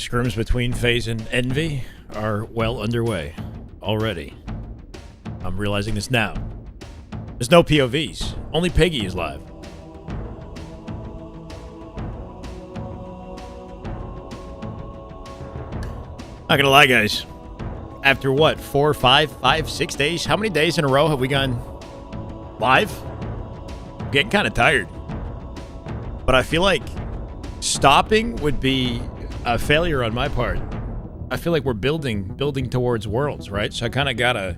Scrims between Faze and Envy are well underway already. I'm realizing this now. There's no POVs. Only Piggy is live. Not gonna lie, guys. After what, 4, 5, 6 days? How many days in a row have we gone live? I'm getting kind of tired. But I feel like stopping would be a failure on my part. I feel like we're building towards Worlds, right? So I kind of gotta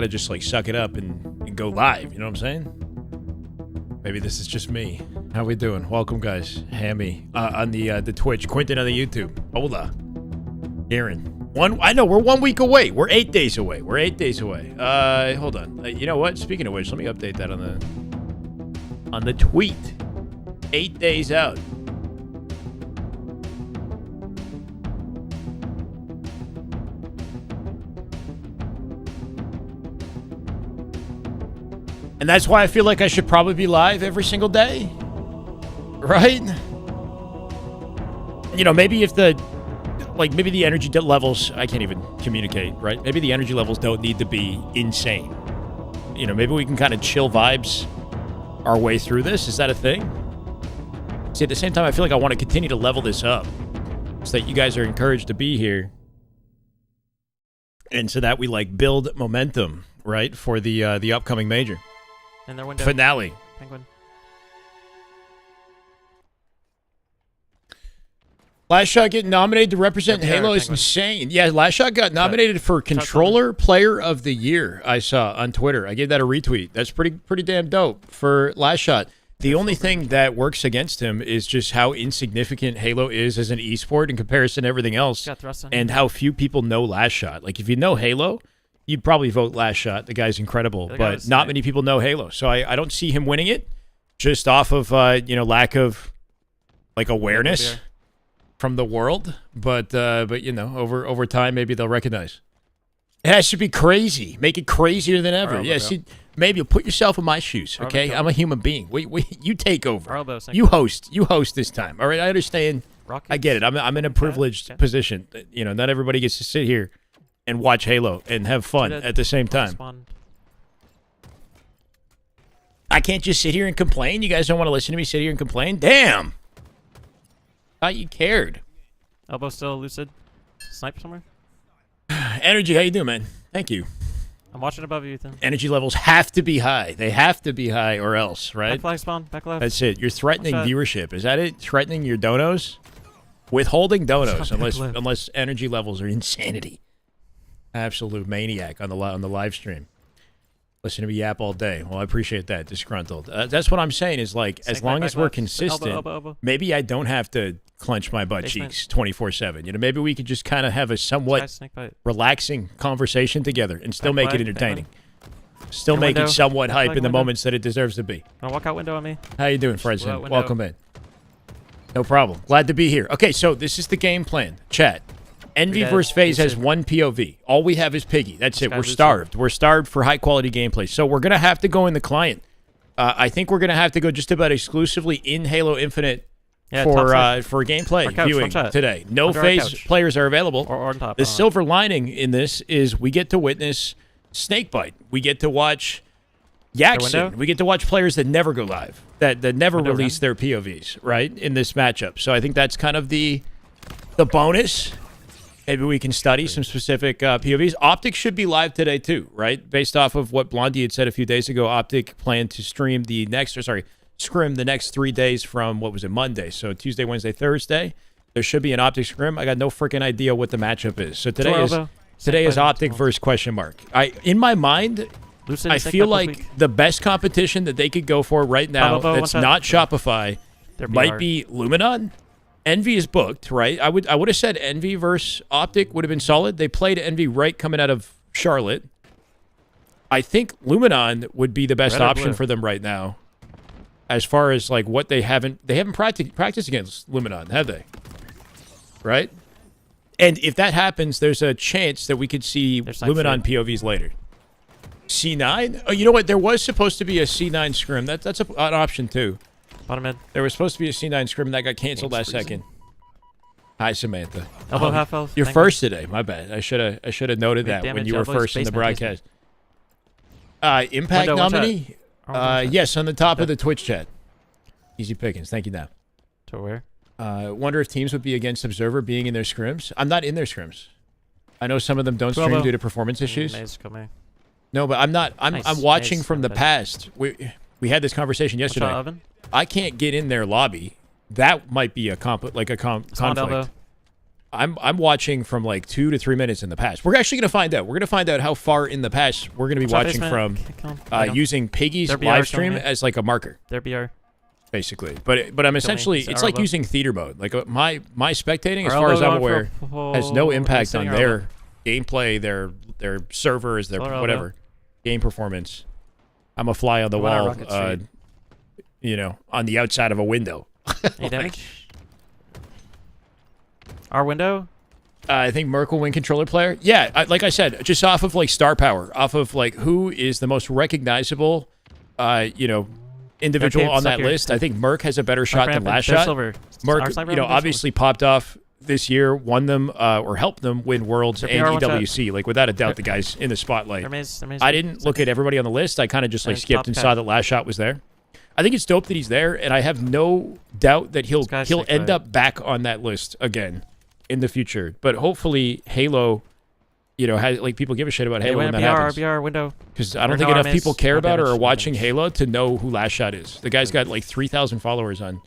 just like suck it up and go live. You know what I'm saying? Maybe this is just me. How we doing? Welcome, guys. Hammy on the Twitch, Quentin on the YouTube. Hola, Aaron. I know we're 1 week away. We're 8 days away. Hold on. You know what? Speaking of which, let me update that on the tweet. 8 days out. And that's why I feel like I should probably be live every single day. Right? You know, maybe if maybe the energy levels, I can't even communicate, right? Maybe the energy levels don't need to be insane. You know, maybe we can kind of chill vibes our way through this. Is that a thing? See, at the same time, I feel like I want to continue to level this up so that you guys are encouraged to be here. And so that we, like, build momentum, right, for the upcoming major. In their window. Finale. Penguin. Last Shot getting nominated to represent Halo is insane. Yeah, Last Shot got nominated for Controller Player of the Year, I saw on Twitter. I gave that a retweet. That's pretty damn dope for Last Shot. The only thing that works against him is just how insignificant Halo is as an esport in comparison to everything else, and how few people know Last Shot. Like, if you know Halo, you'd probably vote Last Shot. The guy's incredible, but not many people know Halo. So I don't see him winning it just off of, lack of, like, awareness from the world, but you know, over time, maybe they'll recognize. It has to be crazy. Make it crazier than ever. Yeah, see, maybe you'll put yourself in my shoes, okay? I'm a human being. You take over. You host this time. All right, I understand. I get it. I'm in a privileged position. You know, not everybody gets to sit here and watch Halo and have fun at the same time. I can't just sit here and complain. You guys don't want to listen to me sit here and complain? Damn. Thought you cared. Elbow still lucid. Snipe somewhere. Energy, how you doing, man? Thank you. I'm watching above you, Ethan. Energy levels have to be high. They have to be high or else, right? Back flag spawn. Back left. That's it. You're threatening viewership. Is that it? Threatening your donos? Withholding donos unless energy levels are insanity. Absolute maniac on the live stream. Listen to me yap all day. Well, I appreciate that. Disgruntled. That's what I'm saying is, like, as long as we're consistent, maybe I don't have to clench my butt cheeks 24/7. You know, maybe we could just kind of have a somewhat relaxing conversation together and still make it entertaining. Still make it somewhat hype in the moments that it deserves to be. Walk out window on me. How you doing, Fredson? Welcome in. No problem. Glad to be here. Okay, so this is the game plan. Chat. Envy versus Faze has one POV. All we have is Piggy. That's it. We're starved. We're starved for high-quality gameplay. So we're going to have to go in the client. I think we're going to have to go just about exclusively in Halo Infinite for gameplay viewing today. No Faze players are available. Or on top. The silver lining in this is we get to witness Snakebite. We get to watch Yaxon. We get to watch players that never go live, that never release their POVs, right, in this matchup. So I think that's kind of the bonus. Maybe we can study some specific POVs. Optic should be live today too, right? Based off of what Blondie had said a few days ago, Optic planned to Scrim the next 3 days from, what was it, Monday. So Tuesday, Wednesday, Thursday. There should be an Optic Scrim. I got no freaking idea what the matchup is. So today is Optic versus question mark. In my mind, I feel like the best competition that they could go for right now that's not Shopify might be Luminon. Envy is booked, right? I would have said Envy versus Optic would have been solid. They played Envy right coming out of Charlotte. I think Luminon would be the best option for them right now, as far as like what they haven't practiced against Luminon, have they? Right? And if that happens, there's a chance that we could see Luminon POVs later. C9? Oh, you know what? There was supposed to be a C9 scrim. That's an option too. Bottom mid. There was supposed to be a C9 scrim that got canceled last second. Hi, Samantha. Elbow half health. You're first today. My bad. I should have noted that when you were first in the broadcast. Impact nominee? Yes, on the top of the Twitch chat. Easy pickings. Thank you, now. To where? Wonder if teams would be against Observer being in their scrims. I'm not in their scrims. I know some of them don't stream due to performance issues. No, but I'm not. I'm watching from the past. We had this conversation yesterday. I can't get in their lobby. That might be a conflict. I'm watching from like 2 to 3 minutes in the past. We're actually going to find out. We're going to find out how far in the past we're going to be watching from using Piggy's live stream as like a marker. Their BR. Basically. But I'm essentially, it's like using theater mode. Like my spectating, as far as I'm aware, has no impact on their gameplay, their servers, their whatever, game performance. I'm a fly on the wall, you know, on the outside of a window. Any damage? Our window? I think Merc will win controller player. Yeah, like I said, just off of like star power, off of like who is the most recognizable, you know, individual on that list. I think Merc has a better shot than last shot. Merc, you know, obviously popped off this year, won them or helped them win Worlds and EWC. Like without a doubt, the guy's in the spotlight. I didn't look at everybody on the list. I kind of just like skipped and saw that last shot was there. I think it's dope that he's there, and I have no doubt that he'll end up back on that list again in the future. But hopefully Halo, you know, has like people give a shit about Halo when that happens. RBR window. Because I don't think enough people care about or are watching Halo to know who Last Shot is. The guy's got like 3,000 followers on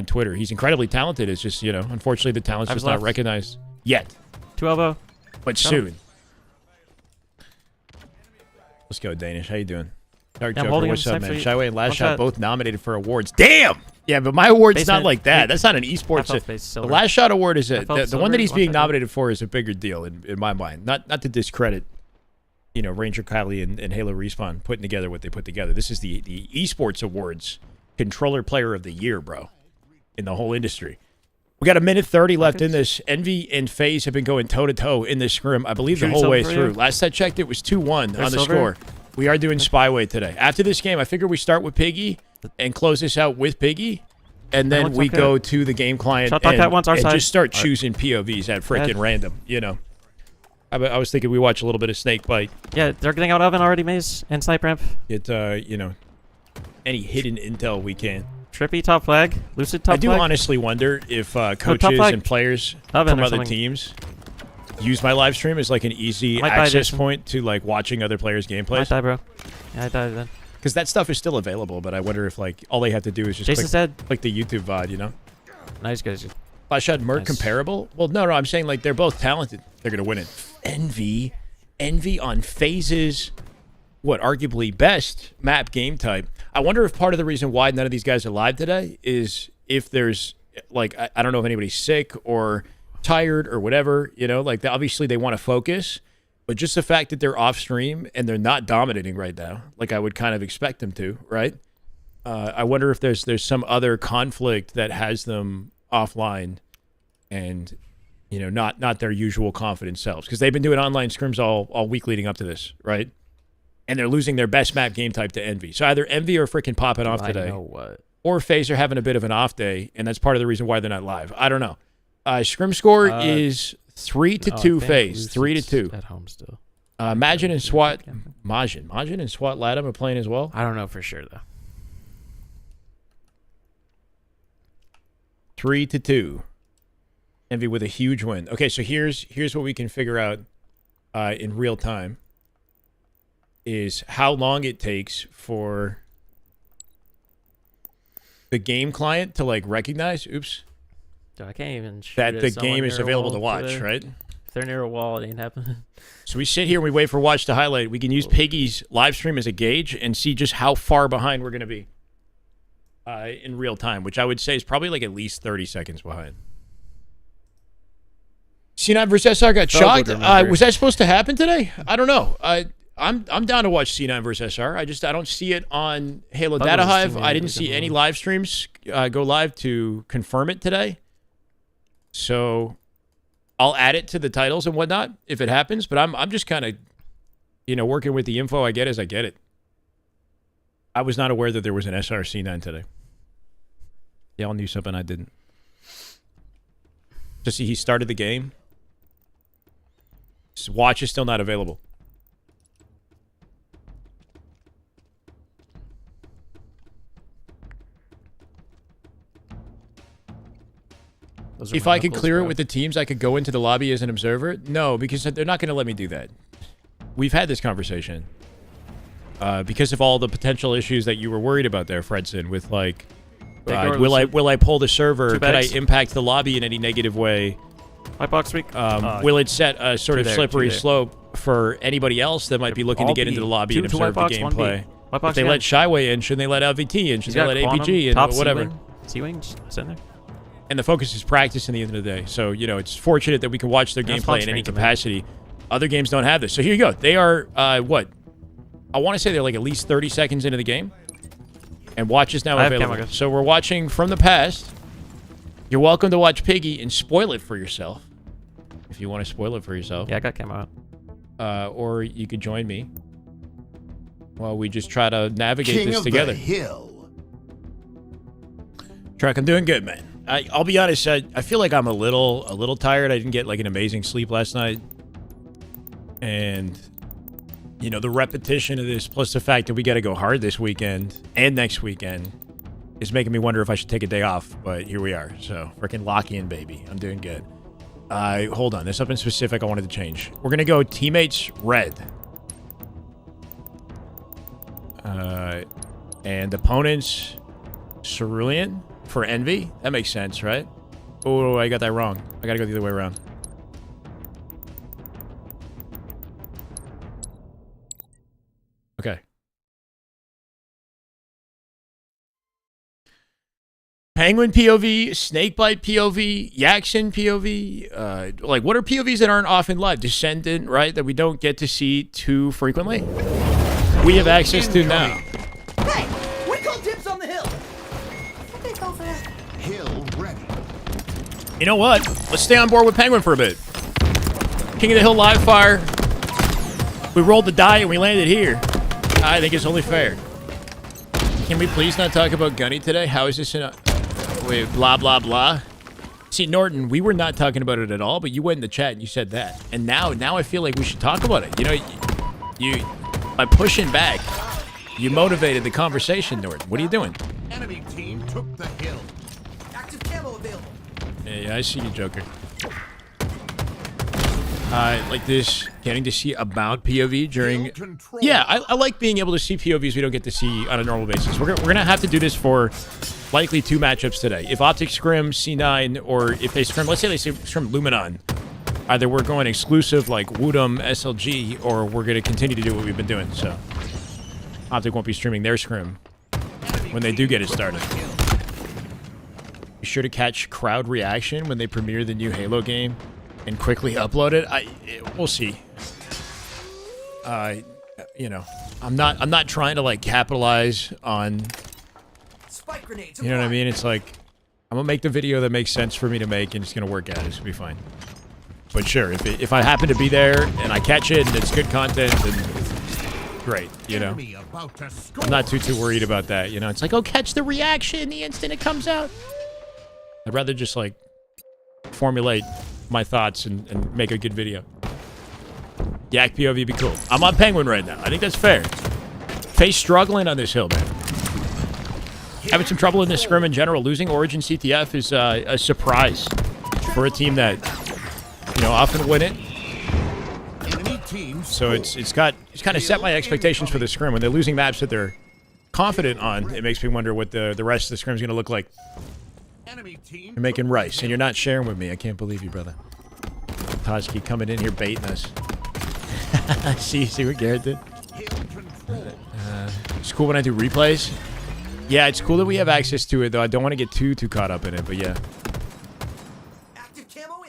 Twitter. He's incredibly talented. It's just, you know, unfortunately the talent's just not recognized yet. 2 elbow. But soon. Let's go, Danish. How you doing? Dark Joker, what's up, man? Shyway and Last Shot both nominated for awards. Damn! Yeah, but my award's not like that. That's not an esports. The Last Shot award is the one that he's being nominated for is a bigger deal in my mind. Not to discredit, you know, Ranger Kylie and Halo Respawn putting together what they put together. This is the esports awards controller player of the year, bro, in the whole industry. We got 1:30 left in this. Envy and Faze have been going toe-to-toe in this scrim, I believe, the whole way through. Last I checked, it was 2-1 on the score. We are doing Spyway today. After this game, I figure we start with Piggy and close this out with Piggy, and then we go to the game client and just start choosing POVs at frickin' random, you know. I was thinking we watch a little bit of Snakebite. Yeah, they're getting out oven already, Maze, and Snipe Ramp. Get, you know, any hidden intel we can. Trippy top flag, Lucid top flag. I do honestly wonder if coaches and players from other teams use my live stream as like an easy access point to like watching other players' gameplays. Might die, bro. Yeah, I died then. Because that stuff is still available, but I wonder if like all they have to do is just click the YouTube VOD, you know? Nice guys. Last Shot Merc comparable? Well, no, I'm saying like they're both talented. They're gonna win it. Envy on Faze's arguably best map game type. I wonder if part of the reason why none of these guys are live today is if there's like I don't know if anybody's sick or tired or whatever, you know, like obviously they want to focus, but just the fact that they're off stream and they're not dominating right now, like I would kind of expect them to, right? I wonder if there's some other conflict that has them offline and, you know, not their usual confident selves, because they've been doing online scrims all week leading up to this, right? And they're losing their best map game type to Envy. So either Envy or freaking popping off today, or Faze are having a bit of an off day, and that's part of the reason why they're not live. I don't know. Scrim score is 3-2 Faze. 3-2. At home still. Majin and SWAT. Majin and SWAT Latham are playing as well. I don't know for sure though. 3-2. Envy with a huge win. Okay, so here's what we can figure out in real time is how long it takes for the game client to like recognize. Oops. Dude, I can't even that the game is available to watch, right? If they're near a wall, it ain't happening. So we sit here and we wait for Watch to highlight. We can use Piggy's live stream as a gauge and see just how far behind we're going to be in real time, which I would say is probably like at least 30 seconds behind. C9 versus SR got shocked. Was that supposed to happen today? I don't know. I'm down to watch C9 versus SR. I don't see it on Halo Data Hive. I didn't see any live streams go live to confirm it today. So I'll add it to the titles and whatnot if it happens, but I'm just kind of, you know, working with the info I get as I get it. I was not aware that there was an SR C9 today. Y'all knew something I didn't. to see he started the game. His watch is still not available. If I could clear it with the teams, I could go into the lobby as an observer. No, because they're not going to let me do that. We've had this conversation. Because of all the potential issues that you were worried about there, Fredson, with like, will I pull the server? Could I impact the lobby in any negative way? White box week. Will it set a sort of slippery slope for anybody else that might be looking to get into the lobby and observe the gameplay? If they let Shyway in, shouldn't they let LVT in? Should they let APG in? Whatever. C-Wing sitting there. And the focus is practice in the end of the day. So, you know, it's fortunate that we can watch their gameplay in any capacity. Other games don't have this. So here you go. They are, what? I want to say they're like at least 30 seconds into the game. And watch is now available. So we're watching from the past. You're welcome to watch Piggy and spoil it for yourself. If you want to spoil it for yourself. Yeah, I got camo out. Or you could join me while we just try to navigate this together. Truck, I'm doing good, man. I'll be honest, I feel like I'm a little tired. I didn't get like an amazing sleep last night. And, you know, the repetition of this, plus the fact that we got to go hard this weekend and next weekend, is making me wonder if I should take a day off. But here we are. So, freaking lock in, baby. I'm doing good. Hold on. There's something specific I wanted to change. We're going to go teammates red. And opponents cerulean for envy. That makes sense, right? Oh, I got that wrong. I got to go the other way around. Okay. Penguin POV, Snakebite POV, Yaxin POV. Like, what are POVs that aren't often live? Descendant, right? That we don't get to see too frequently. We have access to now. Hey, we call dibs on the hill. I think they go for that. Hill ready. You know what? Let's stay on board with Penguin for a bit. King of the Hill live fire. We rolled the die and we landed here. I think it's only fair. Can we please not talk about Gunny today? How is this in a... Wait, blah, blah, blah. See, Norton, we were not talking about it at all, but you went in the chat and you said that. And now I feel like we should talk about it. You know, you by pushing back, you motivated the conversation, Norton. What are you doing? Enemy team took the hill. Active camo available. Yeah, I see you, Joker. Like this, getting to see about POV during... Yeah, I like being able to see POVs we don't get to see on a normal basis. We're gonna have to do this for likely 2 matchups today. If Optic scrim C9, or if they scrim... Let's say they scrim Luminon. Either we're going exclusive like Woodham, SLG, or we're going to continue to do what we've been doing, so... Optic won't be streaming their scrim when they do get it started. Be sure to catch crowd reaction when they premiere the new Halo game and quickly upload it. We'll see. You know, I'm not trying to like capitalize on... Spike grenades. You know what I mean? It's like, I'm gonna make the video that makes sense for me to make, and it's gonna work out. It's gonna be fine. But sure, if I happen to be there and I catch it and it's good content, then great. You know, I'm not too worried about that. You know, it's like, oh, catch the reaction the instant it comes out. I'd rather just like formulate my thoughts and make a good video. Yak POV be cool. I'm on Penguin right now. I think that's fair. Faze struggling on this hill, man. Having some trouble in this scrim in general. Losing Origin CTF is a surprise for a team that, you know, often win it. So it's kind of set my expectations for the scrim. When they're losing maps that they're confident on, it makes me wonder what the rest of the scrim is going to look like. You're making rice, and you're not sharing with me. I can't believe you, brother. Toski coming in here baiting us. see what Garrett did? It's cool when I do replays. Yeah, it's cool that we have access to it, though. I don't want to get too caught up in it, but yeah. Active camo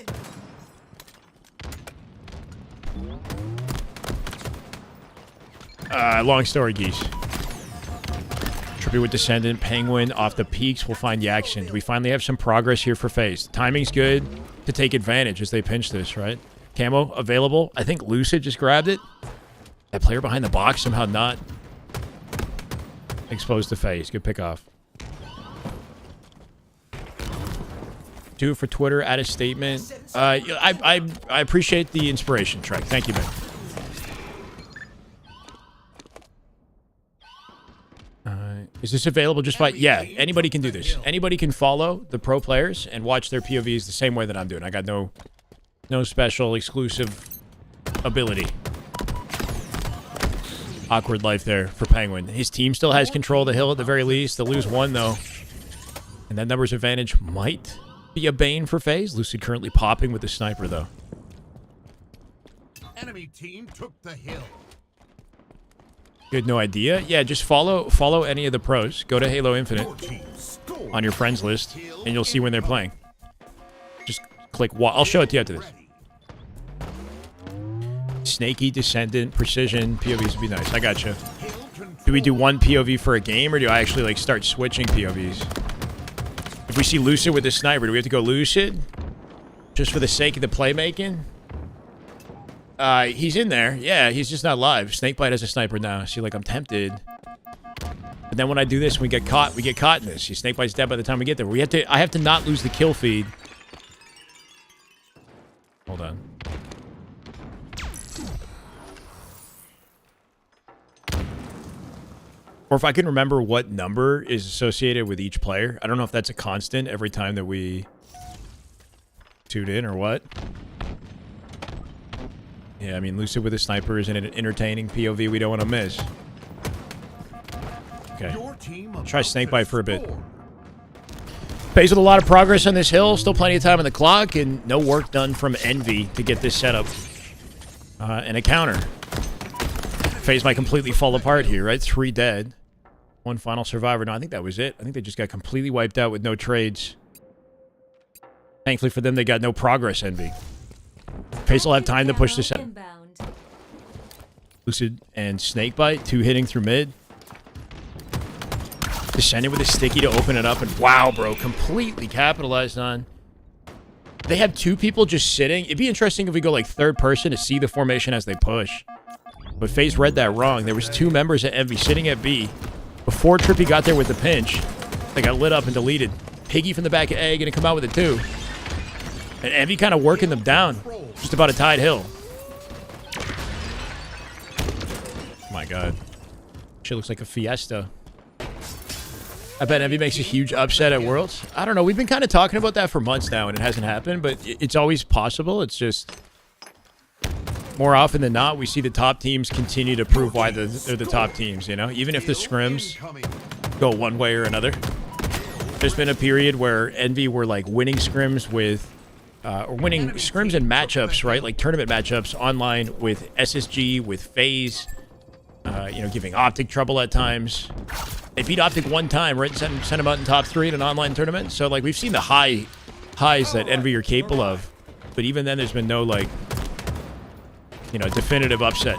in. Long story, geese. Trippy with Descendant, Penguin, off the peaks, we'll find Yaxin. We finally have some progress here for Faze. Timing's good to take advantage as they pinch this, right? Camo available. I think Lucid just grabbed it. That player behind the box somehow not exposed to Faze. Good pick off. do it for Twitter. Add a statement. I appreciate the inspiration, Trek. Thank you, man. Is this available just by... Yeah, anybody can do this. Anybody can follow the pro players and watch their POVs the same way that I'm doing. I got no special exclusive ability. Awkward life there for Penguin. His team still has control of the hill at the very least. They'll lose one, though. And that numbers advantage might be a bane for Faze. Lucid currently popping with the sniper, though. Enemy team took the hill. You had no idea? Yeah, just follow any of the pros. Go to Halo Infinite on your friends list, and you'll see when they're playing. Just click... I'll show it to you after this. Snaky, Descendant, Precision, POVs would be nice. I gotcha. Do we do one POV for a game, or do I actually, like, start switching POVs? If we see Lucid with the sniper, do we have to go Lucid? Just for the sake of the playmaking? He's in there. Yeah, he's just not live. Snakebite has a sniper now. See, like, I'm tempted. But then when I do this, we get caught in this. See, Snakebite's dead by the time we get there. I have to not lose the kill feed. Hold on. Or if I can remember what number is associated with each player. I don't know if that's a constant every time that we tune in or what. Yeah, I mean, Lucid with a sniper is an entertaining POV we don't want to miss. Okay. Try Snakebite for a bit. Faze with a lot of progress on this hill. Still plenty of time on the clock, and no work done from Envy to get this set up. And a counter. Faze might completely fall apart here, right? 3 dead. 1 final survivor. No, I think that was it. I think they just got completely wiped out with no trades. Thankfully for them, they got no progress, Envy. Faze will have time to push this out. Lucid and Snakebite, 2 hitting through mid. Descended with a sticky to open it up, and wow, bro, completely capitalized on. They have 2 people just sitting. It'd be interesting if we go like third person to see the formation as they push. But Faze read that wrong. There was 2 members at Envy sitting at B. Before Trippy got there with the pinch, they got lit up and deleted. Piggy from the back of A gonna come out with a 2. And Envy kind of working them down. Just about a tied hill. My God. Shit looks like a fiesta. I bet Envy makes a huge upset at Worlds. I don't know. We've been kind of talking about that for months now, and it hasn't happened, but it's always possible. It's just... more often than not, we see the top teams continue to prove why they're the top teams, you know? Even if the scrims go one way or another. There's been a period where Envy were, like, winning scrims with... or winning scrims and matchups, right? Like tournament matchups online with SSG, with Faze, you know, giving Optic trouble at times. They beat Optic 1 time, right? Sent them out in top 3 in an online tournament. So, like, we've seen the highs that Envy are capable of. But even then, there's been no, like, you know, definitive upset.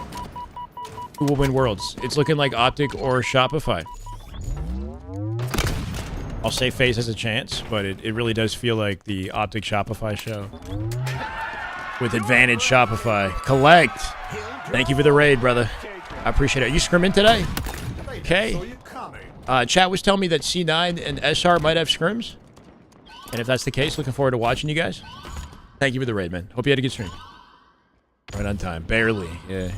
Who will win Worlds? It's looking like Optic or Shopify. I'll say Faze has a chance, but it really does feel like the Optic Shopify show. With advantage Shopify. Collect! Thank you for the raid, brother. I appreciate it. Are you scrimming today? Okay. Chat was telling me that C9 and SR might have scrims. And if that's the case, looking forward to watching you guys. Thank you for the raid, man. Hope you had a good stream. Right on time. Barely. Yeah.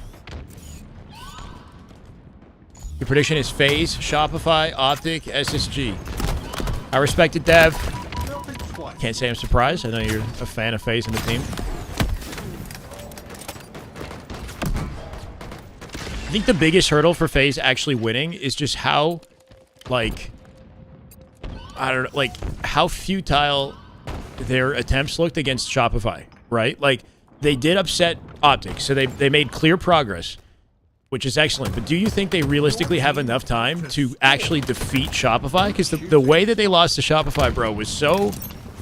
Your prediction is Faze, Shopify, Optic, SSG. I respect it, Dev. Can't say I'm surprised. I know you're a fan of Faze and the team. I think the biggest hurdle for Faze actually winning is just how, like, I don't know, like, how futile their attempts looked against Shopify, right? Like, they did upset Optic, so they made clear progress, which is excellent. But do you think they realistically have enough time to actually defeat Shopify? Because the way that they lost to Shopify, bro, was so,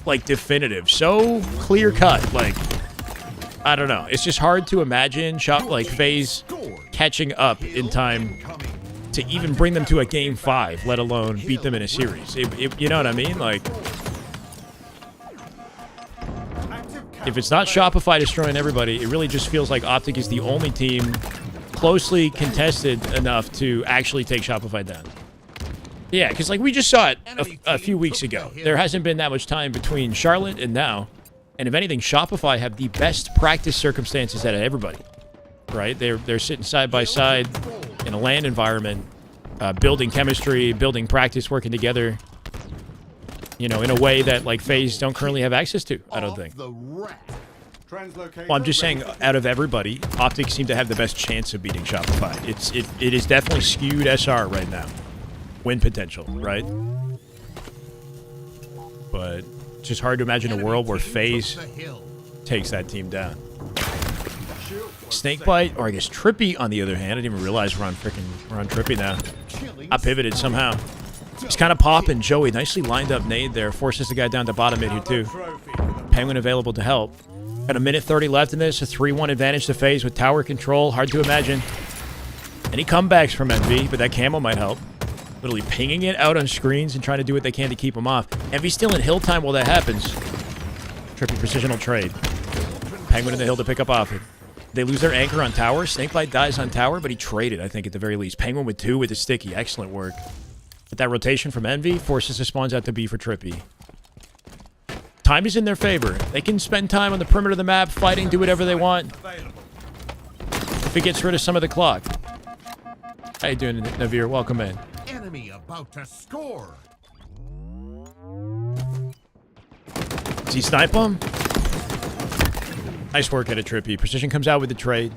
like, definitive, so clear-cut. Like, I don't know. It's just hard to imagine Faze catching up in time to even bring them to a Game 5, let alone beat them in a series. You know what I mean? Like, if it's not Shopify destroying everybody, it really just feels like Optic is the only team closely contested enough to actually take Shopify down. Yeah, because like we just saw it a few weeks ago. There hasn't been that much time between Charlotte and now. And if anything, Shopify have the best practice circumstances out of everybody. Right? They're sitting side by side in a LAN environment, building chemistry, building practice, working together. You know, in a way that like Faze don't currently have access to, I don't think. Well, I'm just saying, out of everybody, Optic seem to have the best chance of beating Shopify. It is definitely skewed SR right now. Win potential, right? But it's just hard to imagine a world where Faze takes that team down. Snakebite, or I guess Trippy on the other hand. I didn't even realize we're on Trippy now. I pivoted somehow. He's kind of popping. Joey nicely lined up nade there. Forces the guy down to bottom mid here too. Penguin available to help. Got a minute 30 left in this. A 3-1 advantage to Faze with tower control. Hard to imagine. Any comebacks from MV, but that camo might help. Literally pinging it out on screens and trying to do what they can to keep him off. MV's still in hill time while that happens. Trippy precisional trade. Penguin in the hill to pick up off it. They lose their anchor on tower. Snakebite dies on tower, but he traded, I think, at the very least. Penguin with 2 with the sticky. Excellent work. But that rotation from Envy forces the spawns out to B for Trippy. Time is in their favor. They can spend time on the perimeter of the map, fighting, do whatever they want. If it gets rid of some of the clock. How you doing, Navir? Welcome in. Enemy about to score. Does he snipe him? Nice work at a Trippy. Precision comes out with the trade.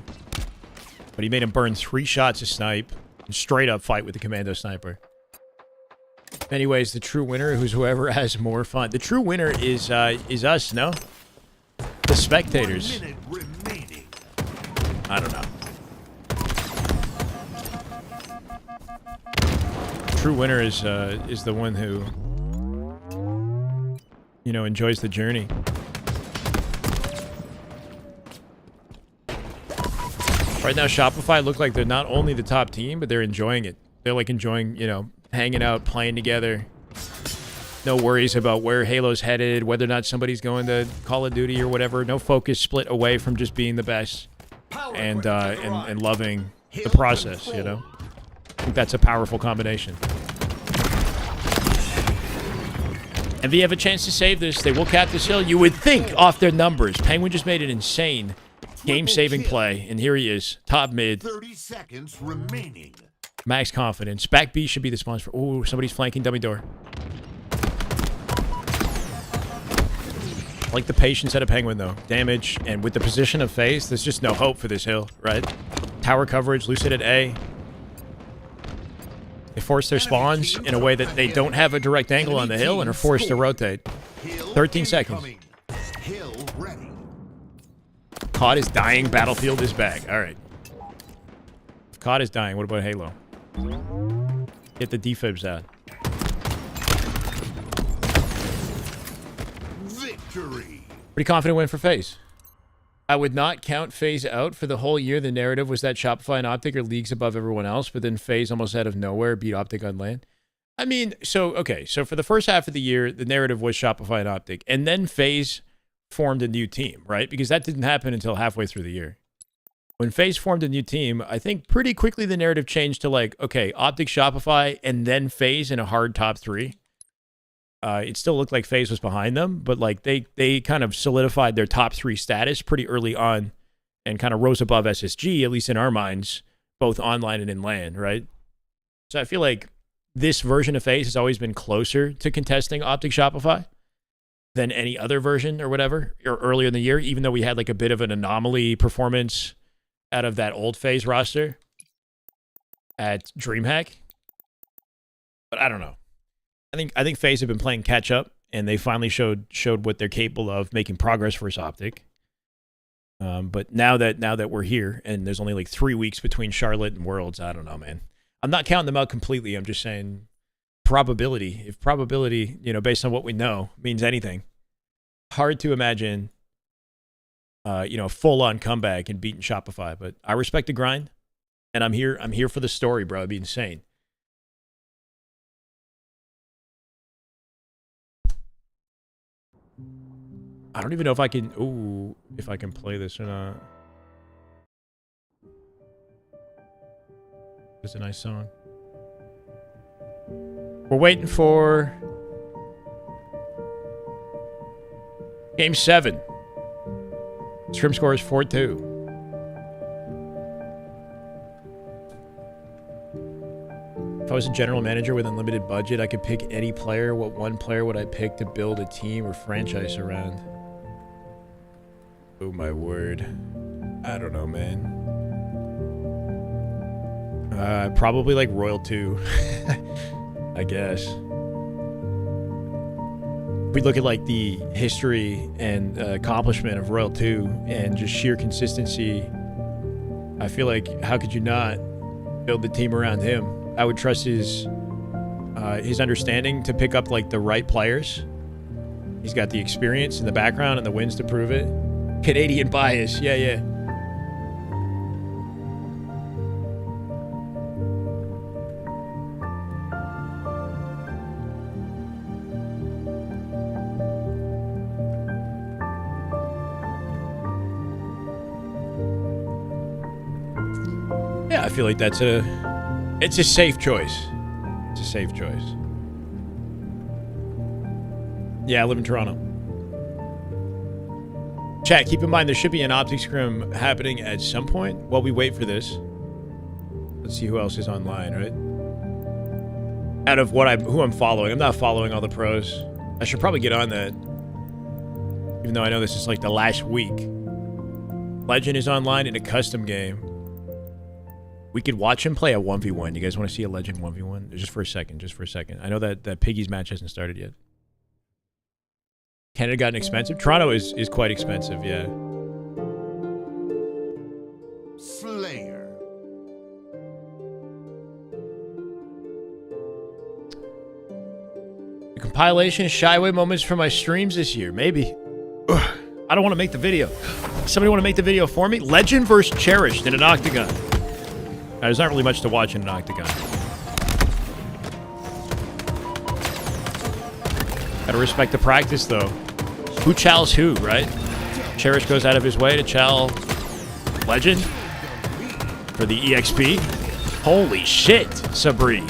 But he made him burn 3 shots to snipe. And straight up fight with the commando sniper. Anyways, the true winner who's whoever has more fun. The true winner is us, no? The spectators. I don't know. True winner is the one who, you know, enjoys the journey. Right now, Shopify look like they're not only the top team, but they're enjoying it. They're like enjoying, you know, hanging out, playing together. No worries about where Halo's headed, whether or not somebody's going to Call of Duty or whatever. No focus, split away from just being the best and loving the process, you know? I think that's a powerful combination. And if you have a chance to save this, they will cap this hill. You would think off their numbers. Penguin just made an insane game-saving play, and here he is, top mid. 30 seconds remaining. Max confidence. Back B should be the sponsor. Ooh, somebody's flanking dummy door. I like the patience at a Penguin, though. Damage, and with the position of Faze, there's just no hope for this hill, right? Tower coverage, Lucid at A. They force their spawns in a way that they don't have a direct angle on the hill and are forced to rotate. 13 seconds. COD is dying, Battlefield is back. All right. If COD is dying, what about Halo? Get the defibs out. Victory. Pretty confident win for Faze. I would not count Faze out for the whole year. The narrative was that Shopify and Optic are leagues above everyone else, but then Faze almost out of nowhere beat Optic on LAN. I mean, okay, so for the first half of the year, the narrative was Shopify and Optic, and then Faze formed a new team, right? Because that didn't happen until halfway through the year. When Faze formed a new team, I think pretty quickly the narrative changed to like, okay, Optic, Shopify, and then Faze in a hard top 3. It still looked like Faze was behind them, but like they kind of solidified their top 3 status pretty early on and kind of rose above SSG, at least in our minds, both online and in LAN, right? So I feel like this version of Faze has always been closer to contesting Optic Shopify than any other version or whatever, or earlier in the year, even though we had like a bit of an anomaly performance out of that old Faze roster at DreamHack. But I don't know. I think Faze have been playing catch up, and they finally showed what they're capable of, making progress versus Optic. But now that we're here, and there's only like 3 weeks between Charlotte and Worlds, I don't know, man. I'm not counting them out completely. I'm just saying probability. If probability, you know, based on what we know, means anything, hard to imagine, you know, full on comeback and beating Shopify. But I respect the grind, and I'm here for the story, bro. It'd be insane. I don't even know if I can, if I can play this or not. It's a nice song. We're waiting for Game 7. Scrim score is 4-2. If I was a general manager with unlimited budget, I could pick any player. What one player would I pick to build a team or franchise around? Oh my word. I don't know, man. Probably like Royal 2. I guess. If we look at like the history and accomplishment of Royal 2 and just sheer consistency, I feel like how could you not build the team around him? I would trust his understanding to pick up like the right players. He's got the experience and the background and the wins to prove it. Canadian bias, yeah. Yeah, I feel like it's a safe choice. It's a safe choice. Yeah, I live in Toronto. Chat, keep in mind there should be an optic scrim happening at some point while we wait for this. Let's see who else is online, right? Out of who I'm following. I'm not following all the pros. I should probably get on that. Even though I know this is like the last week. Legend is online in a custom game. We could watch him play a 1v1. You guys want to see a Legend 1v1? Just for a second. I know that Piggy's match hasn't started yet. Canada gotten expensive? Toronto is quite expensive, yeah. Slayer. The compilation of Shyway moments from my streams this year. Maybe. Ugh, I don't want to make the video. Somebody want to make the video for me? Legend versus Cherished in an octagon. There's not really much to watch in an octagon. Gotta respect the practice, though. Who chows who, right? Cherish goes out of his way to chow Legend for the EXP. Holy shit, Sabri.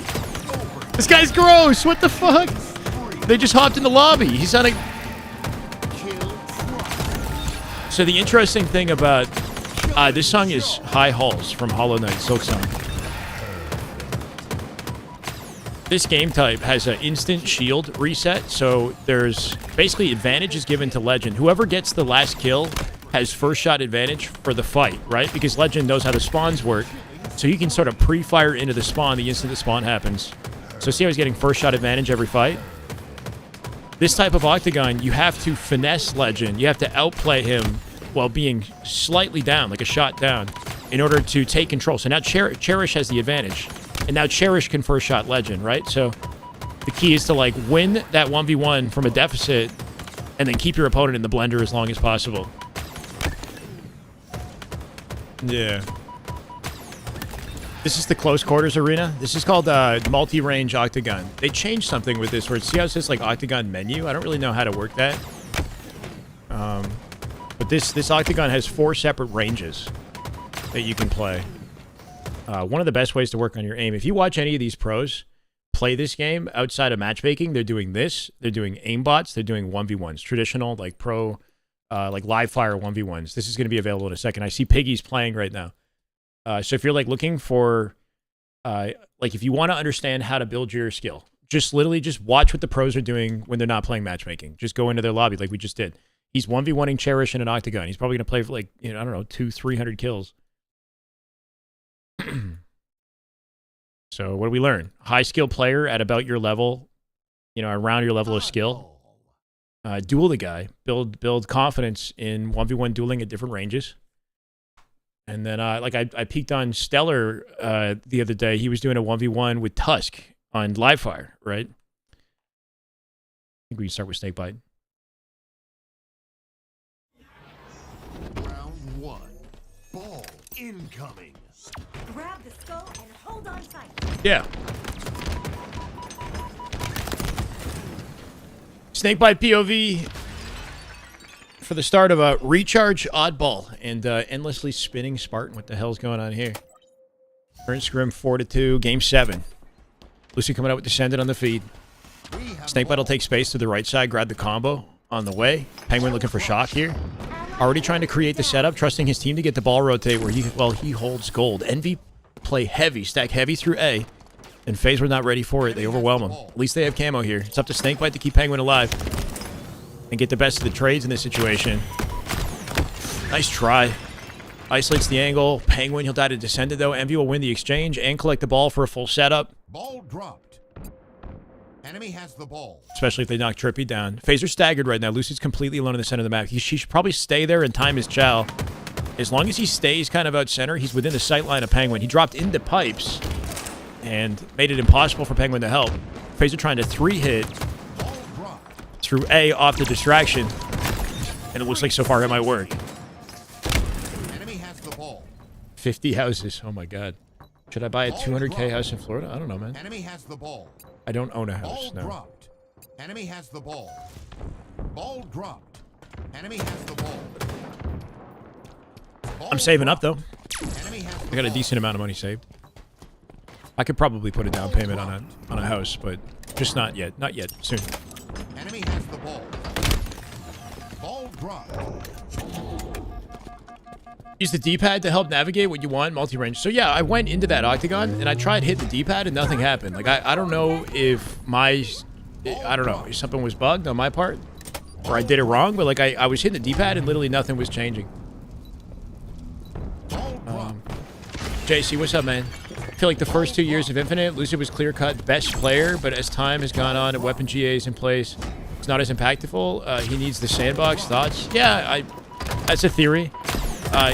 This guy's gross. What the fuck? They just hopped in the lobby. He's on a... So the interesting thing about... this song is High Halls from Hollow Knight, Silk Song. This game type has an instant shield reset, so there's basically advantage is given to Legend. Whoever gets the last kill has first shot advantage for the fight, right? Because Legend knows how the spawns work, so you can sort of pre-fire into the spawn the instant the spawn happens. So see how he's getting first shot advantage every fight? This type of octagon, you have to finesse Legend. You have to outplay him while being slightly down, like a shot down, in order to take control. So now Cherish has the advantage. And now Cherish can first shot Legend, right? So the key is to like win that 1v1 from a deficit and then keep your opponent in the blender as long as possible. Yeah. This is the close quarters arena. This is called multi-range octagon. They changed something with this where see how it says like octagon menu? I don't really know how to work that. But this octagon has 4 separate ranges that you can play. One of the best ways to work on your aim, if you watch any of these pros play this game outside of matchmaking, they're doing this. They're doing aimbots. They're doing 1v1s. Traditional, like pro, like live fire 1v1s. This is going to be available in a second. I see Piggy's playing right now. So if you're like looking for, like if you want to understand how to build your skill, just literally just watch what the pros are doing when they're not playing matchmaking. Just go into their lobby like we just did. He's 1v1ing Cherish in an octagon. He's probably going to play for like, I don't know, 200-300 kills. So what do we learn? High skill player at about your level, around your level of skill. Duel the guy. Build confidence in 1v1 dueling at different ranges. And then I peeked on Stellar the other day. He was doing a 1v1 with Tusk on live fire, right? I think we can start with Snakebite. Round 1. Ball incoming. Grab the skull and hold on tight. Yeah. Snakebite POV for the start of a recharge oddball and endlessly spinning Spartan. What the hell's going on here? Current scrim 4-2, game 7. Lucy coming out with Descendant on the feed. Snakebite will take space to the right side, grab the combo on the way. Penguin looking for shock here. Already trying to create the setup, trusting his team to get the ball rotate where he holds gold. Envy play heavy, stack heavy through A. And Faze were not ready for it. They overwhelm him. At least they have camo here. It's up to Snakebite to keep Penguin alive and get the best of the trades in this situation. Nice try. Isolates the angle. Penguin, he'll die to Descendant, though. Envy will win the exchange and collect the ball for a full setup. Ball dropped. Enemy has the ball. Especially if they knock Trippy down. Phaser staggered right now. Lucy's completely alone in the center of the map. He should probably stay there and time his chow. As long as he stays kind of out center, he's within the sight line of Penguin. He dropped into pipes and made it impossible for Penguin to help. Phaser trying to 3-hit through A off the distraction. And it looks like so far it might work. Enemy has the ball. 50 houses. Oh my god. Should I buy a 200K house in Florida? I don't know, man. Enemy has the ball. I don't own a house, Ball no. dropped. Enemy has the ball. Ball dropped. Enemy has the ball. I'm saving up, though. Enemy has the I got a ball. decent amount of money saved. I could probably put a down payment on a house, but just not yet. Not yet. Soon. Enemy has the ball. Ball dropped. Use the D-pad to help navigate what you want, multi-range. So yeah, I went into that octagon and I tried hit the D-pad and nothing happened. Like I don't know if if something was bugged on my part or I did it wrong, but like I was hitting the D-pad and literally nothing was changing. JC, what's up, man? I feel like the first 2 years of Infinite, Lucid was clear-cut best player, but as time has gone on and weapon GAs in place, it's not as impactful. He needs the sandbox. Thoughts? Yeah, that's a theory.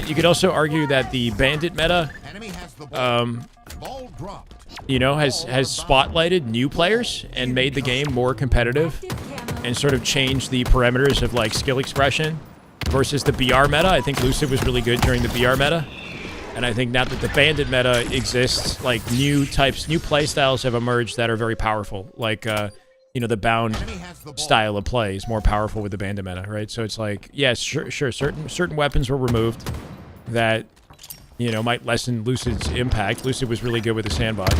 You could also argue that the bandit meta, Enemy has the ball. Ball dropped. you know, has spotlighted new players and made the game more competitive and sort of changed the parameters of like skill expression versus the BR meta. I think Lucid was really good during the BR meta. And I think now that the bandit meta exists, like new play styles have emerged that are very powerful. Like, you know, the bound style of play is more powerful with the bandit meta, right? So it's like, yes, sure, certain weapons were removed that, you know, might lessen Lucid's impact. Lucid was really good with the sandbox.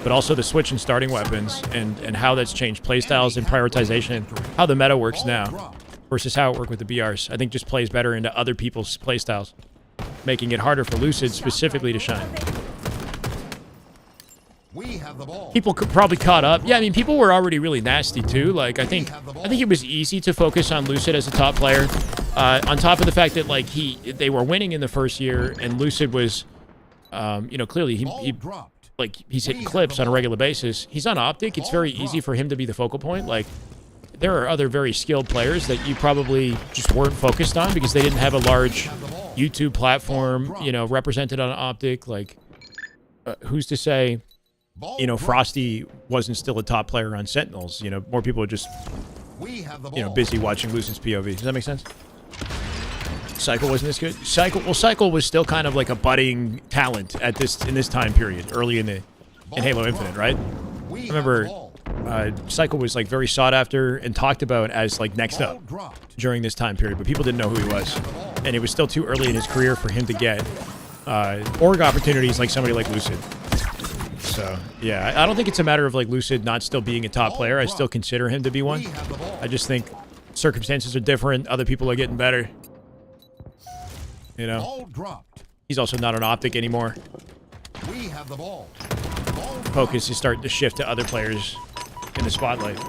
But also the switch in starting weapons and how that's changed playstyles and prioritization, how the meta works now versus how it worked with the BRs. I think just plays better into other people's playstyles, making it harder for Lucid specifically to shine. We have the ball. People could probably caught up. Yeah, I mean, people were already really nasty too. Like, I think it was easy to focus on Lucid as a top player. On top of the fact that like they were winning in the first year, and Lucid was, you know, clearly he's hitting clips on a regular basis. He's on Optic. It's very easy for him to be the focal point. Like, there are other very skilled players that you probably just weren't focused on because they didn't have a large YouTube platform, you know, represented on Optic. Like, who's to say, you know, Frosty wasn't still a top player on Sentinels? You know, more people are just, you know, busy watching Lucid's POV. Does that make sense? Cycle wasn't as good. Cycle was still kind of like a budding talent at in this time period, early in Halo Infinite, right? I remember Cycle was like very sought after and talked about as like next up during this time period, but people didn't know who he was, and it was still too early in his career for him to get org opportunities like somebody like Lucid. So yeah, I don't think it's a matter of like Lucid not still being a top player. I still consider him to be one. I just think circumstances are different. Other people are getting better. You know, he's also not an Optic anymore. We have the ball. Focus is starting to shift to other players in the spotlight.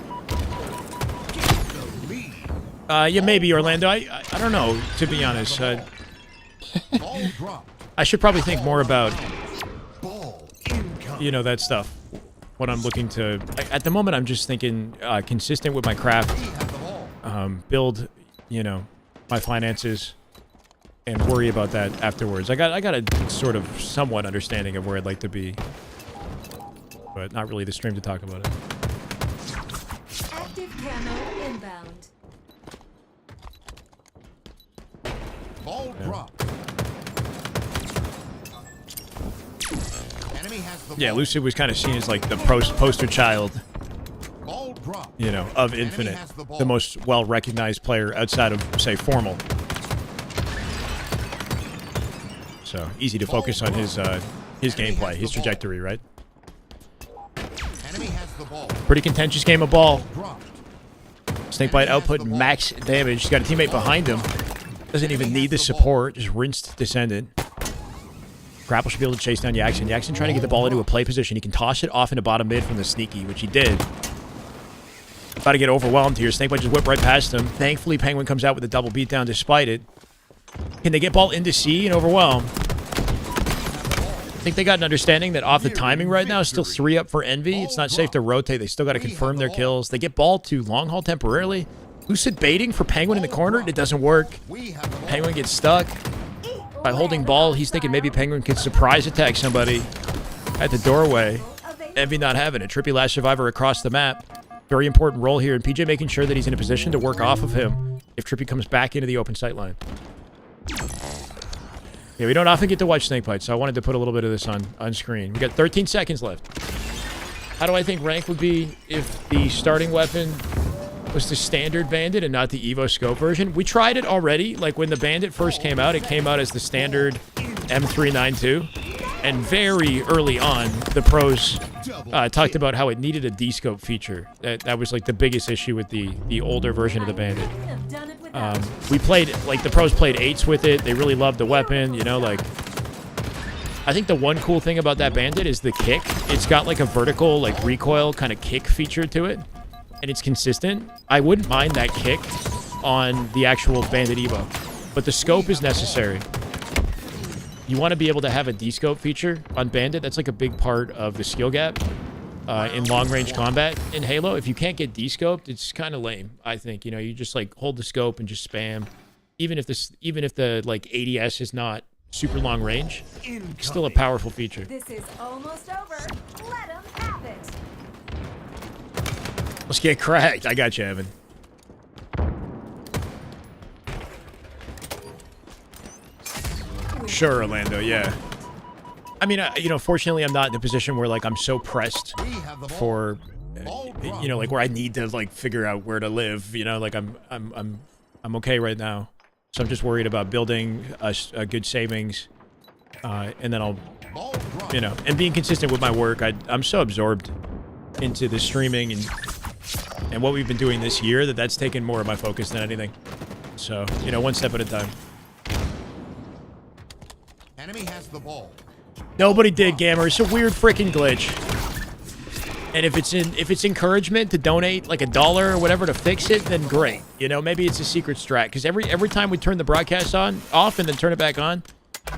Yeah, maybe Orlando. I don't know, to be honest. I should probably think more about, you know, that stuff when I'm looking to. At the moment, I'm just thinking consistent with my craft, build, you know, my finances, and worry about that afterwards. I got a sort of somewhat understanding of where I'd like to be, but not really the stream to talk about it. Active camo inbound. Ball dropped. Enemy has the Yeah, ball. Lucid was kind of seen as like the poster child, Ball dropped. you know, of Infinite, the most well-recognized player outside of, say, Formal. So easy to focus on his gameplay, his trajectory, right? Enemy Pretty contentious game of ball. Snakebite output max damage. He's got a teammate behind him. Doesn't even need the support. Just rinsed Descendant. Grapple should be able to chase down Yaxon. Yaxon trying to get the ball into a play position. He can toss it off into bottom mid from the sneaky, which he did. About to get overwhelmed here. Snakebite just whipped right past him. Thankfully, Penguin comes out with a double beatdown despite it. Can they get ball into C and overwhelm? I think they got an understanding that off the timing right now, still 3 up for Envy. It's not safe to rotate. They still got to confirm their kills. They get ball to long haul temporarily. Lucid baiting for Penguin in the corner. It doesn't work. Penguin gets stuck. By holding ball, he's thinking maybe Penguin can surprise attack somebody at the doorway. Envy not having it. Trippy last survivor across the map. Very important role here. And PJ making sure that he's in a position to work off of him if Trippy comes back into the open sight line. Yeah, we don't often get to watch Snakebite, so I wanted to put a little bit of this on screen. We got 13 seconds left. How do I think rank would be if the starting weapon was the standard Bandit and not the Evo Scope version? We tried it already. Like, when the Bandit first came out, it came out as the standard M392. And very early on, the pros talked about how it needed a D-Scope feature. That was, like, the biggest issue with the older version of the Bandit. We played, like, the pros played 8s with it. They really loved the weapon, you know, like... I think the one cool thing about that Bandit is the kick. It's got, like, a vertical, like, recoil kind of kick feature to it. And it's consistent. I wouldn't mind that kick on the actual Bandit Evo. But the scope is necessary. You want to be able to have a D-scope feature on Bandit. That's like a big part of the skill gap in long-range combat in Halo. If you can't get D-scoped, it's kind of lame, I think. You know, you just like hold the scope and just spam. Even if the like ADS is not super long range, still a powerful feature. This is almost over. Let them have it. Let's get cracked. I got you, Evan. Sure, Orlando, yeah. I mean, you know, fortunately, I'm not in a position where, like, I'm so pressed for, you know, like, where I need to, like, figure out where to live. You know, like, I'm okay right now. So I'm just worried about building a good savings, and then I'll, you know, and being consistent with my work. I'm so absorbed into the streaming and what we've been doing this year that's taken more of my focus than anything. So, you know, one step at a time. Enemy has the ball. Nobody did, Gamer. It's a weird freaking glitch. And if it's encouragement to donate like $1 or whatever to fix it, then great. You know, maybe it's a secret strat. Because every time we turn the broadcast off and then turn it back on,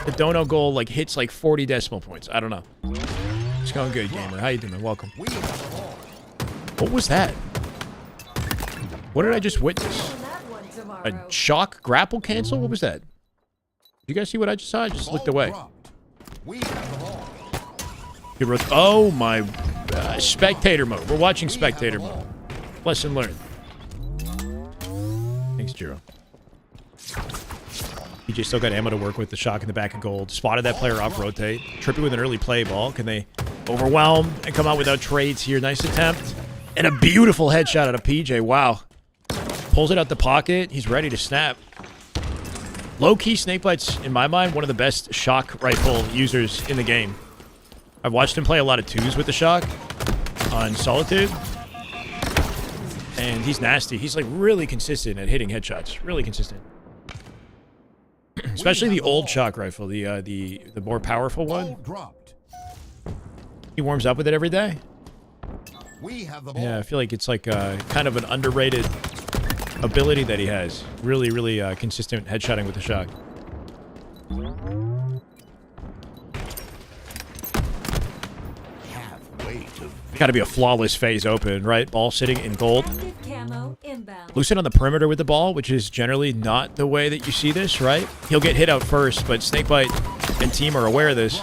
the dono goal like hits like 40 decimal points. I don't know. It's going good, Gamer. How you doing? Welcome. What was that? What did I just witness? A shock grapple cancel? What was that? You guys see what I just saw? I just looked away. Oh my... spectator mode. We're watching spectator mode. Lesson learned. Thanks, Jiro. PJ still got ammo to work with. The shock in the back of gold. Spotted that player off rotate. Trippy with an early play ball. Can they overwhelm and come out without trades here? Nice attempt. And a beautiful headshot out of PJ. Wow. Pulls it out the pocket. He's ready to snap. Low-key, Snakebite's, in my mind, one of the best shock rifle users in the game. I've watched him play a lot of 2s with the shock on Solitude. And he's nasty. He's, like, really consistent at hitting headshots. Really consistent. Especially the old shock rifle, the more powerful one. He warms up with it every day. Yeah, I feel like it's, like, kind of an underrated ability that he has. Really, really consistent headshotting with the shock. Got to be a flawless phase open, right? Ball sitting in gold. Lucid on the perimeter with the ball, which is generally not the way that you see this, right? He'll get hit out first, but Snakebite and team are aware of this.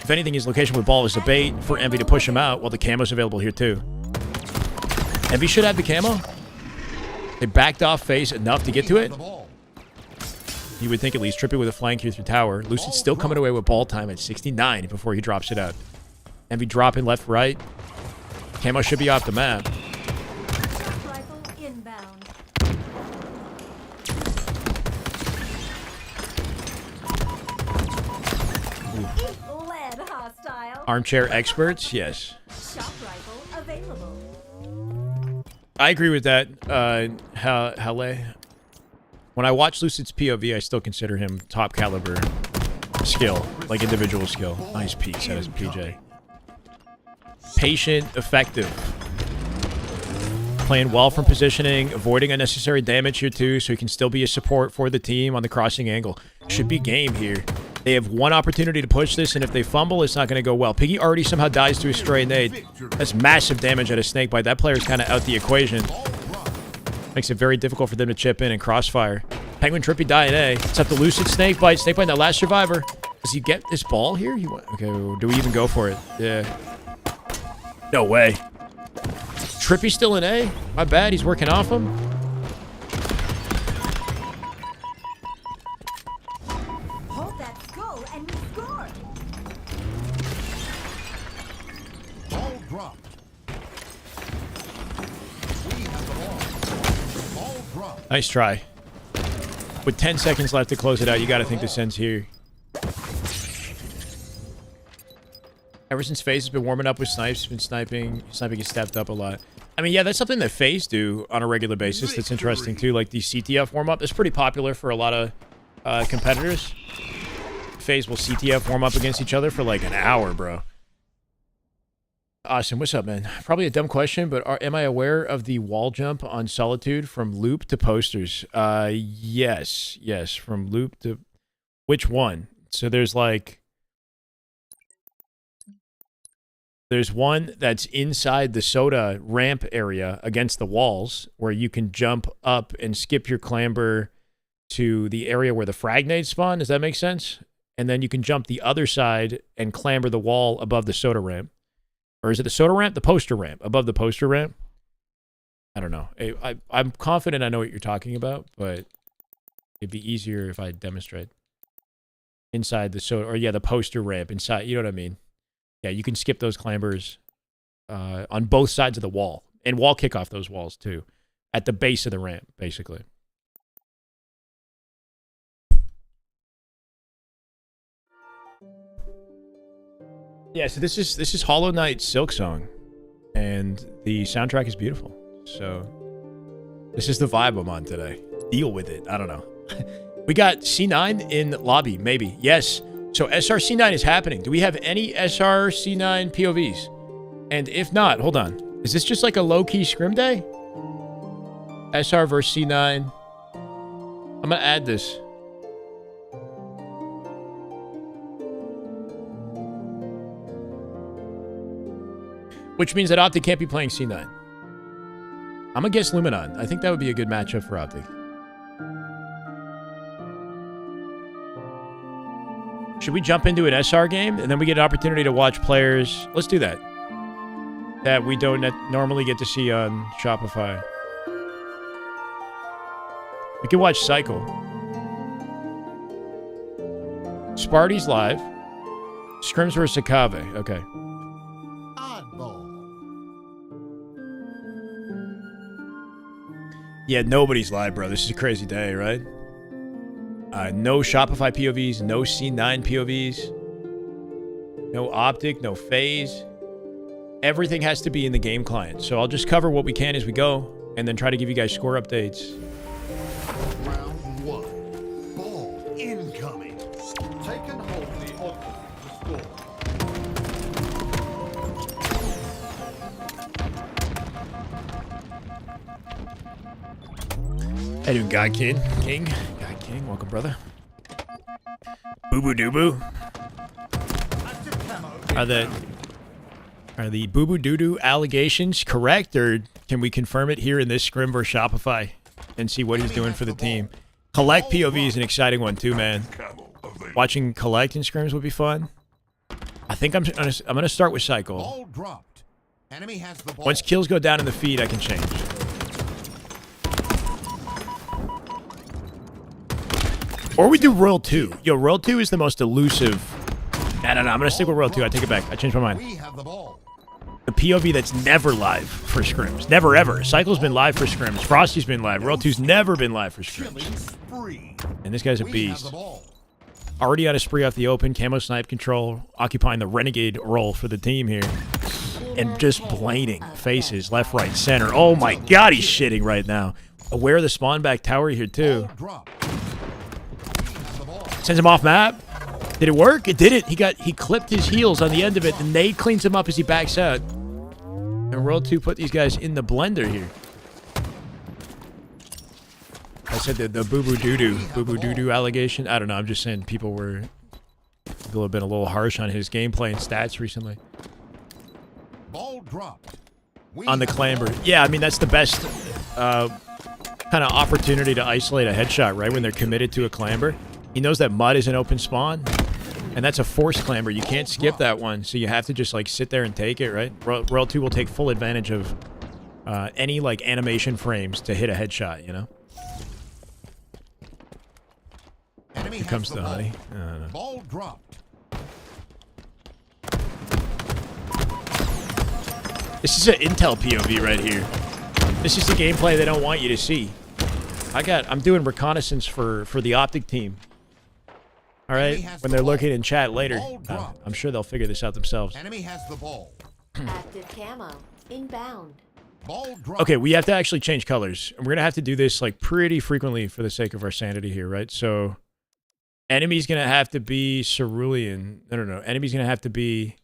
If anything, his location with ball is a bait for Envy to push him out, while the camo's available here too. Envy should have the camo. They backed off Faze enough to get to it. You would think at least. Trippy with a flank here through tower. Lucid still coming away with ball time at 69 before he drops it out. Envy dropping left, right. Camo should be off the map. Armchair experts, yes. Shop rifle available. I agree with that. Halle. When I watch Lucid's POV, I still consider him top caliber skill, like individual skill. Nice piece. That is PJ. Patient, effective. Playing well from positioning, avoiding unnecessary damage here too, so he can still be a support for the team on the crossing angle. Should be game here. They have one opportunity to push this, and if they fumble, it's not going to go well. Piggy already somehow dies to a stray nade. That's massive damage at a snakebite. That player's kind of out the equation. Makes it very difficult for them to chip in and crossfire. Penguin Trippy die in A. It's up to Lucid Snakebite. Snakebite, that last survivor. Does he get this ball here? Okay, do we even go for it? Yeah. No way. Trippy still in A? My bad, he's working off him. Hold that skull and we score. Ball dropped. We have the ball. Ball dropped. Nice try. With 10 seconds left to close it out, you got to think this ends here. Ever since Faze has been warming up with snipes, been sniping has stepped up a lot. I mean, yeah, that's something that Faze do on a regular basis. That's interesting too. Like the CTF warm up, it's pretty popular for a lot of competitors. Faze will CTF warm up against each other for like an hour, bro. Awesome. What's up, man? Probably a dumb question, but am I aware of the wall jump on Solitude from loop to posters? Yes, from loop to which one? So there's like. There's one that's inside the soda ramp area against the walls where you can jump up and skip your clamber to the area where the frag nades spawn. Does that make sense? And then you can jump the other side and clamber the wall above the soda ramp. Or is it the soda ramp? The poster ramp. Above the poster ramp? I don't know. I'm confident I know what you're talking about, but it'd be easier if I demonstrate. Inside the soda, or yeah, the poster ramp inside. You know what I mean? Yeah, you can skip those clambers on both sides of the wall. And wall kick off those walls, too. At the base of the ramp, basically. Yeah, so this is Hollow Knight Silk Song. And the soundtrack is beautiful. So, this is the vibe I'm on today. Deal with it. I don't know. We got C9 in lobby, maybe. Yes. So SRC9 is happening. Do we have any SRC9 POVs? And if not, hold on. Is this just like a low-key scrim day? SR versus C9. I'm going to add this. Which means that Optic can't be playing C9. I'm going to guess Luminon. I think that would be a good matchup for Optic. Should we jump into an SR game and then we get an opportunity to watch players? Let's do that. That we don't normally get to see on Shopify. We can watch Cycle. Sparty's live. Scrims versus Sakave. Okay. Oddball. Yeah, nobody's live, bro. This is a crazy day, right? No Shopify POVs, no C9 POVs, no Optic, no Faze. Everything has to be in the game client. So I'll just cover what we can as we go and then try to give you guys score updates. Round one. Ball incoming. Take and hold the object to score. Hey, doing God King. God King, welcome, brother. Boo Boo Doo Boo. Are the Boo Boo Doo Doo allegations correct, or can we confirm it here in this Scrim versus Shopify and see what he's doing for the team? Collect POV is an exciting one too, man. Watching Collect in Scrims would be fun. I think I'm gonna start with Cycle. Ball dropped. Enemy has the ball. Once kills go down in the feed, I can change. Or we do Royal 2. Yo, Royal 2 is the most elusive. No, I'm going to stick with Royal 2. I take it back. I changed my mind. We have the ball. The POV that's never live for Scrims. Never, ever. Cycle's been live for Scrims. Frosty's been live. Royal 2's never been live for Scrims. And this guy's a beast. Already on a spree off the open. Camo snipe control. Occupying the renegade role for the team here. and just blading faces left, right, center. Oh my God, he's shitting right now. Aware of the spawn back tower here too. Sends him off map. Did it work? It didn't. He clipped his heels on the end of it. The nade cleans him up as he backs out. And World 2 put these guys in the blender here. I said the boo-boo-doo-doo allegation. I don't know. I'm just saying people were been a little harsh on his gameplay and stats recently. Ball dropped. On the clamber. Yeah, I mean, that's the best kind of opportunity to isolate a headshot, right? When they're committed to a clamber. He knows that mud is an open spawn, and that's a forced clamber. You can't skip that one, so you have to just, like, sit there and take it, right? World 2 will take full advantage of any, like, animation frames to hit a headshot, you know? Here comes the honey. Ball dropped. This is an intel POV right here. This is the gameplay they don't want you to see. I'm doing reconnaissance for the optic team. All right, when they're looking in chat later, I'm sure they'll figure this out themselves. Enemy has the ball. Active camo. Inbound. Ball dropped. Okay, we have to actually change colors. And we're going to have to do this like pretty frequently for the sake of our sanity here, right? So enemy's going to have to be cerulean. No. Enemy's going to have to be...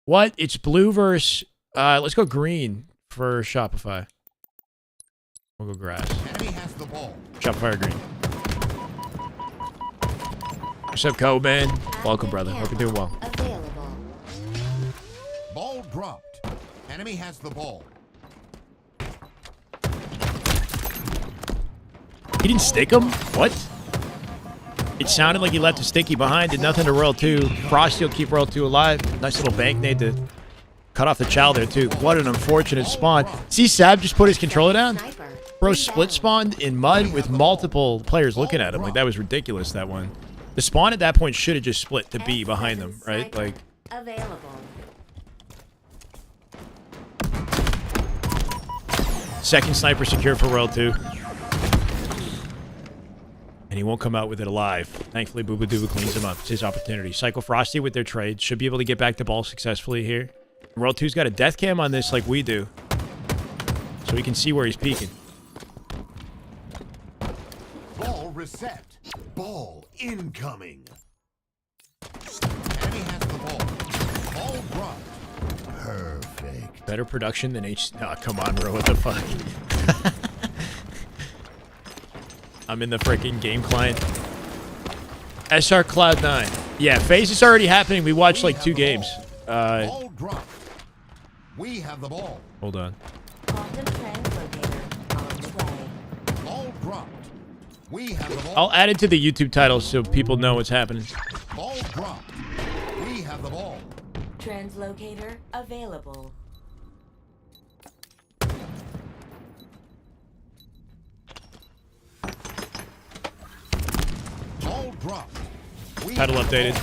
What? It's blue versus... let's go green for Shopify. We'll go grass. Enemy has the ball. Shopify or green. What's up, Cole, man? Welcome, brother. Hope you're doing well. Available. Ball dropped. Enemy has the ball. He didn't stick him? What? It sounded like he left a sticky behind. Did nothing to Royal 2. Frosty will keep Royal 2 alive. Nice little bank nade to cut off the chow there, too. What an unfortunate spawn. See Sab just put his controller down? Bro split spawned in mud with multiple players looking at him. Like, that was ridiculous, that one. The spawn at that point should have just split to be behind them, right? Like, Available. second sniper secure for Royal 2. And he won't come out with it alive. Thankfully, Booba Dooba cleans him up. It's his opportunity. Psycho Frosty with their trade. Should be able to get back the ball successfully here. Royal 2's got a death cam on this like we do. So we can see where he's peeking. Ball reset. Ball incoming. Enemy has the ball. Ball dropped. Perfect. Better production than H... Oh, come on, bro. What the fuck? I'm in the freaking game client. SR Cloud9. Yeah, Faze is already happening. We watched like 2 games. Ball dropped. We have the ball. Hold on. Quantum translocator on the way. Ball dropped. We have the ball. I'll add it to the YouTube title so people know what's happening. Ball dropped. We have the ball. Translocator available. Ball dropped. We Title have the updated.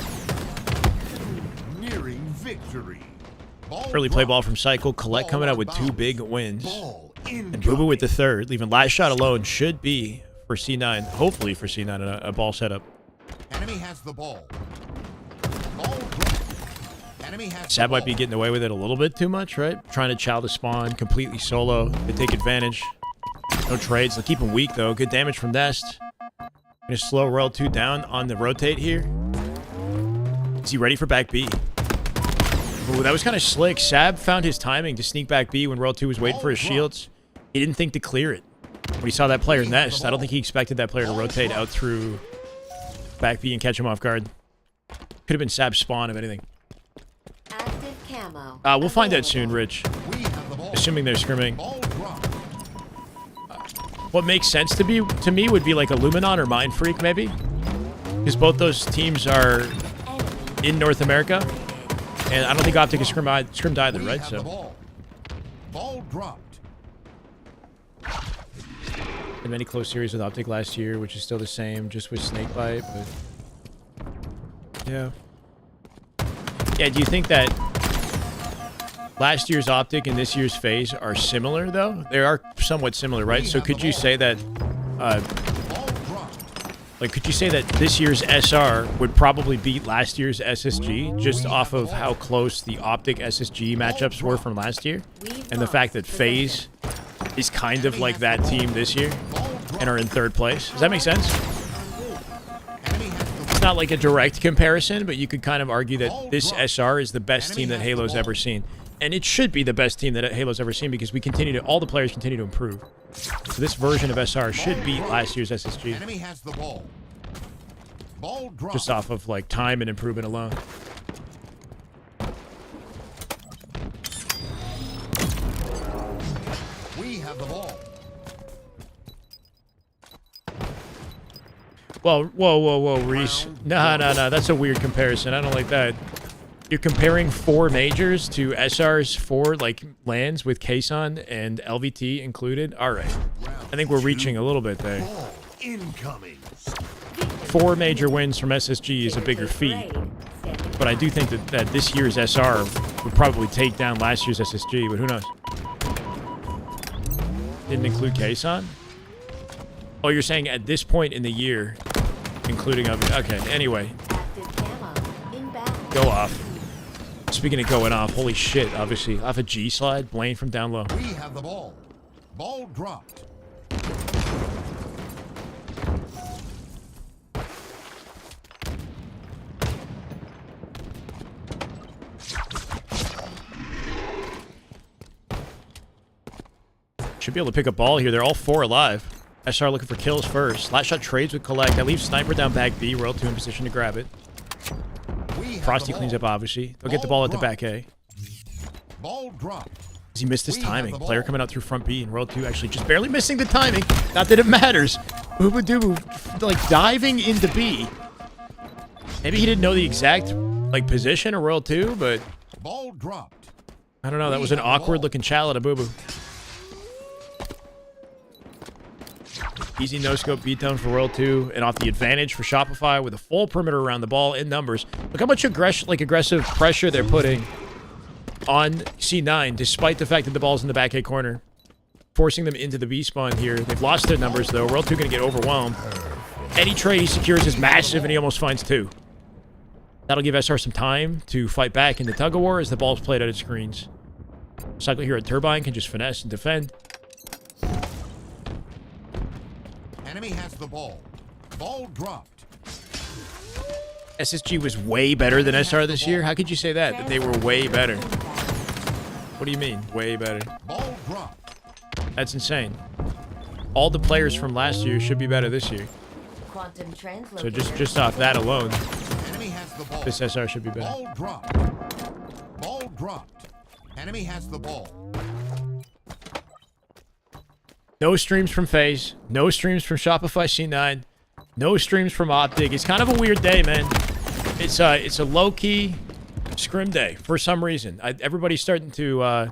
ball. Nearing victory. Ball Early play dropped. ball from Cycle. Collect coming out with 2 Ball big wins. Ball And Booba with the 3rd. Leaving last shot alone should be for C9. Hopefully for C9 a ball setup. Enemy has the ball. Ball dropped. Enemy has Sab the might be ball. getting away with it a little bit too much, right? Trying to chow the spawn completely solo. They take advantage. No trades. They'll keep him weak, though. Good damage from Nest. Gonna slow Royal 2 down on the rotate here. Is he ready for back B? Ooh, that was kind of slick. Sab found his timing to sneak back B when Royal 2 was waiting for his shields. He didn't think to clear it. When he saw that player Nest, I don't think he expected that player to rotate out through back B and catch him off guard. Could have been Sab's spawn, if anything. Active camo. We'll find out soon, Rich. We have the ball. Assuming they're scrimming. Ball dropped. What makes sense to me would be like a Luminon or Mind Freak, maybe. Because both those teams are in North America. And I don't think Optic is scrimmed either, We right? have the So ball. Ball dropped. had many close series with Optic last year, which is still the same, just with Snakebite, but yeah. Yeah, do you think that last year's Optic and this year's Faze are similar, though? They are somewhat similar, right? So could you say that Ball dropped. Like, could you say that this year's SR would probably beat last year's SSG just off of how close the Optic SSG matchups were from last year? And the fact that Faze is kind of like that team this year and are in 3rd place? Does that make sense? It's not like a direct comparison, but you could kind of argue that this SR is the best team that Halo's ever seen. And it should be the best team that Halo's ever seen because all the players continue to improve. So this version of SR should beat last year's SSG. Enemy has the ball. Ball dropped. Just off of like time and improvement alone. We have the ball. Well, whoa, Reese. No, that's a weird comparison. I don't like that. You're comparing 4 majors to SR's 4 like lands with Kason and LVT included. All right, I think we're reaching a little bit there. Incoming. 4 major wins from SSG is a bigger feat, but I do think that this year's SR would probably take down last year's SSG. But who knows? Didn't include Kason. Oh, you're saying at this point in the year, including okay. Anyway, go off. Speaking of going off, holy shit, obviously. Off a G slide, Blaine from down low. We have the ball. Ball dropped. Should be able to pick a ball here. They're all 4 alive. SR looking for kills first. Last shot trades with Collect. That leaves Sniper down back B. Royal 2 in position to grab it. Frosty cleans up, obviously. They'll get the ball at the back A. Ball dropped. He missed his timing. Player coming out through front B, and Royal 2 actually just barely missing the timing. Not that it matters. Booba Doobu, like, diving into B. Maybe he didn't know the exact, like, position of Royal 2, but... Ball dropped. I don't know. That was an awkward-looking chow to Boo-Boo. Easy no-scope beatdown for Royal 2, and off the advantage for Shopify with a full perimeter around the ball in numbers. Look how much aggressive pressure they're putting on C9, despite the fact that the ball's in the back A corner. Forcing them into the B spawn here. They've lost their numbers, though. Royal 2 going to get overwhelmed. Any trade he secures is massive, and he almost finds 2. That'll give SR some time to fight back in the tug-of-war as the ball's played out of screens. Cycle here at Turbine can just finesse and defend. Enemy has the ball. Ball dropped. SSG was way better than SR this year? How could you say that? That they were way better? What do you mean, way better? Ball dropped. That's insane. All the players from last year should be better this year. So just off that alone, Enemy has the ball. this SR should be better. Ball dropped. Ball dropped. Enemy has the ball. No streams from Faze. No streams from Shopify C9. No streams from Optic. It's kind of a weird day, man. It's a low-key scrim day for some reason. Everybody's starting to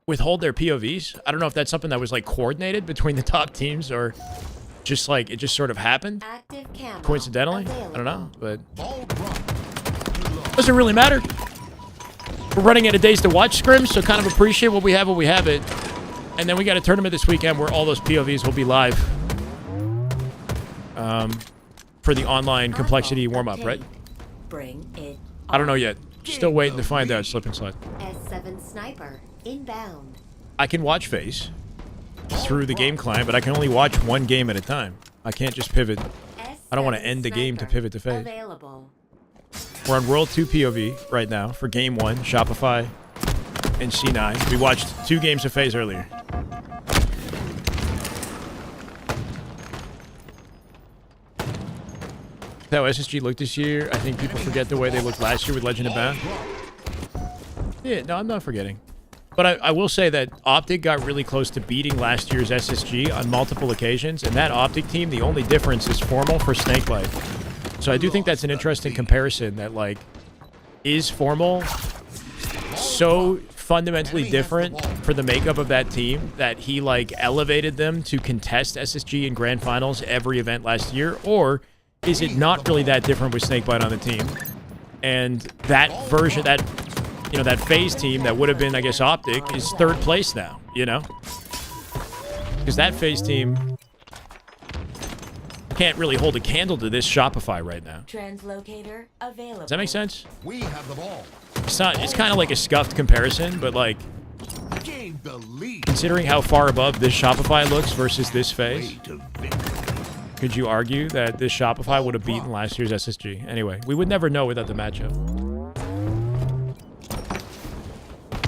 withhold their POVs. I don't know if that's something that was like coordinated between the top teams or just like it just sort of happened coincidentally. I don't know, but doesn't really matter. We're running out of days to watch scrims, so kind of appreciate what we have when we have it. And then we got a tournament this weekend where all those POVs will be live for the online complexity warm-up, right? I don't know yet. Still waiting to find out, slip and slide. S7 sniper inbound. I can watch Faze through the game client, but I can only watch one game at a time. I can't just pivot. I don't want to end the game to pivot to Faze. We're on World 2 POV right now for Game 1, Shopify and C9. We watched 2 games of Faze earlier. How SSG looked this year. I think people forget the way they looked last year with Legend of Bound. Yeah, no, I'm not forgetting. But I will say that Optic got really close to beating last year's SSG on multiple occasions, and that Optic team, the only difference is Formal for Snakebite. So I do think that's an interesting comparison that, like, is Formal so fundamentally different for the makeup of that team that he, like, elevated them to contest SSG in Grand Finals every event last year, or is it not really that different with Snakebite on the team? And that version, that, you know, that Faze team that would have been, I guess, Optic is 3rd place now, you know? Because that Faze team can't really hold a candle to this Shopify right now. Translocator available. Does that make sense? We have the ball. It's not. It's kind of like a scuffed comparison, but like Gain the lead. considering how far above this Shopify looks versus this Faze, Way to victory. could you argue that this Shopify would have beaten last year's SSG? Anyway, we would never know without the matchup.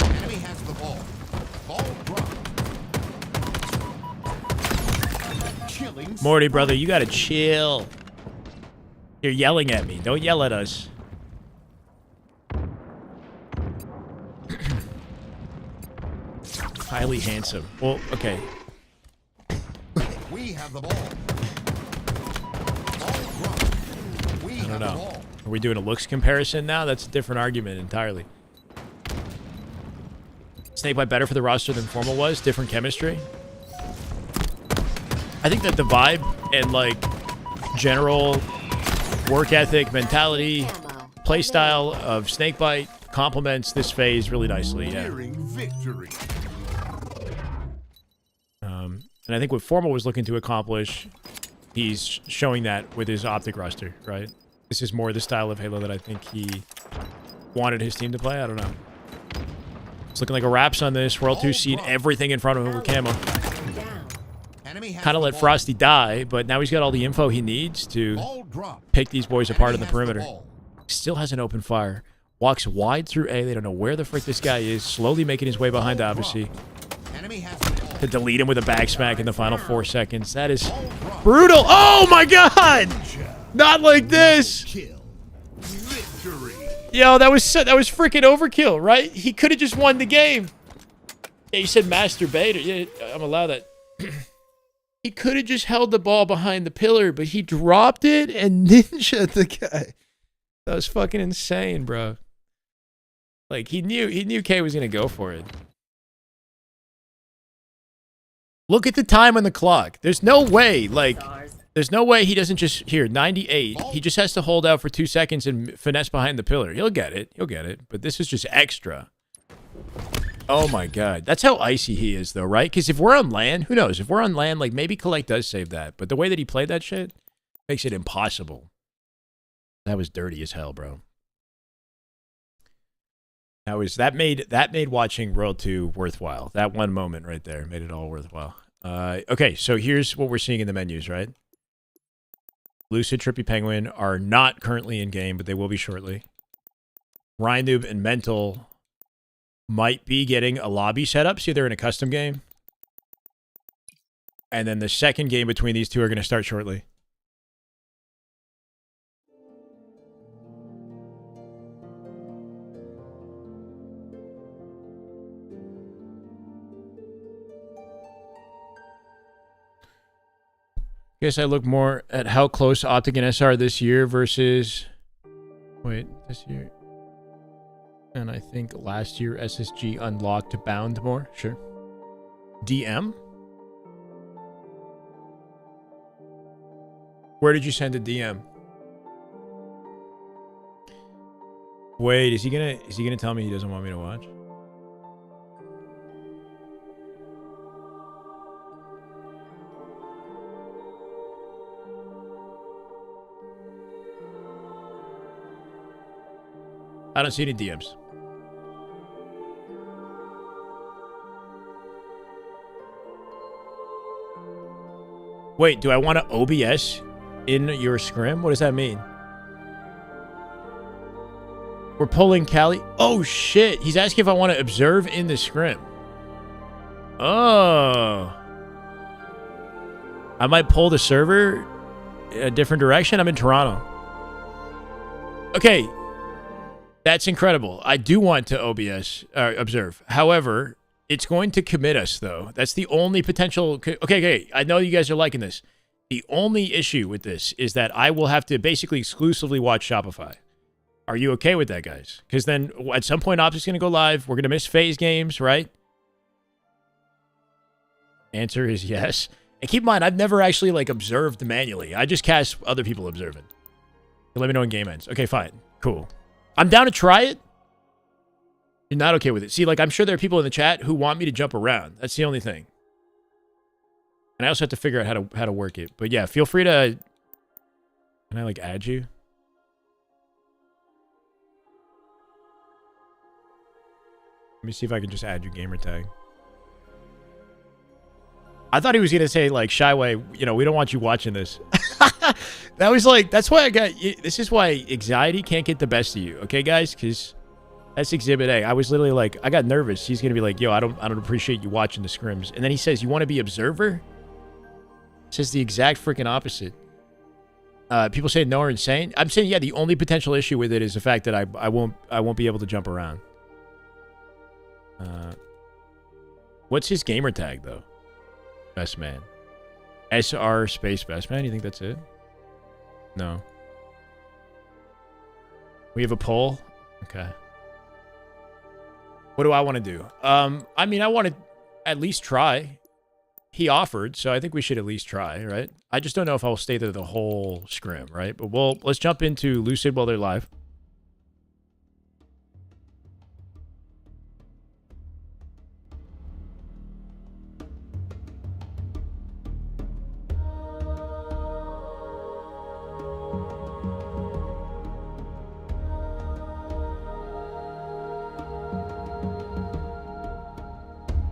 Enemy has the ball. Ball drop. Killing. Morty, brother, you gotta chill. You're yelling at me. Don't yell at us. Highly handsome. Well, okay. We have the ball. Ball drop. We I don't have the know. ball. Are we doing a looks comparison now? That's a different argument entirely. Snakebite better for the roster than Formal was? Different chemistry? I think that the vibe and, like, general work ethic, mentality, playstyle of Snakebite complements this Phase really nicely, yeah. Nearing victory. And I think what Formal was looking to accomplish, he's showing that with his Optic roster, right? This is more the style of Halo that I think he wanted his team to play. I don't know. It's looking like a wraps on this. World 2 seeing everything in front of him with camo. Kind of let Frosty die, but now he's got all the info he needs to pick these boys apart in the perimeter. Still has an open fire. Walks wide through A. They don't know where the frick this guy is. Slowly making his way behind, obviously. To delete him with a back smack in the final 4 seconds. That is brutal. Oh my god! Not like this! Yo, that was freaking overkill, right? He could have just won the game. Yeah, you said masturbate. Yeah, I'm allowed that. He could have just held the ball behind the pillar, but he dropped it and ninja'd the guy. That was fucking insane, bro. Like, he knew K was gonna go for it. Look at the time on the clock. There's no way, like, there's no way he doesn't just, here, 98. He just has to hold out for 2 seconds and finesse behind the pillar. He'll get it. He'll get it. But this is just extra. Oh my god. That's how icy he is, though, right? Because if we're on land, who knows? If we're on land, like, maybe Collect does save that. But the way that he played that shit makes it impossible. That was dirty as hell, bro. That made watching World 2 worthwhile. That one moment right there made it all worthwhile. Okay, so here's what we're seeing in the menus, right? Lucid, Trippy Penguin are not currently in game, but they will be shortly. Rhynoob and Mental might be getting a lobby setup. See, they're in a custom game. And then the second game between these two are going to start shortly. Guess I look more at how close Optic and S are this year versus... Wait, this year... And I think last year SSG unlocked Bound more. Sure. DM? Where did you send a DM? Wait, is he gonna tell me he doesn't want me to watch? I don't see any DMs. Wait, do I want to OBS in your scrim? What does that mean? We're pulling Cali. Oh, shit. He's asking if I want to observe in the scrim. Oh. I might pull the server a different direction. I'm in Toronto. Okay. That's incredible. I do want to observe. However, it's going to commit us, though. That's the only potential... Okay. I know you guys are liking this. The only issue with this is that I will have to basically exclusively watch Shopify. Are you okay with that, guys? Because then at some point, Optic's going to go live. We're going to miss Phase games, right? Answer is yes. And keep in mind, I've never actually, like, observed manually. I just cast other people observing. So let me know when game ends. Okay, fine. Cool. I'm down to try it. You're not okay with it. See, like, I'm sure there are people in the chat who want me to jump around. That's the only thing. And I also have to figure out how to work it. But yeah, feel free to Can I like add you? Let me see if I can just add your gamer tag. I thought he was gonna say like Shyway, you know, we don't want you watching this. That was like, that's why I got. This is why anxiety can't get the best of you, okay, guys? Because that's Exhibit A. I was literally like, I got nervous. He's gonna be like, yo, I don't appreciate you watching the scrims. And then he says, you want to be observer? Says the exact freaking opposite. People say no or insane. I'm saying, yeah, the only potential issue with it is the fact that I won't be able to jump around. What's his gamer tag though? Best man. SR space best man. You think that's it? No. We have a poll. Okay. What do I want to do? I mean, I want to at least try. He offered, so I think we should at least try, right? I just don't know if I will stay there the whole scrim, right? But let's jump into Lucid while they're live.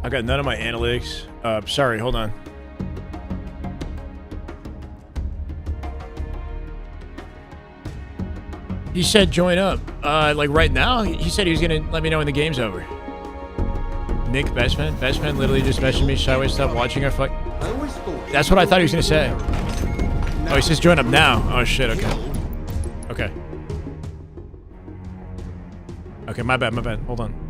I got none of my analytics. Sorry, hold on. He said join up. Like right now? He said he was going to let me know when the game's over. Nick, Bestman? Bestman literally just messaged me. Shyway, stop watching our fuck. That's what I thought he was going to say. Oh, he says join up now. Oh, shit, okay. Okay. Okay, my bad. Hold on.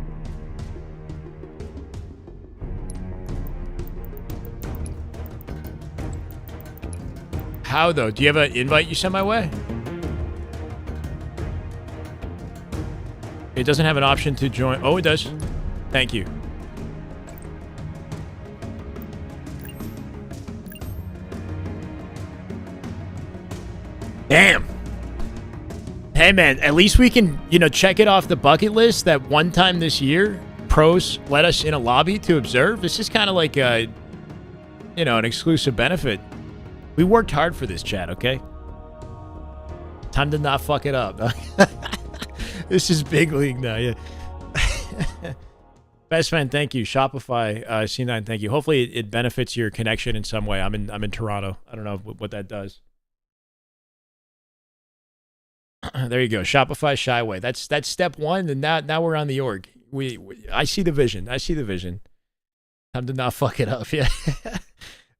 How though? Do you have an invite you sent my way? It doesn't have an option to join. Oh, it does. Thank you. Damn. Hey man, at least we can, you know, check it off the bucket list that one time this year, pros let us in a lobby to observe. This is kind of like a, you know, an exclusive benefit. We worked hard for this, chat, okay? Time to not fuck it up. This is big league now, yeah. Best friend, thank you. Shopify, C9, thank you. Hopefully it benefits your connection in some way. I'm in Toronto. I don't know what that does. There you go. Shopify Shyway. That's step one, and now we're on the org. I see the vision. Time to not fuck it up, yeah.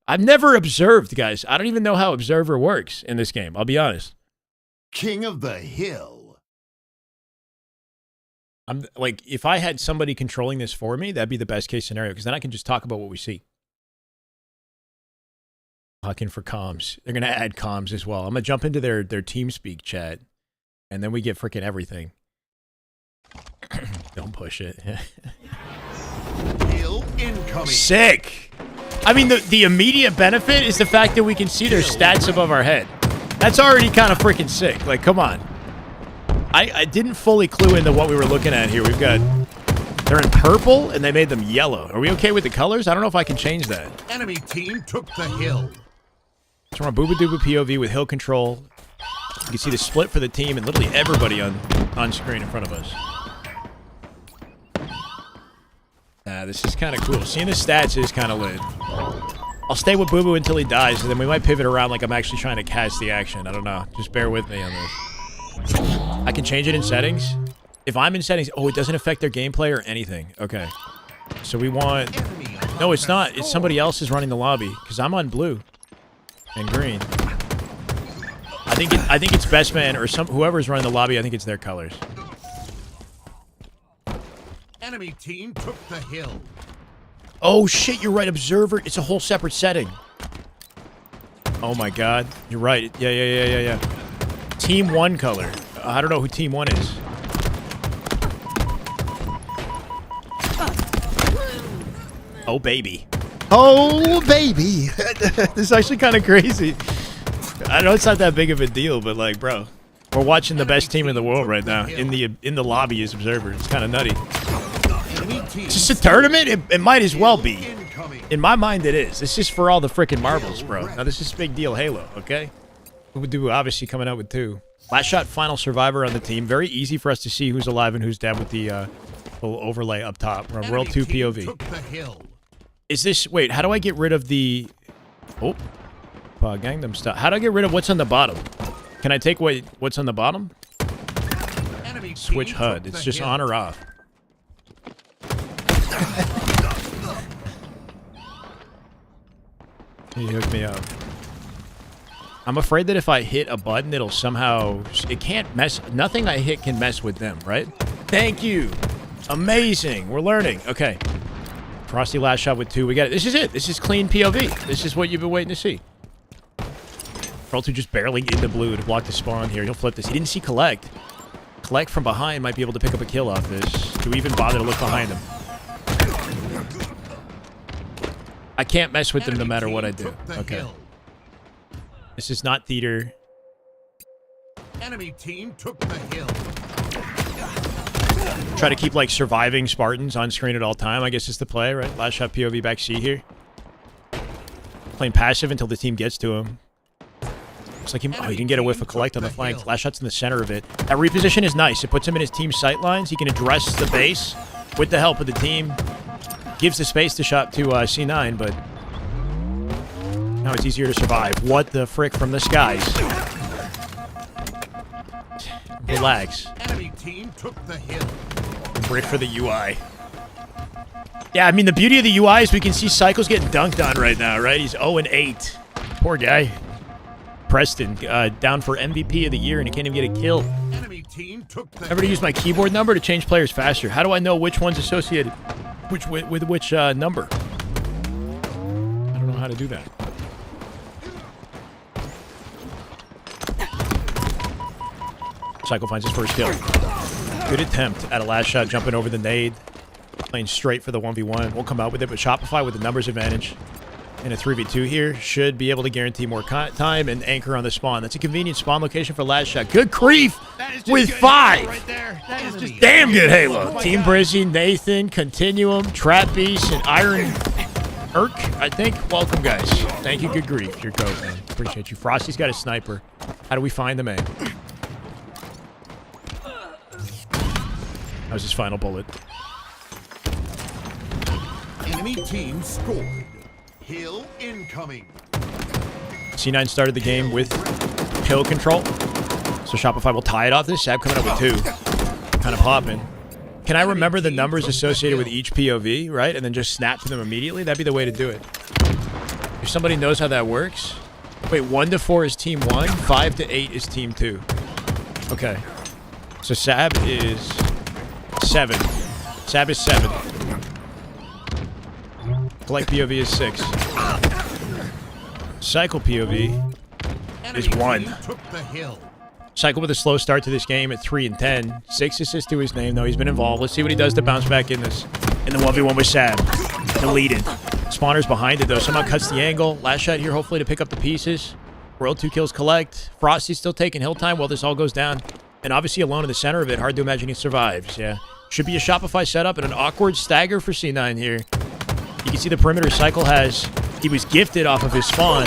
I've never observed, guys. I don't even know how observer works in this game. I'll be honest. King of the Hill. I'm like, if I had somebody controlling this for me, that'd be the best case scenario, because then I can just talk about what we see. Talking for comms. They're going to add comms as well. I'm going to jump into their TeamSpeak chat, and then we get freaking everything. Don't push it. Hill incoming. Sick. I mean, the immediate benefit is the fact that we can see their stats above our head. That's already kind of freaking sick. Like, come on. I didn't fully clue into what we were looking at here. They're in purple, and they made them yellow. Are we okay with the colors? I don't know if I can change that. Enemy team took the hill. So we're on Booba Dooba POV with hill control. You can see the split for the team and literally everybody on screen in front of us. This is kind of cool. Seeing the stats is kind of lit. I'll stay with Boo Boo until he dies, and then we might pivot around like I'm actually trying to catch the action. I don't know. Just bear with me on this. I can change it in settings. If I'm in settings, oh, it doesn't affect their gameplay or anything. Okay. So we want... No, it's not. It's somebody else is running the lobby, because I'm on blue and green. I think it's Best Man or whoever's running the lobby. I think it's their colors. Enemy team took the hill. Oh shit, you're right, observer. It's a whole separate setting. Oh my god, you're right. Yeah. Team 1 color. I don't know who Team 1 is. Oh baby. Oh baby. This is actually kind of crazy. I know it's not that big of a deal, but like, bro, we're watching the best team in the world right now in the lobby as observer. It's kind of nutty. It's just a tournament? It might as well be. In my mind, it is. It's just for all the freaking marbles, bro. Now, this is big deal Halo, okay? Bubu obviously coming out with 2. Last shot, final survivor on the team. Very easy for us to see who's alive and who's dead with the little overlay up top. We're on World 2 POV. Is this... Wait, how do I get rid of the... Oh. Gangnam Style. How do I get rid of what's on the bottom? Can I take away what's on the bottom? Switch HUD. It's just on or off. He hooked me up. I'm afraid that if I hit a button, it'll somehow... It can't mess... Nothing I hit can mess with them, right? Thank you. Amazing. We're learning. Okay. Frosty last shot with 2. We got it. This is it. This is clean POV. This is what you've been waiting to see. World 2 just barely into blue to block the spawn here. He'll flip this. He didn't see Collect. Collect from behind might be able to pick up a kill off this. Do we even bother to look behind him? I can't mess with them no matter what I do. Okay. This is not theater. Enemy team took the hill. Try to keep like surviving Spartans on screen at all time. I guess is the play, right? Last shot POV back C here. Playing passive until the team gets to him. Looks like he can get a whiff of Collect on the flank. Last shot's in the center of it. That reposition is nice. It puts him in his team sight lines. He can address the base with the help of the team. Gives the space to shot to C9, but now it's easier to survive. What the frick from the skies? Relax. Enemy team took the hill. Brick for the UI. Yeah, I mean, the beauty of the UI is we can see Cycle's getting dunked on right now, right? He's 0-8. Poor guy. Preston, down for MVP of the year, and he can't even get a kill. Enemy team took the Remember to use my keyboard number to change players faster. How do I know which one's associated with which number? I don't know how to do that. Cycle finds his first kill. Good attempt at a last shot, jumping over the nade. Playing straight for the 1v1. We'll come out with it, but Shopify with the numbers advantage in a 3v2 here should be able to guarantee more time and anchor on the spawn. That's a convenient spawn location for last shot. Good grief with 5. right there. That is just Damn good Halo. Team Brizzy, Nathan, Continuum, Trap Beast, and Iron Irk, I think. Welcome, guys. Thank you. Good grief. Your goat, man. Appreciate you. Frosty's got a sniper. How do we find the man? That was his final bullet. enemy team scored. Hill incoming. C9 started the game with hill control. So Shopify will tie it off this. Sab coming up with 2. Kind of popping. Can I remember the numbers associated with each POV, right? And then just snap to them immediately? That'd be the way to do it. If somebody knows how that works. Wait, 1 to 4 is team 1. 5 to 8 is team 2. Okay. So Sab is 7. Sab is 7. Collect POV is 6. Cycle POV is 1. Cycle with a slow start to this game at 3 and 10. 6 assists to his name, though. He's been involved. Let's see what he does to bounce back in this. In the 1v1 with Sab. Deleted. Spawner's behind it, though. Somehow cuts the angle. Last shot here, hopefully, to pick up the pieces. World 2 kills collect. Frosty's still taking hill time while this all goes down. And obviously alone in the center of it. Hard to imagine he survives, yeah. Should be a Shopify setup and an awkward stagger for C9 here. You can see the perimeter Cycle has. He was gifted off of his spawn.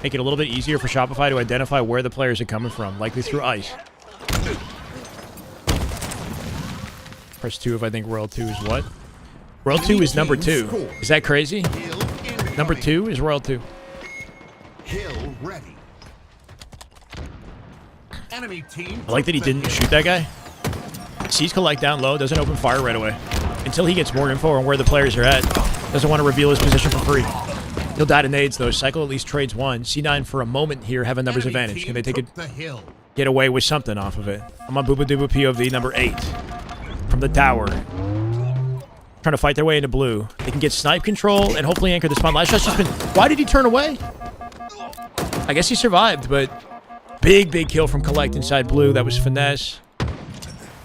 Make it a little bit easier for Shopify to identify where the players are coming from, likely through ice. Press 2 if I think World 2 is what? World 2 is number 2. Is that crazy? Number 2 is World 2. Hill ready. Enemy team. I like that he didn't shoot that guy. Sees Collect down low, doesn't open fire right away. Until he gets more info on where the players are at. Doesn't want to reveal his position for free. He'll die to nades, though. Cycle at least trades 1. C9 for a moment here have a numbers advantage. Can they take it? Get away with something off of it. I'm on Booba Dooba POV number 8. From the tower. Trying to fight their way into blue. They can get snipe control and hopefully anchor the spawn. Last shot's just been... Why did he turn away? I guess he survived, but... Big kill from Collect inside blue. That was finesse.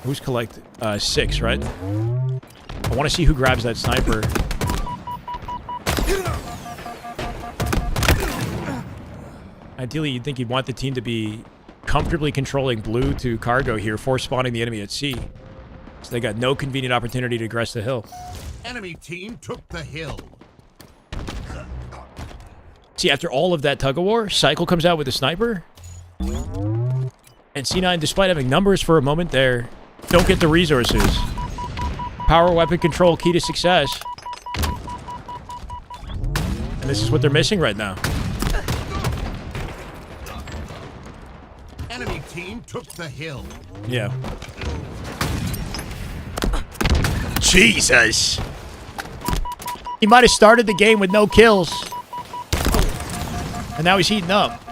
Who's Collect? 6, right? I want to see who grabs that sniper. Ideally, you'd think you'd want the team to be comfortably controlling blue to cargo here, force spawning the enemy at C. So they got no convenient opportunity to aggress the hill. Enemy team took the hill. See, after all of that tug-of-war, Cycle comes out with a sniper. And C9, despite having numbers for a moment there, don't get the resources. Power weapon control, key to success. And this is what they're missing right now. Enemy team took the hill. Yeah. Jesus. He might have started the game with no kills. And now he's heating up.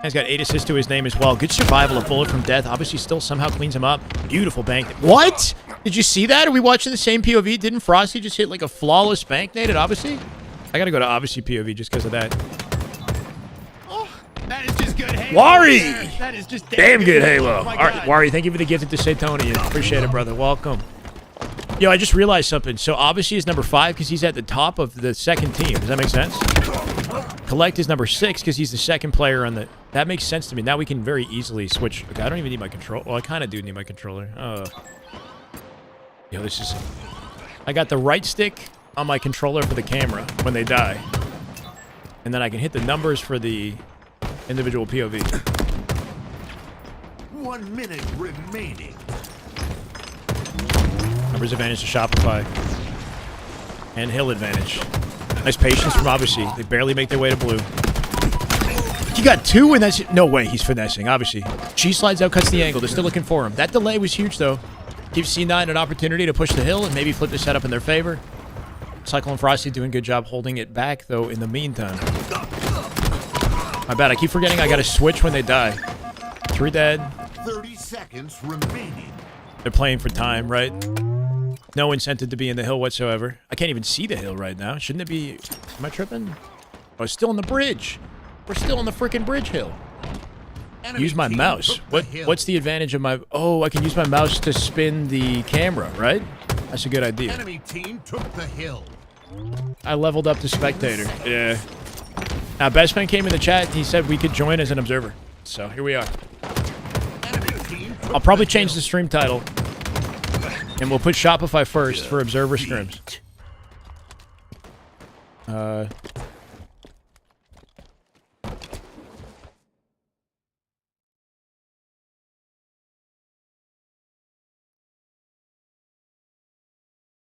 He's got 8 assists to his name as well. Good survival, a bullet from death. Obviously still somehow cleans him up. Beautiful bank. What? Did you see that? Are we watching the same POV? Didn't Frosty just hit like a flawless bank nade at Odyssey? I gotta go to Odyssey POV just because of that. Oh, that is just good Halo. Wari! That is just Damn good Halo. Oh my All right, God. Wari, thank you for the gift to Satonian. Appreciate it, brother. Welcome. Yo, I just realized something. So Odyssey is number 5 because he's at the top of the second team. Does that make sense? Collect is number 6 because he's the second player on the... That makes sense to me. Now we can very easily switch... Okay, I don't even need my control... Well, I kind of do need my controller. Yo, this is... I got the right stick on my controller for the camera when they die. And then I can hit the numbers for the individual POV. 1 minute remaining. Numbers advantage to Shopify. And hill advantage. Nice patience from Obviously. They barely make their way to blue. He got 2 and that's... No way he's finessing, obviously. She slides out, cuts the angle. They're still looking for him. That delay was huge, though. Gives C9 an opportunity to push the hill and maybe flip the setup in their favor. Cycle and Frosty doing a good job holding it back, though, in the meantime. My bad. I keep forgetting I got to switch when they die. 3 dead. 30 seconds remaining. They're playing for time, right? No incentive to be in the hill whatsoever. I can't even see the hill right now. Shouldn't it be... Am I tripping? Oh, it's still on the bridge. We're still on the freaking bridge hill. Enemy Use my team mouse. took the hill. What's the advantage of my... Oh, I can use my mouse to spin the camera, right? That's a good idea. Enemy team took the hill. I leveled up to spectator. Yeah. Now, Bestman came in the chat. He said we could join as an observer. So, here we are. Enemy team took I'll probably the change hill. the stream title. And we'll put Shopify first for observer scrims.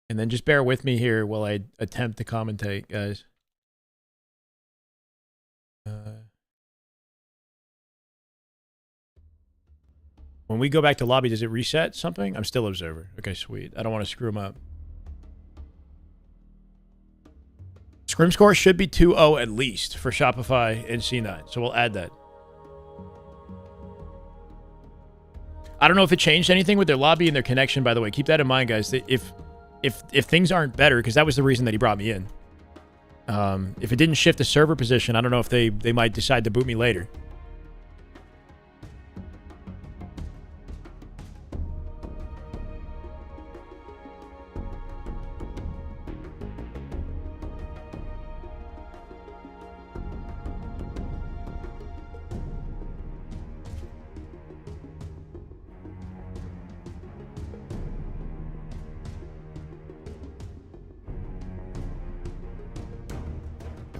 And then just bear with me here while I attempt to commentate, guys. When we go back to lobby, does it reset something? I'm still observer. Okay, sweet. I don't want to screw them up. Scrim score should be 2-0 at least for Shopify and C9. So we'll add that. I don't know if it changed anything with their lobby and their connection, by the way. Keep that in mind, guys. That if things aren't better, because that was the reason that he brought me in. If it didn't shift the server position, I don't know if they might decide to boot me later.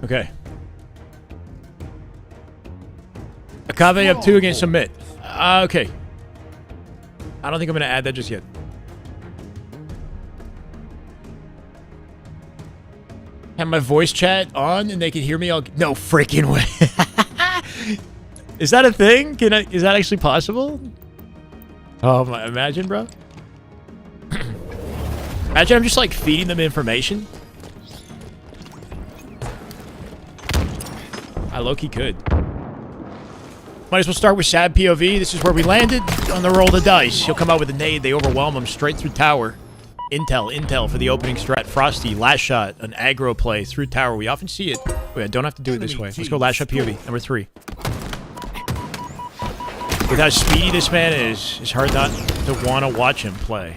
Okay. Akave up 2 against Submit. Okay. I don't think I'm going to add that just yet. Have my voice chat on and they can hear me all... No freaking way. Is that a thing? Is that actually possible? Oh, my, imagine, bro. Imagine I'm just like feeding them information. I low-key could. Might as well start with Sad POV. This is where we landed on the roll of the dice. He'll come out with a nade. They overwhelm him straight through tower. Intel for the opening strat. Frosty, last shot, an aggro play through tower. We often see it. Wait, I don't have to do it this way. Let's go last shot POV, number 3. With how speedy this man is, it's hard not to want to watch him play.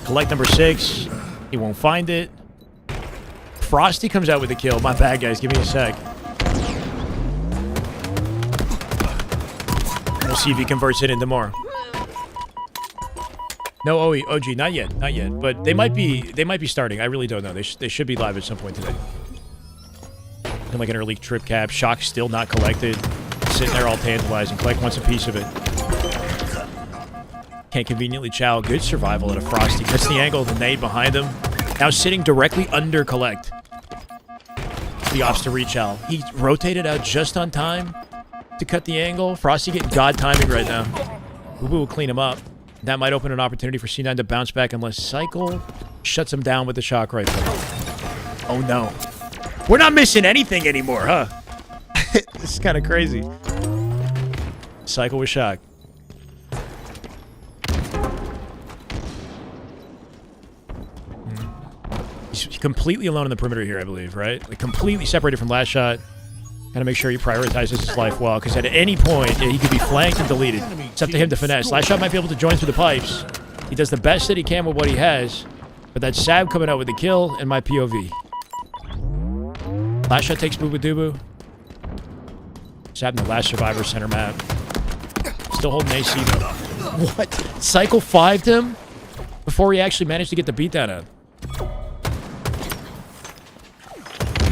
Collect number 6. He won't find it. Frosty comes out with a kill. My bad, guys. Give me a sec. We'll see if he converts it into more. No OG, not yet, not yet. But they might be starting. I really don't know. They should be live at some point today. Looking like an early trip cap. Shock still not collected. Sitting there all tantalizing. Collect wants a piece of it. Can't conveniently chow. Good survival at a Frosty. Cuts the angle. The nade behind him. Now sitting directly under collect. The ops to reach out. He rotated out just on time to cut the angle. Frosty getting god timing right now. Boo Boo will clean him up. That might open an opportunity for C9 to bounce back unless Cycle shuts him down with the shock rifle. Oh no. We're not missing anything anymore, huh? This is kind of crazy. Cycle with shock. He's completely alone in the perimeter here, I believe, right? Like completely separated from last shot. Gotta make sure he prioritizes his life well, because at any point, he could be flanked and deleted. It's up to him to finesse. Last shot might be able to join through the pipes. He does the best that he can with what he has, but that's Sab coming out with the kill and my POV. Last shot takes Boo Boo Doo Boo. Sab in the last survivor center map. Still holding AC though. What? Cycle 5'd him before he actually managed to get the beatdown out.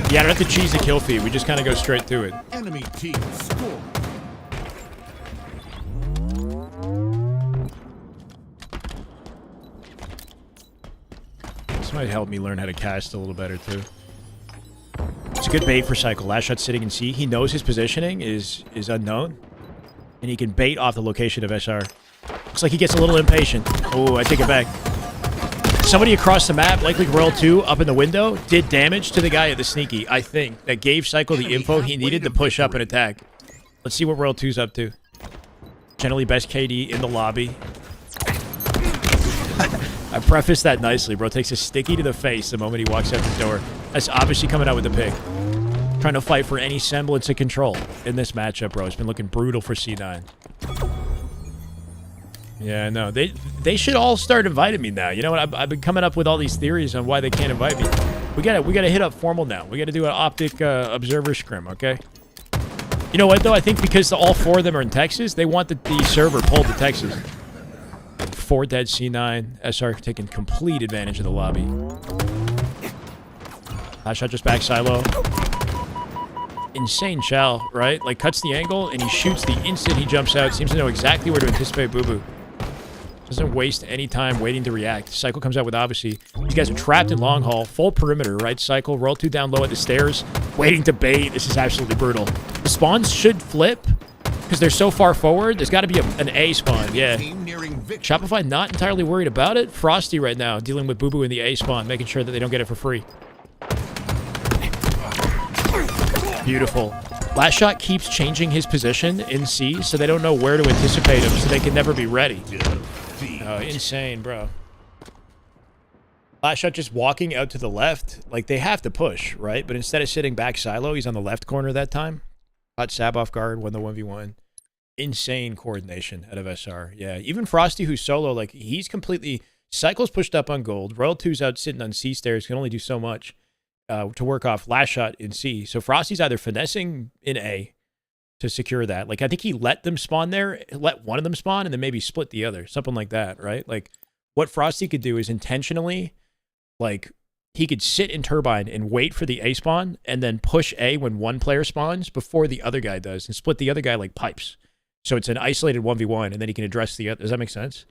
Yeah, I don't have to cheese the kill feed. We just kind of go straight to it. Enemy team score. This might help me learn how to cast a little better, too. It's a good bait for Cycle. Last shot sitting in C. He knows his positioning is unknown. And he can bait off the location of SR. Looks like he gets a little impatient. Oh, I take it back. Somebody across the map, likely Royal 2, up in the window, did damage to the guy at the sneaky, I think. That gave Cycle the info he needed to push up and attack. Let's see what Royal 2's up to. Generally best KD in the lobby. I prefaced that nicely. Bro takes a sticky to the face the moment he walks out the door. That's obviously coming out with the pick. Trying to fight for any semblance of control in this matchup, bro. It's been looking brutal for C9. Yeah, no, they should all start inviting me now. You know what? I've been coming up with all these theories on why they can't invite me. We gotta hit up formal now. We gotta do an optic observer scrim, okay? You know what though? I think because all 4 of them are in Texas, they want the server pulled to Texas. 4 dead C9. SR taking complete advantage of the lobby. Last shot just back silo. Insane chow, right? Like cuts the angle and he shoots the instant he jumps out. Seems to know exactly where to anticipate Boo Boo. Doesn't waste any time waiting to react. Cycle comes out with obviously. These guys are trapped in long haul. Full perimeter, right? Cycle. Roll 2 down low at the stairs. Waiting to bait. This is absolutely brutal. The spawns should flip because they're so far forward. There's got to be an A spawn. Yeah. Shopify not entirely worried about it. Frosty right now dealing with Boo Boo in the A spawn. Making sure that they don't get it for free. Beautiful. Last shot keeps changing his position in C so they don't know where to anticipate him so they can never be ready. Oh, insane, bro. Last shot just walking out to the left. Like, they have to push, right? But instead of sitting back silo, he's on the left corner that time. Caught Sab off guard, won the 1v1. Insane coordination out of SR. Yeah, even Frosty, who's solo, like, he's completely... Cycle's pushed up on gold. Royal 2's out sitting on C stairs, can only do so much to work off last shot in C. So Frosty's either finessing in A to secure that. Like, I think he let them spawn there, let one of them spawn, and then maybe split the other. Something like that, right? Like, what Frosty could do is intentionally, like, he could sit in Turbine and wait for the A spawn, and then push A when one player spawns before the other guy does, and split the other guy like pipes. So it's an isolated 1v1, and then he can address the other. Does that make sense?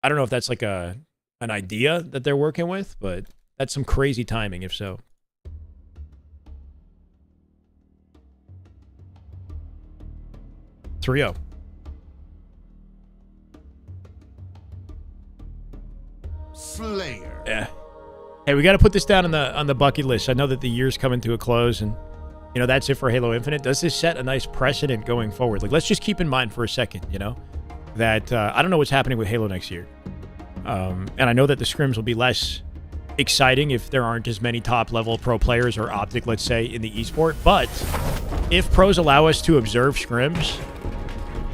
I don't know if that's like an idea that they're working with, but that's some crazy timing, if so. Three-0. Slayer. Yeah. Hey, we got to put this down on the bucket list. I know that the year's coming to a close, and you know that's it for Halo Infinite. Does this set a nice precedent going forward? Like, let's just keep in mind for a second, you know, that I don't know what's happening with Halo next year, and I know that the scrims will be less exciting if there aren't as many top-level pro players or optic, let's say, in the esport. But if pros allow us to observe scrims,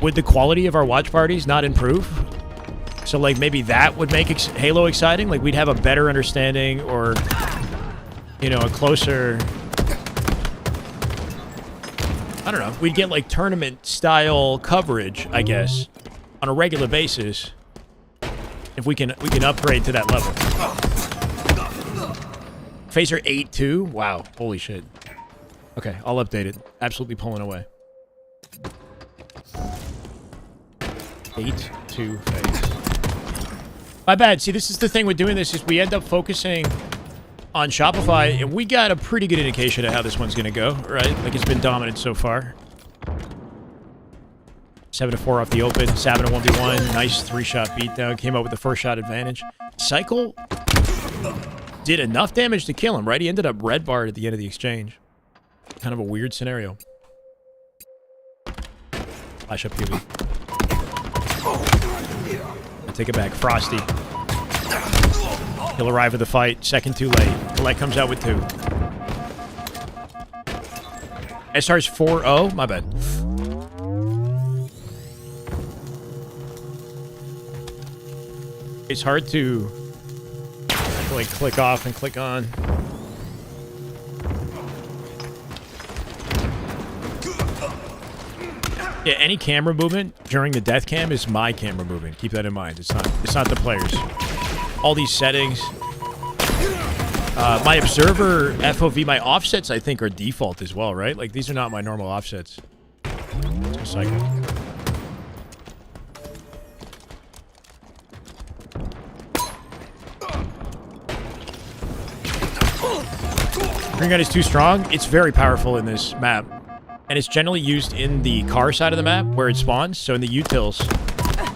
would the quality of our watch parties not improve? So, like, maybe that would make Halo exciting? Like, we'd have a better understanding or, you know, a closer... I don't know. We'd get, like, tournament-style coverage, I guess, on a regular basis if we can upgrade to that level. Phaser 8-2? Wow. Holy shit. Okay, I'll update it. Absolutely pulling away. 8-2 Faze. My bad. See, this is the thing with doing this is we end up focusing on Shopify, and we got a pretty good indication of how this one's going to go, right? Like, it's been dominant so far. 7-4 off the open. Savin a 1v1. Nice 3-shot beatdown. Came out with the first shot advantage. Cycle did enough damage to kill him, right? He ended up red barred at the end of the exchange. Kind of a weird scenario. Flash up QB. I take it back. Frosty. He'll arrive with the fight. Second too late. Collect comes out with 2. SR's 4-0. My bad. It's hard to like click off and click on. Yeah, any camera movement during the death cam is my camera movement. Keep that in mind. It's not the players. All these settings. My observer FOV, my offsets I think are default as well, right? Like these are not my normal offsets. Let's go cycle. Green gun is too strong. It's very powerful in this map. And it's generally used in the car side of the map where it spawns. So in the utils,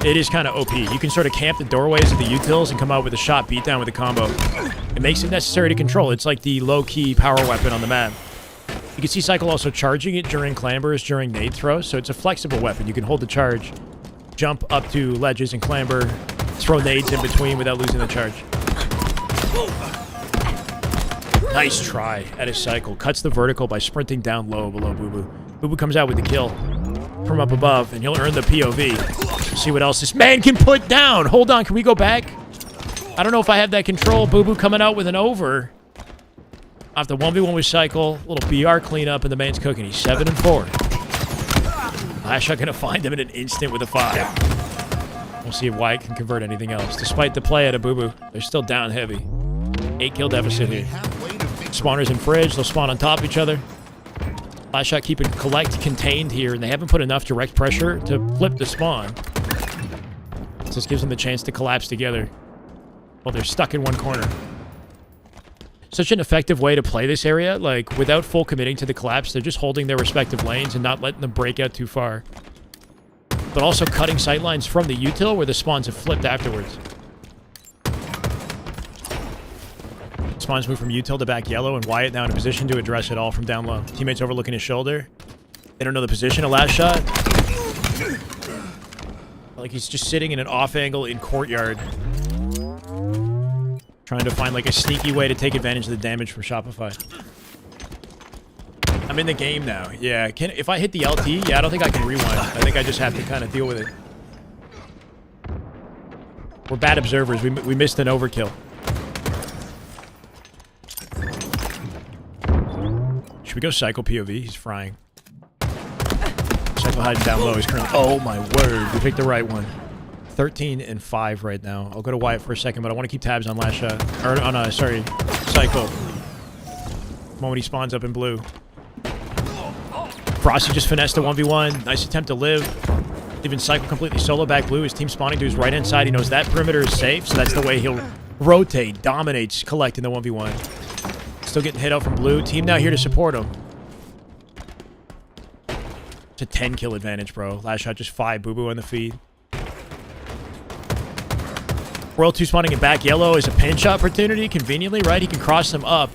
it is kind of OP. You can sort of camp the doorways of the utils and come out with a shot beatdown with a combo. It makes it necessary to control. It's like the low-key power weapon on the map. You can see Cycle also charging it during clambers, during nade throws. So it's a flexible weapon. You can hold the charge, jump up to ledges and clamber, throw nades in between without losing the charge. Nice try at his Cycle. Cuts the vertical by sprinting down low below Boo Boo. Boo Boo comes out with the kill from up above, and he'll earn the POV. See what else this man can put down. Hold on, can we go back? I don't know if I have that control. Boo Boo coming out with an over. Off the 1v1 with Cycle. Little BR cleanup, and the man's cooking. He's 7-4. Last shot gonna find him in an instant with a 5. We'll see if Wyatt can convert anything else. Despite the play out of Boo Boo, they're still down heavy. 8 kill deficit here. Spawners in fridge. They'll spawn on top of each other. Last shot keep it collect contained here, and they haven't put enough direct pressure to flip the spawn. So this gives them the chance to collapse together. Well, they're stuck in one corner. Such an effective way to play this area. Like, without full committing to the collapse, they're just holding their respective lanes and not letting them break out too far. But also cutting sightlines from the util where the spawns have flipped afterwards. Spawns move from util to back yellow, and Wyatt now in a position to address it all from down low. Teammates overlooking his shoulder. They don't know the position of last shot. Like he's just sitting in an off angle in courtyard. Trying to find like a sneaky way to take advantage of the damage from Shopify. I'm in the game now. Yeah, if I hit the LT, yeah, I don't think I can rewind. I think I just have to kind of deal with it. We're bad observers. We missed an overkill. Should we go Cycle POV? He's frying. Cycle hiding down low. He's currently... Oh, my word. We picked the right one. 13-5 right now. I'll go to Wyatt for a second, but I want to keep tabs on last shot. Or on, sorry, Cycle. The moment he spawns up in blue. Frosty just finessed a 1v1. Nice attempt to live. Even Cycle completely solo back blue. His team spawning to his right-hand side. He knows that perimeter is safe, so that's the way he'll rotate, dominates, collect in the 1v1. Still getting hit out from blue. Team now here to support him. It's a 10-kill advantage, bro. Last shot, just 5. Boo Boo on the feed. World 2 spawning in back yellow is a pinch opportunity. Conveniently, right? He can cross them up.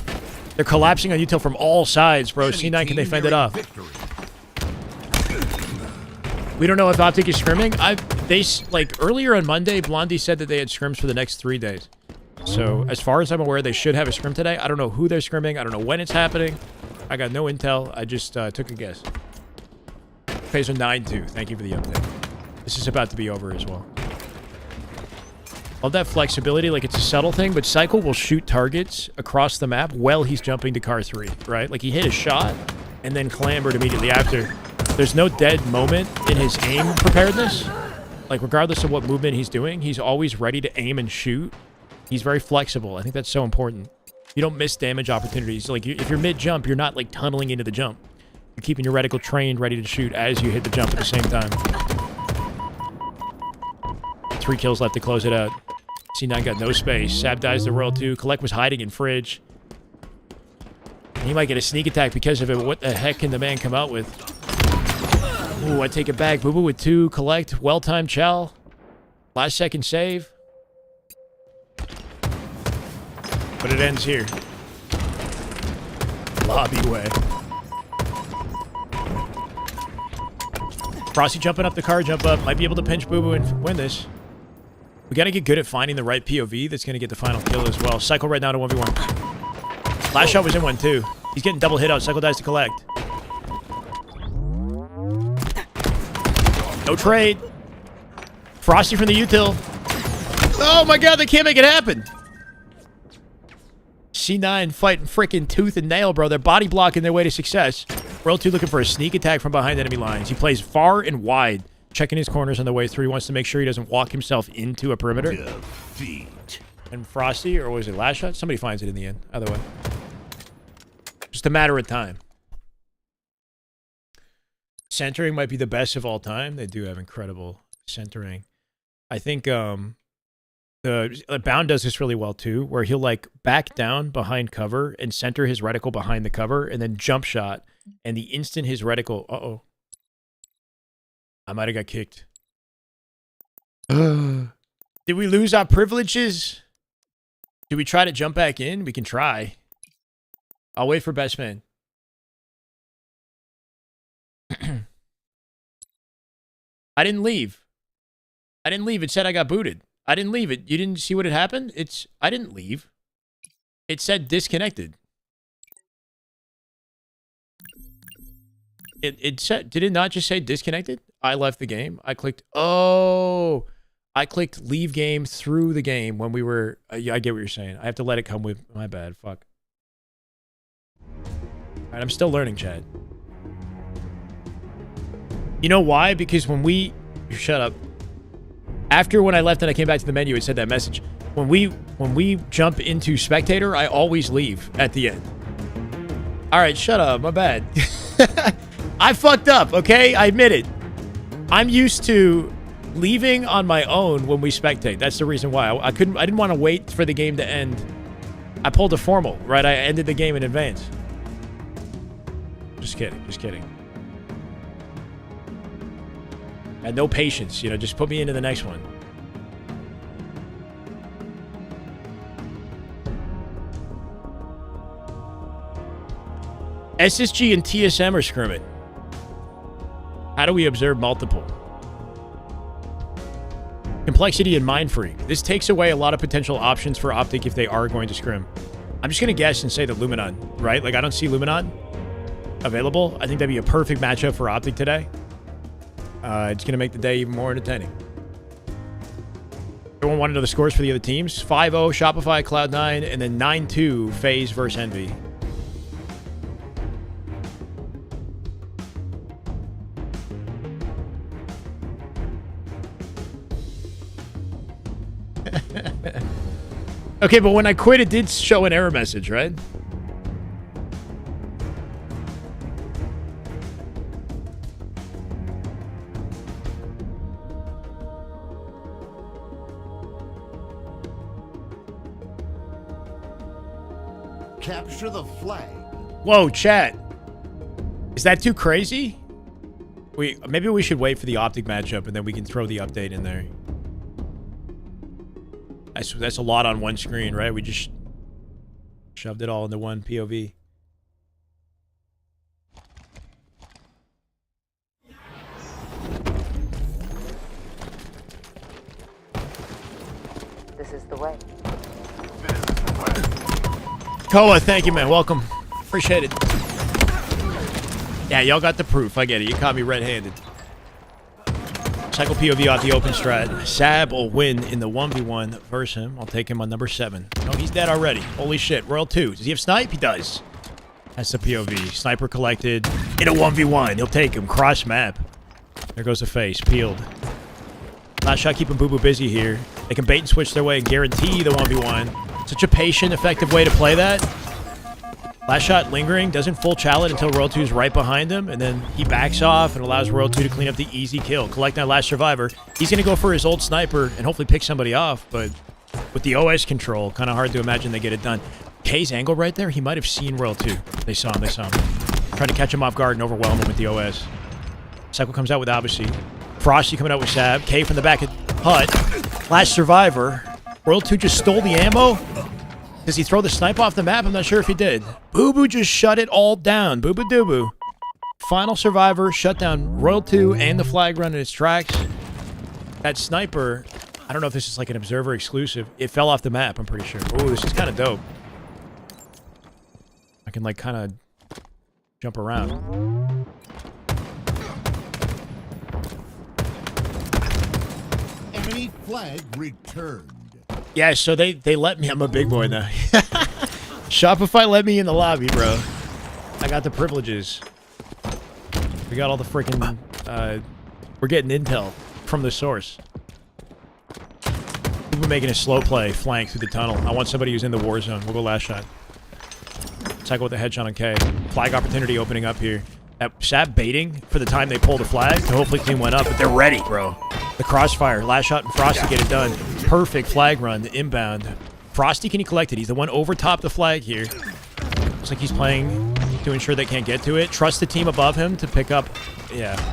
They're collapsing on util from all sides, bro. C9, can they fend it off? We don't know if Optic is scrimming. Like, earlier on Monday, Blondie said that they had scrims for the next 3 days. So, as far as I'm aware, they should have a scrim today. I don't know who they're scrimming. I don't know when it's happening. I got no intel. I just took a guess. Faze 9-2. Thank you for the update. This is about to be over as well. Love that flexibility. Like, it's a subtle thing, but Cycle will shoot targets across the map while he's jumping to car 3, right? Like, he hit a shot and then clambered immediately after. There's no dead moment in his aim preparedness. Like, regardless of what movement he's doing, he's always ready to aim and shoot. He's very flexible. I think that's so important. You don't miss damage opportunities. Like, if you're mid-jump, you're not, like, tunneling into the jump. You're keeping your reticle trained, ready to shoot as you hit the jump at the same time. 3 kills left to close it out. C9 got no space. Sab dies to Royal 2. Collect was hiding in Fridge. He might get a sneak attack because of it. What the heck can the man come out with? Ooh, I take it back. Boo Boo with 2. Collect. Well-timed Chow. Last second save. But it ends here. Lobby way. Frosty jumping up the car, jump up. Might be able to pinch Boo Boo and win this. We got to get good at finding the right POV that's going to get the final kill as well. Cycle right now to 1v1. Last shot was in 1 too. He's getting double hit out. Cycle dies to collect. No trade. Frosty from the util. Oh my god, they can't make it happen. C9 fighting freaking tooth and nail, bro. They're body blocking their way to success. Royal 2 looking for a sneak attack from behind enemy lines. He plays far and wide, checking his corners on the way through. He wants to make sure he doesn't walk himself into a perimeter. Defeat. And Frosty, or was it last shot? Somebody finds it in the end. Either way. Just a matter of time. Centering might be the best of all time. They do have incredible centering. I think the Bound does this really well too, where he'll like back down behind cover and center his reticle behind the cover and then jump shot. And the instant his reticle... Uh-oh. I might have got kicked. Did we lose our privileges? Do we try to jump back in? We can try. I'll wait for best man. I didn't leave. I didn't leave. It said I got booted. I didn't leave it. You didn't see what had happened? I didn't leave. It said disconnected. It said, did it not just say disconnected? I left the game. I clicked, oh, I clicked leave game through the game when we were, yeah, I get what you're saying. I have to let it come with, my bad, fuck. All right, I'm still learning, Chad. You know why? Because when we, shut up. After when I left and I came back to the menu, it said that message. When we jump into spectator, I always leave at the end. All right, shut up, my bad. I fucked up, okay? I admit it. I'm used to leaving on my own when we spectate. That's the reason why. I didn't want to wait for the game to end. I pulled a formal, right? I ended the game in advance. Just kidding, just kidding. I had no patience, you know, just put me into the next one. SSG and TSM are scrimming. How do we observe multiple? Complexity and Mind Freak. This takes away a lot of potential options for Optic if they are going to scrim. I'm just going to guess and say that Luminon, right? Like, I don't see Luminon available. I think that'd be a perfect matchup for Optic today. It's going to make the day even more entertaining. Everyone want to know the scores for the other teams? 5-0 Shopify, Cloud9, and then 9-2 Faze versus Envy. Okay, but when I quit, it did show an error message, right? Capture the flag. Whoa, chat. Is that too crazy? Maybe we should wait for the Optic matchup and then we can throw the update in there. That's a lot on one screen, right? We just shoved it all into one POV. This is the way. Koa, thank you, man. Welcome. Appreciate it. Yeah, y'all got the proof. I get it. You caught me red-handed. Cycle POV off the open strat. Sab will win in the 1v1 versus him. I'll take him on number 7. Oh, he's dead already. Holy shit. Royal 2. Does he have snipe? He does. That's the POV. Sniper collected in a 1v1. He'll take him. Cross map. There goes the face. Peeled. Last shot keeping Boo Boo busy here. They can bait and switch their way and guarantee the 1v1. Such a patient, effective way to play that. Last shot lingering, doesn't full challenge until Royal 2 is right behind him, and then he backs off and allows Royal 2 to clean up the easy kill. Collect that last survivor. He's going to go for his old sniper and hopefully pick somebody off, but with the OS control, kind of hard to imagine they get it done. K's angle right there, he might have seen Royal 2. They saw him. Trying to catch him off guard and overwhelm him with the OS. Cycle comes out with Odyssey. Frosty coming out with Sab. K from the back of Hut. Last survivor. Royal 2 just stole the ammo. Does he throw the snipe off the map? I'm not sure if he did. Boo Boo just shut it all down. Boo Boo Doo Boo. Final survivor shut down Royal 2 and the flag run in its tracks. That sniper, I don't know if this is like an observer exclusive. It fell off the map, I'm pretty sure. Ooh, this is kind of dope. I can like kind of jump around. Enemy flag returned. Yeah, so they let me. I'm a big boy now. Shopify let me in the lobby, bro. I got the privileges. We got all the freaking... we're getting intel from the source. We're making a slow play flank through the tunnel. I want somebody who's in the war zone. We'll go last shot. Cycle with the headshot on K. Flag opportunity opening up here. Sab baiting for the time they pull the flag to hopefully clean one up, but they're ready, bro. The crossfire. Last shot and Frosty get it done. Perfect flag run to inbound. Frosty, can he collect it? He's the one over top the flag here. Looks like he's playing to ensure they can't get to it. Trust the team above him to pick up,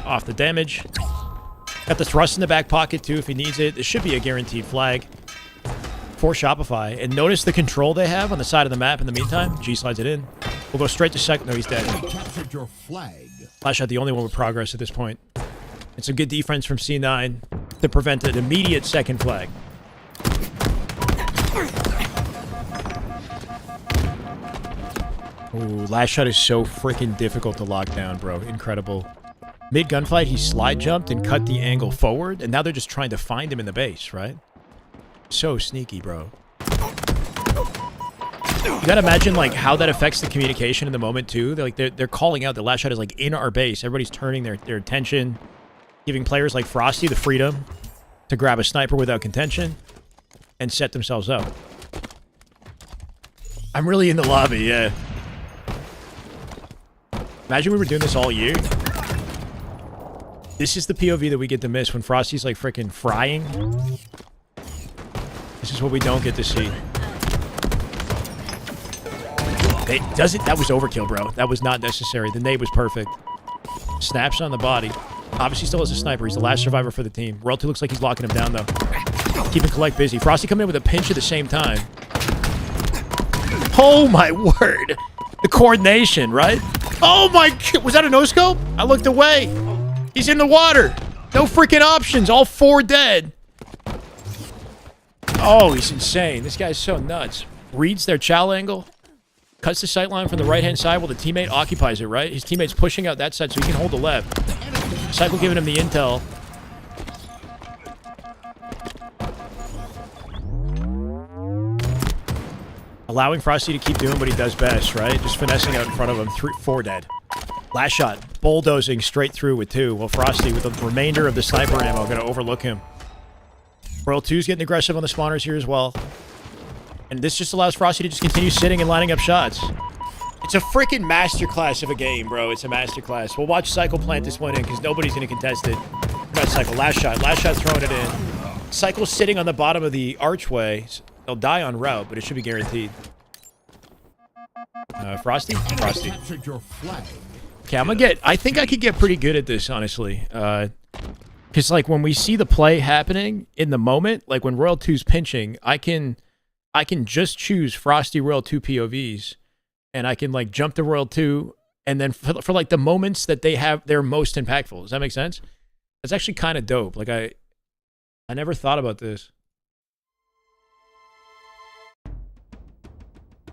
off the damage. Got the thrust in the back pocket, too, if he needs it. This should be a guaranteed flag for Shopify. And notice the control they have on the side of the map in the meantime. G slides it in. We'll go straight to second. No, he's dead. Captured your flag. Last shot, the only one with progress at this point. And some good defense from C9 to prevent an immediate second flag. Ooh, last shot is so freaking difficult to lock down, bro. Incredible. Mid-gunfight, he slide jumped and cut the angle forward, and now they're just trying to find him in the base, right? So sneaky, bro. You gotta imagine, like, how that affects the communication in the moment, too. They're calling out the last shot is, like, in our base. Everybody's turning their attention, giving players like Frosty the freedom to grab a sniper without contention and set themselves up. I'm really in the lobby, yeah. Imagine we were doing this all year. This is the POV that we get to miss when Frosty's like freaking frying. This is what we don't get to see. That was overkill, bro. That was not necessary. The nade was perfect. Snaps on the body. Obviously still has a sniper. He's the last survivor for the team. Royal 2 looks like he's locking him down, though. Keeping Collect busy. Frosty coming in with a pinch at the same time. Oh, my word. The coordination, right? Oh, my... Was that a no-scope? I looked away. He's in the water. No freaking options. All 4 dead. Oh, he's insane. This guy's so nuts. Reads their chow angle. Cuts the sight line from the right-hand side while the teammate occupies it, right? His teammate's pushing out that side so he can hold the left. Cycle giving him the intel. Allowing Frosty to keep doing what he does best, right? Just finessing out in front of him. 4 dead. Last shot. Bulldozing straight through with 2. While Frosty, with the remainder of the sniper ammo, going to overlook him. Royal 2's getting aggressive on the spawners here as well. And this just allows Frosty to just continue sitting and lining up shots. It's a freaking masterclass of a game, bro. It's a masterclass. We'll watch Cycle plant this one in because nobody's going to contest it. Not Cycle. Last shot. Last shot throwing it in. Cycle's sitting on the bottom of the archway. They'll die on route, but it should be guaranteed. Frosty? Frosty. Okay, I'm going to get... I think I could get pretty good at this, honestly. Because, like, when we see the play happening in the moment, like when Royal 2's pinching, I can just choose Frosty Royal 2 POVs, and I can, like, jump to Royal 2, and then for like, the moments that they're most impactful. Does that make sense? That's actually kind of dope. Like, I never thought about this.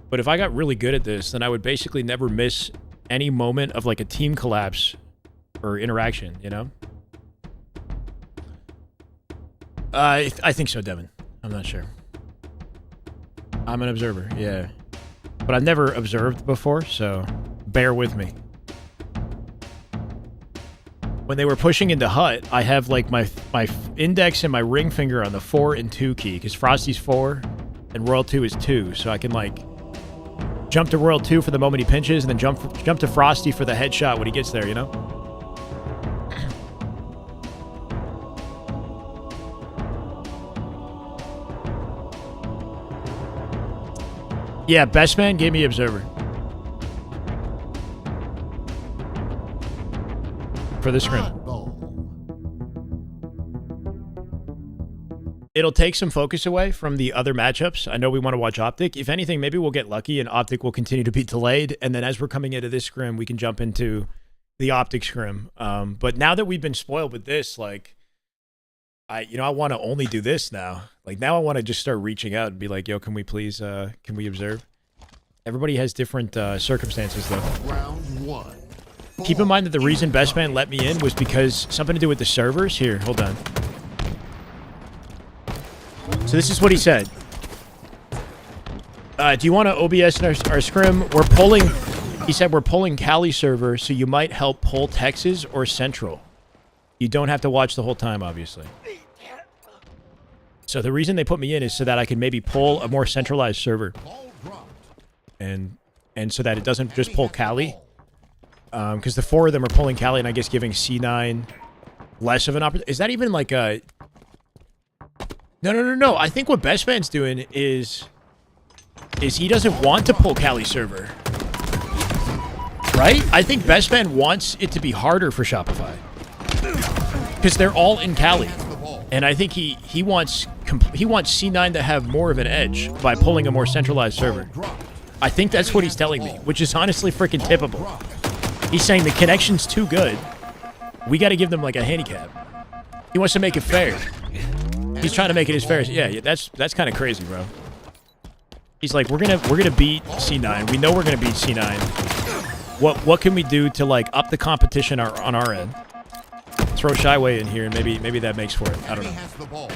But if I got really good at this, then I would basically never miss any moment of, like, a team collapse or interaction, you know? I think so, Devin. I'm not sure. I'm an observer, yeah. But I've never observed before, so bear with me. When they were pushing into Hut, I have, like, my index and my ring finger on the 4 and 2 key, because Frosty's 4 and Royal 2 is 2, so I can like jump to Royal 2 for the moment he pinches, and then jump to Frosty for the headshot when he gets there, you know? Yeah, Best Man gave me Observer. For the Scrim. It'll take some focus away from the other matchups. I know we want to watch Optic. If anything, maybe we'll get lucky and Optic will continue to be delayed. And then as we're coming into this Scrim, we can jump into the Optic Scrim. But now that we've been spoiled with this, like, I want to only do this now. Like, now I want to just start reaching out and be like, yo, can we please, can we observe? Everybody has different circumstances, though. Round 1. Keep in mind that the reason Best Man let me in was because something to do with the servers. Here, hold on. So this is what he said. Do you want to OBS in our Scrim? We're pulling, he said, we're pulling Cali server, so you might help pull Texas or Central. You don't have to watch the whole time, obviously. So the reason they put me in is so that I can maybe pull a more centralized server. And so that it doesn't just pull Cali. Because the 4 of them are pulling Cali, and I guess giving C9 less of an opportunity. Is that even like a... No. I think what Best Man's doing is he doesn't want to pull Cali server. Right? I think Best Man wants it to be harder for Shopify. Because they're all in Cali. And I think he wants C9 to have more of an edge by pulling a more centralized server. I think that's what he's telling me, which is honestly freaking tippable. He's saying the connection's too good. We got to give them like a handicap. He wants to make it fair. He's trying to make it as fair as... Yeah, that's kind of crazy, bro. He's like, we're gonna beat C9. We know we're gonna beat C9. What can we do to like up the competition on our end? Throw Shyway in here and maybe that makes for it. I don't know.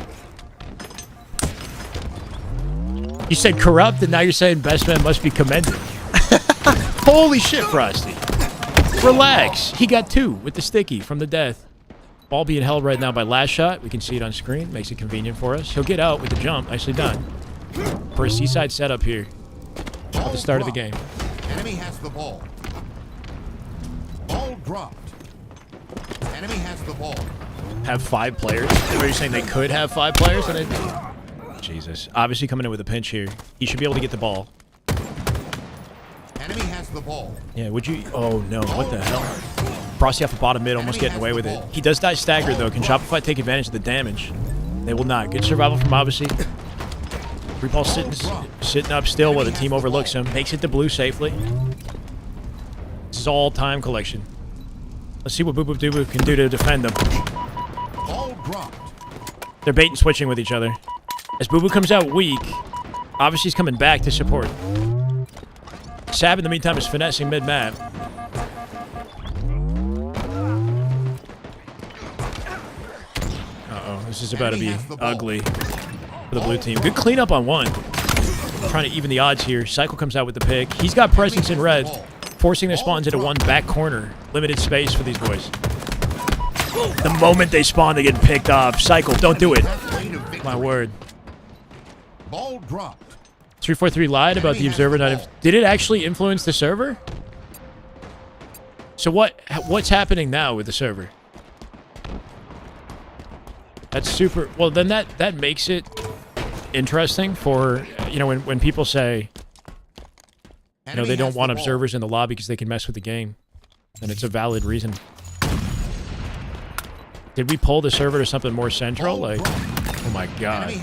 You said corrupt, and now you're saying Best Man must be commended. Holy shit, Frosty. Relax. He got 2 with the sticky from the death. Ball being held right now by Last Shot. We can see it on screen. Makes it convenient for us. He'll get out with the jump. Nicely done. For a seaside setup here at the start of the game. Enemy has the ball. Ball dropped. Enemy has the ball. Have 5 players? Are you saying they could have 5 players? Jesus. Obviously coming in with a pinch here. He should be able to get the ball. Enemy has the ball. Yeah, would you... Oh, no. What the hell? Frosty off the bottom mid, almost getting away with it. He does die staggered, though. Can Shopify take advantage of the damage? They will not. Good survival from Obviously. Free ball sitting up still while the team overlooks him. Makes it to blue safely. This is all time collection. Let's see what Boop Boop Doo Boop can do to defend them. They're bait and switching with each other. As Boo Boo comes out weak, obviously he's coming back to support. Sab, in the meantime, is finessing mid-map. Uh-oh, this is about to be ugly for the blue team. Good cleanup on one. Trying to even the odds here. Cycle comes out with the pick. He's got presence in red, forcing their spawns into one back corner. Limited space for these boys. The moment they spawn, they get picked off. Cycle, don't do it. My word. Ball dropped. 343 lied about the observer not... Did it actually influence the server? So what's happening now with the server? That's super... Well, then that makes it interesting for, you know, when people say, you know, they don't want observers in the lobby because they can mess with the game. And it's a valid reason. Did we pull the server to something more central? Like, oh my god.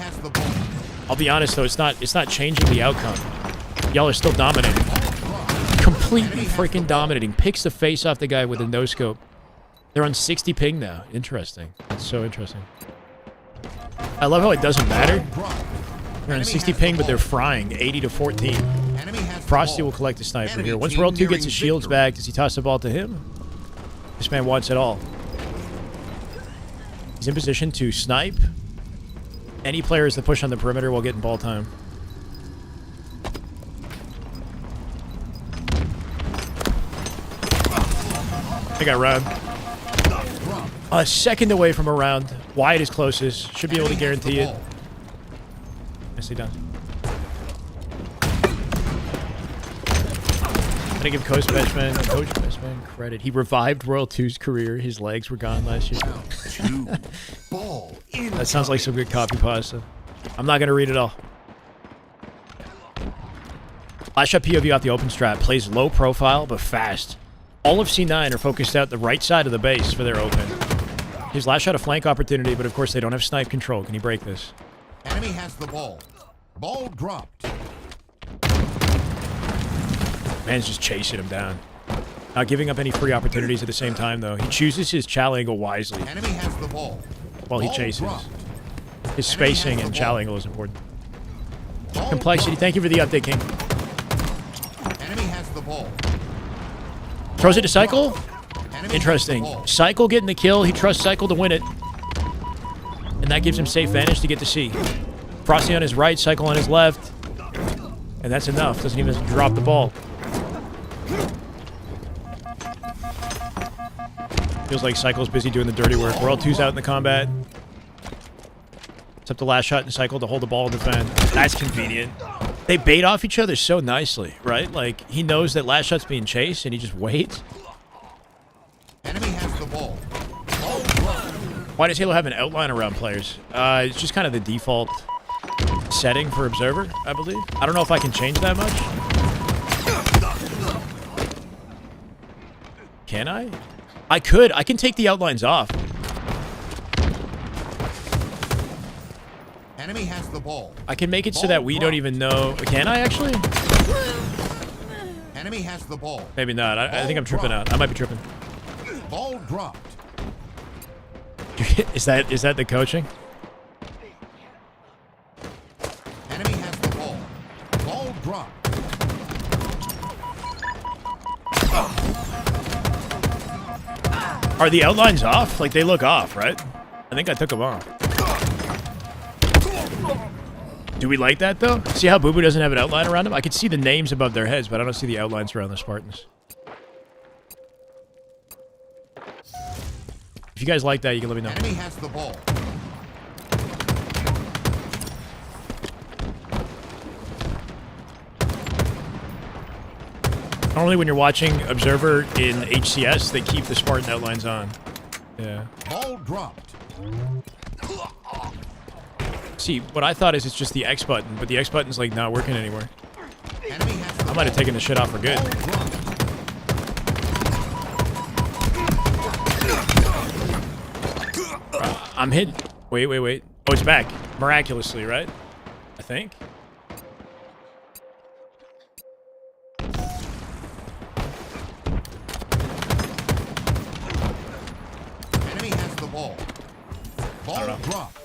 I'll be honest though, it's not changing the outcome. Y'all are still dominating. Completely freaking dominating. Picks the face off the guy with a no-scope. They're on 60 ping now. Interesting. That's so interesting. I love how it doesn't matter. They're on 60 ping, but they're frying. 80 to 14. Frosty will collect the sniper here. Once World 2 gets his shields back, does he toss the ball to him? This man wants it all. He's in position to snipe any players that push on the perimeter while getting ball time. I got round. A second away from a round. Wyatt is closest. Should be able to guarantee it. Nicely done. Gonna give Coach Bestman credit. He revived Royal 2's career. His legs were gone last year. That sounds like some good copy pasta. I'm not gonna read it all. Last shot POV off the open strat. Plays low profile, but fast. All of C9 are focused out the right side of the base for their open. His last shot a flank opportunity, but of course they don't have snipe control. Can he break this? Enemy has the ball. Ball dropped. Man's just chasing him down. Not giving up any free opportunities at the same time, though. He chooses his chow angle wisely. Enemy has the ball. While he Ball chases. dropped. His spacing and chow angle is important. Complexity, thank you for the update, King. Enemy has the ball. Throws it to Cycle. Enemy Interesting. has the ball. Cycle getting the kill. He trusts Cycle to win it. And that gives him safe vantage to get to C. Frosty on his right, Cycle on his left. And that's enough. Doesn't even drop the ball. Feels like Cycle's busy doing the dirty work. World 2's out in the combat. It's up to last shot and Cycle to hold the ball and defend. That's convenient. They bait off each other so nicely, right? Like, he knows that last shot's being chased and he just waits. Enemy has the ball. Ball dropped. Why does Halo have an outline around players? It's just kind of the default setting for Observer, I believe. I don't know if I can change that much. Can I? I could. I can take the outlines off. Enemy has the ball. I can make it so that we don't even know. Can I actually? Enemy has the ball. Maybe not. I think I'm tripping out. I might be tripping. Ball dropped. Is that the coaching? Enemy has the ball. Ball dropped. Are the outlines off? Like, they look off, right? I think I took them off. Do we like that, though? See how Boo Boo doesn't have an outline around him? I could see the names above their heads, but I don't see the outlines around the Spartans. If you guys like that, you can let me know. Enemy has the ball. Normally when you're watching Observer in HCS, they keep the Spartan outlines on. Yeah. Ball dropped. See, what I thought is it's just the X button, but the X button's like not working anymore. Enemy has the I might have taken the shit off for good. ball dropped. I'm hit. Wait. Oh, it's back. Miraculously, right? I think. Enemy has the ball. Ball dropped.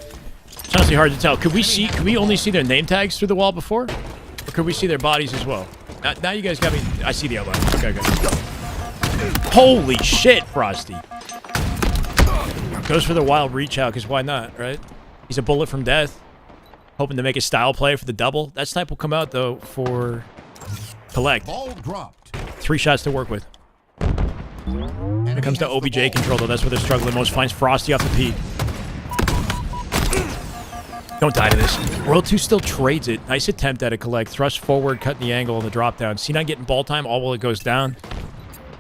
It's honestly hard to tell. Could we only see their name tags through the wall before? Or could we see their bodies as well? Now you guys got me. I see the outlines. Okay, good. Holy shit, Frosty. Goes for the wild reach out, because why not, right? He's a bullet from death. Hoping to make a style play for the double. That snipe will come out, though, for collect. Ball dropped. 3 shots to work with. When it comes to OBJ control, though, that's where they're struggling most. Finds Frosty off the peak. Don't die to this. World 2 still trades it. Nice attempt at a collect. Thrust forward, cutting the angle on the drop down. C9 getting ball time all while it goes down.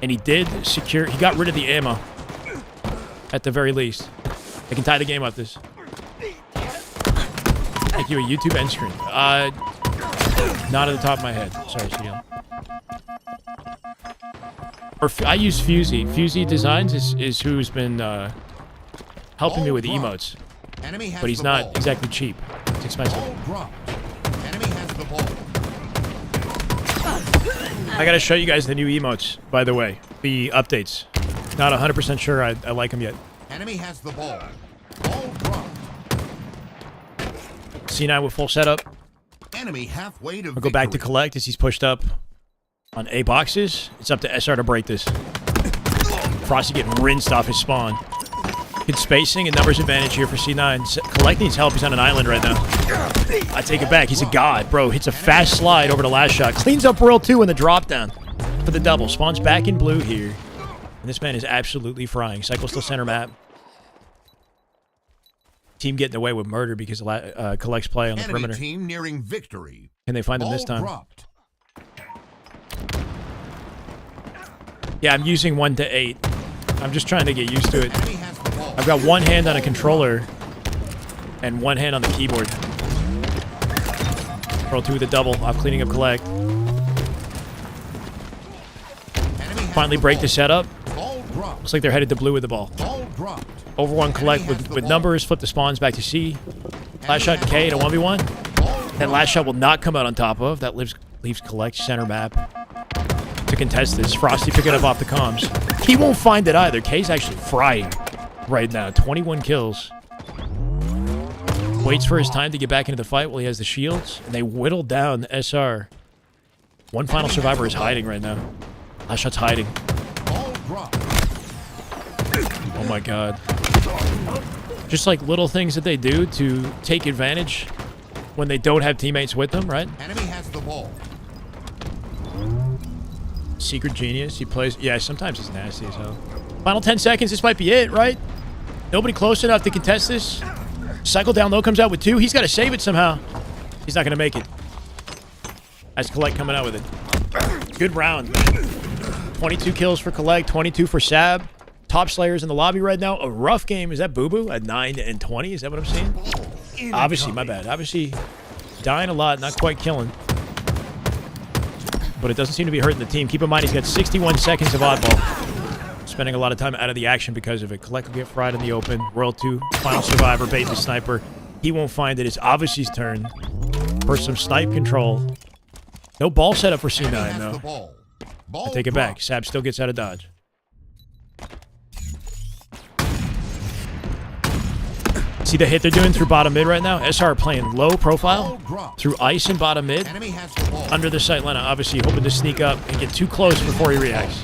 And he did secure. He got rid of the ammo. At the very least. I can tie the game up this. Thank you, a YouTube end screen. Not at the top of my head. Sorry, CDL. Or I use Fusey. Fusey Designs is who's been helping me with emotes. But he's not exactly cheap. It's expensive. Ball dropped. Enemy has the ball. I gotta show you guys the new emotes, by the way. The updates. Not 100% sure I like them yet. Enemy has the ball. Ball dropped. C9 with full setup. Enemy halfway to I'll go back to collect as he's pushed up on A boxes. It's up to SR to break this. Frosty getting rinsed off his spawn. Good spacing and numbers advantage here for C9. Collect needs help. He's on an island right now. I take it back. He's a god, bro. Hits a fast slide over to last shot. Cleans up World 2 in the drop down for the double. Spawns back in blue here. And this man is absolutely frying. Cycle still center map. Team getting away with murder because of Collect's play on the perimeter. Team nearing victory. Can they find him this Ball time? dropped. Yeah, I'm using 1 to 8. I'm just trying to get used to it. Enemy has the ball. I've got one hand on a controller and one hand on the keyboard. Roll 2 with a double. I'm cleaning up collect. Enemy has Finally the break ball. the setup. Ball dropped. Looks like they're headed to blue with the ball. Ball dropped. Over 1 collect Enemy has with the ball. numbers. Flip the spawns back to C. Last shot K in a 1v1. Ball That last shot will not come out on top of. That leaves collect center map to contest this. Frosty picking up off the comms. He won't find it either. K's actually frying right now. 21 kills. Waits for his time to get back into the fight while he has the shields. And they whittle down SR. One final survivor is hiding right now. Last shot's hiding. Ball dropped. Oh my god. Just like little things that they do to take advantage when they don't have teammates with them, right? Enemy has the ball. Secret genius. He plays... Yeah, sometimes he's nasty as hell. Final 10 seconds. This might be it, right? Nobody close enough to contest this. Cycle down low comes out with 2. He's got to save it somehow. He's not going to make it. That's Collect coming out with it. Good round. 22 kills for Collect. 22 for Sab. Top Slayers in the lobby right now. A rough game. Is that Boo Boo at 9 and 20? Is that what I'm seeing? Obviously, my bad. Obviously, dying a lot. Not quite killing. But it doesn't seem to be hurting the team. Keep in mind, he's got 61 seconds of oddball. Spending a lot of time out of the action because of it. Collect will get fried in the open. World 2, final survivor, bait the sniper. He won't find it. It's Obviously's turn for some snipe control. No ball setup for Enemy C9, has the though. ball. Ball I take it back. dropped. Sab still gets out of dodge. See the hit they're doing through bottom mid right now? SR playing low Ball profile dropped. through ice and bottom mid. Enemy has the ball. Under the sight line, obviously hoping to sneak up and get too close before he reacts.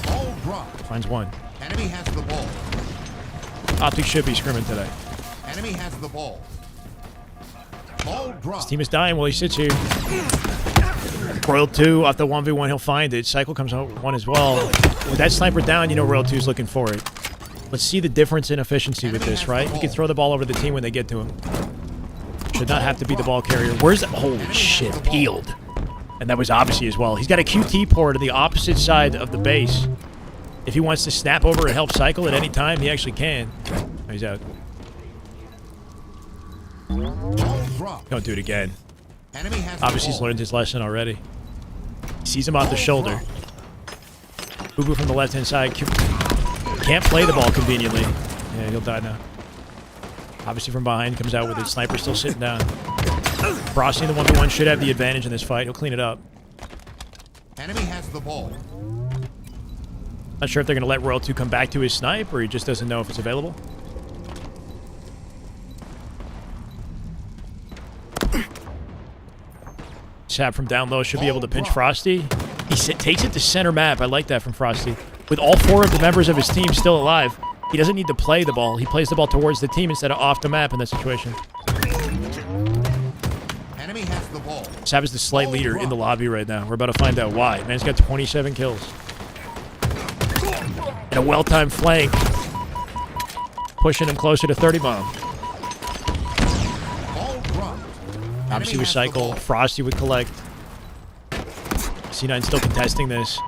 Ball dropped. Finds one. Enemy has the ball. Optic should be scrimming today. Enemy has the ball. Ball dropped. Team is dying while he sits here. Royal 2 off the 1v1, he'll find it. Cycle comes out with 1 as well. With that sniper down, you know Royal 2's looking for it. Let's see the difference in efficiency with this, right? He can throw the ball over the team when they get to him. Should not have to be the ball carrier. Where's that? Holy shit, peeled. And that was Obviously as well. He's got a QT port on the opposite side of the base. If he wants to snap over and help Cycle at any time, he actually can. Oh, he's out. Ball dropped. Don't do it again. Enemy has the Obviously, he's ball. learned his lesson already. Sees him off the shoulder. Boo Boo from the left-hand side. Can't play the ball conveniently. Yeah, he'll die now. Obviously from behind, comes out with it. Sniper still sitting down. Frosty in the 1v1 should have the advantage in this fight. He'll clean it up. Enemy has the ball. Not sure if they're going to let Royal 2 come back to his snipe, or he just doesn't know if it's available. Sab from down low should be able to pinch Frosty. He takes it to center map. I like that from Frosty. With all 4 of the members of his team still alive, he doesn't need to play the ball. He plays the ball towards the team instead of off the map in that situation. Enemy has the ball. Sab is the slight leader in the lobby right now. We're about to find out why. Man's got 27 kills. And a well-timed flank. Pushing him closer to 30 bomb. Ball dropped. Obviously Enemy with Oh, has the Cycle. ball. Frosty would collect. C9 still contesting this.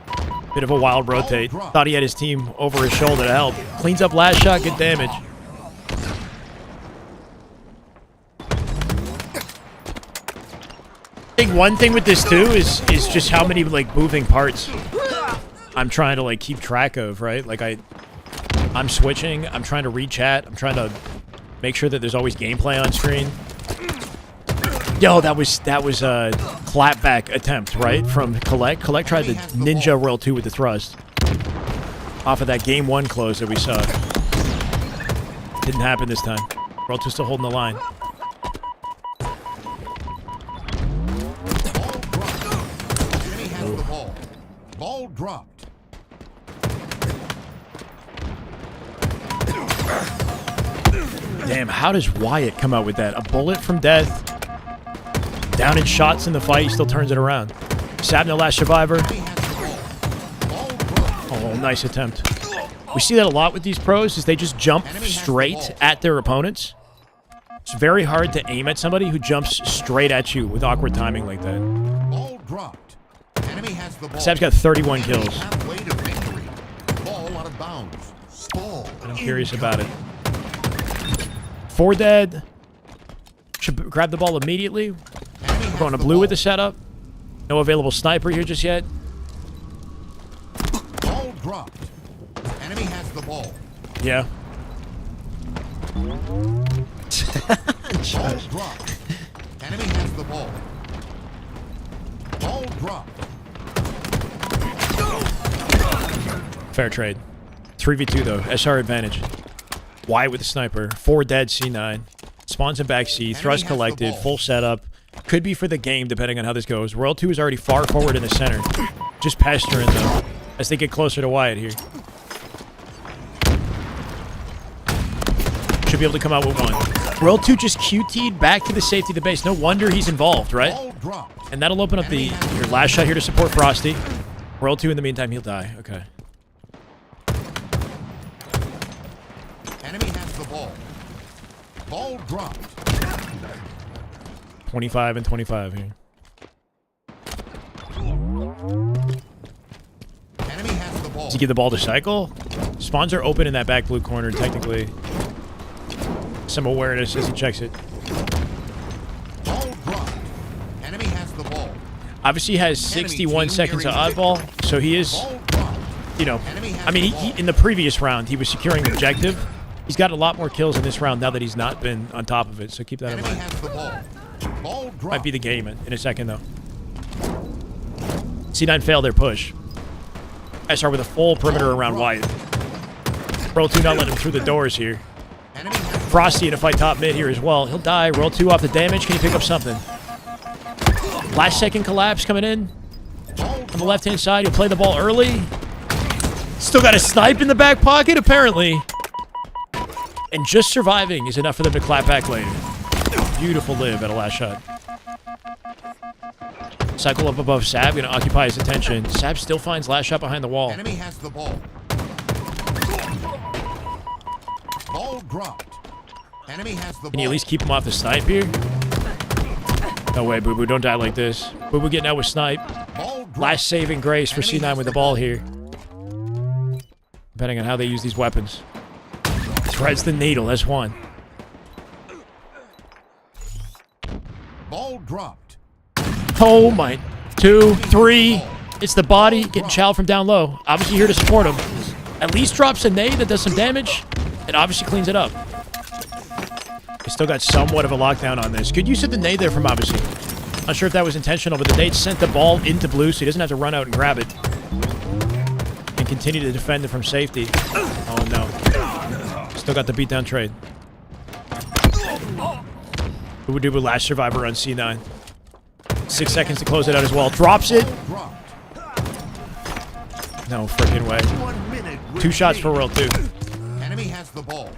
Bit of a wild rotate. Thought he had his team over his shoulder to help. Cleans up last shot, good damage. I think one thing with this too is just how many like moving parts I'm trying to like keep track of, right? Like I'm switching, I'm trying to read chat, I'm trying to make sure that there's always gameplay on screen. Yo, that was a clapback attempt, right? From Collect. Collect tried to ninja Royal 2 with the thrust. Off of that game 1 close that we saw. Didn't happen this time. Royal 2 still holding the line. Enemy has the ball. Ball dropped. Damn, how does Wyatt come out with that? A bullet from death. Down in shots in the fight, he still turns it around. Sabna, last survivor. Enemy has the ball. Ball dropped. Oh, nice attempt. We see that a lot with these pros, is they just jump straight at their opponents. It's very hard to aim at somebody who jumps straight at you with awkward timing like that. Ball dropped. Enemy has the ball. Sab's got 31 Enemy kills. halfway to victory. Ball out of bounds. Ball. I'm curious about it. 4 dead. Should grab the ball immediately. We're going to blue with the setup. No available sniper here just yet. Ball dropped. Enemy has the ball. Yeah. Ball dropped. Enemy has the ball. Ball dropped. Fair trade. 3v2 though. SR advantage. Y with the sniper. 4 dead C9. Spawns in back C. Thrust collected. Full setup. Could be for the game depending on how this goes. Royal 2 is already far forward in the center. Just pestering them as they get closer to Wyatt here. Should be able to come out with 1. Royal 2 just QT'd back to the safety of the base. No wonder he's involved, right? Ball dropped. And that'll open up the your last shot here to support Frosty. Royal 2 in the meantime, he'll die. Okay. Enemy has the ball. Ball dropped. 25 and 25 here. Enemy has the ball. Does he give the ball to Cycle? Spawns are open in that back blue corner, technically. Some awareness as he checks it. Ball dropped. Enemy has the ball. Obviously, he has 61 seconds of oddball, so he is, Ball dropped. you know, I mean, he, in the previous round, he was securing the objective. He's got a lot more kills in this round now that he's not been on top of it, so keep that in Enemy mind. has the ball. Ball dropped. Might be the game in a second, though. C9 failed their push. SR with a full perimeter around Wyatt. Roll 2 not letting him through the doors here. Enemy has Frosty in a fight top mid here as well. He'll die. Roll 2 off the damage. Can he pick up something? Last second collapse coming in. On the left-hand side, he'll play the ball early. Still got a snipe in the back pocket, apparently. And just surviving is enough for them to clap back later. Beautiful live at a last shot. Cycle up above Sab, gonna occupy his attention. Sab still finds last shot behind the wall. Enemy has the ball. Ball dropped. Enemy has the ball. Can you at least keep him off the snipe here? No way, Boo Boo, don't die like this. Boo Boo getting out with snipe. Ball dropped. Last saving grace for C9 with the ball here. Depending on how they use these weapons. Threads the needle, that's 1. Ball dropped. Oh my. 2, 3. It's the body getting chowed from down low. Obviously here to support him. At least drops a nade that does some damage. And obviously cleans it up. They still got somewhat of a lockdown on this. Good use of the nade there from obviously. Not sure if that was intentional, but the nade sent the ball into blue so he doesn't have to run out and grab it. And continue to defend it from safety. Oh no. Still got the beatdown trade. Who would do with last survivor on C9? 6 seconds to close it out as well. Drops it. Dropped. No freaking way. 1 minute. 2 shots for World 2. Enemy has the ball.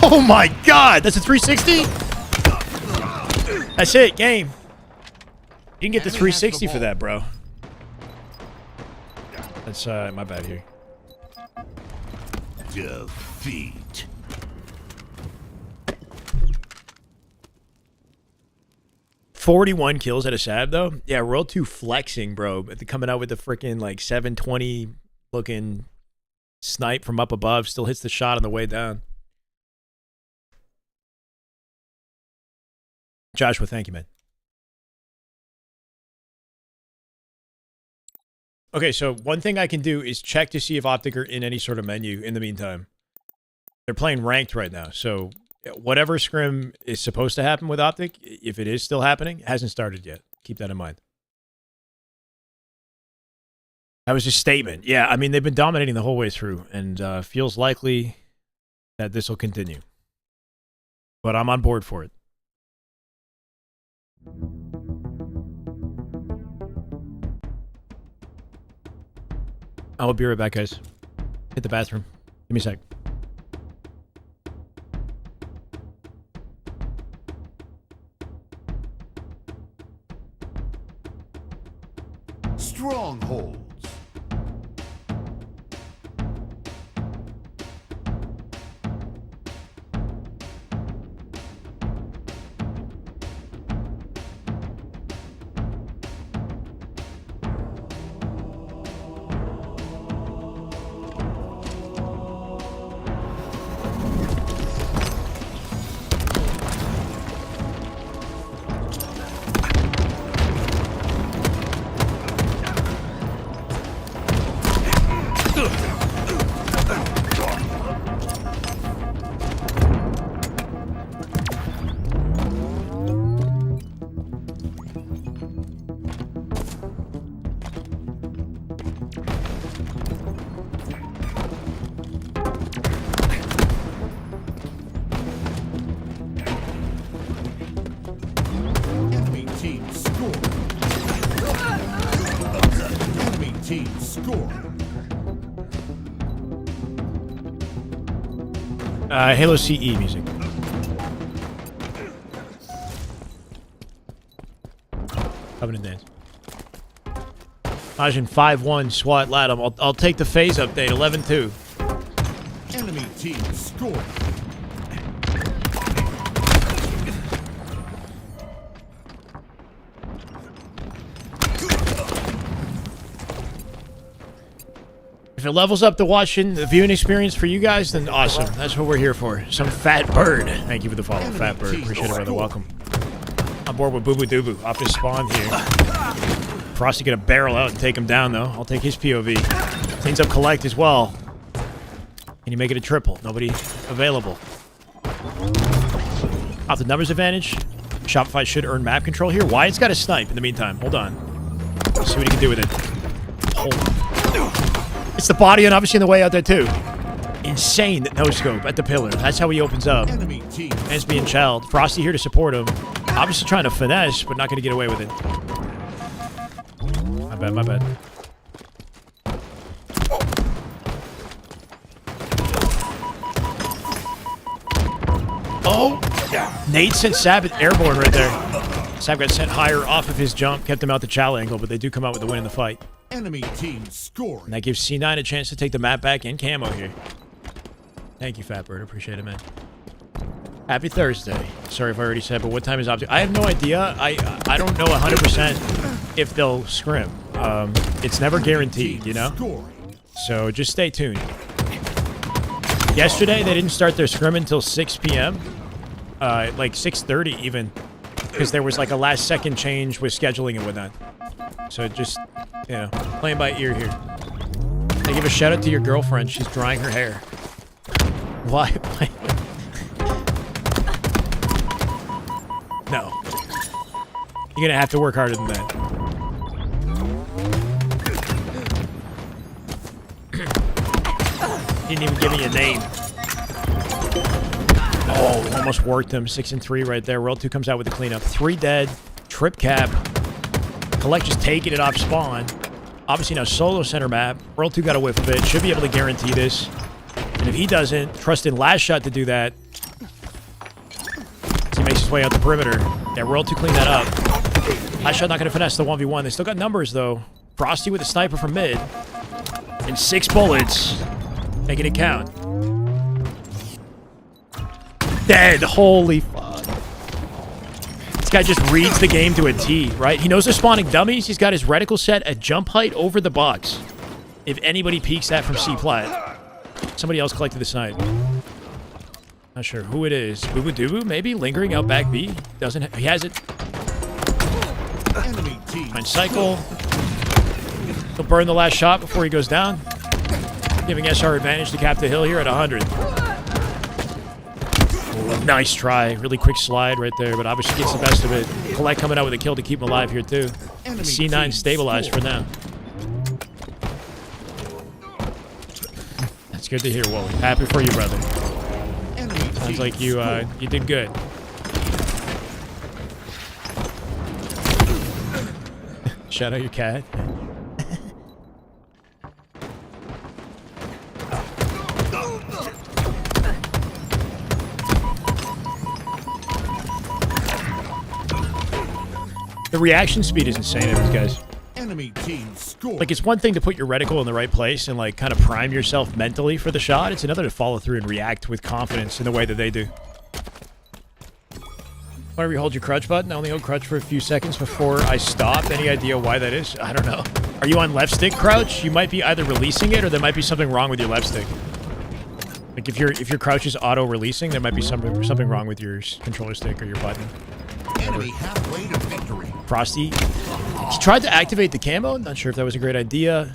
Oh my god! That's a 360? That's it, game. You can get the 360 for that, bro. That's my bad here. Defeat. $41 kills at a Sab, though. Yeah, World 2 flexing, bro. Coming out with the freaking, like, 720 looking snipe from up above. Still hits the shot on the way down. Joshua, thank you, man. Okay, so one thing I can do is check to see if Optic are in any sort of menu in the meantime. They're playing ranked right now, so whatever scrim is supposed to happen with Optic, if it is still happening, it hasn't started yet. Keep that in mind. That was a statement. Yeah, I mean, they've been dominating the whole way through, and feels likely that this will continue. But I'm on board for it. I'll be right back, guys. Hit the bathroom. Give me a sec. Strongholds. Halo CE music. Coming in dance. Majin 5-1 SWAT Latham. I'll take the Faze update 11-2. Enemy team scored. If it levels up the watching, the viewing experience for you guys, then awesome. That's what we're here for. Some fat bird. Thank you for the follow, fat bird. Appreciate it, brother. Welcome. On board with Boo Boo Doo Boo. Off his spawn here. Frosty gonna barrel out and take him down, though. I'll take his POV. Cleans up collect as well. Can you make it a triple? Nobody available. Off the numbers advantage. Shopify should earn map control here. Wyatt's got a snipe in the meantime. Hold on. Let's see what he can do with it. Hold on. It's the body and obviously in the way out there too. Insane no scope at the pillar. That's how he opens up. Enemy team. And it's being child. Frosty here to support him. Obviously trying to finesse, but not going to get away with it. My bad, my bad. Oh! Nate sent Sab airborne right there. Sab got sent higher off of his jump, kept him out the chow angle, but they do come out with the win in the fight. Enemy team scored. And that gives C9 a chance to take the map back in camo here. Thank you, Fat Bird. Appreciate it, man. Happy Thursday. Sorry if I already said, but what time is object? I have no idea. I don't know 100% if they'll scrim. It's never guaranteed, you know? So just stay tuned. Yesterday, they didn't start their scrim until 6 p.m. Like 6:30 even. Because there was like a last second change with scheduling and whatnot. So just, you know, playing by ear here. I give a shout out to your girlfriend. She's drying her hair. Why? No. You're gonna have to work harder than that. Didn't even give me a name. Oh, almost worked him. 6 and 3 right there. World 2 comes out with the cleanup. 3 dead. Trip cap. Collect just taking it off spawn. Obviously now solo center map. World 2 got a whiff of it. Should be able to guarantee this. And if he doesn't, trust in last shot to do that. As he makes his way out the perimeter. Yeah, World 2 clean that up. Last shot not going to finesse the 1v1. They still got numbers though. Frosty with a sniper from mid. And 6 bullets. Making it count. Dead. Holy fuck. This guy just reads the game to a T, right? He knows they're spawning dummies. He's got his reticle set at jump height over the box. If anybody peeks that from C-plat. Somebody else collected the snipe. Not sure who it is. Boo Boo Doo Boo, maybe? Lingering out back B. Doesn't he has it. Fine cycle. He'll burn the last shot before he goes down. Giving SR advantage to cap the hill here at 100. Nice try. Really quick slide right there, but obviously gets the best of it. Collect coming out with a kill to keep him alive here, too. C9 stabilized for now. That's good to hear, Wally. Happy for you, brother. Sounds like you did good. Shout out your cat. The reaction speed is insane of these guys. Enemy team scored. Like, it's one thing to put your reticle in the right place and, like, kind of prime yourself mentally for the shot. It's another to follow through and react with confidence in the way that they do. Whenever you hold your crouch button, I only hold crouch for a few seconds before I stop. Any idea why that is? I don't know. Are you on left stick crouch? You might be either releasing it or there might be something wrong with your left stick. Like, if your crouch is auto-releasing, there might be something wrong with your controller stick or your button. Enemy halfway to victory. Frosty. He tried to activate the camo. Not sure if that was a great idea.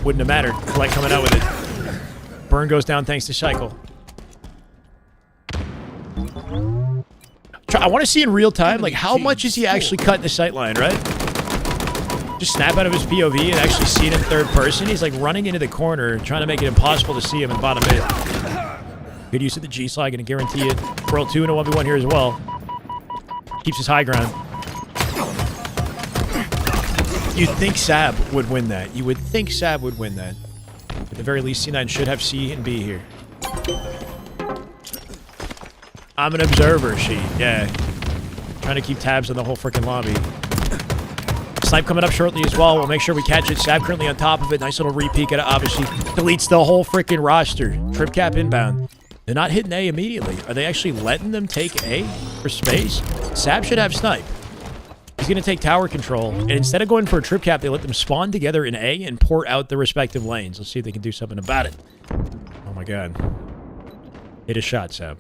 Wouldn't have mattered. Collect coming out with it. Burn goes down thanks to Cycle. I want to see in real time, like, how much is he actually cutting the sight line, right? Just snap out of his POV and actually see it in third person. He's, like, running into the corner, trying to make it impossible to see him in bottom mid. Good use of the G-slide, going to guarantee it. World 2 in a 1v1 here as well. Keeps his high ground. You'd think Sab would win that. You would think Sab would win that. At the very least, C9 should have C and B here. I'm an observer, yeah. Trying to keep tabs on the whole freaking lobby. Snipe coming up shortly as well. We'll make sure we catch it. Sab currently on top of it. Nice little re-peek at it. Obviously deletes the whole freaking roster. Trip cap inbound. They're not hitting A immediately. Are they actually letting them take A for space? Sab should have snipe. He's going to take tower control. And instead of going for a trip cap, they let them spawn together in A and port out the respective lanes. Let's see if they can do something about it. Oh my god. Hit a shot, Sab.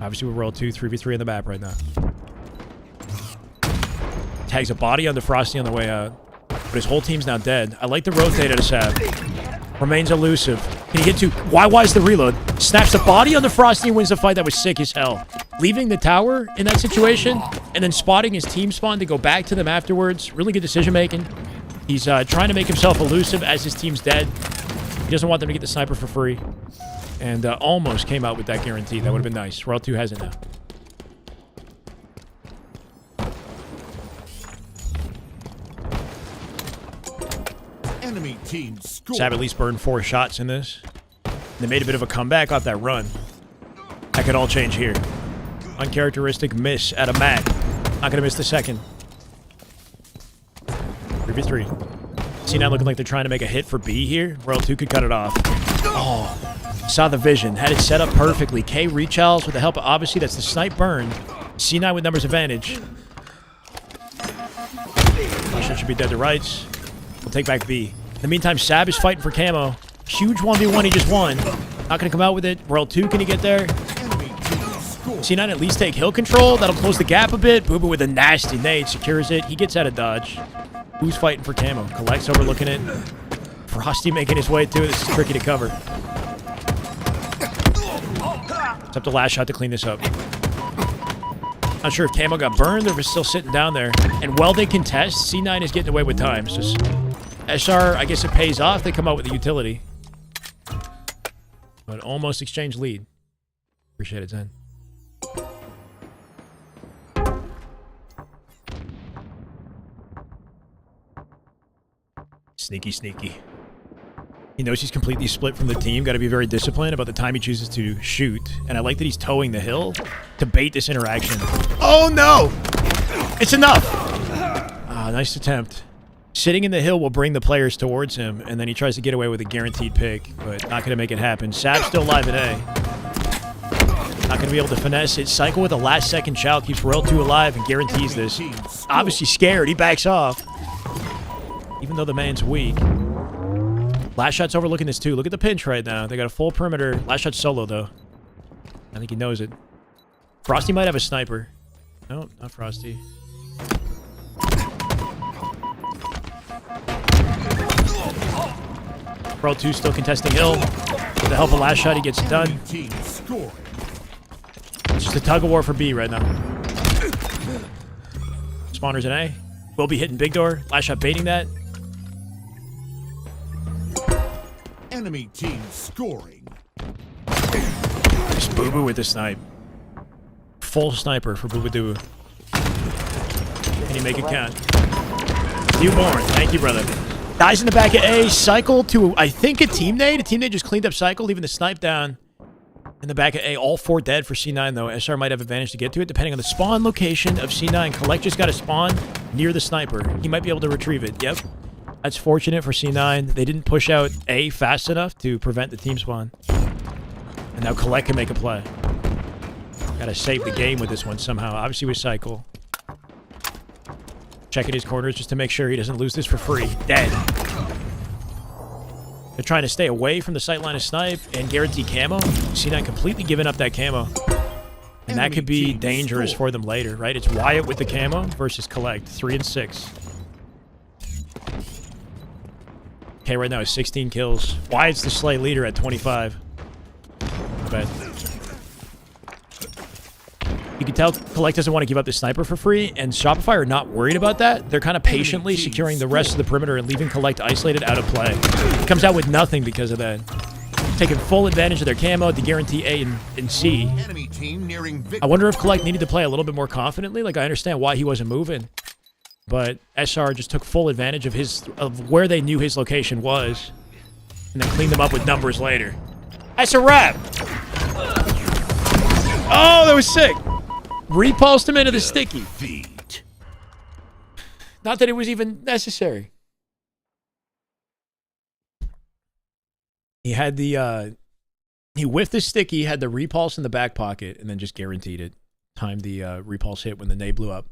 Obviously, we're roll 2, 3v3 in the map right now. Tags a body on the Frosty on the way out. But his whole team's now dead. I like the rotate at a Sab. Remains elusive. Can he get to... YY's the reload. Snaps the body on the Frosty and wins the fight. That was sick as hell. Leaving the tower in that situation and then spotting his team spawn to go back to them afterwards. Really good decision making. He's trying to make himself elusive as his team's dead. He doesn't want them to get the sniper for free. And almost came out with that guarantee. That would have been nice. Royal 2 has it now. Enemy team score. Sab at least burned 4 shots in this. They made a bit of a comeback off that run. That could all change here. Uncharacteristic miss at a Mac. Not going to miss the second. 3v3. C9 looking like they're trying to make a hit for B here. Royal 2 could cut it off. Oh. Saw the vision. Had it set up perfectly. K rechalls with the help of, obviously, that's the snipe burn. C9 with numbers advantage. Russia should be dead to rights. We'll take back B. In the meantime, Sab is fighting for camo. Huge 1v1 he just won. Not going to come out with it. Royal 2, can he get there? C9 at least take hill control. That'll close the gap a bit. Booba with a nasty nade secures it. He gets out of dodge. Who's fighting for camo? Collects overlooking it. Frosty making his way to it. This is tricky to cover. It's up to last shot to clean this up. Not sure if camo got burned or if it's still sitting down there. And while they contest, C9 is getting away with time. So SR, I guess it pays off. They come out with the utility. But almost exchange lead. Appreciate it, Zen. Sneaky, sneaky. He knows he's completely split from the team. Got to be very disciplined about the time he chooses to shoot. And I like that he's towing the hill to bait this interaction. Oh, no! It's enough! Ah, nice attempt. Sitting in the hill will bring the players towards him, and then he tries to get away with a guaranteed pick, but not going to make it happen. Sab's still live at A. Not going to be able to finesse it. Cycle with a last-second chow keeps Royal 2 alive and guarantees this. Obviously scared. He backs off. Even though the man's weak. Last shot's overlooking this too. Look at the pinch right now. They got a full perimeter. Last shot's solo though. I think he knows it. Frosty might have a sniper. No, not Frosty. Royal 2 still contesting hill. With the help of last shot, he gets it done. It's just a tug of war for B right now. Spawners in A. Will be hitting big door. Last shot baiting that. Enemy team scoring. Just Boo Boo with the snipe. Full sniper for Boo Boo Doo. Can you make it count? Newborn. Thank you, brother. Dies in the back of A. Cycle to, I think, a team nade. A team nade just cleaned up Cycle, leaving the snipe down. In the back of A. All 4 dead for C9, though. SR might have advantage to get to it, depending on the spawn location of C9. Collect just got to spawn near the sniper. He might be able to retrieve it. Yep. That's fortunate for C9. They didn't push out A fast enough to prevent the team spawn. And now Collect can make a play. Gotta save the game with this one somehow. Obviously with Cycle. Checking his corners just to make sure he doesn't lose this for free. Dead. They're trying to stay away from the sightline of snipe and guarantee camo. C9 completely giving up that camo. And that could be dangerous for them later, right? It's Wyatt with the camo versus Collect. 3 and 6. Okay, right now is 16 kills. Wyatt's the Slay leader at 25. Not bad. You can tell Collect doesn't want to give up the sniper for free, and Shopify are not worried about that. They're kind of patiently securing the rest of the perimeter and leaving Collect isolated out of play. Comes out with nothing because of that. Taking full advantage of their camo to guarantee A and C. I wonder if Collect needed to play a little bit more confidently. Like, I understand why he wasn't moving. But SR just took full advantage of where they knew his location was. And then clean them up with numbers later. That's a wrap. Oh, that was sick. Repulsed him into the sticky. Feet. Not that it was even necessary. He had the, he whiffed the sticky, had the repulse in the back pocket, and then just guaranteed it. Timed the repulse hit when the nade blew up.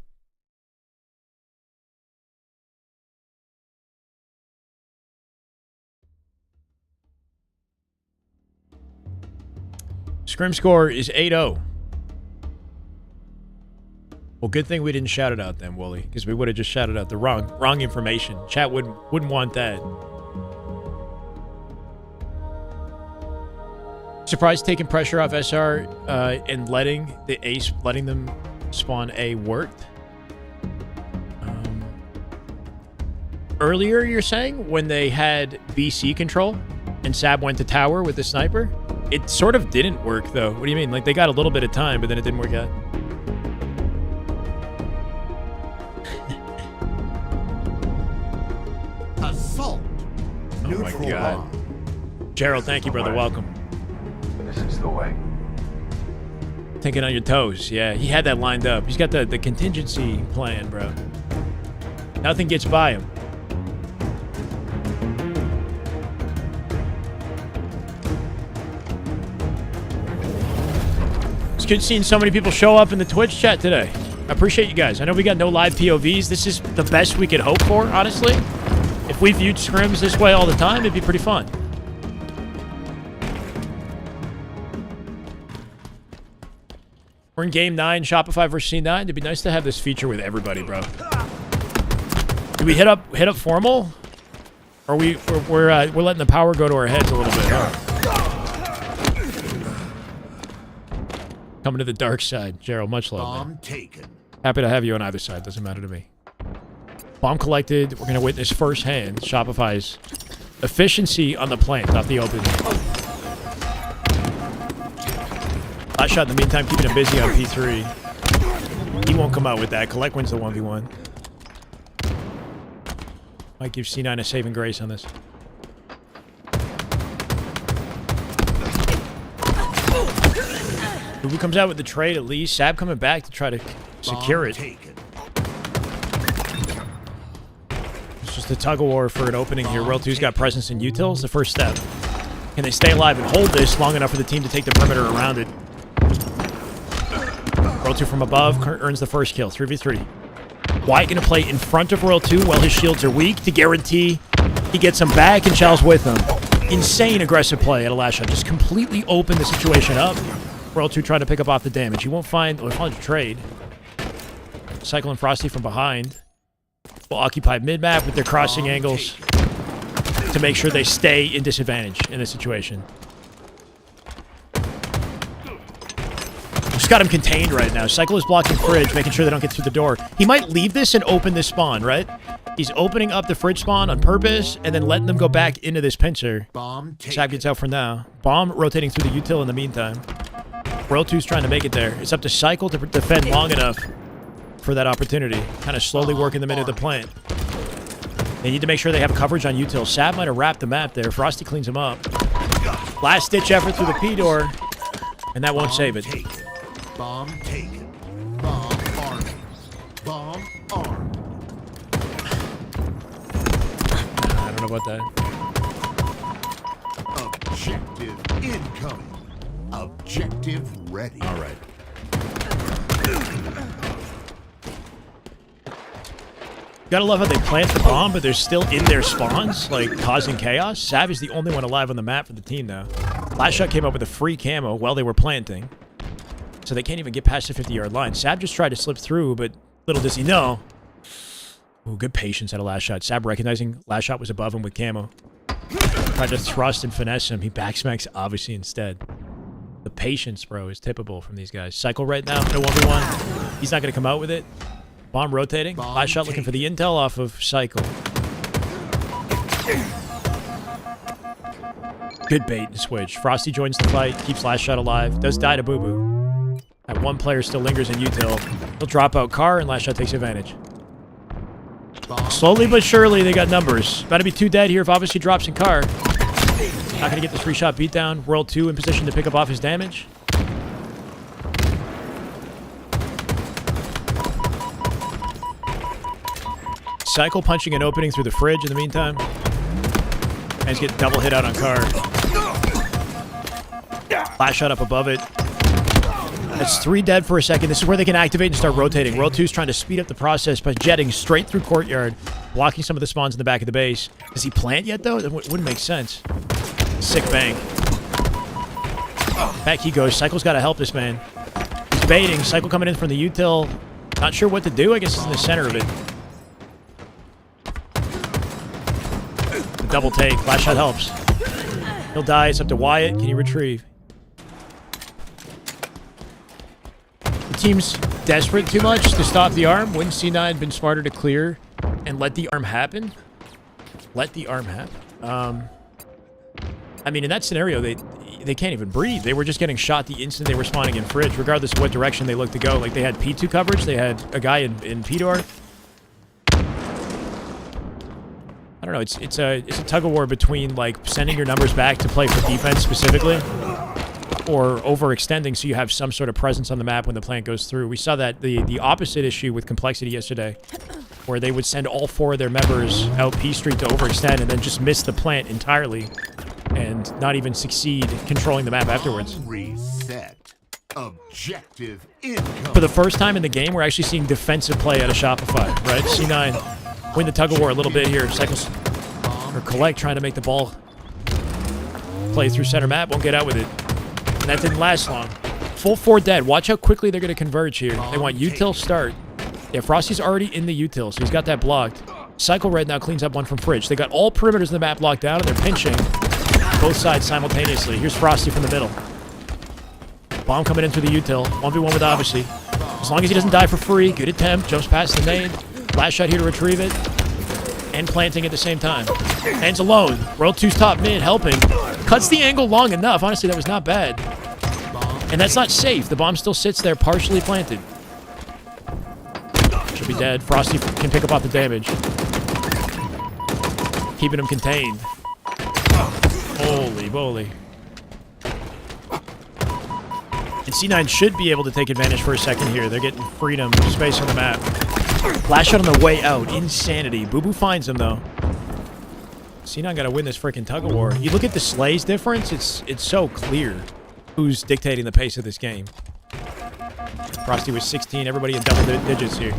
Scrim score is 8-0. Well, good thing we didn't shout it out then, Wooly, because we would have just shouted out the wrong information. Chat wouldn't want that. Surprised taking pressure off SR and letting them spawn A worked. Earlier, you're saying, when they had BC control and Sab went to tower with the sniper, it sort of didn't work, though. What do you mean? Like, they got a little bit of time, but then it didn't work out. Assault. Oh my God. Gerald, thank you, brother. Welcome. This is the way. Thinking on your toes. Yeah, he had that lined up. He's got the contingency plan, bro. Nothing gets by him. It's good seeing so many people show up in the Twitch chat today. I appreciate you guys. I know we got no live POVs. This is the best we could hope for, honestly. If we viewed scrims this way all the time, it'd be pretty fun. We're in game 9, Shopify versus C9. It'd be nice to have this feature with everybody, bro. Do we hit up formal? Or we're letting the power go to our heads a little bit, huh? Coming to the dark side. Gerald, much love, man. Bomb taken. Happy to have you on either side. Doesn't matter to me. Bomb collected. We're going to witness firsthand Shopify's efficiency on the plant off the open. Last shot in the meantime, keeping him busy on P3. He won't come out with that. Collect wins the 1v1. Might give C9 a saving grace on this. Who comes out with the trade at least? Sab coming back to try to secure it. It's just a tug-of-war for an opening here. World 2's got presence in utils. The first step. Can they stay alive and hold this long enough for the team to take the perimeter around it? World 2 from above earns the first kill. 3v3. White going to play in front of World 2 while his shields are weak to guarantee he gets them back and Chow's with him. Insane aggressive play at a last shot. Just completely open the situation up. World 2 trying to pick up off the damage. He won't find a trade. Cycle and Frosty from behind will occupy mid-map with their crossing angles to make sure they stay in disadvantage in this situation. Just got him contained right now. Cycle is blocking fridge, making sure they don't get through the door. He might leave this and open this spawn, right? He's opening up the fridge spawn on purpose and then letting them go back into this pincer. Sab gets out for now. Bomb rotating through the util in the meantime. World 2's trying to make it there. It's up to Cycle to defend long enough for that opportunity. Kind of slowly working them into the plant. They need to make sure they have coverage on util. Sab might have wrapped the map there. Frosty cleans him up. Last-ditch effort through the P door, and that won't save it. Bomb taken. Bomb armed. Bomb armed. I don't know about that. Objective incoming. Objective ready. All right. Gotta love how they plant the bomb, but they're still in their spawns, like, causing chaos. Sab is the only one alive on the map for the team, though. Last shot came up with a free camo while they were planting. So they can't even get past the 50-yard line. Sab just tried to slip through, but little does he know. Ooh, good patience at a last shot. Sab recognizing last shot was above him with camo. Tried to thrust and finesse him. He backsmacks, obviously, instead. The patience, bro, is typical from these guys. Cycle right now, no 1v1. He's not going to come out with it. Bomb rotating. Last shot looking for the intel off of Cycle. Good bait and switch. Frosty joins the fight, keeps last shot alive. Does die to Boo Boo. That one player still lingers in util. He'll drop out car and last shot takes advantage. Slowly but surely they got numbers. About to be 2 dead here if obviously drops in car. Not going to get the 3-shot beatdown. World 2 in position to pick up off his damage. Cycle punching an opening through the fridge in the meantime. And he's getting double hit out on car. Last shot up above it. That's 3 dead for a second. This is where they can activate and start rotating. World 2 is trying to speed up the process by jetting straight through courtyard, blocking some of the spawns in the back of the base. Does he plant yet, though? It wouldn't make sense. Sick bang. Back he goes. Cycle's got to help this man. He's baiting. Cycle coming in from the util. Not sure what to do. I guess it's in the center of it. The double take. Last shot helps. He'll die. It's up to Wyatt. Can he retrieve? The team's desperate too much to stop the arm. Wouldn't C9 been smarter to clear and let the arm happen? Let the arm happen. I mean, in that scenario, they can't even breathe. They were just getting shot the instant they were spawning in fridge, regardless of what direction they looked to go. Like, they had P2 coverage. They had a guy in P-door. I don't know. It's a tug-of-war between, like, sending your numbers back to play for defense specifically, or overextending so you have some sort of presence on the map when the plant goes through. We saw that the opposite issue with Complexity yesterday, where they would send all 4 of their members out P Street to overextend and then just miss the plant entirely and not even succeed controlling the map afterwards. Reset. Objective income. For the first time in the game, we're actually seeing defensive play out of Shopify, right? C9 win the tug-of-war a little bit here. Cycles or Collect trying to make the ball play through center map. Won't get out with it. And that didn't last long. Full 4 dead. Watch how quickly they're going to converge here. They want util start. Yeah, Frosty's already in the util, so he's got that blocked. Cycle Red now cleans up one from fridge. They got all perimeters in the map locked down, and they're pinching both sides simultaneously. Here's Frosty from the middle. Bomb coming in through the util. 1v1 with Obviously. As long as he doesn't die for free, good attempt. Jumps past the nade. Last shot here to retrieve it. And planting at the same time. Hands alone. World 2's top mid helping. Cuts the angle long enough. Honestly, that was not bad. And that's not safe. The bomb still sits there partially planted. Should be dead. Frosty can pick up off the damage. Keeping him contained. Holy moly. And C9 should be able to take advantage for a second here. They're getting freedom, space on the map. Flash shot on the way out. Insanity. Boo Boo finds him, though. C9 got to win this freaking tug-of-war. You look at the slays difference, it's so clear who's dictating the pace of this game. Frosty was 16. Everybody in double digits here.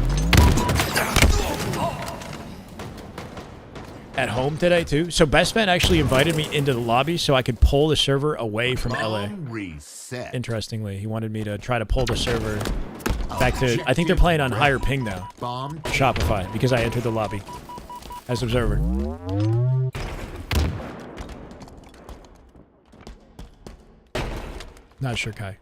At home today, too. So Bestman actually invited me into the lobby so I could pull the server away from LA. Reset. Interestingly, he wanted me to try to pull the server back to... I think they're playing on higher ping now. Shopify, because I entered the lobby as observer. Not sure, Kai.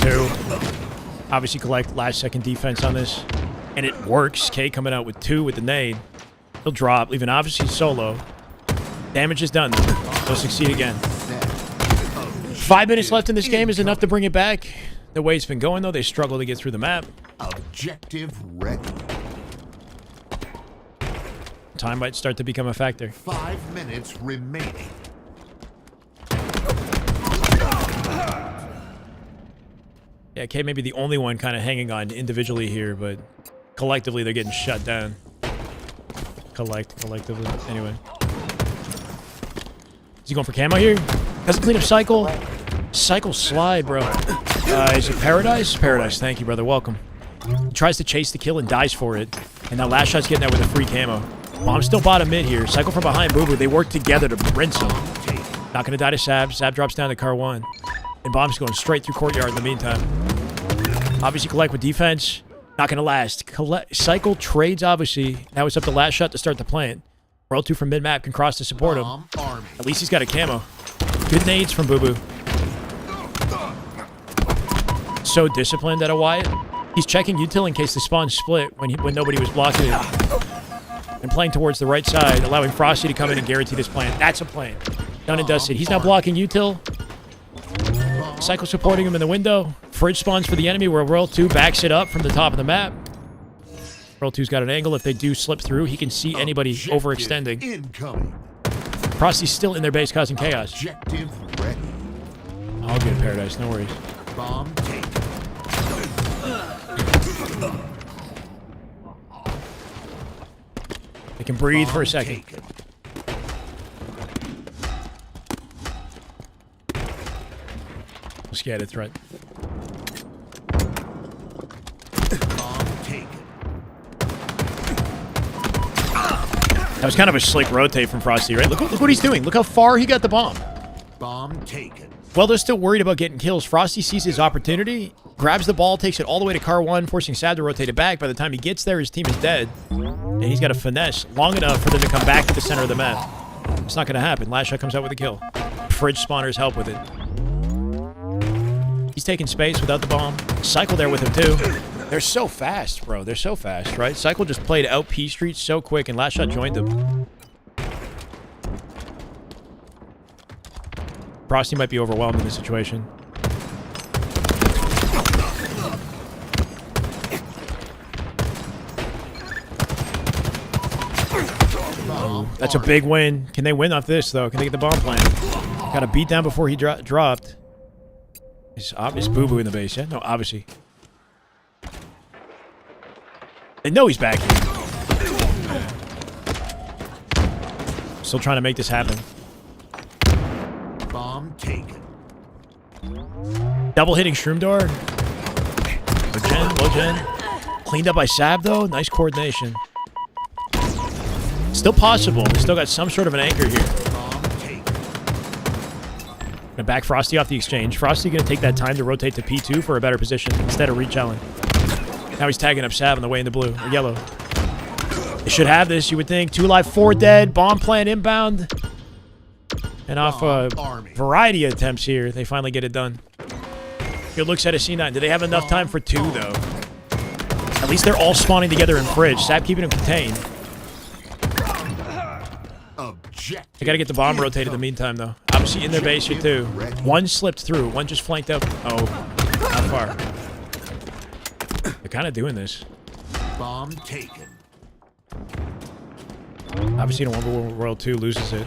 Two. Obviously Collect last second defense on this. And it works. K coming out with 2 with the nade. He'll drop, leaving Obviously solo. Damage is done. He'll succeed again. 5 minutes left in this game is enough to bring it back. The way it's been going, though, they struggle to get through the map. Objective ready. Time might start to become a factor. 5 minutes remaining. Yeah, K may be the only one kind of hanging on individually here, but collectively they're getting shut down. Collectively. Anyway. Is he going for camo here? Doesn't clean up Cycle. Cycle slide, bro. Is it Paradise? Paradise, thank you, brother. Welcome. He tries to chase the kill and dies for it. And now last shot's getting that with a free camo. Bomb's still bottom mid here. Cycle from behind Boo Boo. They work together to rinse him. Not going to die to Sab. Sab drops down to car 1. And Bomb's going straight through courtyard in the meantime. Obviously Collect with defense. Not going to last. Cycle trades Obviously. Now it's up to last shot to start the plant. World 2 from mid-map can cross to support him. At least he's got a camo. Good nades from Boo Boo. So disciplined at a Wyatt. He's checking util in case the spawn split when nobody was blocking it. And playing towards the right side, allowing Frosty to come in and guarantee this plant. That's a plant. Done and dusted. He's now blocking util. Cycle supporting him in the window. Fridge spawns for the enemy where World 2 backs it up from the top of the map. World 2's got an angle. If they do slip through, he can see anybody overextending. Incoming. Frosty's still in their base causing chaos. Objective ready. I'll get Paradise, no worries. Bomb taken. They can breathe for a Bomb second. taken. Scared of threat. Bomb taken. That was kind of a slick rotate from Frosty, right? Look what he's doing. Look how far he got the bomb. Bomb taken. While they're still worried about getting kills, Frosty sees his opportunity, grabs the ball, takes it all the way to car 1, forcing Sab to rotate it back. By the time he gets there, his team is dead. And he's got a finesse long enough for them to come back to the center of the map. It's not going to happen. Last shot comes out with a kill. Fridge spawners help with it. He's taking space without the bomb. Cycle there with him, too. They're so fast, bro. They're so fast, right? Cycle just played out P Street so quick, and Last Shot joined them. Frosty might be overwhelmed in this situation. Oh, that's a big win. Can they win off this, though? Can they get the bomb plant? Got a beat down before he dropped. Is Boo Boo in the base, yeah? No, obviously. They know he's back here. Still trying to make this happen. Bomb taken. Double hitting Shroom Door. Low gen. Cleaned up by Sab, though. Nice coordination. Still possible. We still got some sort of an anchor here. Bomb taken. Gonna back Frosty off the exchange. Frosty gonna take that time to rotate to P2 for a better position instead of rechelling. Now he's tagging up Sav on the way into blue or yellow. They should have this, you would think. 2 alive, 4 dead. Bomb plant inbound. And off a variety of attempts here, they finally get it done. Good looks at a C9. Do they have enough time for 2, though? At least they're all spawning together in Fridge. Sab keeping them contained. They gotta get the bomb rotated in the meantime, though. Obviously in their base here, too. One slipped through. One just flanked up. Oh, not far. They're kind of doing this. Bomb taken. Obviously, in a World 2 loses it.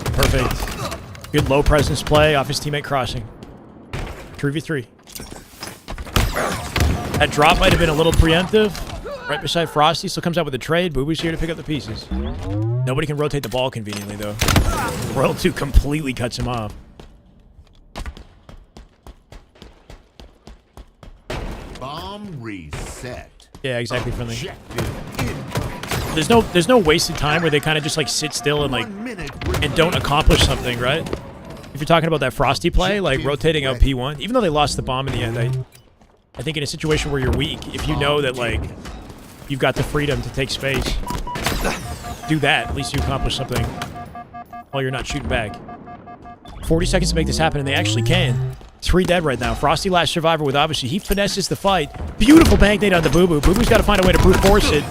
Perfect. Good low presence play off his teammate crossing. 3v3. That drop might have been a little preemptive. Right beside Frosty. Still comes out with a trade. Boo Boo's here to pick up the pieces. Nobody can rotate the ball conveniently, though. World 2 completely cuts him off. Bomb reset. Yeah, exactly, friendly. There's no wasted time where they kind of just like sit still and like and don't accomplish something, right? If you're talking about that Frosty play, like rotating out P1, even though they lost the bomb in the end, I think in a situation where you're weak, if you know that like you've got the freedom to take space, do that. At least you accomplish something while you're not shooting back. 40 seconds to make this happen, and they actually can. 3 dead right now. Frosty last survivor with obviously he finesses the fight. Beautiful bank nade on the Boo Boo. Boo Boo's got to find a way to brute force it.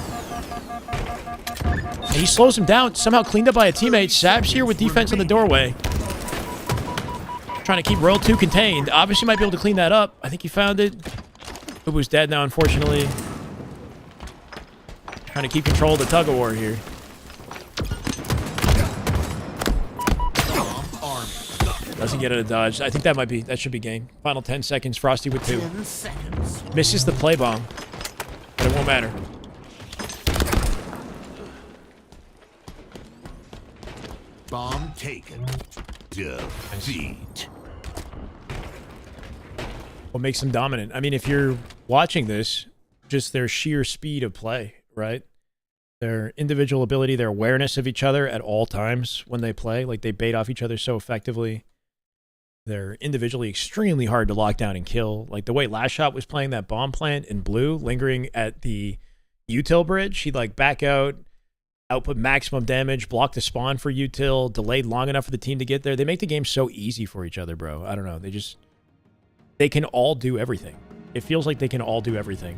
And he slows him down. Somehow cleaned up by a teammate. Sab's here with defense on the doorway. Trying to keep World 2 contained. Obviously might be able to clean that up. I think he found it. Boo Boo's dead now, unfortunately. Trying to keep control of the tug of war here. Doesn't get it a dodge. I think that should be game. Final 10 seconds. Frosty with 2. 10 seconds. Misses the play bomb. But it won't matter. Bomb taken. Defeat. What makes them dominant? I mean, if you're watching this, just their sheer speed of play, right? Their individual ability, their awareness of each other at all times when they play. Like, they bait off each other so effectively. They're individually extremely hard to lock down and kill. Like, the way Last Shot was playing that bomb plant in blue, lingering at the util bridge, he'd, like, back out, output maximum damage, block the spawn for util, delayed long enough for the team to get there. They make the game so easy for each other, bro. I don't know. They can all do everything. It feels like they can all do everything.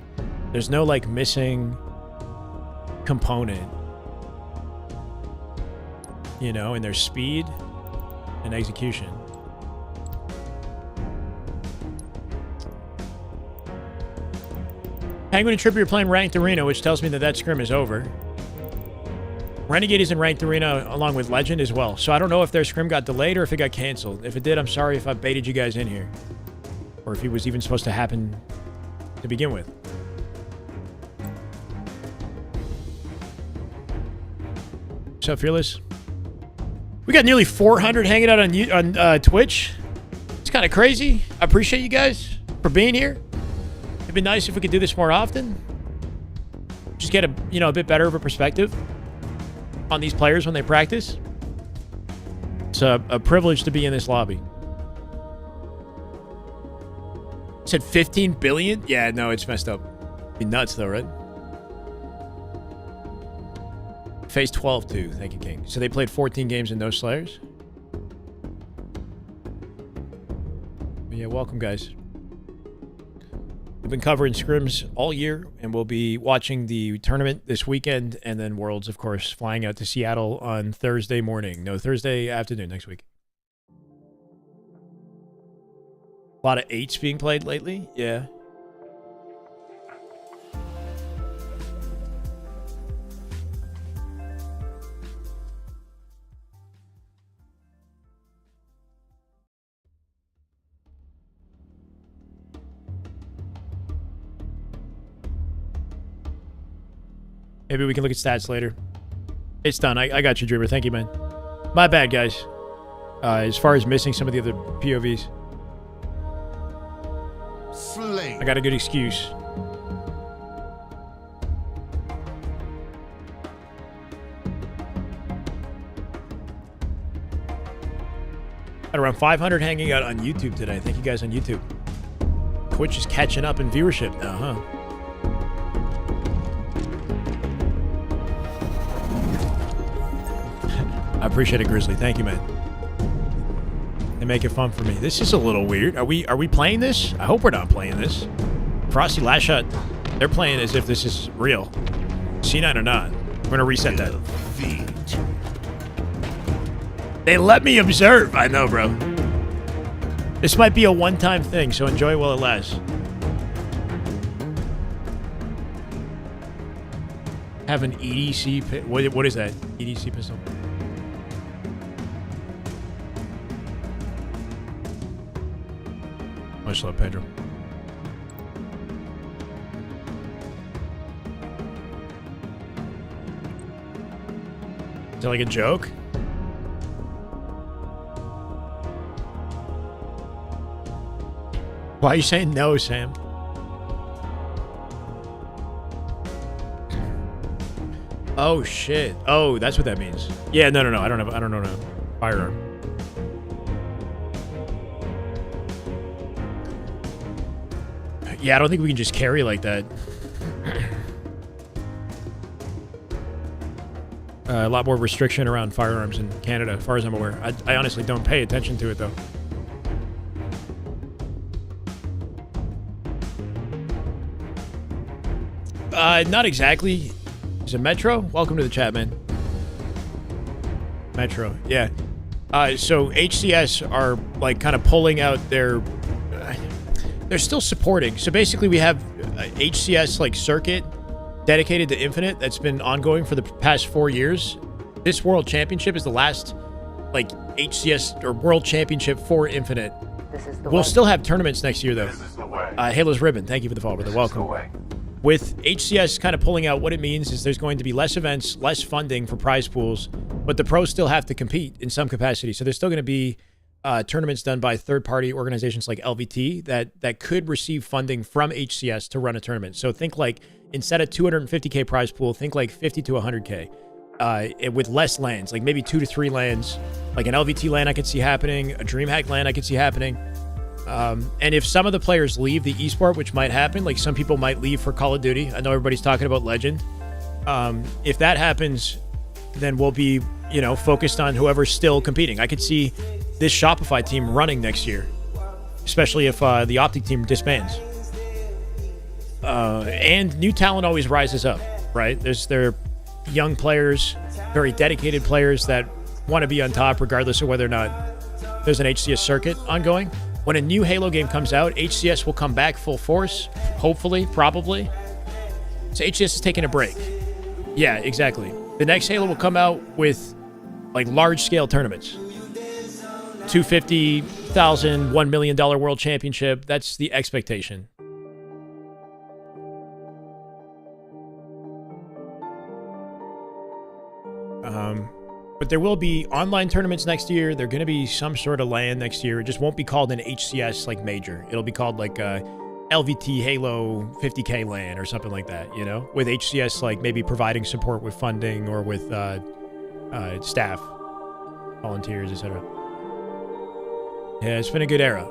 There's no, like, missing component. you know, in their speed and execution. Penguin and Trippier are playing Ranked Arena, which tells me that that scrim is over. Renegade is in Ranked Arena along with Legend as well. So I don't know if their scrim got delayed or if it got canceled. If it did, I'm sorry if I baited you guys in here. Or if it was even supposed to happen to begin with. What's up, Fearless? We got nearly 400 hanging out on Twitch. It's kind of crazy. I appreciate you guys for being here. It'd be nice if we could do this more often. Just get a bit better of a perspective on these players when they practice. It's a privilege to be in this lobby. Said 15 billion? Yeah, no, it's messed up. Be nuts though, right? Phase 12 too. Thank you, King. So they played 14 games and no Slayers. But yeah, welcome guys. We've been covering scrims all year, and we'll be watching the tournament this weekend, and then Worlds, of course, flying out to Seattle on Thursday morning. No, Thursday afternoon next week. A lot of 8s being played lately. Yeah. Maybe we can look at stats later. It's done. I got you, Dreamer. Thank you, man. My bad, guys. As far as missing some of the other POVs. Slay. I got a good excuse. Got around 500 hanging out on YouTube today. Thank you guys on YouTube. Twitch is catching up in viewership now, huh? I appreciate it, Grizzly. Thank you, man. They make it fun for me. This is a little weird. Are we playing this? I hope we're not playing this. Frosty Last Shot, they're playing as if this is real. C9 or not. We're going to reset that. They let me observe. I know, bro. This might be a one-time thing, so enjoy it while it lasts. Have an EDC... What is that? EDC pistol? Much love, Pedro. Is that like a joke? Why are you saying no, Sam? Oh shit. Oh, that's what that means. Yeah, no. I don't know a firearm. Yeah, I don't think we can just carry like that. A lot more restriction around firearms in Canada, as far as I'm aware. I honestly don't pay attention to it, though. Not exactly. Is it Metro? Welcome to the chat, man. Metro, yeah. So HCS are, like, kind of pulling out their... they're still supporting. So basically we have HCS like circuit dedicated to Infinite that's been ongoing for the past 4 years. This World Championship is the last like HCS or World Championship for Infinite. We'll still have tournaments next year though. Halo's Ribbon, thank you for the follow, brother. Welcome. With HCS kind of pulling out, what it means is there's going to be less events, less funding for prize pools, but the pros still have to compete in some capacity. So there's still going to be tournaments done by third-party organizations like LVT that could receive funding from HCS to run a tournament. So think like instead of 250K prize pool, think like 50 to 100K with less lands, like maybe 2 to 3 lands. Like an LVT land I could see happening, a DreamHack land I could see happening. And if some of the players leave the esport, which might happen, like some people might leave for Call of Duty. I know everybody's talking about Legend. If that happens, then we'll be, focused on whoever's still competing. I could see this Shopify team running next year, especially if the Optic team disbands. And new talent always rises up, right? There are young players, very dedicated players that want to be on top regardless of whether or not there's an HCS circuit ongoing. When a new Halo game comes out, HCS will come back full force, hopefully, probably. So HCS is taking a break. Yeah, exactly. The next Halo will come out with like large-scale tournaments. $250,000, $1 million world championship. That's the expectation. But there will be online tournaments next year. There's going to be some sort of LAN next year. It just won't be called an HCS like major. It'll be called like LVT Halo 50K LAN or something like that, you know? With HCS like maybe providing support with funding or with staff, volunteers, etc. Yeah, it's been a good era.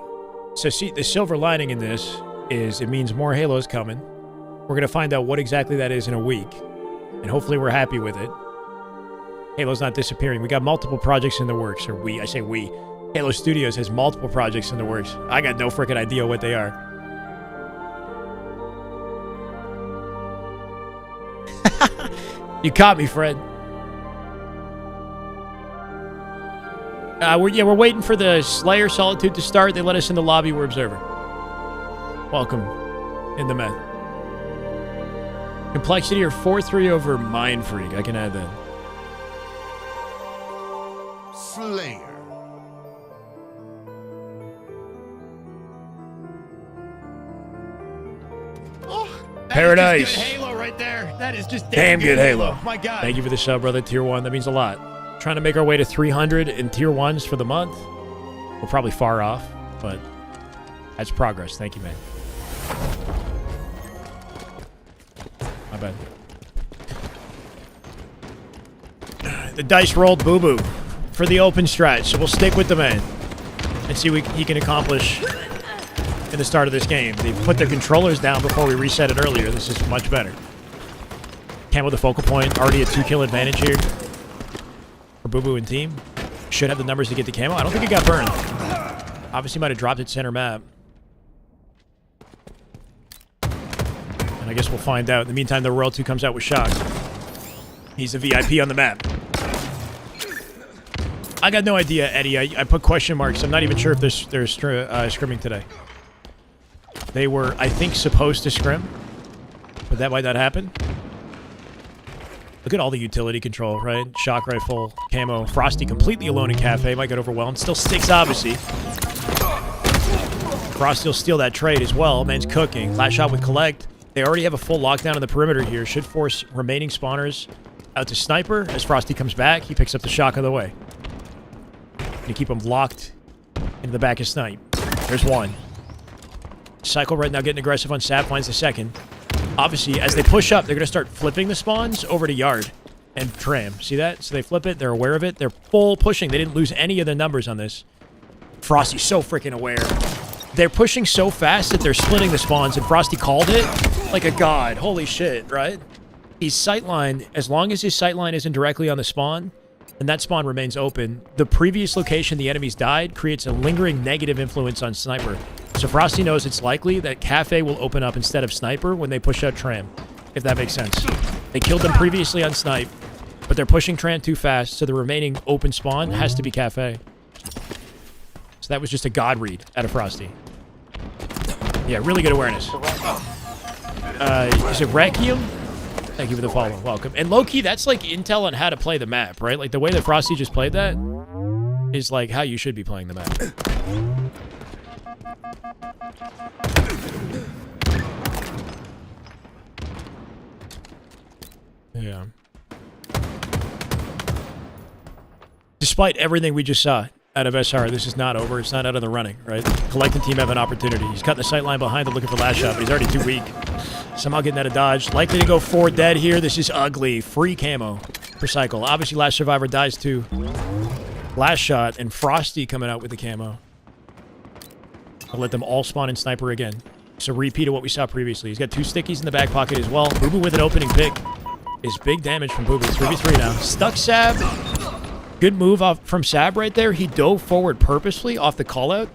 So see, the silver lining in this is it means more Halos coming. We're going to find out what exactly that is in a week. And hopefully we're happy with it. Halo's not disappearing. We got multiple projects in the works. Or I say we. Halo Studios has multiple projects in the works. I got no freaking idea what they are. You caught me, Fred. We're waiting for the Slayer Solitude to start. They let us in the lobby. We're observer. Welcome in the meth. Complexity or 4-3 over Mind Freak. I can add that. Slayer. Paradise. That is just good Halo right there. That is just Damn good Halo. My God. Thank you for the sub, brother. Tier 1. That means a lot. Trying to make our way to 300 in Tier 1s for the month. We're probably far off, but that's progress. Thank you, man. My bad. The dice rolled boo-boo for the open strat, so we'll stick with the man and see what he can accomplish in the start of this game. They put their controllers down before we reset it earlier. This is much better. Cam with a focal point. Already a 2-kill advantage here for Boo Boo and team. Should have the numbers to get the camo. I don't think it got burned. Obviously might have dropped it center map. And I guess we'll find out. In the meantime, the Royal 2 comes out with Shock. He's a VIP on the map. I got no idea, Eddie. I put question marks. I'm not even sure if they're scrimming today. They were, I think, supposed to scrim, but that might not happen. Look at all the utility control, right? Shock rifle, camo, Frosty completely alone in Cafe. Might get overwhelmed. Still sticks, obviously. Frosty will steal that trade as well. Man's cooking. Last shot with Collect. They already have a full lockdown on the perimeter here. Should force remaining spawners out to Sniper. As Frosty comes back, he picks up the Shock on the way. To keep them locked into the back of Snipe. There's one. Cycle right now getting aggressive on Sap. Finds the second. Obviously, as they push up, they're going to start flipping the spawns over to Yard and Tram. See that? So they flip it. They're aware of it. They're full pushing. They didn't lose any of the numbers on this. Frosty's so freaking aware. They're pushing so fast that they're splitting the spawns, and Frosty called it like a god. Holy shit, right? He's sightline. As long as his sightline isn't directly on the spawn, and that spawn remains open, the previous location the enemies died creates a lingering negative influence on Sniper. So Frosty knows it's likely that Cafe will open up instead of Sniper when they push out Tram, if that makes sense. They killed them previously on Snipe, but they're pushing Tram too fast, so the remaining open spawn has to be Cafe. So that was just a god read out of Frosty. Yeah, really good awareness. Is it Requiem? Thank you for the follow. Welcome. And low-key, that's like intel on how to play the map, right? Like the way that Frosty just played that is like how you should be playing the map. Yeah. Despite everything we just saw out of SR, this is not over. It's not out of the running, right? Collecting team have an opportunity. He's cutting the sight line behind him looking for last shot, but he's already too weak. Somehow getting out of dodge. Likely to go 4 dead here. This is ugly. Free camo for Cycle. Obviously, last survivor dies too. Last shot, and Frosty coming out with the camo. I'll let them all spawn in Sniper again. So repeat of what we saw previously. He's got 2 stickies in the back pocket as well. Boo Boo with an opening pick. Is big damage from Boo Boo. 3v3 now. Stuck Sab. Good move off from Sab right there. He dove forward purposely off the call-out.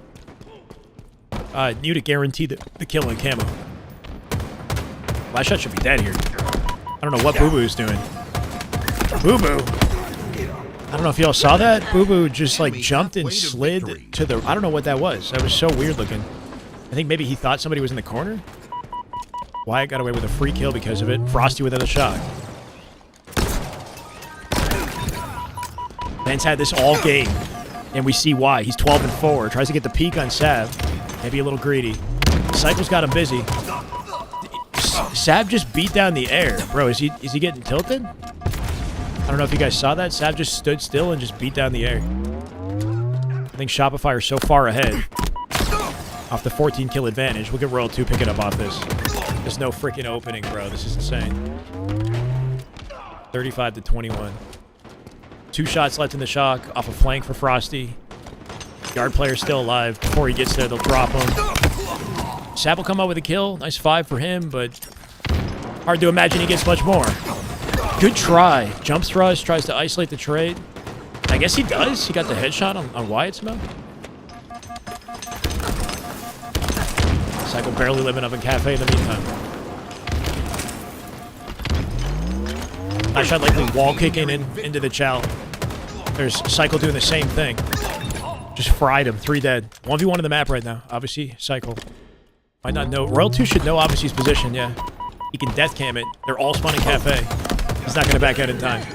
Knew to guarantee the kill on camo. Last shot should be dead here. I don't know what Boo Boo's doing. Boo Boo. I don't know if y'all saw that. Boo Boo just like jumped and slid to the... I don't know what that was. That was so weird looking. I think maybe he thought somebody was in the corner. Wyatt got away with a free kill because of it. Frosty without a shot. Ben's had this all game, and we see why. He's 12-4. Tries to get the peak on Sav. Maybe a little greedy. Cycle's got him busy. Sav just beat down the air. Bro, is he getting tilted? I don't know if you guys saw that. Sav just stood still and just beat down the air. I think Shopify are so far ahead off the 14 kill advantage. Look at Royal 2 picking up off this. There's no freaking opening, bro. This is insane. 35-21. 2 shots left in the shock off a flank for Frosty. Guard player still alive. Before he gets there, they'll drop him. Sav will come out with a kill. Nice 5 for him, but hard to imagine he gets much more. Good try. Jump thrust, tries to isolate the trade. I guess he does. He got the headshot on Wyatt's mouth. Cycle barely living up in Cafe in the meantime. Nice shot likely wall kicking into the chow. There's Cycle doing the same thing. Just fried him. 3 dead. 1v1 in the map right now. Obviously, Cycle. Might not know. Royal 2 should know Obviously's position, yeah. He can death cam it. They're all spawning Cafe. He's not going to back out in time.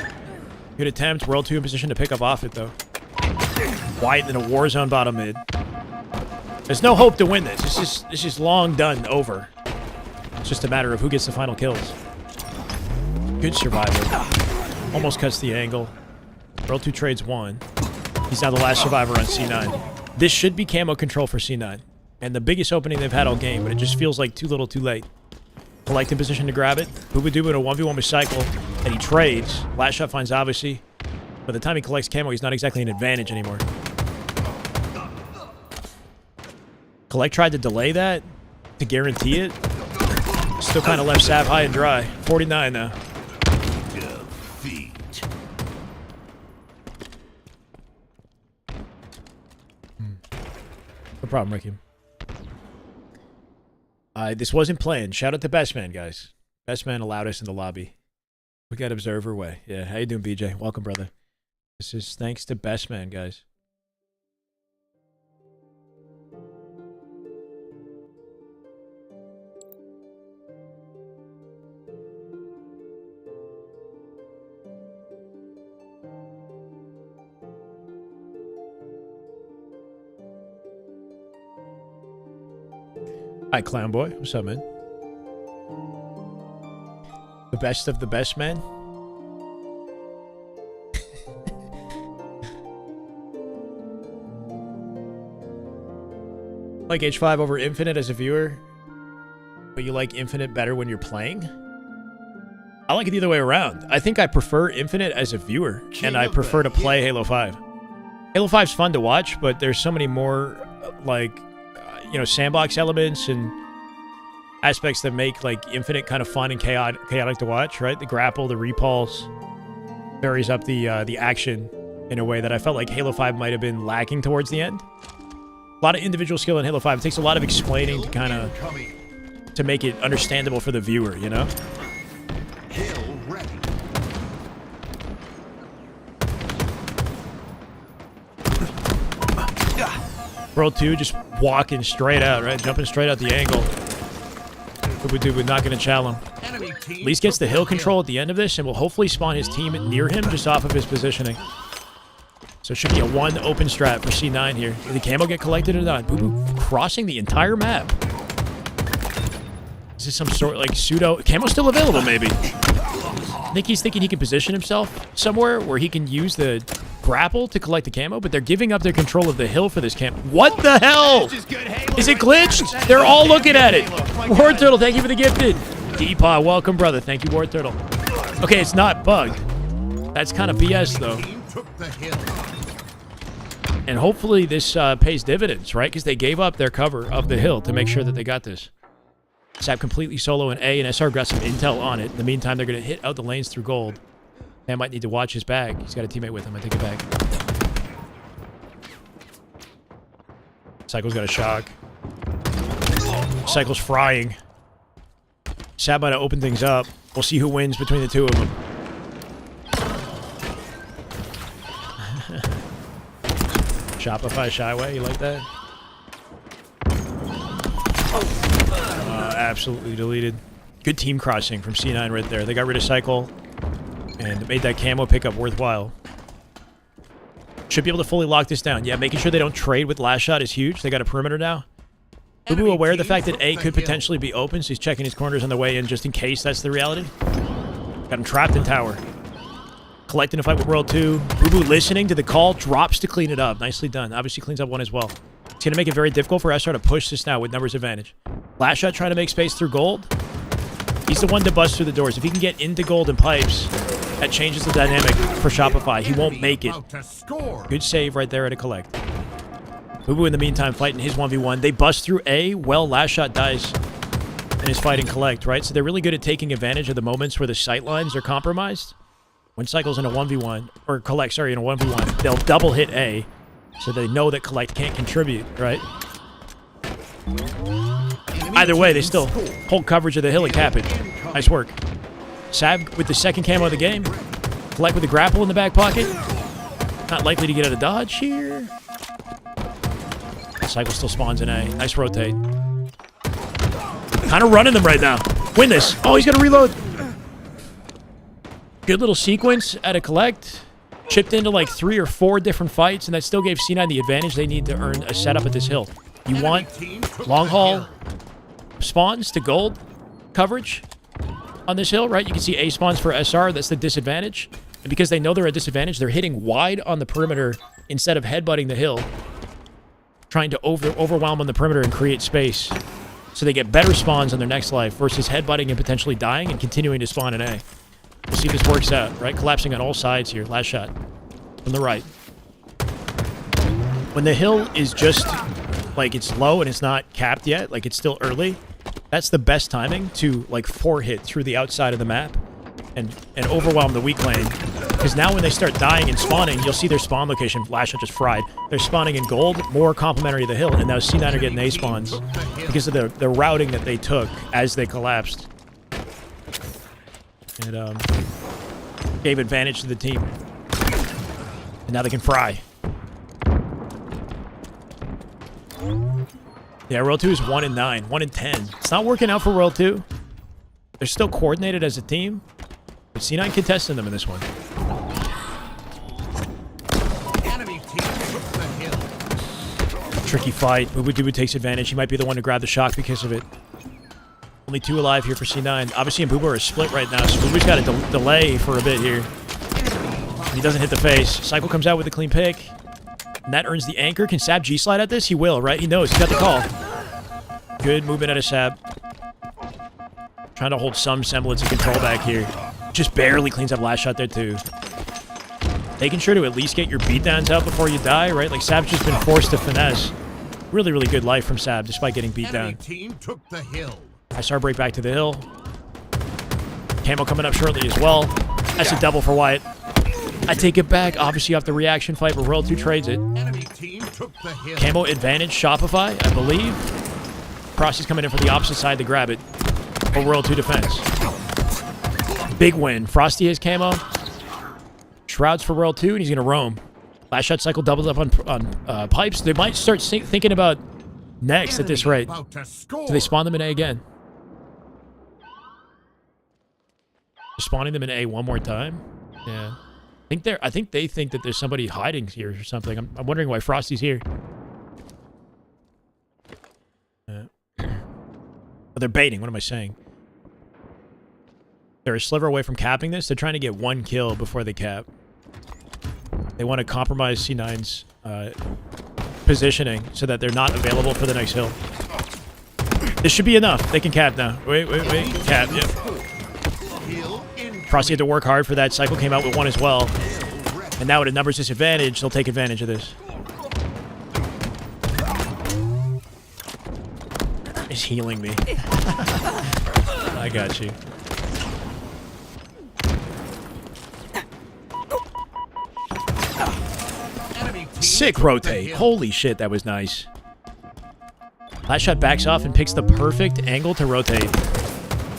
Good attempt. Royal 2 in position to pick up off it, though. Wyatt in a war zone bottom mid. There's no hope to win this. It's just long done over. It's just a matter of who gets the final kills. Good survivor. Almost cuts the angle. Royal 2 trades 1. He's now the last survivor on C9. This should be camo control for C9. And the biggest opening they've had all game, but it just feels like too little too late. Collect in position to grab it. Booba-Dooba in a 1v1 with Cycle. And he trades. Last shot finds Obviously. By the time he collects camo, he's not exactly an advantage anymore. Collect tried to delay that to guarantee it. Still kind of left Sav high and dry. 49 now. No problem, Ricky. This wasn't planned. Shout out to Best Man, guys. Best Man allowed us in the lobby. We got Observer Way. Yeah, how you doing, BJ? Welcome, brother. This is thanks to Best Man, guys. Hi, Clown Boy. What's up, man? The best of the best, man. Like H5 over Infinite as a viewer, but you like Infinite better when you're playing? I like it the other way around. I think I prefer Infinite as a viewer, and I prefer to play Halo 5. Halo 5's fun to watch, but there's so many more, you know, sandbox elements and aspects that make like Infinite kind of fun and chaotic to watch, right? The grapple, the repulse varies up the action in a way that I felt like Halo 5 might have been lacking towards the end. A lot of individual skill in Halo 5. It takes a lot of explaining to kind of to make it understandable for the viewer, you know? World 2 just walking straight out, right? Jumping straight out the angle. Booba-Dooba not going to challenge him. At least gets the hill control at the end of this, and will hopefully spawn his team near him just off of his positioning. So it should be a 1 open strat for C9 here. Did the camo get collected or not? Boo-Boo crossing the entire map. Is this some sort of like pseudo... Camo's still available, maybe. I think he's thinking he can position himself somewhere where he can use the grapple to collect the camo, but they're giving up their control of the hill for this camo. What the hell? Is it glitched? They're all looking at it. Ward Turtle, thank you for the gifted. Deepaw, welcome, brother. Thank you, Ward Turtle. Okay, it's not bugged. That's kind of BS, though. And hopefully this pays dividends, right? Because they gave up their cover of the hill to make sure that they got this. Sap completely solo in A, and SR got some intel on it. In the meantime, they're going to hit out the lanes through gold. Man might need to watch his bag. He's got a teammate with him. I take it back. Cycle's got a shock. Cycle's frying. Sap might have opened things up. We'll see who wins between the two of them. Shopify Shyway, you like that? Absolutely deleted. Good team crossing from C9 right there. They got rid of Cycle and made that camo pickup worthwhile. Should be able to fully lock this down. Yeah, making sure they don't trade with last shot is huge. They got a perimeter now. Boo aware of the fact that A could potentially be open, so he's checking his corners on the way in just in case that's the reality. Got him trapped in tower. Collecting a fight with World 2. Boo listening to the call, drops to clean it up. Nicely done. Obviously cleans up one as well. It's going to make it very difficult for SR to push this now with numbers advantage. Last shot trying to make space through gold. He's the one to bust through the doors. If he can get into gold and pipes, that changes the dynamic for Shopify. He won't make it. Good save right there at a collect. Boo in the meantime fighting his 1v1. They bust through A. Well, last shot dies and is fighting collect, right? So they're really good at taking advantage of the moments where the sight lines are compromised. When Cycle's in a 1v1, or collect, sorry, in a 1v1, they'll double hit A, so they know that collect can't contribute, right? Either way, they still hold coverage of the hill and cap it. Nice work. Sab with the second camo of the game. Collect with the grapple in the back pocket. Not likely to get out of dodge here. Cycle still spawns in A. Nice rotate. Kind of running them right now. Win this. Oh, he's going to reload. Good little sequence at a collect. Chipped into like 3 or 4 different fights, and that still gave C9 the advantage they need to earn a setup at this hill. You want long haul spawns to gold coverage on this hill, right? You can see A spawns for SR. That's the disadvantage. And because they know they're at disadvantage, they're hitting wide on the perimeter instead of headbutting the hill, trying to overwhelm on the perimeter and create space. So they get better spawns on their next life versus headbutting and potentially dying and continuing to spawn in A. We'll see if this works out, right? Collapsing on all sides here. Last shot from the right. When the hill is just, like, it's low and it's not capped yet, like it's still early, that's the best timing to, like, 4-hit through the outside of the map and overwhelm the weak lane. Because now when they start dying and spawning, you'll see their spawn location. Last shot just fried. They're spawning in gold, more complimentary to the hill, and now C9 are getting A spawns because of the routing that they took as they collapsed. It gave advantage to the team. And now they can fry. Yeah, World 2 is 1-9, 1-10. It's not working out for World 2. They're still coordinated as a team. But C9 contesting them in this one. Tricky fight. Boo takes advantage. He might be the one to grab the shock because of it. Only 2 alive here for C9. Obviously, and Booba are split right now, so Booba's got to delay for a bit here. He doesn't hit the face. Cycle comes out with a clean pick. And that earns the anchor. Can Sab G-slide at this? He will, right? He knows. He's got the call. Good movement out of Sab. Trying to hold some semblance of control back here. Just barely cleans up last shot there, too. Making sure to at least get your beatdowns out before you die, right? Like, Sab's just been forced to finesse. Really, really good life from Sab, despite getting beat down. SR break back to the hill. Camo coming up shortly as well. That's a double for Wyatt. I take it back. Obviously off the reaction fight, but World 2 trades it. Camo advantage Shopify, I believe. Frosty's coming in from the opposite side to grab it. For World 2 defense. Big win. Frosty has camo. Shrouds for World 2, and he's going to roam. Last shot cycle doubles up on pipes. They might start thinking about next at this rate. Do they spawn them in A again? Spawning them in A one more time? Yeah. I think they think that there's somebody hiding here or something. I'm wondering why Frosty's here. Oh, they're baiting. What am I saying? They're a sliver away from capping this. They're trying to get 1 kill before they cap. They want to compromise C9's positioning so that they're not available for the next hill. This should be enough. They can cap now. Wait. Cap, yep. Frosty had to work hard for that. Cycle came out with 1 as well. And now at a numbers disadvantage, they'll take advantage of this. He's healing me. I got you. Sick rotate. Holy shit, that was nice. Last shot backs off and picks the perfect angle to rotate.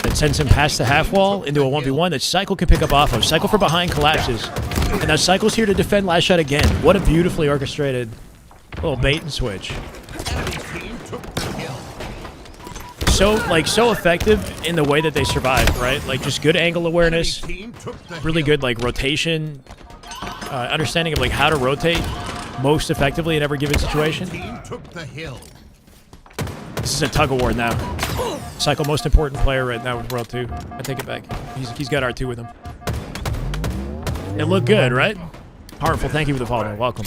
That sends him past the half wall into a 1v1 that Cycle can pick up off of. Cycle from behind collapses. And now Cycle's here to defend last shot again. What a beautifully orchestrated Little bait and switch. Enemy team took the hill. So effective in the way that they survive, right? Like just good angle awareness, Enemy team took the really hill. good like rotation, understanding of like how to rotate most effectively in every given situation. Team took the hill. This is a tug of war now. Cycle most important player right now with World 2. I take it back. He's got R2 with him. It looked good, right? Heartful, thank you for the follow. Welcome.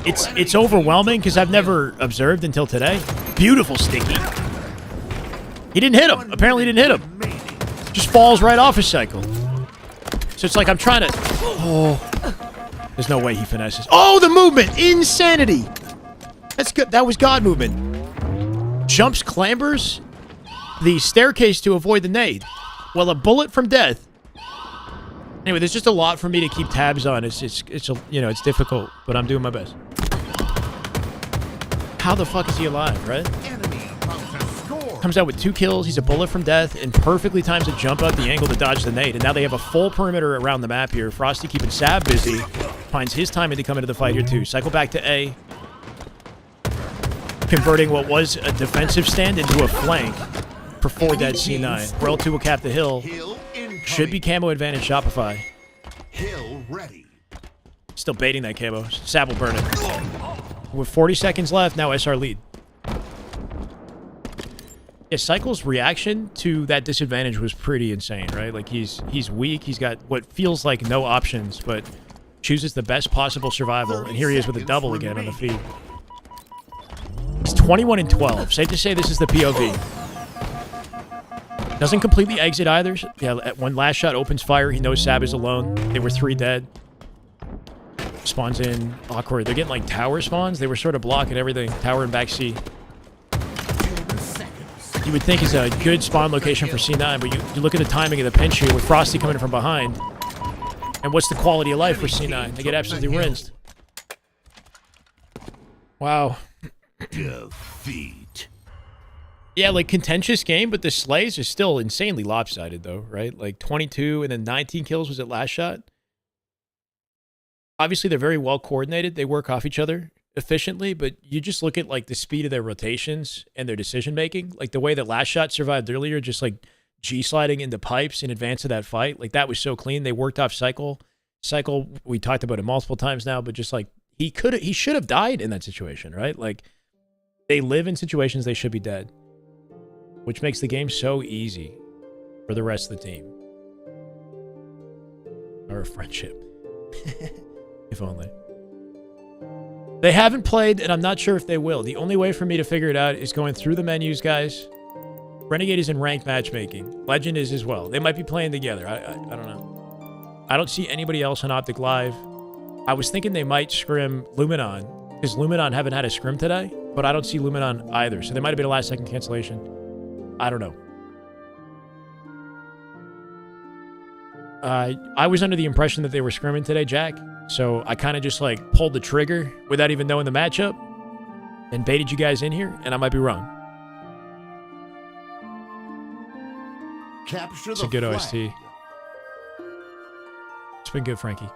It's overwhelming because I've never observed until today. Beautiful sticky. He didn't hit him. Apparently he didn't hit him. Just falls right off his cycle. So it's like I'm trying to... Oh. There's no way he finesses. Oh, the movement! Insanity! That's good. That was God movement. Jumps, clambers, the staircase to avoid the nade. Well, a bullet from death. Anyway, there's just a lot for me to keep tabs on. It's you know, it's difficult, but I'm doing my best. How the fuck is he alive, right? Enemy about to score. Comes out with 2 kills. He's a bullet from death and perfectly times a jump up the angle to dodge the nade. And now they have a full perimeter around the map here. Frosty keeping Sab busy. Finds his timing to come into the fight here too. Cycle back to A. Converting what was a defensive stand into a flank for 4 dead C9. World 2 will cap the hill. Hill incoming. Should be camo advantage Shopify. Hill ready. Still baiting that camo. Sab will burn it. With 40 seconds left, now SR lead. Yeah, Cycle's reaction to that disadvantage was pretty insane, right? Like, he's weak. He's got what feels like no options, but chooses the best possible survival. And here he is with a double again on the feed. He's 21 and 12. Safe to say this is the POV. Doesn't completely exit either. Yeah, when last shot opens fire, he knows Sab is alone. They were 3 dead. Spawns in awkward. They're getting like tower spawns. They were sort of blocking everything. Tower and back C. You would think is a good spawn location for C9, but you look at the timing of the pinch here with Frosty coming in from behind. And what's the quality of life for C9? They get absolutely rinsed. Wow. Defeat. Yeah, like contentious game, but the slays are still insanely lopsided though, right? Like 22 and then 19 kills was it last shot? Obviously, they're very well coordinated. They work off each other efficiently, but you just look at like the speed of their rotations and their decision making. Like the way that last shot survived earlier, just like G-sliding into pipes in advance of that fight. Like that was so clean. They worked off Cycle. Cycle, we talked about it multiple times now, but just like he should have died in that situation, right? Like they live in situations they should be dead, which makes the game so easy for the rest of the team. Or a friendship. If only. They haven't played, and I'm not sure if they will. The only way for me to figure it out is going through the menus, guys. Renegade is in ranked matchmaking. Legend is as well. They might be playing together. I don't know. I don't see anybody else on Optic Live. I was thinking they might scrim Luminon, because Luminon haven't had a scrim today, but I don't see Luminon either. So they might have been a last-second cancellation. I don't know. I was under the impression that they were scrimming today, Jack. So I kind of just like pulled the trigger without even knowing the matchup and baited you guys in here, and I might be wrong. Capture It's the a good flag. OST. It's been good, Frankie.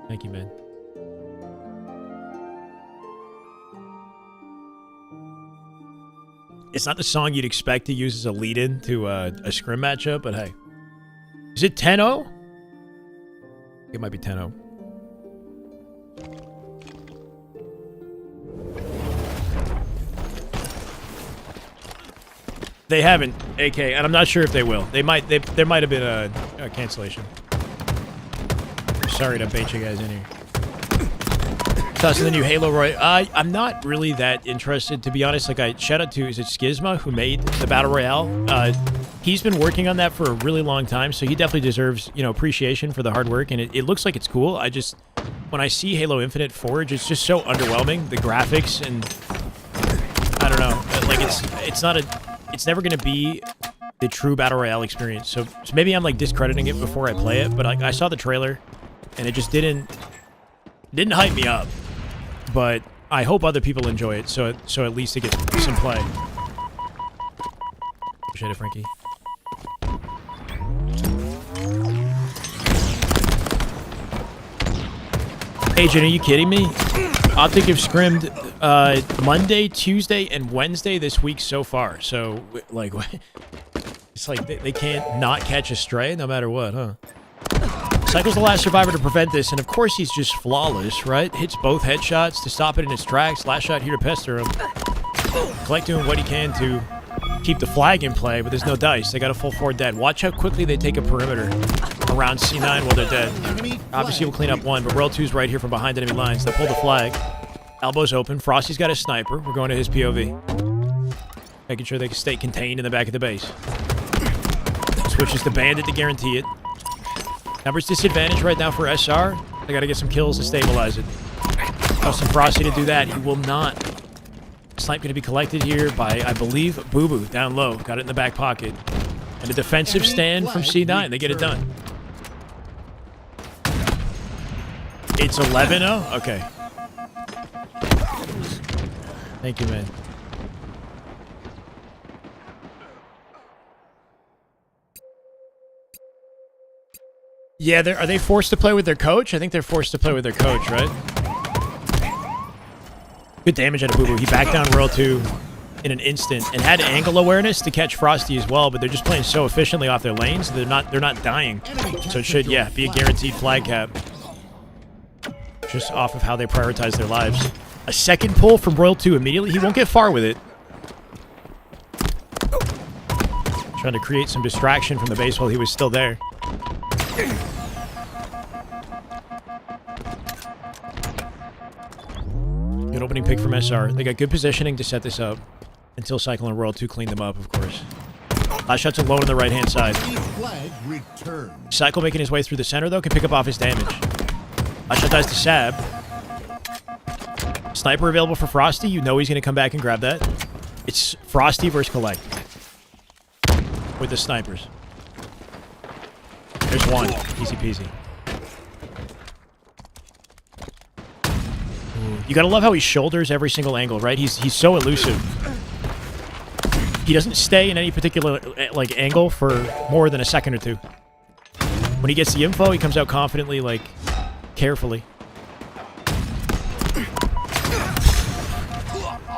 Thank you, man. It's not the song you'd expect to use as a lead-in to a scrim matchup, but hey. Is it 10-0? It might be 10-0. They haven't, AK, and I'm not sure if they will. There might have been a cancellation. Sorry to bait you guys in here. Tossing the new Halo Roy. I'm not really that interested, to be honest. Like, shout out to, is it Skizma, who made the Battle Royale? He's been working on that for a really long time, so he definitely deserves, you know, appreciation for the hard work, and it looks like it's cool. I just, when I see Halo Infinite Forge, it's just so underwhelming. The graphics, and I don't know. Like, it's never going to be the true Battle Royale experience. So maybe I'm, like, discrediting it before I play it, but I saw the trailer, and it just didn't hype me up. But I hope other people enjoy it, so at least it gets some play. Appreciate it, Frankie. Agent, are you kidding me? Optic have scrimmed Monday, Tuesday, and Wednesday this week so far. So, like, it's like they can't not catch a stray no matter what, huh? Cycle's the last survivor to prevent this, and of course he's just flawless, right? Hits both headshots to stop it in its tracks. Last shot here to pester him. Collect doing what he can to keep the flag in play, but there's no dice. They got a full 4 dead. Watch how quickly they take a perimeter around C9 while they're dead. Obviously, we'll clean up 1, but Royal 2's right here from behind enemy lines. They'll pull the flag. Elbow's open. Frosty's got a sniper. We're going to his POV. Making sure they can stay contained in the back of the base. Switches to Bandit to guarantee it. Numbers disadvantage right now for SR. They got to get some kills to stabilize it. Custom Frosty to do that. He will not. Snipe going to be collected here by, I believe, Boo Boo down low. Got it in the back pocket. And a defensive stand from C9. They get it done. It's 11-0? Okay. Thank you, man. Yeah, are they forced to play with their coach? I think they're forced to play with their coach, right? Good damage out of Boo Boo. He backed down Royal 2 in an instant and had angle awareness to catch Frosty as well, but they're just playing so efficiently off their lanes, they're not dying. So it should, yeah, be a guaranteed flag cap. Just off of how they prioritize their lives. A second pull from Royal 2 immediately. He won't get far with it. Trying to create some distraction from the base while he was still there. Good opening pick from SR. They got good positioning to set this up until Cycle and Royal 2 clean them up, of course. Last shots are low on the right-hand side. Cycle making his way through the center, though, can pick up off his damage. Last shot dies to Sab. Sniper available for Frosty. You know he's going to come back and grab that. It's Frosty versus Collect with the snipers. There's one. Easy peasy. You gotta love how he shoulders every single angle, right? He's so elusive. He doesn't stay in any particular like angle for more than a second or two. When he gets the info, he comes out confidently, like carefully.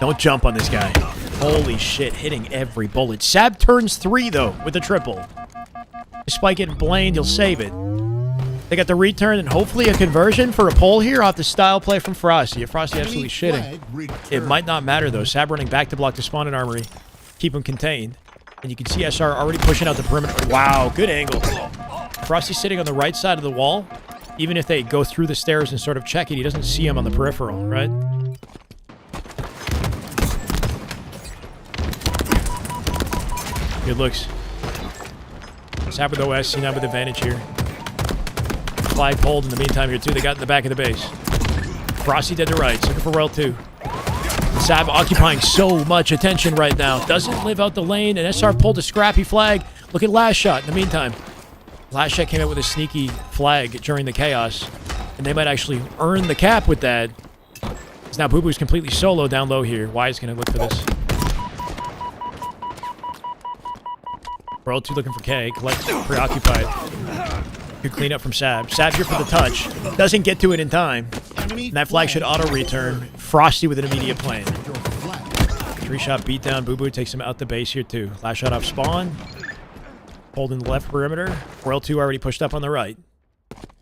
Don't jump on this guy. Holy shit, hitting every bullet. Sab turns 3 though with a triple. Despite getting blamed, he'll save it. They got the return and hopefully a conversion for a pull here off the style play from Frosty. Frosty absolutely shitting. It might not matter, though. Sab running back to block the spawn in armory. Keep him contained. And you can see SR already pushing out the perimeter. Wow, good angle. Frosty sitting on the right side of the wall. Even if they go through the stairs and sort of check it, he doesn't see him on the peripheral, right? Good looks. Sab with OS, C9 with advantage here. Flag pulled in the meantime here, too. They got in the back of the base. Frosty dead to right. Looking for Royal 2. Sab occupying so much attention right now. Doesn't live out the lane, and SR pulled a scrappy flag. Look at last shot in the meantime. Last shot came out with a sneaky flag during the chaos, and they might actually earn the cap with that. Because now Boo Boo's completely solo down low here. Why is going to look for this? Royal 2 looking for K. Collect preoccupied. Good cleanup from Sab. Sab here for the touch. Doesn't get to it in time. And that flag should auto-return. Frosty with an immediate plan. 3-shot beatdown. Boo Boo takes him out the base here, too. Last shot off spawn. Holding the left perimeter. Royal 2 already pushed up on the right.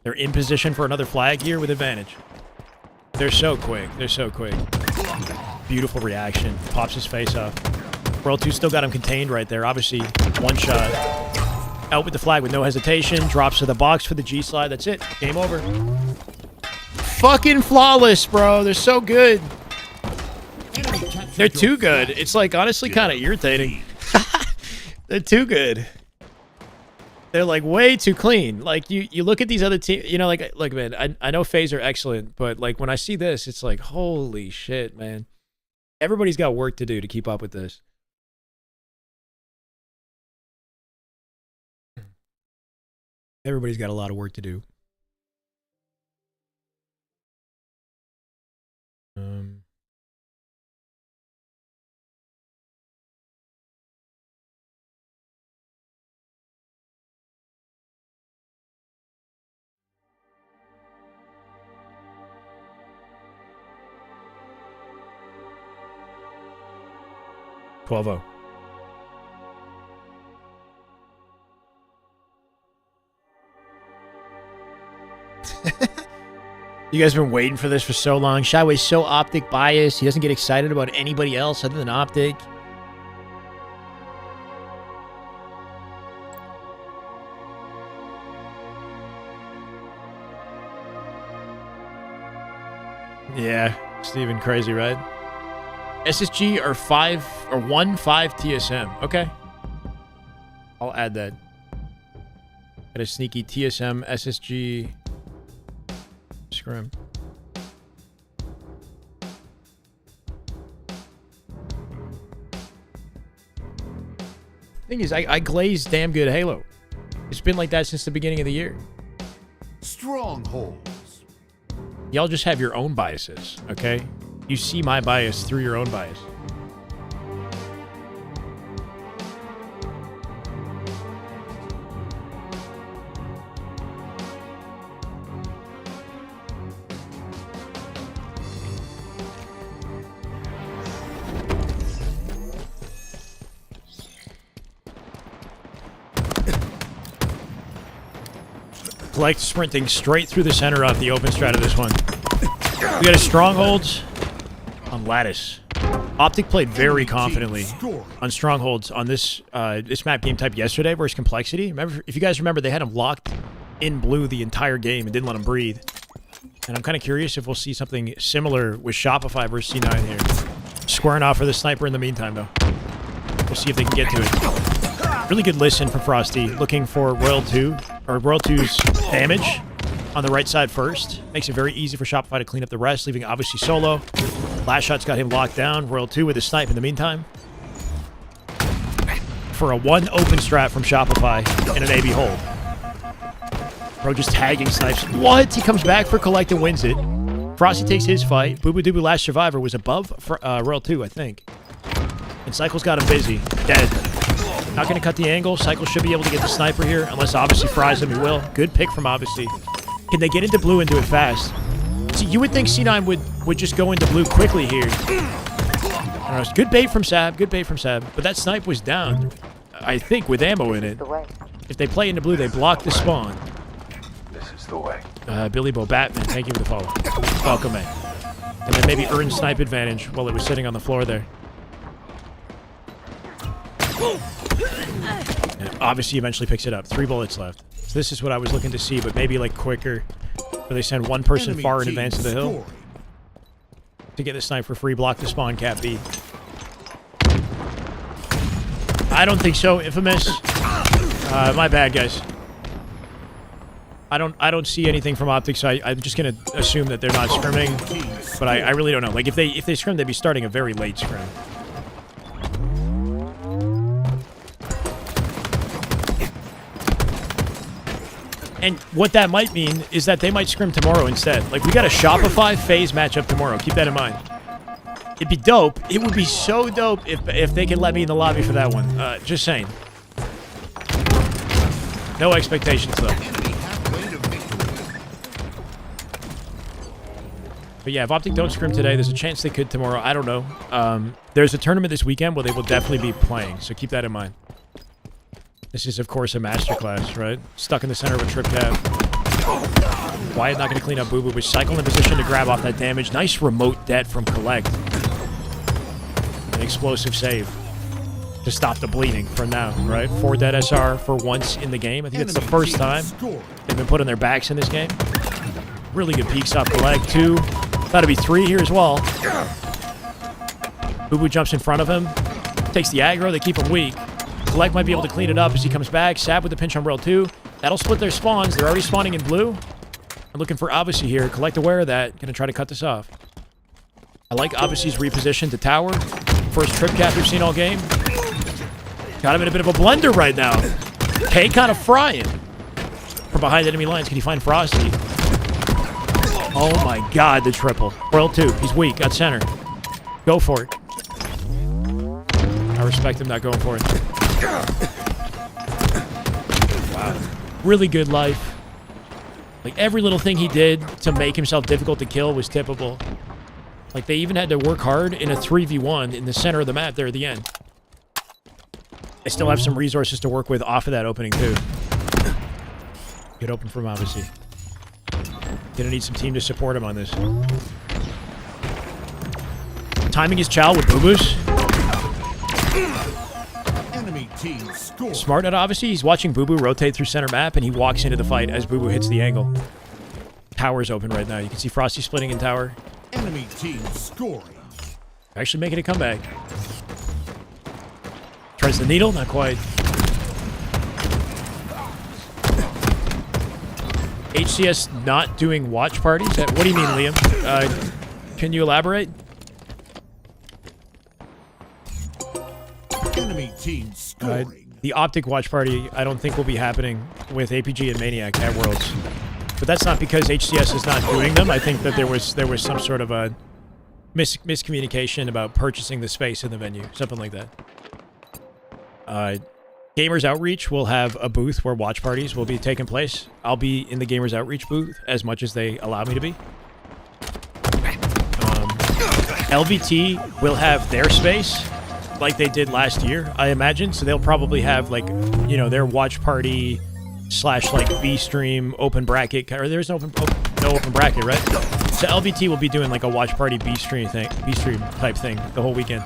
They're in position for another flag here with advantage. They're so quick. They're so quick. Beautiful reaction. Pops his face off. Royal 2 still got him contained right there. Obviously, one shot. Out with the flag with no hesitation. Drops to the box for the G-slide. That's it. Game over. Fucking flawless, bro. They're so good. They're too good. It's like honestly kind of irritating. They're too good. They're like way too clean. Like you look at these other teams, you know, like man, I know Faze are excellent, but like when I see this, it's like holy shit, man. Everybody's got work to do to keep up with this. Everybody's got a lot of work to do. 12-0. You guys been waiting for this for so long. Shyway's so optic biased. He doesn't get excited about anybody else other than optic. Yeah, Steven, crazy, right? SSG are 1-5 TSM. Okay. I'll add that. Got a sneaky TSM SSG Scrim. Thing is, I glaze damn good Halo. It's been like that since the beginning of the year. Strongholds. Y'all just have your own biases, okay? You see my bias through your own bias. Like sprinting straight through the center off the open strat of this one. We got a strongholds on lattice. Optic played very confidently on strongholds on this this map game type yesterday versus complexity. Remember, if you guys remember, they had him locked in blue the entire game and didn't let him breathe. And I'm kind of curious if we'll see something similar with Shopify versus C9 here. Squaring off for the sniper in the meantime, though. We'll see if they can get to it. Really good listen from Frosty, looking for Royal 2, or Royal 2's damage on the right side first. Makes it very easy for Shopify to clean up the rest, leaving obviously solo. Last shot's got him locked down. Royal 2 with his snipe in the meantime. For a 1 open strat from Shopify in an AB hold. Bro just tagging snipes. What? He comes back for collect and wins it. Frosty takes his fight. Boo Boo Doo Boo last survivor was above Royal 2, I think. And Cycle's got him busy. Dead. Not going to cut the angle. Cycle should be able to get the sniper here, unless obviously fries him. He will. Good pick from obviously. Can they get into blue and do it fast? See, you would think C9 would just go into blue quickly here. I don't know. Good bait from Sab. Good bait from Sab. But that snipe was down, I think, with ammo in it. If they play into blue, they block the spawn. This is the way. Billy Bo Batman, thank you for the follow. Welcome, man. And then maybe earn snipe advantage while it was sitting on the floor there. And obviously eventually picks it up. 3 bullets left. So this is what I was looking to see, but maybe like quicker. Where they send one person far in advance of the hill to get the snipe for free, block the spawn, cap B. I don't think so, Infamous. My bad, guys. I don't see anything from optics, so I'm just gonna assume that they're not scrimming. But I really don't know. Like if they scrim, they'd be starting a very late scrim. And what that might mean is that they might scrim tomorrow instead. Like, we got a Shopify Faze matchup tomorrow. Keep that in mind. It'd be dope. It would be so dope if they could let me in the lobby for that one. Just saying. No expectations, though. But yeah, if Optic don't scrim today, there's a chance they could tomorrow. I don't know. There's a tournament this weekend where they will definitely be playing, so keep that in mind. This is, of course, a masterclass, right? Stuck in the center of a trip cap. Wyatt not going to clean up Boo Boo, but Cycle in position to grab off that damage. Nice remote dead from Collect. An explosive save to stop the bleeding for now, right? 4 dead SR for once in the game. I think it's the first time they've been put on their backs in this game. Really good peeks off Collect. 2. Thought it'd be 3 here as well. Boo Boo jumps in front of him. Takes the aggro. They keep him weak. Collect might be able to clean it up as he comes back. Sab with the pinch on Royal 2. That'll split their spawns. They're already spawning in blue. I'm looking for Odyssey here. Collect aware of that. Gonna try to cut this off. I like Odyssey's reposition to tower. First trip cap we've seen all game. Got him in a bit of a blender right now. K kind of frying. From behind enemy lines. Can he find Frosty? Oh my god, the triple. Royal 2. He's weak. Got center. Go for it. I respect him not going for it. Wow. Really good life. Like, every little thing he did to make himself difficult to kill was tippable. Like, they even had to work hard in a 3v1 in the center of the map there at the end. I still have some resources to work with off of that opening, too. Good open from obviously. Gonna need some team to support him on this. Timing his chow with boo-boos. Enemy team score. Smart at obviously. He's watching Boo Boo rotate through center map, and he walks into the fight as Boo Boo hits the angle. Tower's open right now. You can see Frosty splitting in tower. Enemy team scoring. Actually making a comeback. Tries the needle, not quite. HCS not doing watch parties? What do you mean, Liam? Can you elaborate? Enemy team scoring. The Optic watch party, I don't think will be happening with APG and Maniac at Worlds. But that's not because HCS is not doing them. I think that there was some sort of a miscommunication about purchasing the space in the venue, something like that. Gamers Outreach will have a booth where watch parties will be taking place. I'll be in the Gamers Outreach booth as much as they allow me to be. LVT will have their space like they did last year, I imagine. So they'll probably have, like, you know, their watch party / like B stream open bracket. Or there's no open bracket, right? So LVT will be doing like a watch party B stream type thing the whole weekend.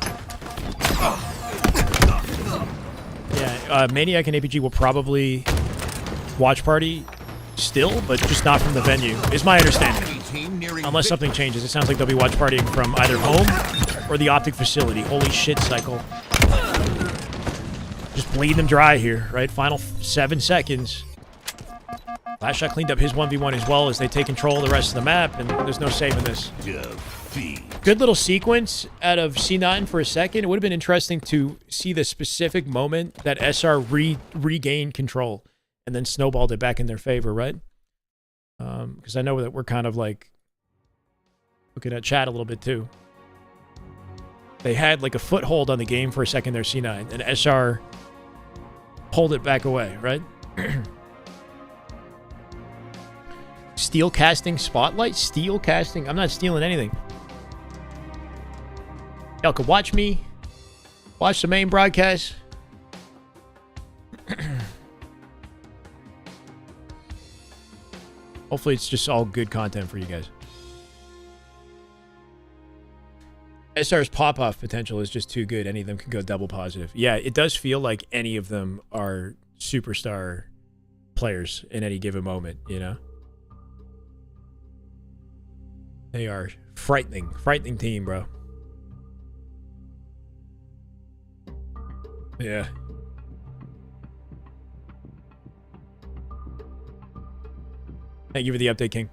Yeah, Maniac and APG will probably watch party still, but just not from the venue, is my understanding. Unless something changes. It sounds like they'll be watch partying from either home or the Optic facility. Holy shit, Cycle. Just bleed them dry here, right? Final 7 seconds. Last Shot cleaned up his 1v1 as well as they take control of the rest of the map, and there's no saving this. Good little sequence out of C9 for a second. It would have been interesting to see the specific moment that SR regained control and then snowballed it back in their favor, right? Because I know that we're kind of like looking at chat a little bit too. They had like a foothold on the game for a second there, C9, and SR pulled it back away, right? Steel casting spotlight? Steel casting? I'm not stealing anything. Y'all could watch me. Watch the main broadcast. Hopefully it's just all good content for you guys. SR's pop-off potential is just too good. Any of them can go double positive. Yeah, it does feel like any of them are superstar players in any given moment, you know? They are frightening. Frightening team, bro. Yeah. Thank you for the update, King.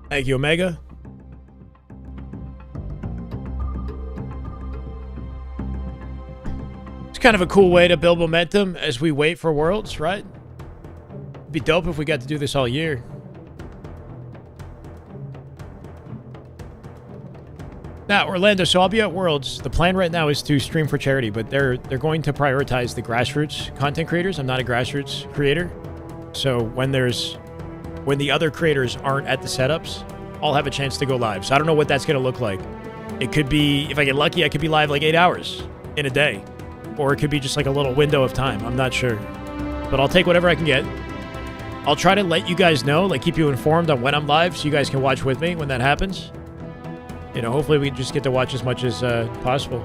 Thank you, Omega. It's kind of a cool way to build momentum as we wait for Worlds, right? It'd be dope if we got to do this all year. Now, Orlando, so I'll be at Worlds. The plan right now is to stream for charity, but they're going to prioritize the grassroots content creators. I'm not a grassroots creator. So when the other creators aren't at the setups, I'll have a chance to go live. So I don't know what that's going to look like. It could be, if I get lucky, I could be live like 8 hours in a day. Or it could be just like a little window of time. I'm not sure. But I'll take whatever I can get. I'll try to let you guys know, like keep you informed on when I'm live so you guys can watch with me when that happens. You know, hopefully we just get to watch as much as possible.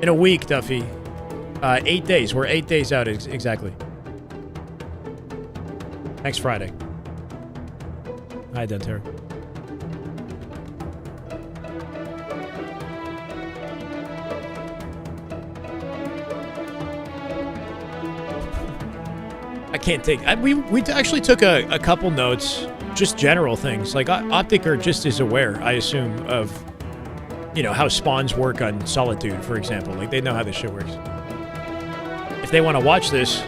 In a week, Duffy. 8 days. We're 8 days out exactly. Next Friday. Hi, Dentera. I can't take... We actually took a couple notes, just general things. Like, Optic are just as aware, I assume, of, you know, how spawns work on Solitude, for example. Like, they know how this shit works. If they want to watch this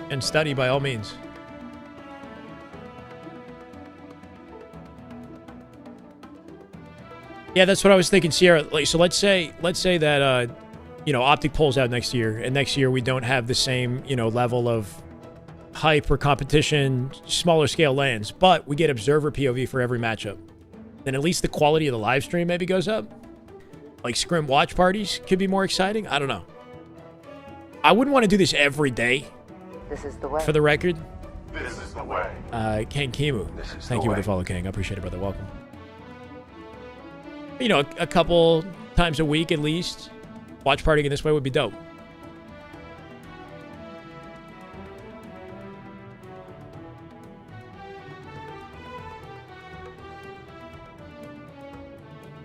and study, by all means. Yeah, that's what I was thinking, Sierra. Like, so let's say that, you know, Optic pulls out next year, and next year we don't have the same, you know, level of hype or competition, smaller scale lands, but we get observer POV for every matchup. Then at least the quality of the live stream maybe goes up. Like Scrim watch parties could be more exciting. I don't know. I wouldn't want to do this every day. This is the way. This is the way. Ken Kimu. This is Thank the you for way. the follow, King. I appreciate it, brother. Welcome. You know, a couple times a week at least, watch partying in this way would be dope.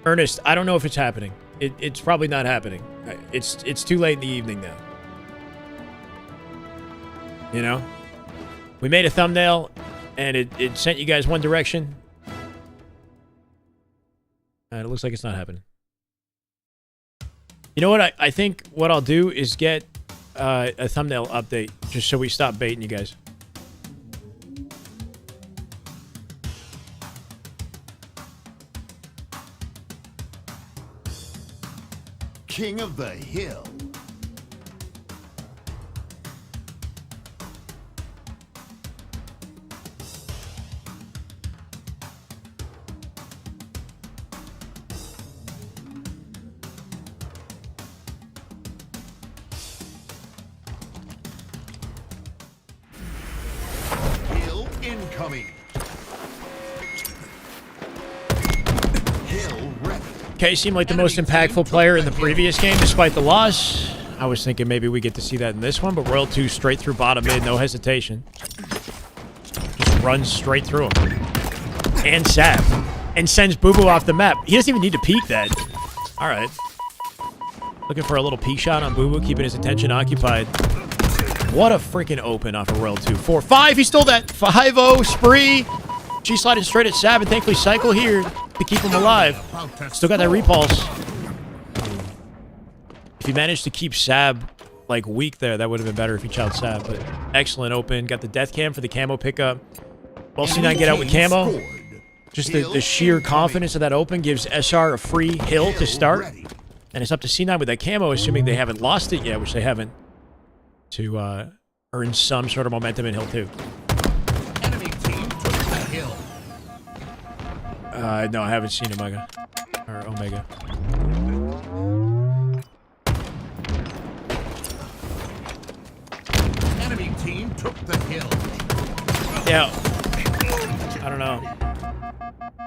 Ernest, I don't know if it's happening. It's probably not happening. It's too late in the evening now. You know? We made a thumbnail, and it sent you guys one direction. And it looks like it's not happening. You know what? I think what I'll do is get a thumbnail update, just so we stop baiting you guys. King of the Hill. Hill incoming. Hill ready. Kay seemed like the most impactful player in the previous game, despite the loss. I was thinking maybe we get to see that in this one, but Royal 2 straight through bottom mid, no hesitation. Just runs straight through him. And Sap. And sends Boo Boo off the map. He doesn't even need to peek that. All right. Looking for a little peek shot on Boo Boo, keeping his attention occupied. What a freaking open off of Royal 2. 4-5, he stole that 5-0 spree. G slided straight at Sab, and thankfully Cycle here to keep him alive. Still got that repulse. If he managed to keep Sab like weak there, that would have been better if he chowed Sab. But excellent open. Got the death cam for the camo pickup. Well, C9 get out with camo. Just the sheer confidence of that open gives SR a free hill to start. And it's up to C9 with that camo, assuming they haven't lost it yet, which they haven't, to earn some sort of momentum in hill 2. Enemy team took the hill. No, I haven't seen Omega. Or Omega. Enemy team took the hill. Yeah. I don't know.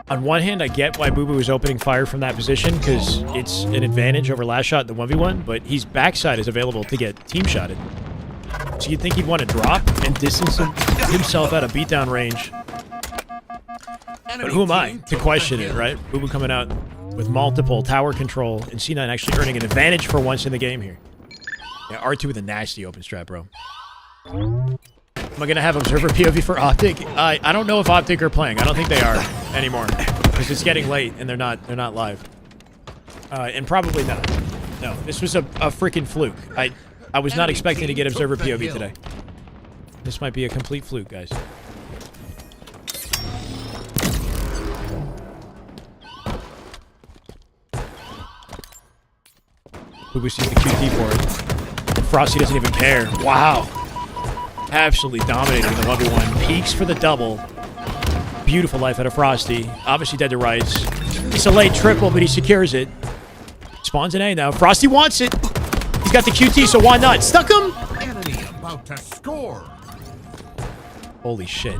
On one hand, I get why Boo Boo is opening fire from that position, because it's an advantage over last shot in the 1v1, but his backside is available to get team shotted. So you'd think he'd want to drop and distance himself out of beatdown range. But who am I to question it, right? Boo Boo coming out with multiple tower control, and C9 actually earning an advantage for once in the game here. Yeah, R2 with a nasty open strat, bro. Am I going to have Observer POV for Optic? I don't know if Optic are playing. I don't think they are anymore, because it's getting late and they're not live. And probably not. No, this was a freaking fluke. I was not expecting to get Observer POV today. This might be a complete fluke, guys. Boo Boo sees the QT for it. Frosty doesn't even care. Wow. Absolutely dominating the 1v1. Peaks for the double. Beautiful life out of Frosty. Obviously dead to rights. It's a late triple, but he secures it. Spawns an A now. Frosty wants it. He's got the QT, so why not? Stuck him! Enemy about to score. Holy shit.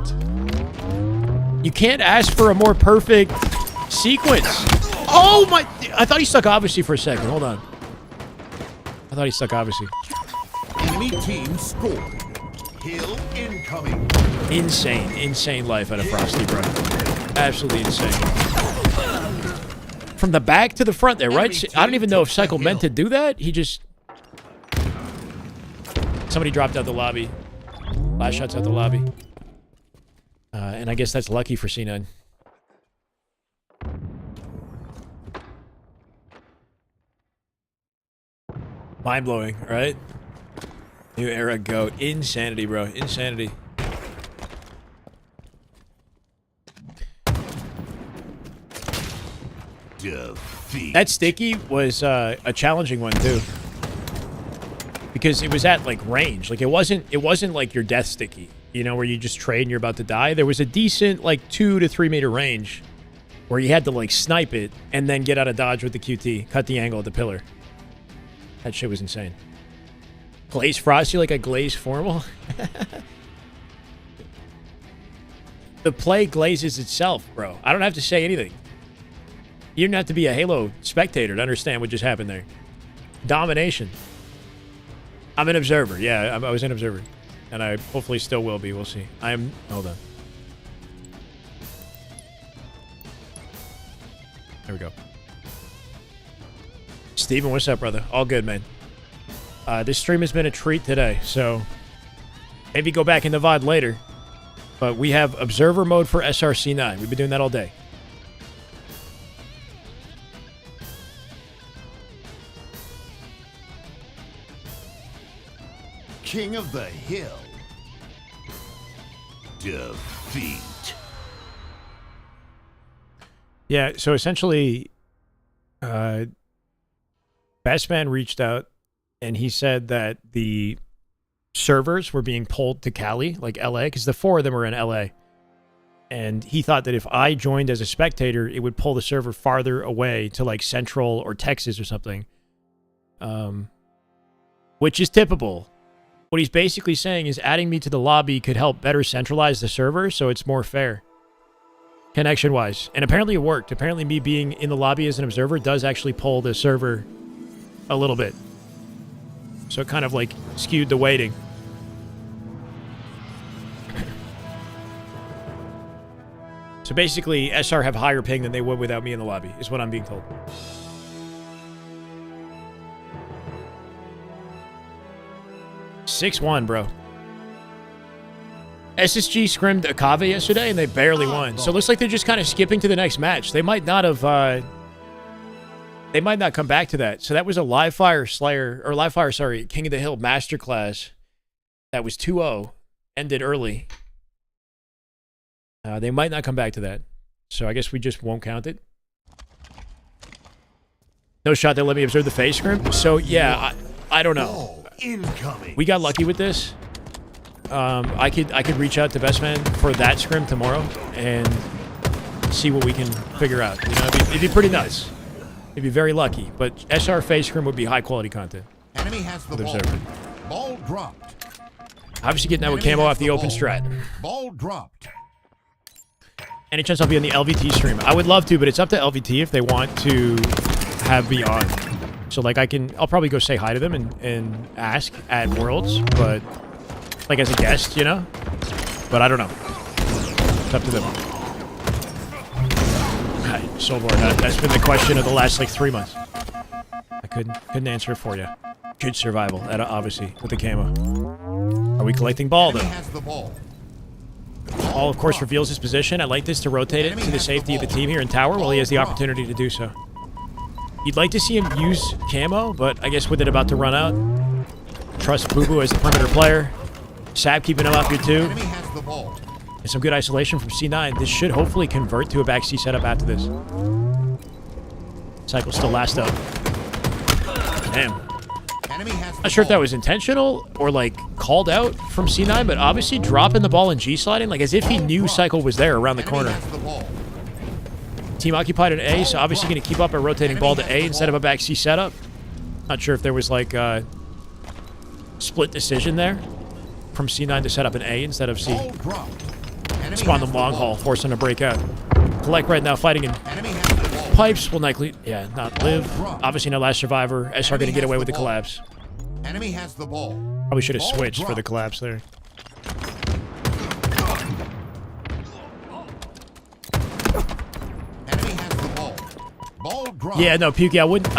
You can't ask for a more perfect sequence. Oh my... I thought he stuck obviously for a second. Hold on. I thought he stuck obviously. Enemy team scored. Hill incoming. Insane life out of Frosty, bro. Absolutely insane. From the back to the front there, right? I don't even know if Cycle meant to do that. He just... Somebody dropped out the lobby. Last shot's out the lobby. And I guess that's lucky for C9. Mind-blowing, right? New era goat. Insanity, bro. Insanity. Defeat. That sticky was a challenging one, too. because it was at like range. Like it wasn't like your death sticky, you know, where you just trade and you're about to die. There was a decent like 2 to 3 meter range where you had to like snipe it and then get out of dodge with the QT, cut the angle of the pillar. That shit was insane. Glaze Frosty like a glaze formal. The play glazes itself, bro. I don't have to say anything. You didn't have to be a Halo spectator to understand what just happened there. Domination. I'm an observer. Yeah, I was an observer. And I hopefully still will be. We'll see. Hold on. There we go. Steven, what's up, brother? All good, man. This stream has been a treat today, so maybe go back in the VOD later. But we have observer mode for SRC9. We've been doing that all day. King of the Hill. Defeat. Yeah, so essentially, Best Man reached out and he said that the servers were being pulled to Cali, like LA, because the 4 of them are in LA. And he thought that if I joined as a spectator, it would pull the server farther away to like Central or Texas or something. Which is typical. What he's basically saying is adding me to the lobby could help better centralize the server so it's more fair. Connection-wise. And apparently it worked. Apparently me being in the lobby as an observer does actually pull the server a little bit. So it kind of like skewed the weighting. So basically, SR have higher ping than they would without me in the lobby, is what I'm being told. (6-1), bro. SSG scrimmed Akave yesterday, and they barely won. So it looks like they're just kind of skipping to the next match. They might not have... they might not come back to that. So that was a Live Fire Slayer... Or Live Fire, sorry, King of the Hill Masterclass. That was 2-0. Ended early. They might not come back to that. So I guess we just won't count it. No shot that let me observe the Faze scrim. So yeah, I don't know. We got lucky with this. I could reach out to Best Man for that scrim tomorrow and see what we can figure out. You know, it'd be pretty nuts. It'd be very lucky. But SR Faze scrim would be high quality content. Enemy has the ball. Ball dropped. Obviously getting that with camo off the open strat. Ball dropped. Any chance I'll be on the LVT stream? I would love to, but it's up to LVT if they want to have me on. So like I'll probably go say hi to them and ask at Worlds, but like as a guest, you know? But I don't know. It's up to them. Soulboard, that's been the question of the last like 3 months. I couldn't answer it for you. Good survival, obviously, with the camo. Are we collecting ball though? Ball, of course, reveals his position. I like this to rotate it to the safety of the team here in tower while he has the opportunity to do so. You'd like to see him use camo, but I guess with it about to run out, trust Boo Boo as the perimeter player. Sab keeping him up here too. And some good isolation from C9. This should hopefully convert to a back C setup after this. Cycle still last up. Damn. Not sure if that was intentional or like called out from C9, but obviously dropping the ball and G-sliding, like as if he knew Cycle was there around the corner. Team occupied an A, so obviously going to keep up a rotating ball to A instead of a back C setup. Not sure if there was like a split decision there from C9 to set up an A instead of C. Spawn them long haul, force them to break out. Collect right now, fighting in pipes will likely, not live. Obviously no last survivor. SR going to get away with the collapse. Enemy has the ball. Probably should have switched for the collapse there. Enemy has the ball. Ball drop. Yeah, no, Pukey, I wouldn't.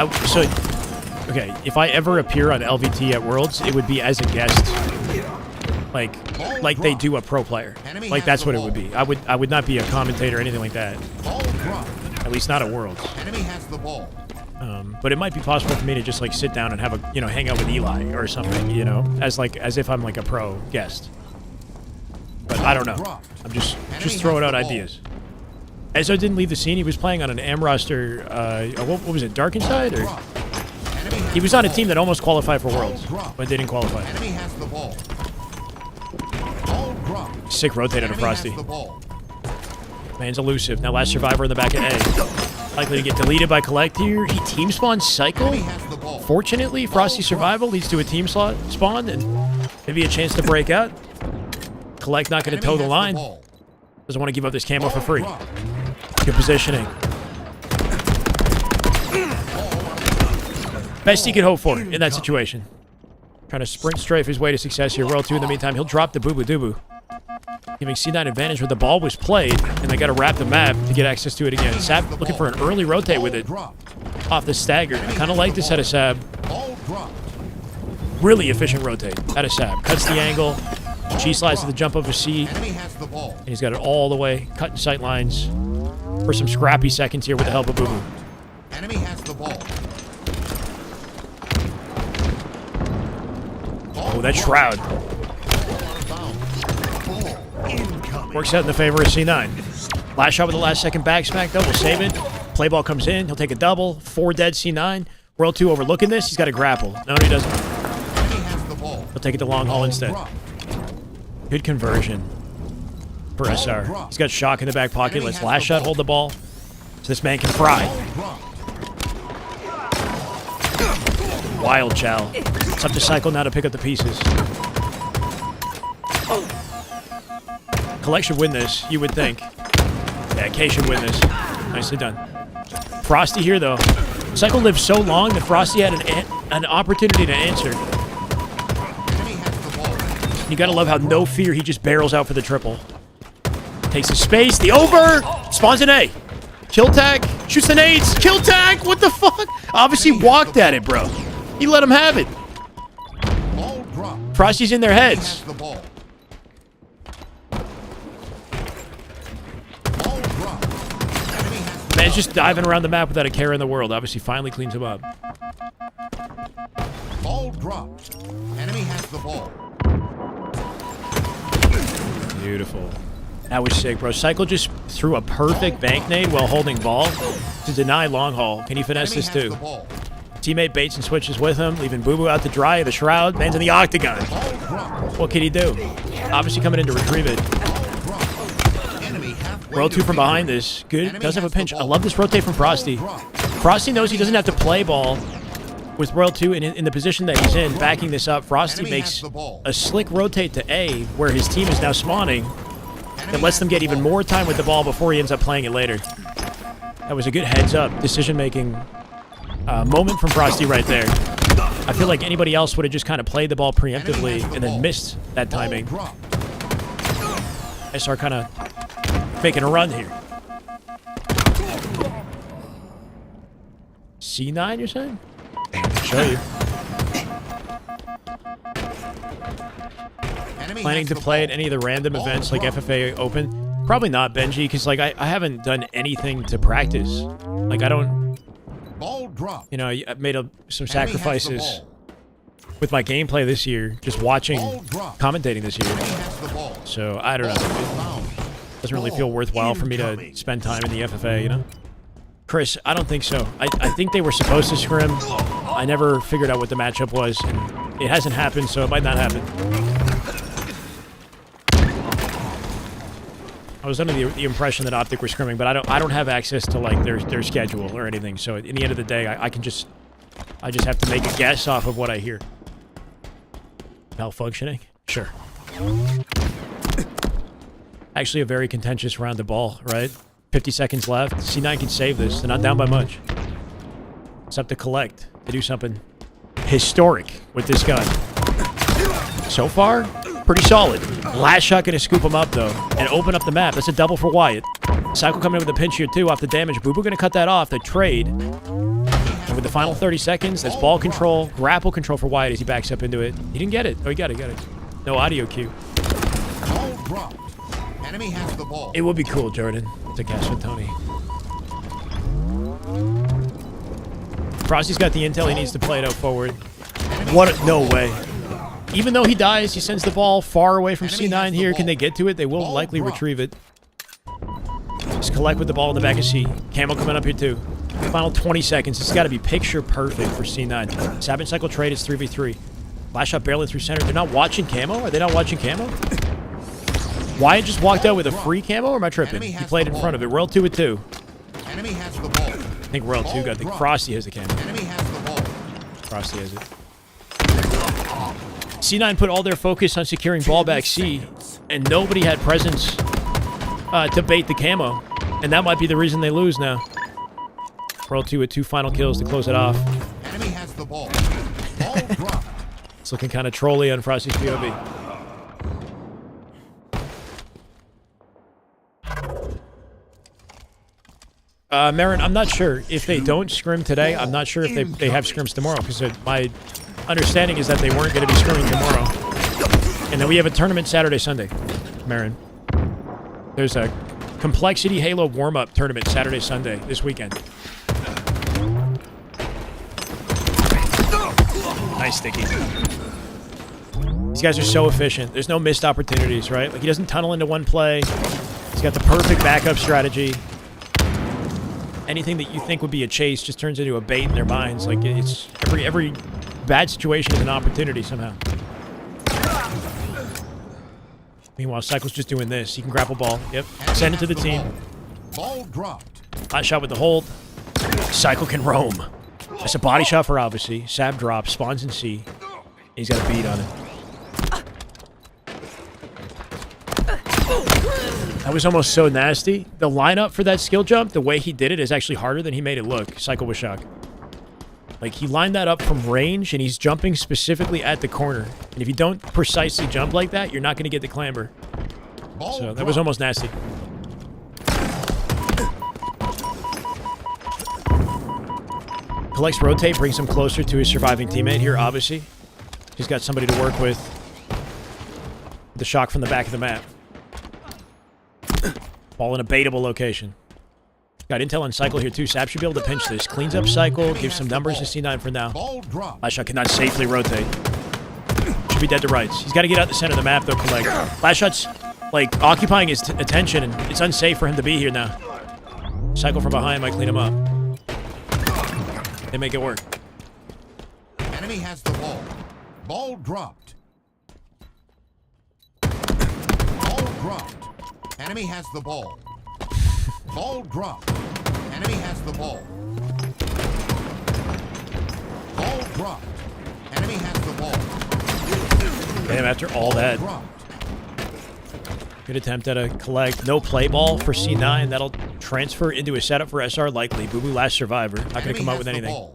Okay, if I ever appear on LVT at Worlds, it would be as a guest. Like they do a pro player. Like that's what it would be. I would not be a commentator or anything like that. At least not at Worlds. Enemy has the ball. But it might be possible for me to just like sit down and have a hang out with Eli or something, as if I'm like a pro guest. But I don't know. I'm just throwing out ideas. Ezo didn't leave the scene. He was playing on an AM roster. What was it? Dark Inside or He was on a team that almost qualified for Worlds, but they didn't qualify. Enemy has the ball. Ball dropped. Sick rotate out of Enemy Frosty. has the ball. Man's elusive. Now last survivor in the back of A. Likely to get deleted by Collect here. He team spawn cycle. Enemy has the ball. Fortunately, Frosty survival leads to a team slot spawn and maybe a chance to break out. Collect not going to toe the line. Doesn't want to give up this camo for free. Good positioning. Best he could hope for in that situation. Trying to sprint strafe his way to success here. World 2 in the meantime. He'll drop the boo-boo-doo-boo. Giving C9 advantage where the ball was played, and they got to wrap the map to get access to it again. Sab looking for an early rotate with it off the stagger. I kind of like this out of Sab. Really efficient rotate out of Sab. Cuts the angle. G slides to the jump over C. And he's got it all the way. Cutting sight lines for some scrappy seconds here with the help of Boo Boo. Enemy has the ball. Oh, that Shroud. Works out in the favor of C9. Last shot with the last second back smack, though. We'll save it. Play ball comes in. He'll take a double. 4 dead C9. World 2 overlooking this. He's got a grapple. No, he doesn't. He'll take it to long haul instead. Good conversion for SR. He's got shock in the back pocket. Let's last shot hold the ball so this man can fry. Wild Chow. It's up to Cycle now to pick up the pieces. Collect should win this, you would think. Yeah, K should win this. Nicely done. Frosty here, though. Cycle lived so long that Frosty had an opportunity to answer. You gotta love how no fear, he just barrels out for the triple. Takes his space, the over! Spawns an A. Kill tag, shoots the nades, kill tag! What the fuck? Obviously walked at it, bro. He let him have it. Frosty's in their heads. Man's just diving around the map without a care in the world. Obviously finally cleans him up. Ball dropped. Enemy has the ball. Beautiful. That was sick, bro. Cycle just threw a perfect bank nade while holding ball to deny long haul. Can he finesse this too? Teammate baits and switches with him, leaving Boo Boo out to dry. The Shroud. Man's in the octagon. What can he do? Obviously coming in to retrieve it. World 2 from behind this. Good. Does have a pinch. I love this rotate from Frosty. Frosty knows he doesn't have to play ball with World 2 in the position that he's in. Backing this up, Frosty makes a slick rotate to A, where his team is now spawning. That lets them get even more time with the ball before he ends up playing it later. That was a good heads-up decision-making moment from Frosty right there. I feel like anybody else would have just kind of played the ball preemptively and then missed that timing. SR kind of making a run here. C9, you're saying? I'll show you. Planning to play at any of the random events like FFA Open? Probably not, Benji, because like I haven't done anything to practice. Like I don't, you know, I've made some sacrifices with my gameplay this year, just watching, commentating this year. So I don't know. It doesn't really feel worthwhile for me to spend time in the FFA, you know? Chris, I don't think so. I think they were supposed to scrim. I never figured out what the matchup was, and it hasn't happened, so it might not happen. I was under the impression that Optic were scrimming, but I don't have access to like their schedule or anything. So in the end of the day, I just have to make a guess off of what I hear. Malfunctioning? Sure. Actually, a very contentious round the ball, right? 50 seconds left. C9 can save this. They're not down by much. It's up to Collect to do something historic with this gun. So far, pretty solid. Last shot gonna scoop him up, though, and open up the map. That's a double for Wyatt. Cycle coming in with a pinch here, too, off the damage. Boo Boo gonna cut that off. The trade. And with the final 30 seconds, that's ball control, grapple control for Wyatt as he backs up into it. He didn't get it. Oh, he got it. No audio cue. Enemy has the ball. It would be cool, Jordan, to catch with Tony. Frosty's got the intel. He needs to play it out forward. No way. Even though he dies, he sends the ball far away from C9 here. Can they get to it? They will likely retrieve it. Just Collect with the ball in the back of C. Camel coming up here too. Final 20 seconds. It's got to be picture perfect for C9. Sab and Cycle trade is 3v3. Flash shot barely through center. They're not watching camo? Are they not watching camo? Wyatt just walked out with a free camo, or am I tripping? He played in front of it. Royal 2 with 2. Enemy has the ball. I think Royal 2 got the... Frosty has the camo. Enemy has the ball. Frosty has it. C9 put all their focus on securing ball back C, and nobody had presence to bait the camo. And that might be the reason they lose now. Royal 2 with 2 final kills to close it off. Enemy has the ball. Ball dropped. It's looking kind of trolly on Frosty's POV. Marin, I'm not sure. If they don't scrim today, I'm not sure if they have scrims tomorrow, because my understanding is that they weren't going to be scrimming tomorrow. And then we have a tournament Saturday, Sunday, Marin. There's a Complexity Halo warm-up tournament Saturday, Sunday, this weekend. Nice sticky. These guys are so efficient. There's no missed opportunities, right? Like, he doesn't tunnel into one play. He's got the perfect backup strategy. Anything that you think would be a chase just turns into a bait in their minds. Like, it's every bad situation is an opportunity somehow. Meanwhile, Cycle's just doing this. He can grapple ball. Yep. Send it to the team. Ball dropped. Hot shot with the hold. Cycle can roam. That's a body shot for obviously. Sab drops, spawns in C. He's got a beat on it. That was almost so nasty. The lineup for that skill jump, the way he did it is actually harder than he made it look. Cycle was shocked. Like, he lined that up from range, and he's jumping specifically at the corner. And if you don't precisely jump like that, you're not going to get the clamber. So that was almost nasty. Collects rotate, brings him closer to his surviving teammate here, obviously. He's got somebody to work with. The shock from the back of the map. Ball in a baitable location. Got intel on Cycle here too. Sap should be able to pinch this. Cleans up Cycle, gives some numbers to C9 for now. Last shot cannot safely rotate. Should be dead to rights. He's got to get out the center of the map though, Collect. Last shot's like occupying his attention, and it's unsafe for him to be here now. Cycle from behind might clean him up. They make it work. Enemy has the ball. Ball dropped. Ball dropped. Enemy has the ball. Ball dropped. Enemy has the ball. Ball dropped. Enemy has the ball. Damn, after all that. Good attempt at a collect. No play ball for C9. That'll transfer into a setup for SR likely. Boo Boo last survivor. Not going to come out with anything.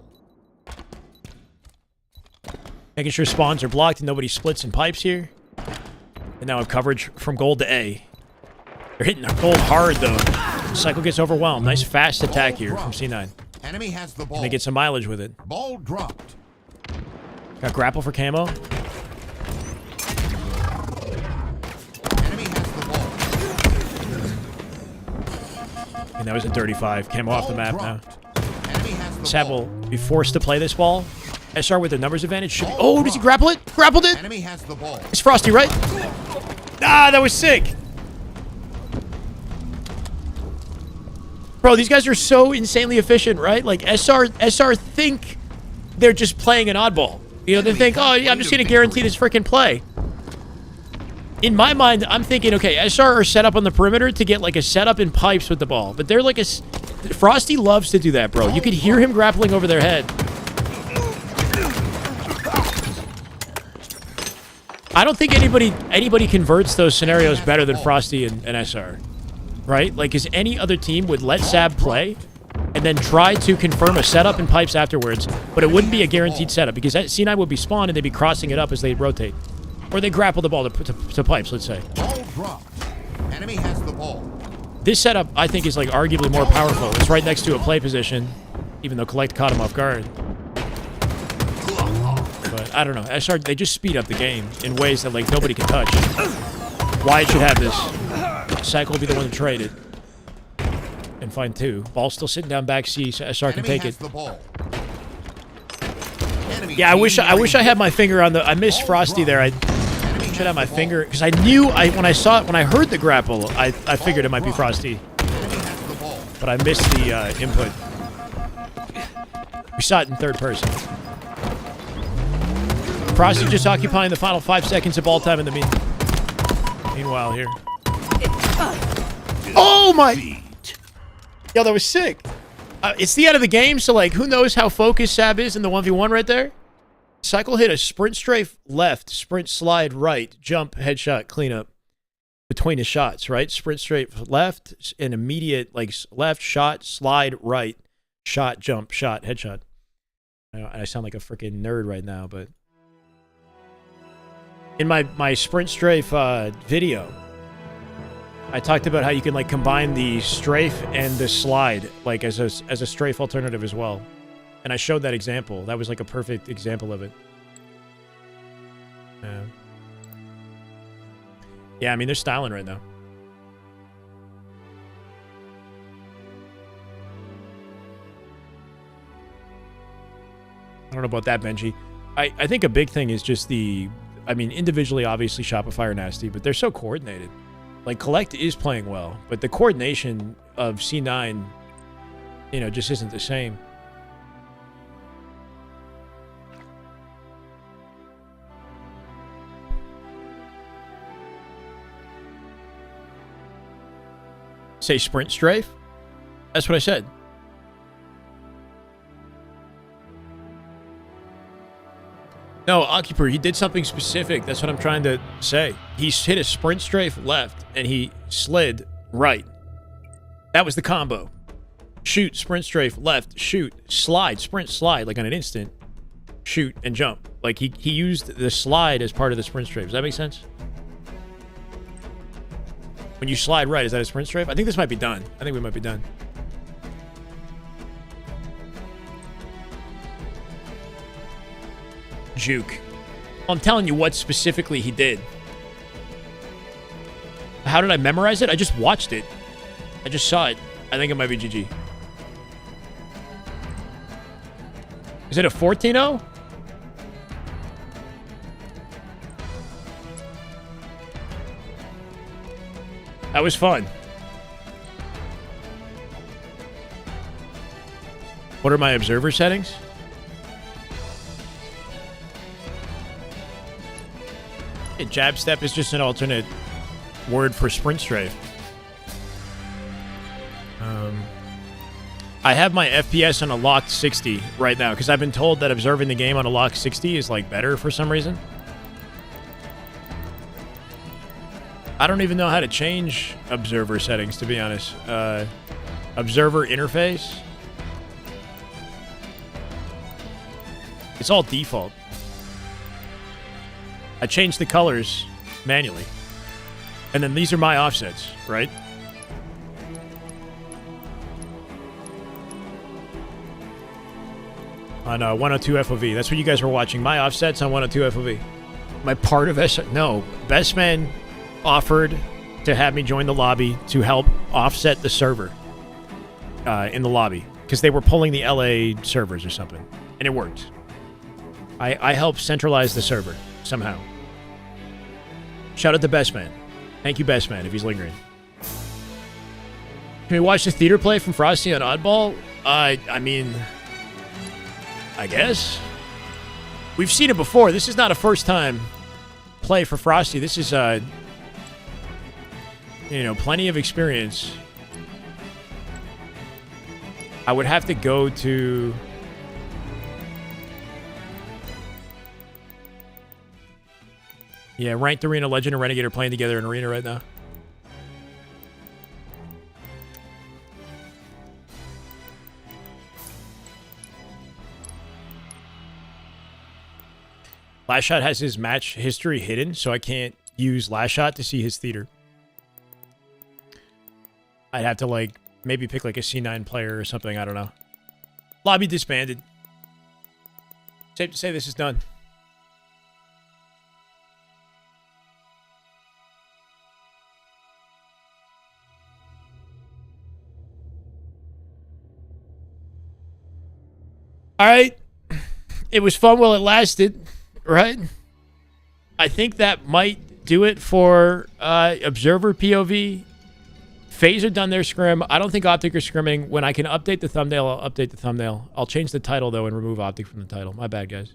Making sure spawns are blocked and nobody splits and pipes here. And now have coverage from gold to A. They're hitting gold hard, though. Cycle gets overwhelmed. Nice fast attack here from C9. Enemy has the ball. And they get some mileage with it. Ball dropped. Got grapple for camo. Enemy has the ball. And that was a 35. Camo off the map now. Enemy has the Sab ball. will be forced to play this ball. SR with the numbers advantage should be... Oh, does he grapple it? Grappled it? Enemy has the ball. It's Frosty, right? Ah, that was sick. Bro, these guys are so insanely efficient, right? Like, SR think they're just playing an oddball. You know, they think, oh, yeah, I'm just going to guarantee this freaking play. In my mind, I'm thinking, okay, SR are set up on the perimeter to get, like, a setup in pipes with the ball. But they're like a... Frosty loves to do that, bro. You could hear him grappling over their head. I don't think anybody converts those scenarios better than Frosty and SR. Right? Like, is any other team would let Sab play and then try to confirm a setup in pipes afterwards, but it wouldn't be a guaranteed setup because C9 would be spawned and they'd be crossing it up as they rotate. Or they grapple the ball to pipes, let's say. Ball dropped. Enemy has the ball. This setup, I think, is like arguably more powerful. It's right next to a play position, even though Collect caught him off guard. But I don't know. SR, they just speed up the game in ways that like nobody can touch. Wyatt should have this. Cycle will be the one to trade it. And find 2. Ball still sitting down back C, so SR can take it. Yeah, I wish I had my finger on the... I missed Frosty there. I should have my finger... Because I knew... when I heard the grapple, I figured it might be Frosty. But I missed the input. We saw it in third person. Frosty just occupying the final 5 seconds of ball time in the meanwhile here. Oh my! Yo, that was sick. It's the end of the game, so like, who knows how focused Sab is in the 1v1 right there? Cycle hit a sprint strafe left, sprint slide right, jump, headshot, cleanup between his shots, right? Sprint strafe left, an immediate, like, left, shot, slide, right, shot, jump, shot, headshot. I sound like a freaking nerd right now, but... In my sprint strafe video, I talked about how you can like combine the strafe and the slide like as a strafe alternative as well. And I showed that example. That was like a perfect example of it. Yeah, I mean, they're styling right now. I don't know about that, Benji. I think a big thing is just I mean, individually, obviously, Shopify are nasty, but they're so coordinated. Like, Collect is playing well, but the coordination of C9, you know, just isn't the same. Say sprint strafe? That's what I said. No, Occupur, he did something specific. That's what I'm trying to say. He hit a sprint strafe left, and he slid right. That was the combo. Shoot, sprint strafe, left, shoot, slide, sprint, slide, like on an instant. Shoot, and jump. Like, he used the slide as part of the sprint strafe. Does that make sense? When you slide right, is that a sprint strafe? I think this might be done. I think we might be done. Juke. I'm telling you what specifically he did. How did I memorize it? I just watched it. I just saw it. I think it might be GG. Is it a 14-0? That was fun. What are my observer settings? Yeah, jab step is just an alternate word for sprint strafe. I have my FPS on a locked 60 right now because I've been told that observing the game on a locked 60 is like better for some reason. I don't even know how to change observer settings, to be honest. Observer interface. It's all default. I changed the colors manually. And then these are my offsets, right? On 102 FOV. That's what you guys were watching. My offsets on 102 FOV. My part of S... No. Best Man offered to have me join the lobby to help offset the server in the lobby. Because they were pulling the LA servers or something. And it worked. I helped centralize the server somehow. Shout out to Best Man. Thank you, Best Man, if he's lingering. Can we watch the theater play from Frosty on Oddball? I mean... I guess. We've seen it before. This is not a first-time play for Frosty. This is, you know, plenty of experience. I would have to go to... Yeah, Ranked Arena, Legend, and Renegade are playing together in Arena right now. Last Shot has his match history hidden, so I can't use Last Shot to see his theater. I'd have to, like, maybe pick, like, a C9 player or something. I don't know. Lobby disbanded. Safe to say this is done. All right. It was fun while it lasted. Right? I think that might do it for Observer POV Faze are done their scrim. I don't think Optic are scrimming. When I can update the thumbnail, I'll update the thumbnail. I'll change the title, though, and remove Optic from the title. My bad, guys.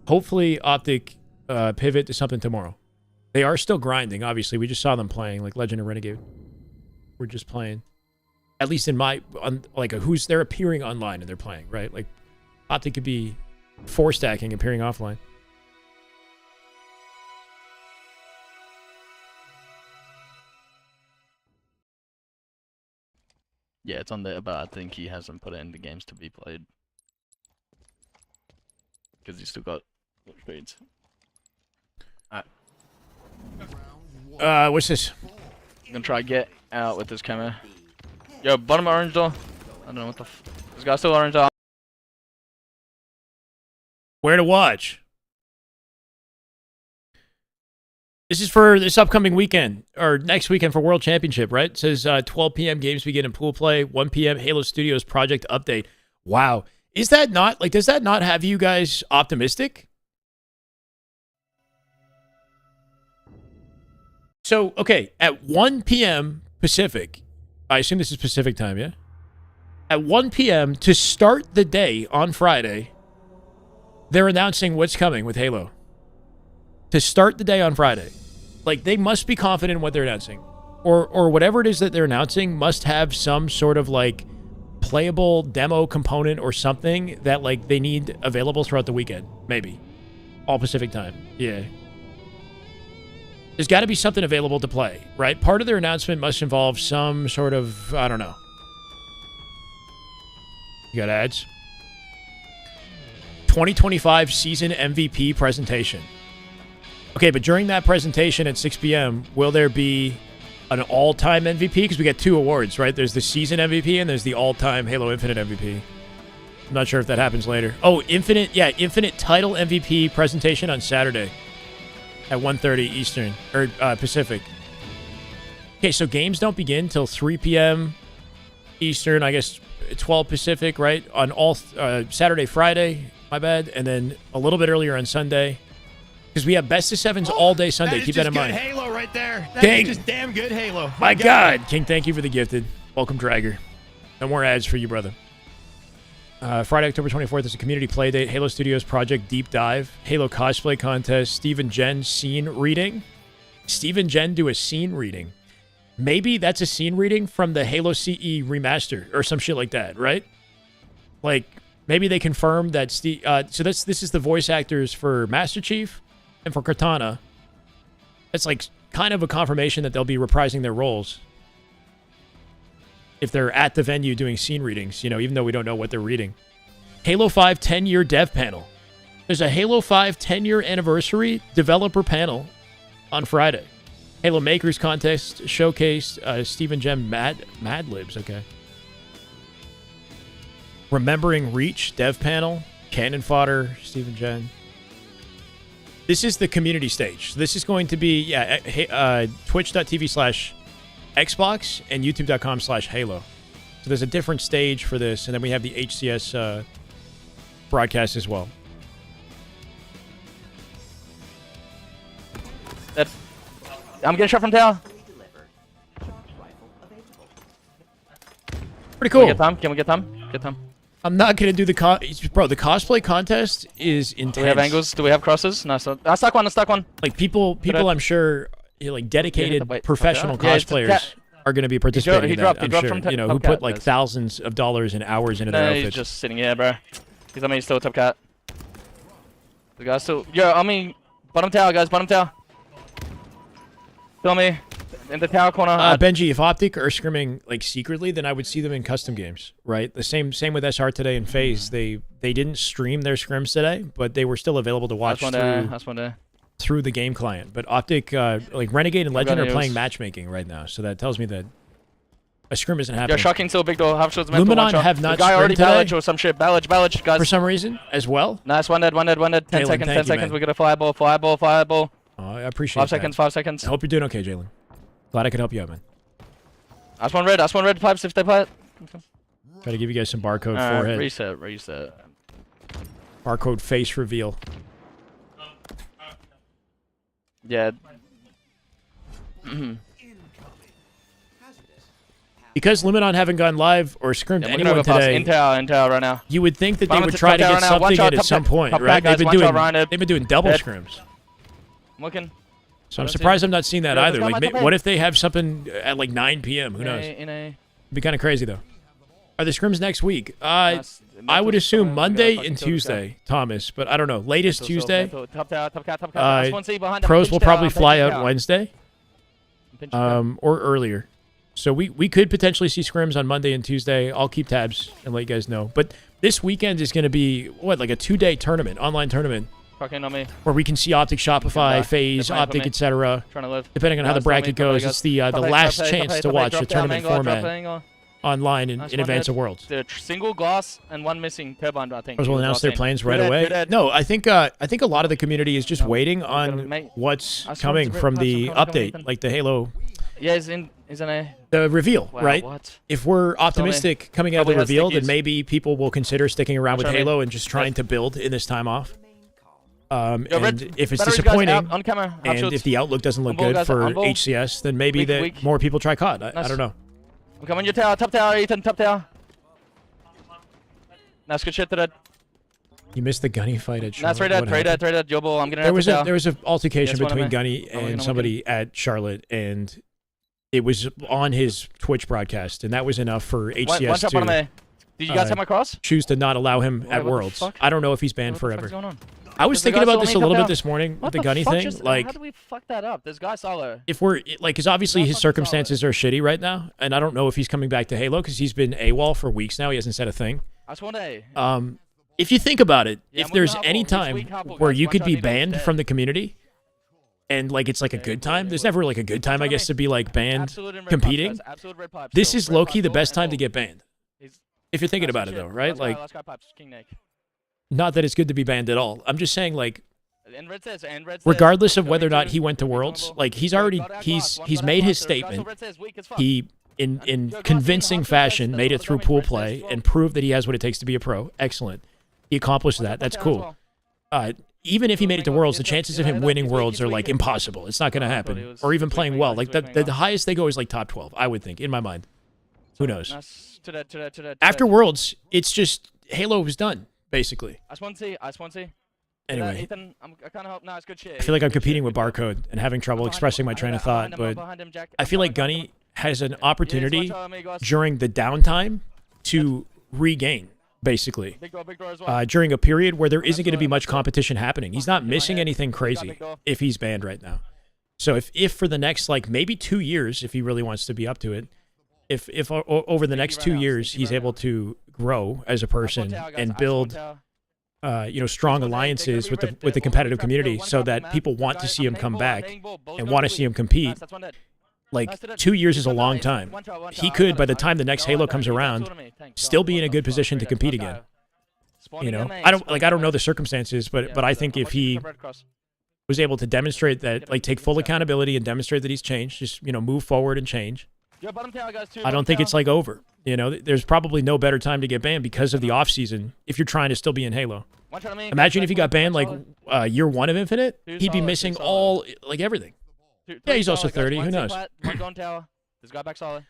Hopefully, Optic pivot to something tomorrow. They are still grinding, obviously. We just saw them playing, like Legend of Renegade. We're just playing. At least in my... they're appearing online and they're playing, right? Like, Optic could be 4-stacking, appearing offline. Yeah, it's on there, but I think he hasn't put it in the games to be played. Because he's still got trades. Alright. What's this? I'm gonna try get out with this camera. Yo, bottom orange door. I don't know what the f... This guy's still orange door. Where to watch? This is for this upcoming weekend, or next weekend for World Championship, right? It says 12 p.m. games begin in pool play, 1 p.m. Halo Studios project update. Wow. Is that not, like, does that not have you guys optimistic? So, okay, at 1 p.m. Pacific, I assume this is Pacific time, yeah? At 1 p.m. to start the day on Friday, they're announcing what's coming with Halo. To start the day on Friday. Like, they must be confident in what they're announcing. Or whatever it is that they're announcing must have some sort of, like, playable demo component or something that, like, they need available throughout the weekend. Maybe. All Pacific time. Yeah. There's got to be something available to play, right? Part of their announcement must involve some sort of, I don't know. You got ads? 2025 season MVP presentation. Okay, but during that presentation at 6 p.m., will there be an all-time MVP? Because we got 2 awards, right? There's the season MVP and there's the all-time Halo Infinite MVP. I'm not sure if that happens later. Oh, Infinite title MVP presentation on Saturday at 1:30 Eastern, or Pacific. Okay, so games don't begin till 3 p.m. Eastern, I guess 12 Pacific, right? On all Saturday, Friday, my bad, and then a little bit earlier on Sunday. Because we have best of sevens all day Sunday. Keep that in mind. Halo right there. King. Just damn good Halo. My God. King, thank you for the gifted. Welcome, Dragger. No more ads for you, brother. Friday, October 24th is a community play date. Halo Studios Project Deep Dive. Halo Cosplay Contest. Steve and Jen scene reading. Steve and Jen do a scene reading. Maybe that's a scene reading from the Halo CE remaster or some shit like that, right? Like, maybe they confirm that Steve... so this is the voice actors for Master Chief and for Cortana. It's like kind of a confirmation that they'll be reprising their roles if they're at the venue doing scene readings, you know, even though we don't know what they're reading. Halo 5 10-year dev panel. There's a Halo 5 10-year anniversary developer panel on Friday. Halo Makers Contest showcase, Steve and Jen Mad Libs, okay. Remembering Reach dev panel, Cannon Fodder, Steve and Jen. This is the community stage. This is going to be, twitch.tv/Xbox and youtube.com/Halo. So there's a different stage for this, and then we have the HCS broadcast as well. I'm getting shot from tower. Pretty cool. Can we get them? Get them. I'm not going to do the the cosplay contest is intense. Do we have angles? Do we have crosses? No, so I stuck one. Like people I'm sure, you know, like dedicated professional cosplayers are going to be participating in that. I'm sure, you know, who put like thousands of dollars and hours into their outfits. He's just sitting here, bro. He's still a top cat. The guy's still. Yo, I mean, bottom tower, guys. Bottom tower. Kill me. In the tower corner. Benji, if Optic are scrimming like secretly, then I would see them in custom games, right? The same with SR today and Faze. They didn't stream their scrims today, but they were still available to watch through the game client. But Optic, like Renegade and Legend are playing matchmaking right now, so that tells me that a scrim isn't happening. You're shocking still big door. Half shots. Luminon have not the guy already today or some shit. Ballage, guys. For some reason as well. Nice, one dead. 10 seconds. 10 seconds. We got a fireball. Oh, I appreciate that. 5 seconds. I hope you're doing okay, Jalen. Glad I could help you out, man. That's one red pipes if they play it. Try to give you guys some barcode forehead. Reset. Barcode face reveal. Yeah. Because Liminon haven't gone live or scrimmed Yeah, anyone today, Intel right now. you would think that they Bottom would to try top to down get right now. something One in shot, at top some back, point, top right? back, guys. One shot, rounded. They've been doing double Dead. scrims. I'm looking. So I'm Let's see. surprised I'm not seeing that Yeah, either. let's go, Like, top what eight. if they have something at like 9 p.m.? Who knows? In a, It'd be kind of crazy though. Are the scrims next week? That's- I would next week's assume coming. We gotta Monday fucking and kill this guy. Tuesday, Thomas, but I don't know. Latest So, Tuesday. Top tower, top cat, top cat. Uh, Last one, see behind him. Pros Pinch will tower, probably pinch fly out tower. Wednesday, Pinch tower. or earlier. So we could potentially see scrims on Monday and Tuesday. I'll keep tabs and let you guys know. But this weekend is going to be like a 2-day tournament, online tournament, Fucking on me. where we can see Optic, Shopify, Phase, They're playing for Optic, me. etc. Trying to live. Depending on how the Guys, tell me, bracket tell me, goes, guys. it's the Top eight, last top eight, chance top eight, to top eight, watch drop the down, tournament angle, drop format angle. online in Nice in one, advance Ned. of Worlds. The single glass and one missing turbine, I think. Pros will was announce last their thing. plans Two right dead, away. two dead. No, I think a lot of the community is just No, waiting gotta on make- what's I saw coming some from great the pipes, I'm coming, update, like the Halo, Yeah, he's in a. the reveal, Wow, right? what? If we're optimistic coming out of the Probably has reveal, then stickies. maybe people will consider sticking around with Try me. Halo and just trying to build in this time off. Yo, And red- if it's batteries, guys, disappointing, out on camera. Out and shoots. if the outlook doesn't look On ball, good guys, for on ball. HCS, then maybe Weak, that weak. more people try COD. I Nice. don't know. I'm coming your tower, top tower, Ethan, top tower. Nice, good shit to that. You missed the Gunny fight at Charlotte. Nice, right What at, right happened? at, right at. Yo, ball, I'm getting There out was the a tower. there was an altercation Yes, one of between my- Gunny I'm looking, and I'm somebody at Charlotte, and it was on his Twitch broadcast, and that was enough for One HCS shot bottom to A. Did you guys uh, have my cross? choose to not allow him Wait, at what the Worlds. fuck? I don't know if he's banned What the fuck forever. is going on? I was Does the thinking guy about still this a only little top bit down? this morning What with the the Gunny fuck thing. just- Like, how did we fuck that up? This guy solo. if we're like, because obviously That his fucking circumstances are shitty right now, and I don't know if he's coming back to Halo because he's been AWOL for weeks now. He hasn't said a thing. That's one A. If you think about it, Yeah, if I'm there's looking any Harpo. Next time week, Harpo, where guys. you One could shot, be he goes banned dead. from the community, and like it's like a good time, there's never like a good time, I guess, to be like banned Absolute and red competing. pipes, guys. Absolute red pipes This still. is Red low pipes key the still, best and time to ball. get banned. He's- If you're thinking Nice about good it though, shit. right? Like, Last guy pipes, King Nick. not that it's good to be banned at all. I'm just saying, like, And red says, regardless of Go whether or into not he went to big Worlds, combo. like he's Got already out he's glass, he's one made got his out glass. statement. Red says, weak as fuck. He in convincing fashion made it through pool play and proved that he has what it takes to be a pro. Excellent. He accomplished that. That's cool. Even if he made it to Worlds, the chances of him winning Worlds are like impossible. It's not going to happen. Or even playing well. Like the highest they go is like top 12, I would think, in my mind. Who knows? Nice. To that. After Worlds, it's just Halo was done, basically. I just want to see. Anyway, Ethan, I kind of hope. No, it's good shit. I feel like I'm Good shit, competing with good shit. Barcode and having trouble expressing my train of thought, but I feel like Gunny has an opportunity during the downtime to regain, basically. Big door as well. During a period where there isn't going to be much competition happening. He's not missing anything crazy if he's banned right now. So if for the next like maybe 2 years, if he really wants to be up to it, if over the next 2 years he's able to grow as a person and build strong alliances with the competitive community, so that people want to see him come back and want to see him compete. Like 2 years is a long time. He could, by the time the next Halo comes around, still be in a good position to compete again. You know, I don't know the circumstances, but I think if he was able to demonstrate that, like take full accountability and demonstrate that he's changed, just move forward and change. I don't think it's like over. There's probably no better time to get banned because of the off season if you're trying to still be in Halo. Imagine if he got banned like year 1 of Infinite, he'd be missing all like everything. Yeah, he's also 30. Who knows? This guy back solid.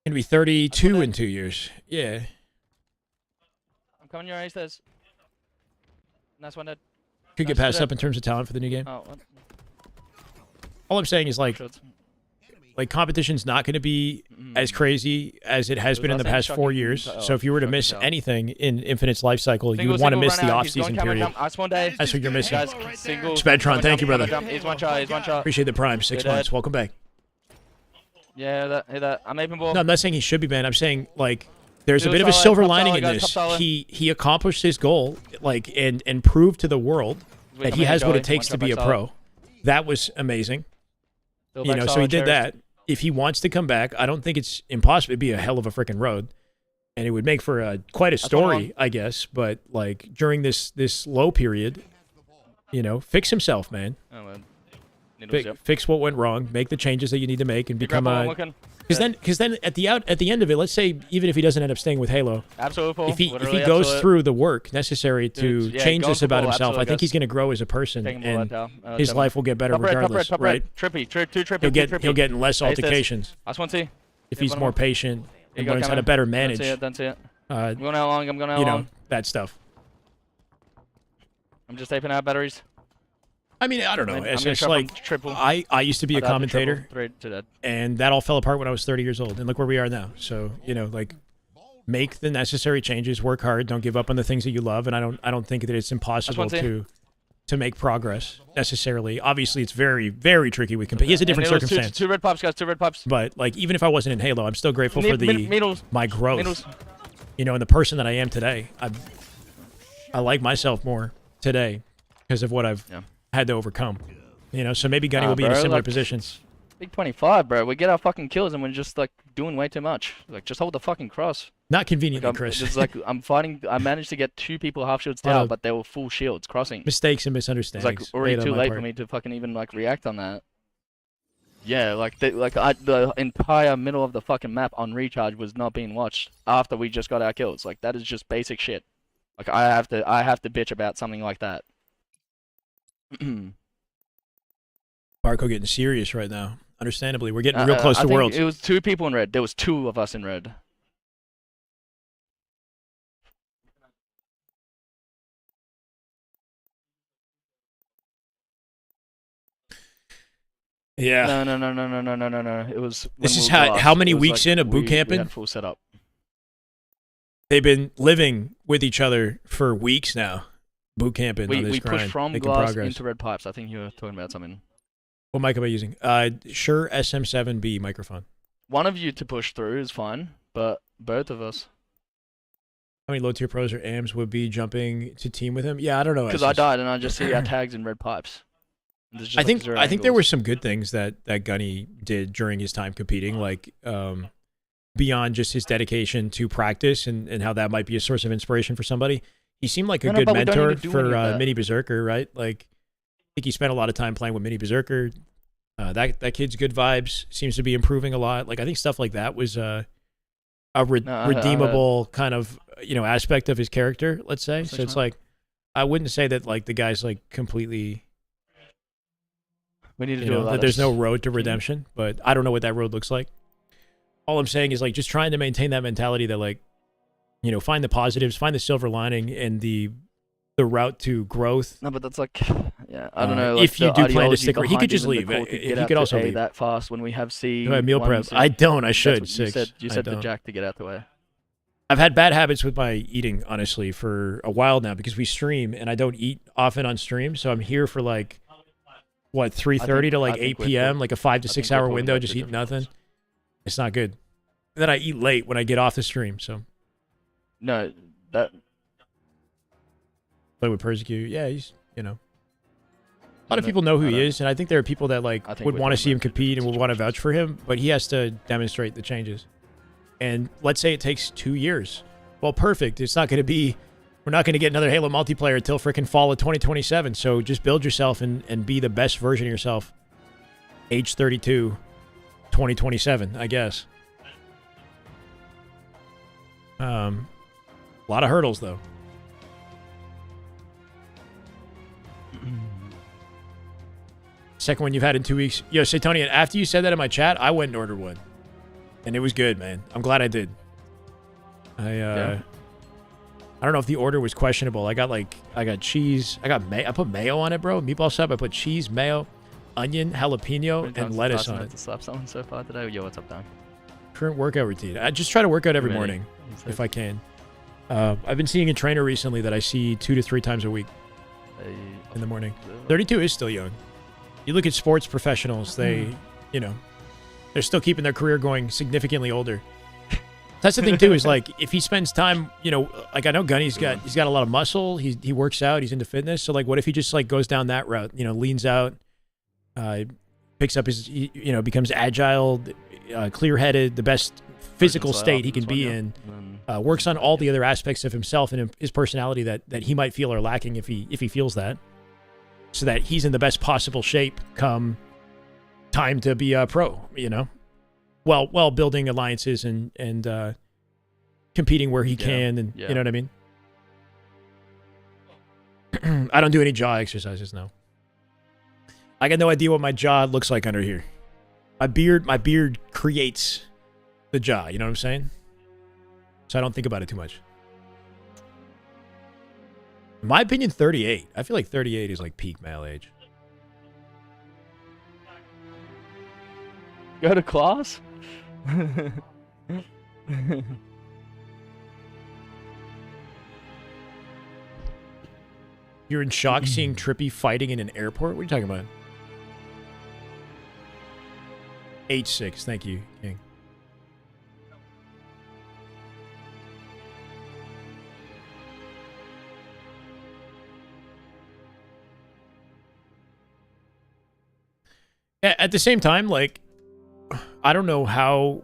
Gonna be 32 in 2 years. Yeah. I'm coming your aces. Nice one, Ned. Could get passed up in terms of talent for the new game. Oh, what? All I'm saying is like Shots. competition's not going to be as crazy as it has been in the past 4 years. So if you were to miss anything in Infinite's life cycle, you would want to miss the off-season period. That's what you're missing. Single. Spectron, thank you, brother. He's one shot. Appreciate the prime. 6 Good months. head. Welcome back. Yeah, hit that. I'm aping ball. No, I'm not saying he should be banned. I'm saying like there's a Dude, bit of a solid, silver top lining solid, in guys, this. top solid. He accomplished his goal, like and proved to the world that he has what it takes to be a pro. That was amazing. So he did that. If he wants to come back, I don't think it's impossible. It'd be a hell of a freaking road, and it would make for quite a story, I guess. But like during this low period, fix himself, man. Oh, man. Fix what went wrong. Make the changes that you need to make, and become a. Because then at the end of it, let's say even if he doesn't end up staying with Halo, Absolutely. if he goes through the work necessary to change going this for about ball, himself, I think absolutely, he's going to grow as a person, and his life will get better Top red, regardless, top right? red. Trippy. He'll get in less altercations. I just want to see. if Yeah, he's bottom more up. patient You and go, learns how Cameron. to better Don't manage, see it. Don't see it. uh, I'm going out long. I'm going out you know, long. that stuff. I'm just taping out batteries. I mean, I don't know. I'm It's gonna just shove like them triple. I used to be a I'd add the commentator, triple, 3 to dead. and that all fell apart when I was 30 years old. And look where we are now. So, you know, like, make the necessary changes, work hard, don't give up on the things that you love. And I don't think that it's impossible one C. to make progress necessarily. Obviously, it's very, very tricky with he has a different And it was circumstance. Two red pops, guys. 2 red pops. But like, even if I wasn't in Halo, I'm still grateful for Middles. my growth. Middles. You know, and the person that I am today. I like myself more today because of what I've had to overcome. You know, so maybe Gunny will be in a bro, similar like, position. Big 25, bro. We get our fucking kills and we're just like doing way too much. Like, just hold the fucking cross. Not conveniently, Like, Chris. It's like I'm fighting. I managed to get 2 people half shields Hold down, on. but they were full shields crossing. Mistakes and It's misunderstandings. like already made on too my late part. for me to fucking even like react on that. Yeah, like the entire middle of the fucking map on recharge was not being watched after we just got our kills. Like, that is just basic shit. Like, I have to bitch about something like that. Barco getting serious right now. Understandably, we're getting real close I to think Worlds. It was 2 people in red. There was 2 of us in red. Yeah. No. It was. This when is we were last. how many It was weeks like in of boot we camping? had full setup. They've been living with each other for weeks now. Boot camping on this We grind, pushed from making glass progress. into red pipes. I think you were talking about something. What mic am I using? Shure SM7B microphone. One of you to push through is fine, but both of us. How many low tier pros or AMs would be jumping to team with him? Yeah, I don't know. Because I died and I just see our tags in red pipes. There's just I like think 0 I think there were angles. some good things that Gunny did during his time competing, like beyond just his dedication to practice and how that might be a source of inspiration for somebody. He seemed like a good but we don't mentor need to do for any of that. Mini Berserker, right? Like, I think he spent a lot of time playing with Mini Berserker. That kid's good vibes, seems to be improving a lot. Like, I think stuff like that was redeemable kind of, you know, aspect of his character, let's say. So it's like, I wouldn't say that like the guy's like completely, We need to you do a know, lot that of there's no road to redemption, but I don't know what that road looks like. All I'm saying is like just trying to maintain that mentality that like, you know, find the positives, find the silver lining and the route to growth. No, but that's like, yeah, I don't know. Like, if you the do plan to ideology stick around, he behind could just even the leave. call to He get out could to also A leave. that fast when we have C. Go ahead, meal prep. I don't. I should. That's what you Six. said. You I said the don't. Jack to get out the way. I've had bad habits with my eating, honestly, for a while now because we stream and I don't eat often on stream. So I'm here for like, what, 3:30 to like I think 8 p.m., like a 5 to I 6 think we're hour talking window, about just two eating different nothing. It's not good. And then I eat late when I get off the stream. So No, that. play with Persecute. Yeah, he's, you know. A lot of people know who he is, and I think there are people that like I think would we're want to talking see him about two compete and different would want to vouch for him, but he has to demonstrate the changes. And let's say it takes 2 years. Well, perfect. It's not going to be. We're not going to get another Halo multiplayer until freaking fall of 2027. So just build yourself and be the best version of yourself. Age 32, 2027, I guess. A lot of hurdles though. Second one you've had in 2 weeks. Yo, Satonian, after you said that in my chat, I went and ordered one. And it was good, man. I'm glad I did. I don't know if the order was questionable. I got cheese. I put mayo on it, bro. Meatball sub. I put cheese, mayo, onion, jalapeno, and lettuce on it. To slap someone so far today. Yo, what's up, Dan? Current workout routine. I just try to work out every morning if I can. I've been seeing a trainer recently that I see 2 to 3 times a week in the morning. 32 is still young. You look at sports professionals, they, you know, they're still keeping their career going significantly older. That's the thing too, is like if he spends time, you know, like I know Gunny's got a lot of muscle. He works out. He's into fitness. So like, what if he just like goes down that route? You know, leans out, picks up his, you know, becomes agile, clear-headed, the best physical state he can be in. Works on all the other aspects of himself and his personality that he might feel are lacking if he feels that, so that he's in the best possible shape come time to be a pro. You know. Well, building alliances and competing where he can, and you know what I mean. I don't do any jaw exercises, no. I got no idea what my jaw looks like under here. My beard creates the jaw. You know what I'm saying? So I don't think about it too much. In my opinion, 38. I feel like 38 is like peak male age. Go to class? You're in shock seeing Trippy fighting in an airport? What are you talking about? H6, thank you, King. At the same time, like, I don't know how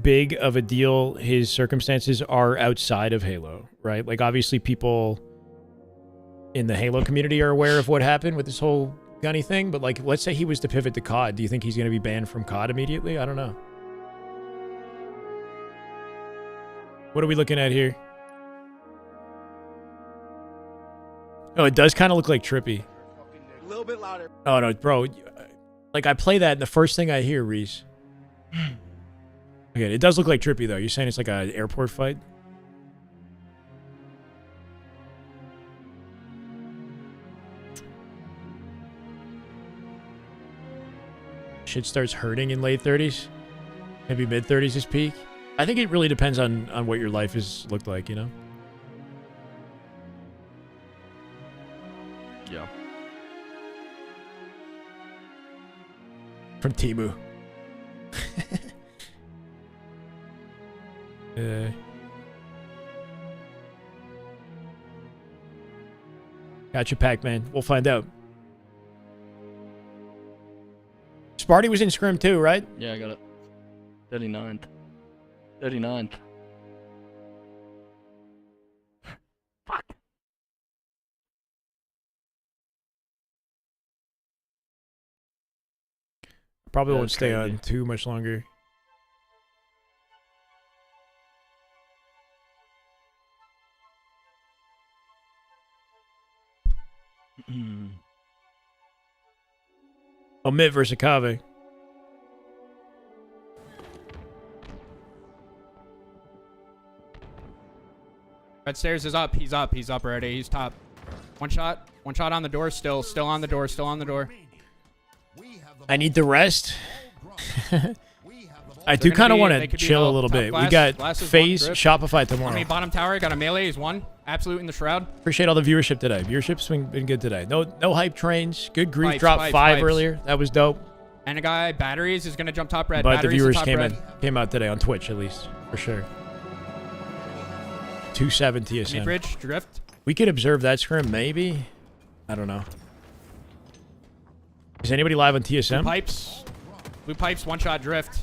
big of a deal his circumstances are outside of Halo, right? Like, obviously people in the Halo community are aware of what happened with this whole gunny thing, but like, let's say he was to pivot to COD. Do you think he's going to be banned from COD immediately? I don't know. What are we looking at here? Oh, it does kind of look like Trippy. A little bit louder. Oh, no, bro. Like, I play that, and the first thing I hear, Reese. Okay, it does look like Trippy, though. You're saying it's like an airport fight? Shit starts hurting in late 30s. Maybe mid 30s is peak. I think it really depends on what your life has looked like, you know? Yeah. From Timu. Gotcha, Pac-Man. We'll find out. Sparty was in Scrim too, right? Yeah, I got it. 39th. 39th. Fuck. Probably That won't was stay crazy. on too much longer. Omit versus Kave. Red stairs is up. He's up. He's up already. He's top. One shot. One shot on the door. Still on the door. Still on the door. I need the rest. I do kind of want to chill a little bit. We got Faze Shopify tomorrow. Enemy bottom tower. Got a melee. He's one. Absolute in the shroud. Appreciate all the viewership today. Viewership's been good today. No hype trains. Good grief. Pipes, Dropped pipes, 5 pipes. earlier. That was dope. And a guy batteries is gonna jump top red. But the Batteries is viewers top red. came out today on Twitch at least for sure. 2.7 TSM. Mid-bridge drift. We could observe that scrim, maybe. I don't know. Is anybody live on TSM? Blue pipes. One shot drift.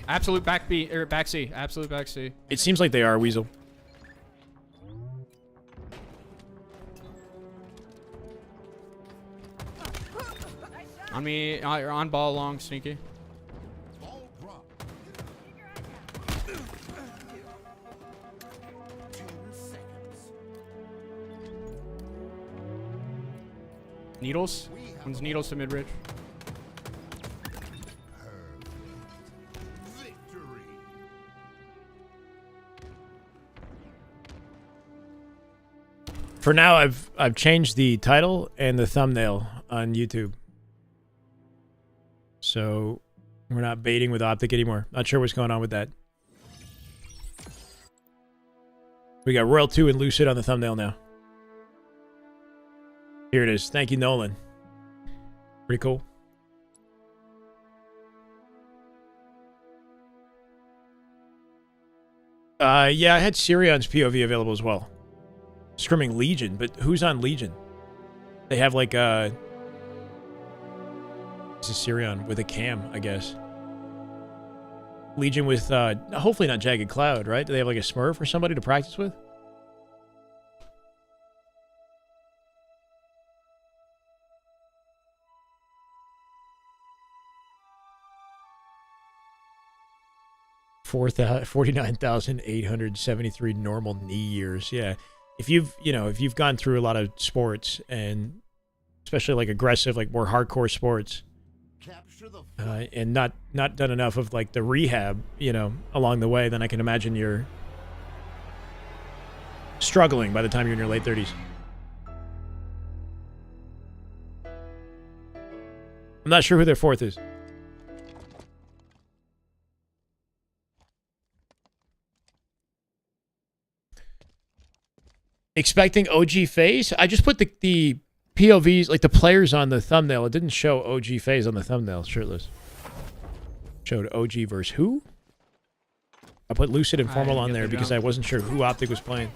Absolute back B or back C. Absolute back C. It seems like they are, Weasel. On me. On ball long sneaky. Needles. One's needles to mid-bridge. For now, I've changed the title and the thumbnail on YouTube. So we're not baiting with Optic anymore. Not sure what's going on with that. We got Royal 2 and Lucid on the thumbnail now. Here it is. Thank you, Nolan. Pretty cool. Yeah, I had Sirion's POV available as well. Scrimming Legion, but who's on Legion? They have like this is Sirion with a cam, I guess. Legion with hopefully not Jagged Cloud, right? Do they have like a Smurf or somebody to practice with? $49,873 normal knee years. Yeah. If you've gone through a lot of sports and especially like aggressive, like more hardcore sports, Capture the and not done enough of like the rehab, you know, along the way, then I can imagine you're struggling by the time you're in your late 30s. I'm not sure who their fourth is. Expecting OG Faze? I just put the POVs, like the players on the thumbnail. It didn't show OG Faze on the thumbnail, shirtless. Showed OG versus who? I put Lucid and Formal on there because I wasn't sure who Optic was playing.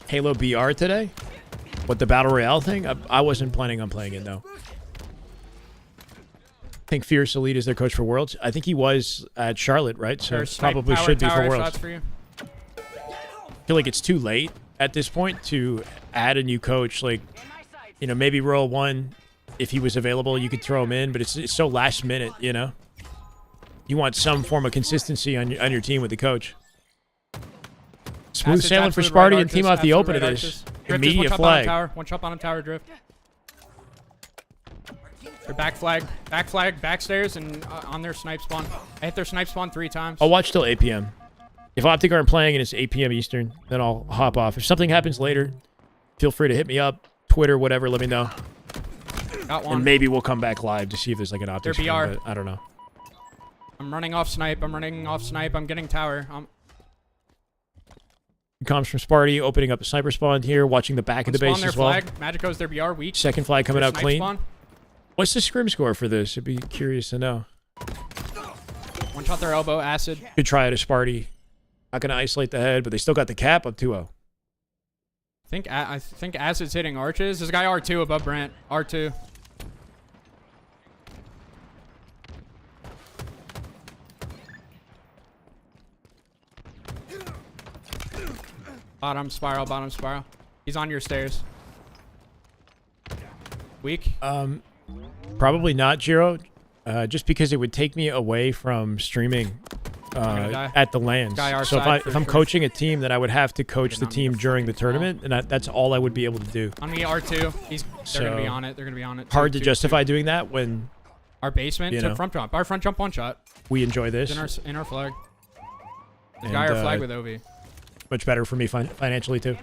Halo BR today? What, the Battle Royale thing? I wasn't planning on playing it, no. I think Fierce Elite is their coach for Worlds. I think he was at Charlotte, right? So probably should be for Worlds. For you. I feel like it's too late at this point to add a new coach. Like, you know, maybe Royal 1, if he was available, you could throw him in, but it's so last minute, you know? You want some form of consistency on your team with the coach. Smooth sailing for Sparty and team off the open of this. Immediate flag. One shot on him, tower drift. Their back flag, backstairs, and on their snipe spawn. I hit their snipe spawn 3 times. I'll watch till 8 p.m. If Optic aren't playing and it's 8 p.m. Eastern, then I'll hop off. If something happens later, feel free to hit me up, Twitter, whatever, let me know. Got one. And maybe we'll come back live to see if there's like an Optic Their BR. stream, but I don't know. I'm running off snipe. I'm getting tower. Comms from Sparty, opening up the sniper spawn here, watching the back of the base as well. Flag. Magico's their BR weak. Second flag coming out clean. Spawn. What's the scrim score for this? I'd be curious to know. One shot their elbow, acid. Good try at a Sparty. Not going to isolate the head, but they still got the cap up 2-0. I think acid's hitting arches. There's a guy R2 above Brant. R2. Bottom spiral. He's on your stairs. Weak? Probably not, Jiro. Just because it would take me away from streaming at the LANs. So if I'm coaching a team, then I would have to coach the team during the tournament, and that's all I would be able to do. On me, R2. They're going to be on it. They're going to be on it. Hard to justify doing that when our basement took front jump. Our front jump one shot. We enjoy this. In our flag. The guy our flag with OV. Much better for me financially too.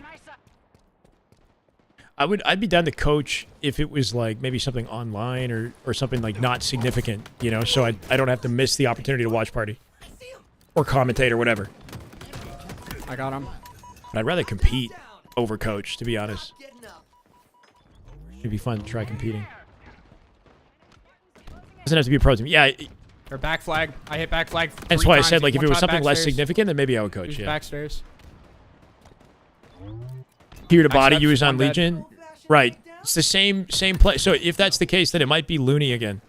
I'd be down to coach if it was like maybe something online or something like not significant, you know, so I don't have to miss the opportunity to watch party or commentate or whatever. I got him. But I'd rather compete over coach, to be honest. It'd be fun to try competing. Doesn't have to be a pro team. Yeah. Or back flag. I hit back flag. That's why I said like if it was something less significant, then maybe I would coach. Yeah. Backstairs. Here to body you is on Legion. Right. It's the same play. So if that's the case, then it might be Looney again.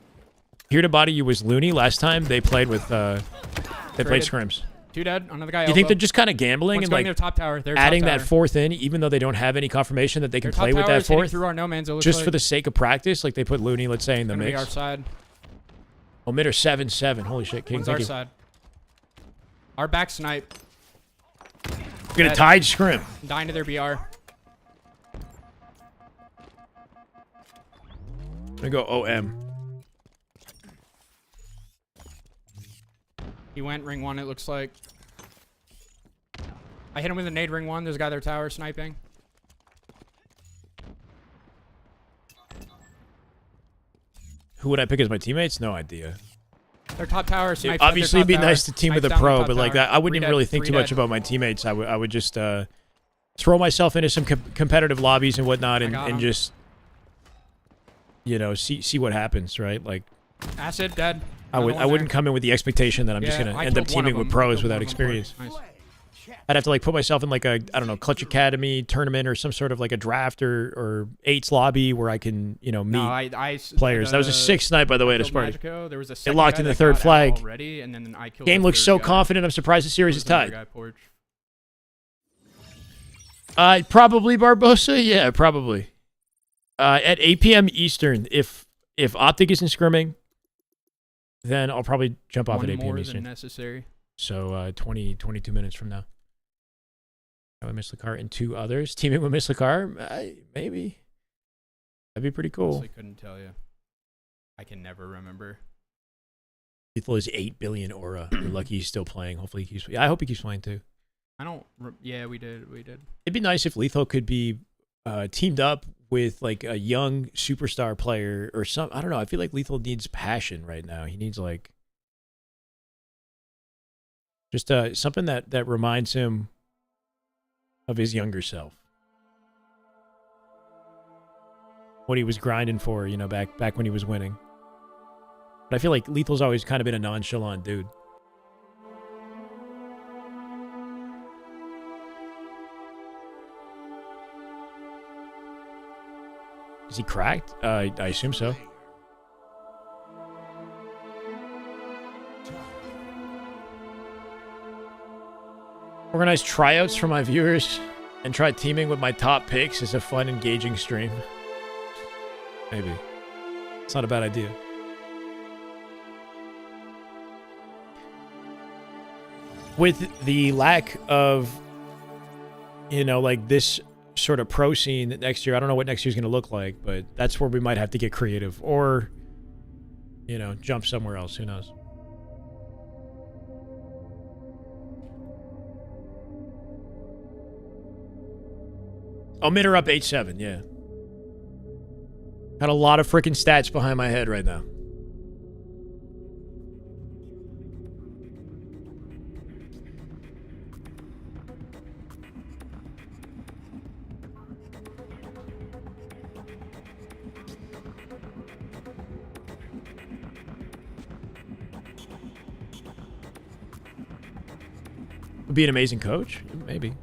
Here to body you was Looney last time they played with they played Scrims. 2 dead. Another guy. You think they're just kind of gambling and like top tower. adding that fourth in, even though they don't have any confirmation that they can play with that fourth, through our no man's, just for the sake of practice? Like they put Looney, let's say, in the mix. Be our side. Oh, mid or 7-7. Holy shit, King. One's our side. Our back snipe. We're gonna tide Scrim. Dying to their BR. I'm gonna go OM. He went ring 1, it looks like. I hit him with a nade ring 1. There's a guy there tower sniping. Who would I pick as my teammates? No idea. Their top tower snipes. Obviously, it'd be nice to team with a pro, but like that, I wouldn't even really think too much about my teammates. I would just throw myself into some competitive lobbies and whatnot, and just, you know, see what happens, right? Like, acid dead. I wouldn't come in with the expectation that I'm just gonna end up teaming with pros without experience. Nice. I'd have to like put myself in like a, I don't know, Clutch Academy tournament or some sort of like a draft or 8's lobby where I can, you know, meet players. That was a 6th snipe, by the way, at a Sparty. There was a it locked in the 3rd flag. Already, and then I killed Game looks so confident. I'm surprised the series is tied. Probably Barbosa. Yeah, probably. At 8 p.m. Eastern, if Optic isn't scrimming, then I'll probably jump off at 8 p.m. Eastern. Necessary. So 22 minutes from now. I would miss the car and 2 others. Teaming with Miss Lakar? Maybe. That'd be pretty cool. I couldn't tell you. I can never remember. Lethal is 8 billion aura. You're lucky he's still playing. Hopefully he keeps. Yeah, I hope he keeps playing too. I don't. Yeah, we did. It'd be nice if Lethal could be teamed up with like a young superstar player or some. I don't know. I feel like Lethal needs passion right now. He needs like just something that reminds him of his younger self. What he was grinding for, you know, back when he was winning. But I feel like Lethal's always kind of been a nonchalant dude. Is he cracked? I assume so. Organize tryouts for my viewers and try teaming with my top picks is a fun, engaging stream. Maybe. It's not a bad idea. With the lack of, you know, like this sort of pro scene next year, I don't know what next year's going to look like, but that's where we might have to get creative or, you know, jump somewhere else. Who knows? Oh, mid are up 8-7, yeah. Got a lot of freaking stats behind my head right now. Would be an amazing coach? Maybe.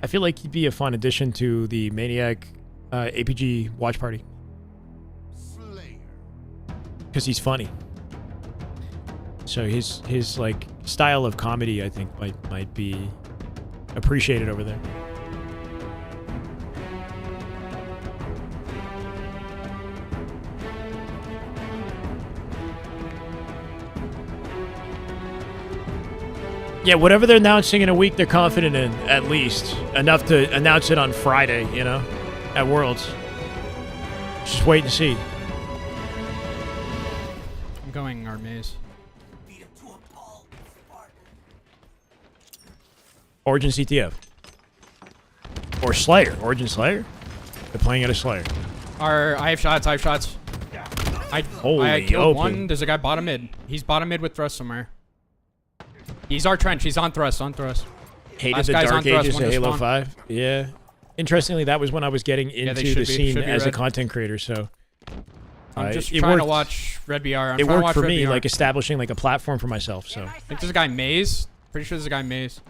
I feel like he'd be a fun addition to the Maniac APG watch party. Because he's funny. So his like style of comedy, I think, might be appreciated over there. Yeah, whatever they're announcing in a week, they're confident in, at least. Enough to announce it on Friday, you know, at Worlds. Just wait and see. I'm going our maze. Origin CTF. Or Slayer. Origin Slayer? They're playing at a Slayer. I have shots. I killed open. one. There's a guy bottom mid. He's bottom mid with thrust somewhere. He's our trench. He's on thrust. Hated Last the guy's on Dark thrust, Ages one of to Halo spawn. 5. Yeah. Interestingly, that was when I was getting into the scene as a content creator, so... I'm just it trying to worked. watch Red BR. It worked for me, like establishing like a platform for myself, so... I think there's a guy Maze. Pretty sure there's a guy Maze.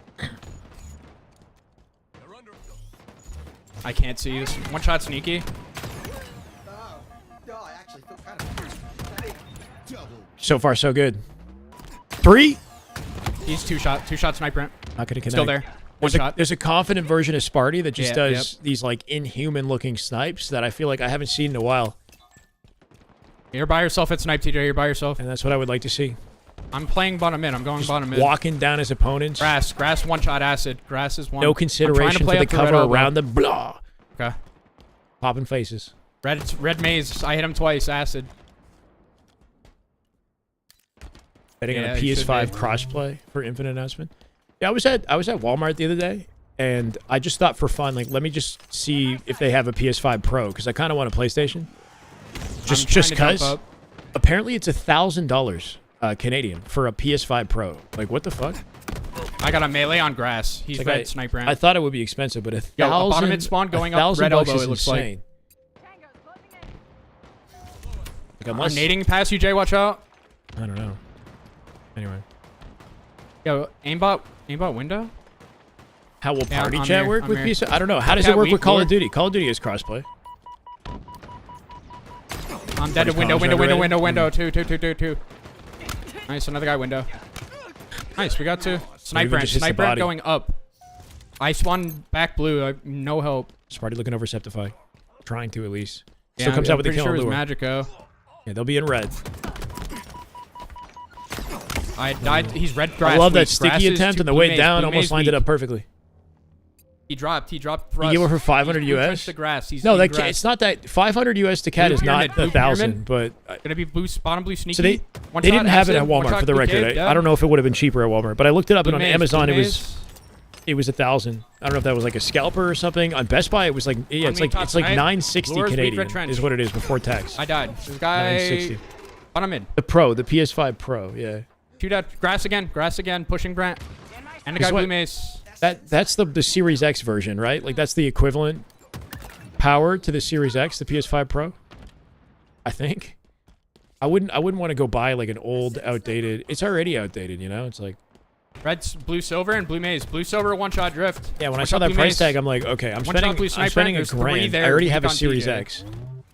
I can't see this. One shot sneaky. So far, so good. 3? He's two shot sniper. Not gonna connect. Still there. One shot. There's a confident version of Sparty that just Yeah, does these like inhuman looking snipes that I feel like I haven't seen in a while. You're by yourself at snipe, TJ. You're by yourself. And that's what I would like to see. I'm playing bottom mid. I'm going Just bottom mid. walking down his opponents. Grass one shot acid. Grass is one. No consideration for the cover around them. Blah. Okay. Popping faces. Red Maze. I hit him twice. Acid. Betting on a PS5 crossplay for Infinite announcement. Yeah, I was at Walmart the other day, and I just thought for fun, like, let me just see if they have a PS5 Pro, because I kind of want a PlayStation. Just because. Apparently, it's $1,000 Canadian for a PS5 Pro. Like, what the fuck? I got a melee on grass. He's like red sniper. I thought it would be expensive, but $1,000. Bottom mid spawn going up. Red elbow. It looks like. I'm nading past you, Jay. Watch out. I don't know. Anyway. Yo, aimbot window? How will party I'm chat here, work I'm with here. PS5? I don't know. How does it work with Call of Duty? Call of Duty is crossplay. I'm dead. Window. Two. Nice, another guy window. Nice, we got two. Sniper going up. I spawned back blue. No help. Sparty looking over Septify. Trying to, at least. Still comes out with the kill. Pretty sure it was Magico. Yeah, they'll be in red. I died. He's red grass. I love that sticky attempt, and the way down almost lined it up perfectly. He dropped. You give her for 500 US? The grass. He's no, grass. it's not that. 500 US to cat is not 1,000, but gonna be blue, bottom blue sneaky. So they didn't have it at Walmart for the record. I don't know if it would have been cheaper at Walmart, but I looked it up and on Amazon it was 1,000. I don't know if that was like a scalper or something. On Best Buy it was like it's like 960 Canadian is what it is before tax. I died. This guy 960. Bottom mid. The PS5 Pro, yeah. Shoot out grass again, pushing Brant. And the guy blue mace. That's the Series X version, right? Like that's the equivalent power to the Series X, the PS5 Pro. I think. I wouldn't want to go buy like an old, outdated. It's already outdated, you know. It's like red, blue, silver, and blue maze. Blue, silver, one-shot drift. Yeah, when I saw that price tag, I'm like, okay, I'm spending $1,000. I already have a Series X,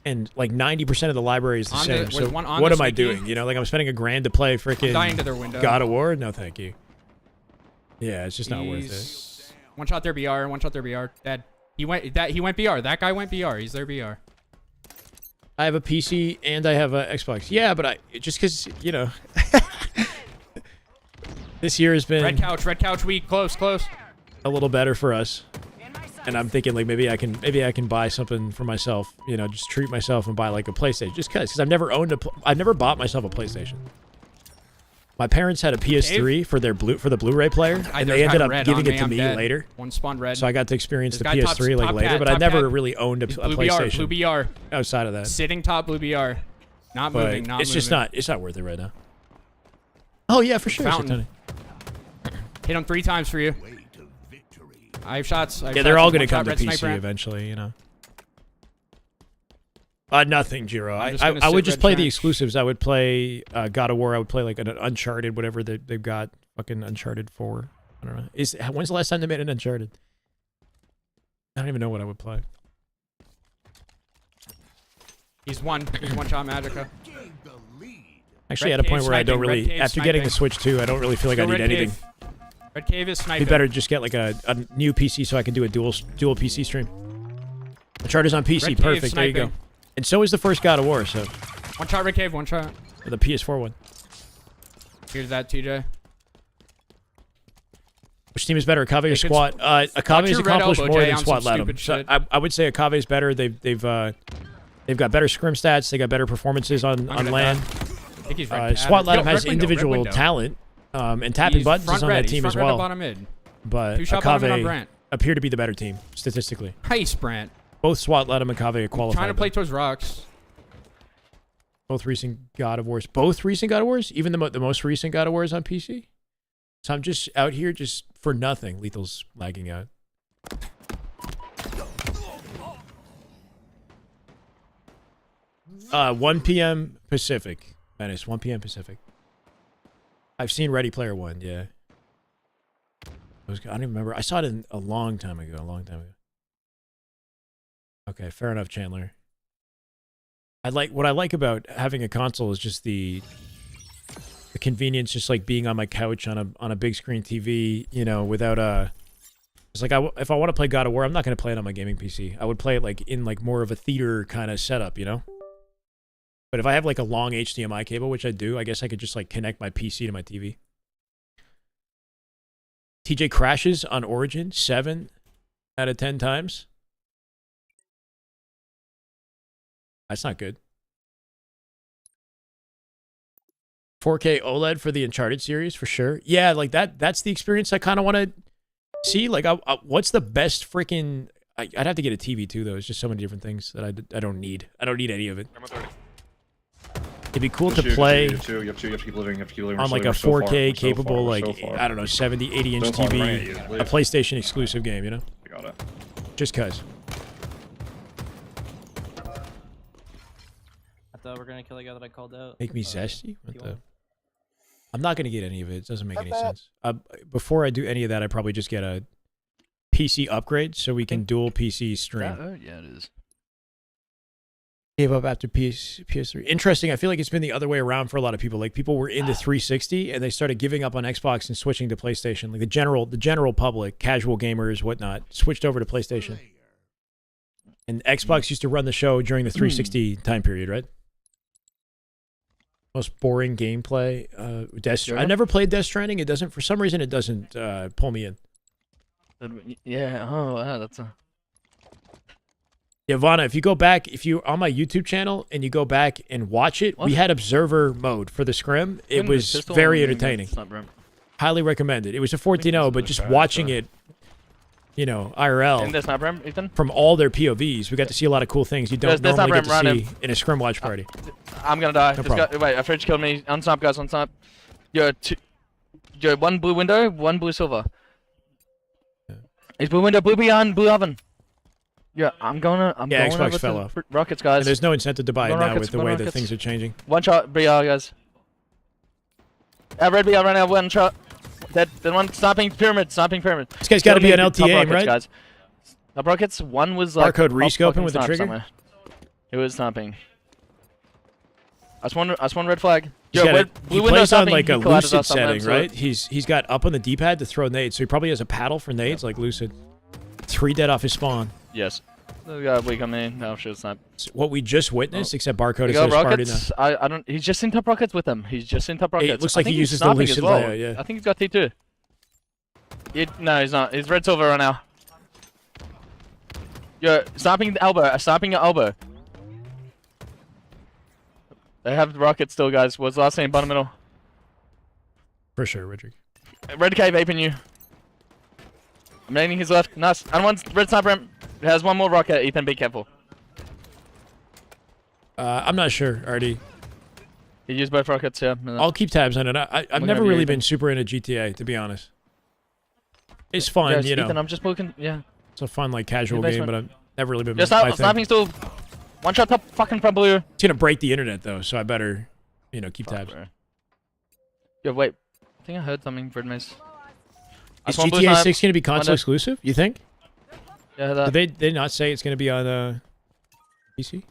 and like 90% of the library is the same. So what am I doing? You know, like I'm spending $1,000 to play freaking God of War. No, thank you. Yeah, it's just not worth it. One shot their BR, dead. He went BR. That guy went BR. He's their BR. I have a PC and I have a Xbox. Yeah, but just because, you know, this year has been red couch week, close. A little better for us. And I'm thinking like maybe I can buy something for myself, you know, just treat myself and buy like a PlayStation just cuz I've never bought myself a PlayStation. My parents had a PS3 for the Blu-ray player, and they ended up giving it to me later. One spawned red. So I got to experience the PS3 like later, but I never really owned a PlayStation. Blue BR. Outside of that. Sitting top blue BR. Not moving, It's not worth it right now. Oh yeah, for sure. Hit him 3 times for you. I have shots. They're all going to come to PC eventually, you know. Nothing, Jiro. I would just play the exclusives. I would play God of War. I would play like an Uncharted, whatever they've got. Fucking Uncharted 4. I don't know. When's the last time they made an Uncharted? I don't even know what I would play. He's one shot Magica. Actually, at a point where I don't really, after getting the Switch 2, I don't really feel like I need anything. Red Cave is sniping. Be better just get like a new PC so I can do a dual PC stream. Uncharted's on PC. Perfect. There you go. And so is the first God of War, so. One shot, Red Cave, one shot. The PS4 one. Here's that, TJ. Which team is better, Akave or SWAT? Akave has accomplished more than SWAT let them. So I would say Akave is better. They've got better scrim stats. They got better performances on land. SWAT let them has individual talent, and tapping buttons is on that team as well. But Akave appear to be the better team statistically. Nice, Brant. Both SWAT let them and Akave qualified. Trying to play towards rocks. Both recent God of Wars. Both recent God of Wars? Even the most recent God of Wars on PC? So I'm just out here just for nothing. Lethal's lagging out. 1 p.m. Pacific. Menace, 1 p.m. Pacific. I've seen Ready Player One, yeah. I don't even remember. I saw it a long time ago. Okay, fair enough, Chandler. What I like about having a console is just the convenience, just like being on my couch on a big screen TV, you know, without it's like if I want to play God of War, I'm not going to play it on my gaming PC. I would play it like in like more of a theater kind of setup, you know. But if I have like a long HDMI cable, which I do, I guess I could just like connect my PC to my TV. TJ crashes on Origin 7 out of 10 times. That's not good. 4K OLED for the Uncharted series, for sure. Yeah, like that's the experience I kind of want to see. Like, what's the best freaking... I'd have to get a TV too, though. It's just so many different things that I don't need. I don't need any of it. It'd be cool to play you have to keep living, on like a 4K capable, like, I don't know, 70, 80-inch TV, a PlayStation exclusive game, you know? You got it. Just cuz. I thought we were gonna kill the guy that I called out. Make me zesty? What the... I'm not gonna get any of it. It doesn't make any sense. Before I do any of that, I probably just get a PC upgrade so we can dual PC stream. Yeah, it is. Gave up after PS3. Interesting. I feel like it's been the other way around for a lot of people. Like people were into 360 and they started giving up on Xbox and switching to PlayStation. Like the general public, casual gamers, whatnot, switched over to PlayStation. And Xbox used to run the show during the 360 time period, right? Most boring gameplay. I never played Death Stranding. It doesn't, for some reason, it doesn't pull me in. Yeah. Oh, wow. That's a. Yeah, Vana, if you go back, if you on my YouTube channel and you go back and watch it, we had observer mode for the scrim. It was very entertaining. Highly recommended. It was a 14-0, but just watching it, you know, IRL from all their POVs, we got to see a lot of cool things you don't normally get to see in a scrim watch party. I'm gonna die. No Wait, a fridge killed me. Unsnap, guys. Unsnap. Yo, one blue window, one blue silver. It's blue window, blue beyond, blue oven. Yeah, I'm going Xbox over fell to off. Rockets, guys. And there's no incentive to buy it now Rockets, with the way that Rockets. things are changing. One shot, BR, guys. Red BR right now, one shot. Then one sniping pyramid. This guy's got to be an LTA, right? Guys. Top Rockets, one was like. Barcode rescoping with the trigger? Somewhere. It was sniping. I just want red flag. He plays on like a Lucid somewhere, setting, right? He's got up on the D-pad to throw nades, so he probably has a paddle for nades like Lucid. 3 dead off his spawn. Yes. We got weak on me. No, should snipe. It's what we just witnessed, except Barcode is got party now. Rockets. I don't. He's just in top rockets with them. He's just in top rockets. It looks like he uses the Lucid layout, yeah. I think he's got T2. No, he's not. He's red silver right now. Yo, sniping the elbow. Sniping your elbow. They have rockets still, guys. What's the last name? Bottom middle. For sure, Richard. Red cave aping you. I'm aiming his left. Nice. And one red sniper. It has one more rocket. Ethan, be careful. I'm not sure, Artie. He used both rockets, yeah. I'll keep tabs on it. I've never really been super into GTA, to be honest. It's fun, yes, you know. Ethan, I'm just looking. Yeah. It's a fun, like, casual game, but I've never really been. Just sniping still. One shot top fucking front blue. It's gonna break the internet though, so I better, you know, keep tabs. Bro. Yo, wait. I think I heard something, Fred Mace. Is GTA 6 gonna be console exclusive? You think? Yeah, that. Did they not say it's gonna be on PC?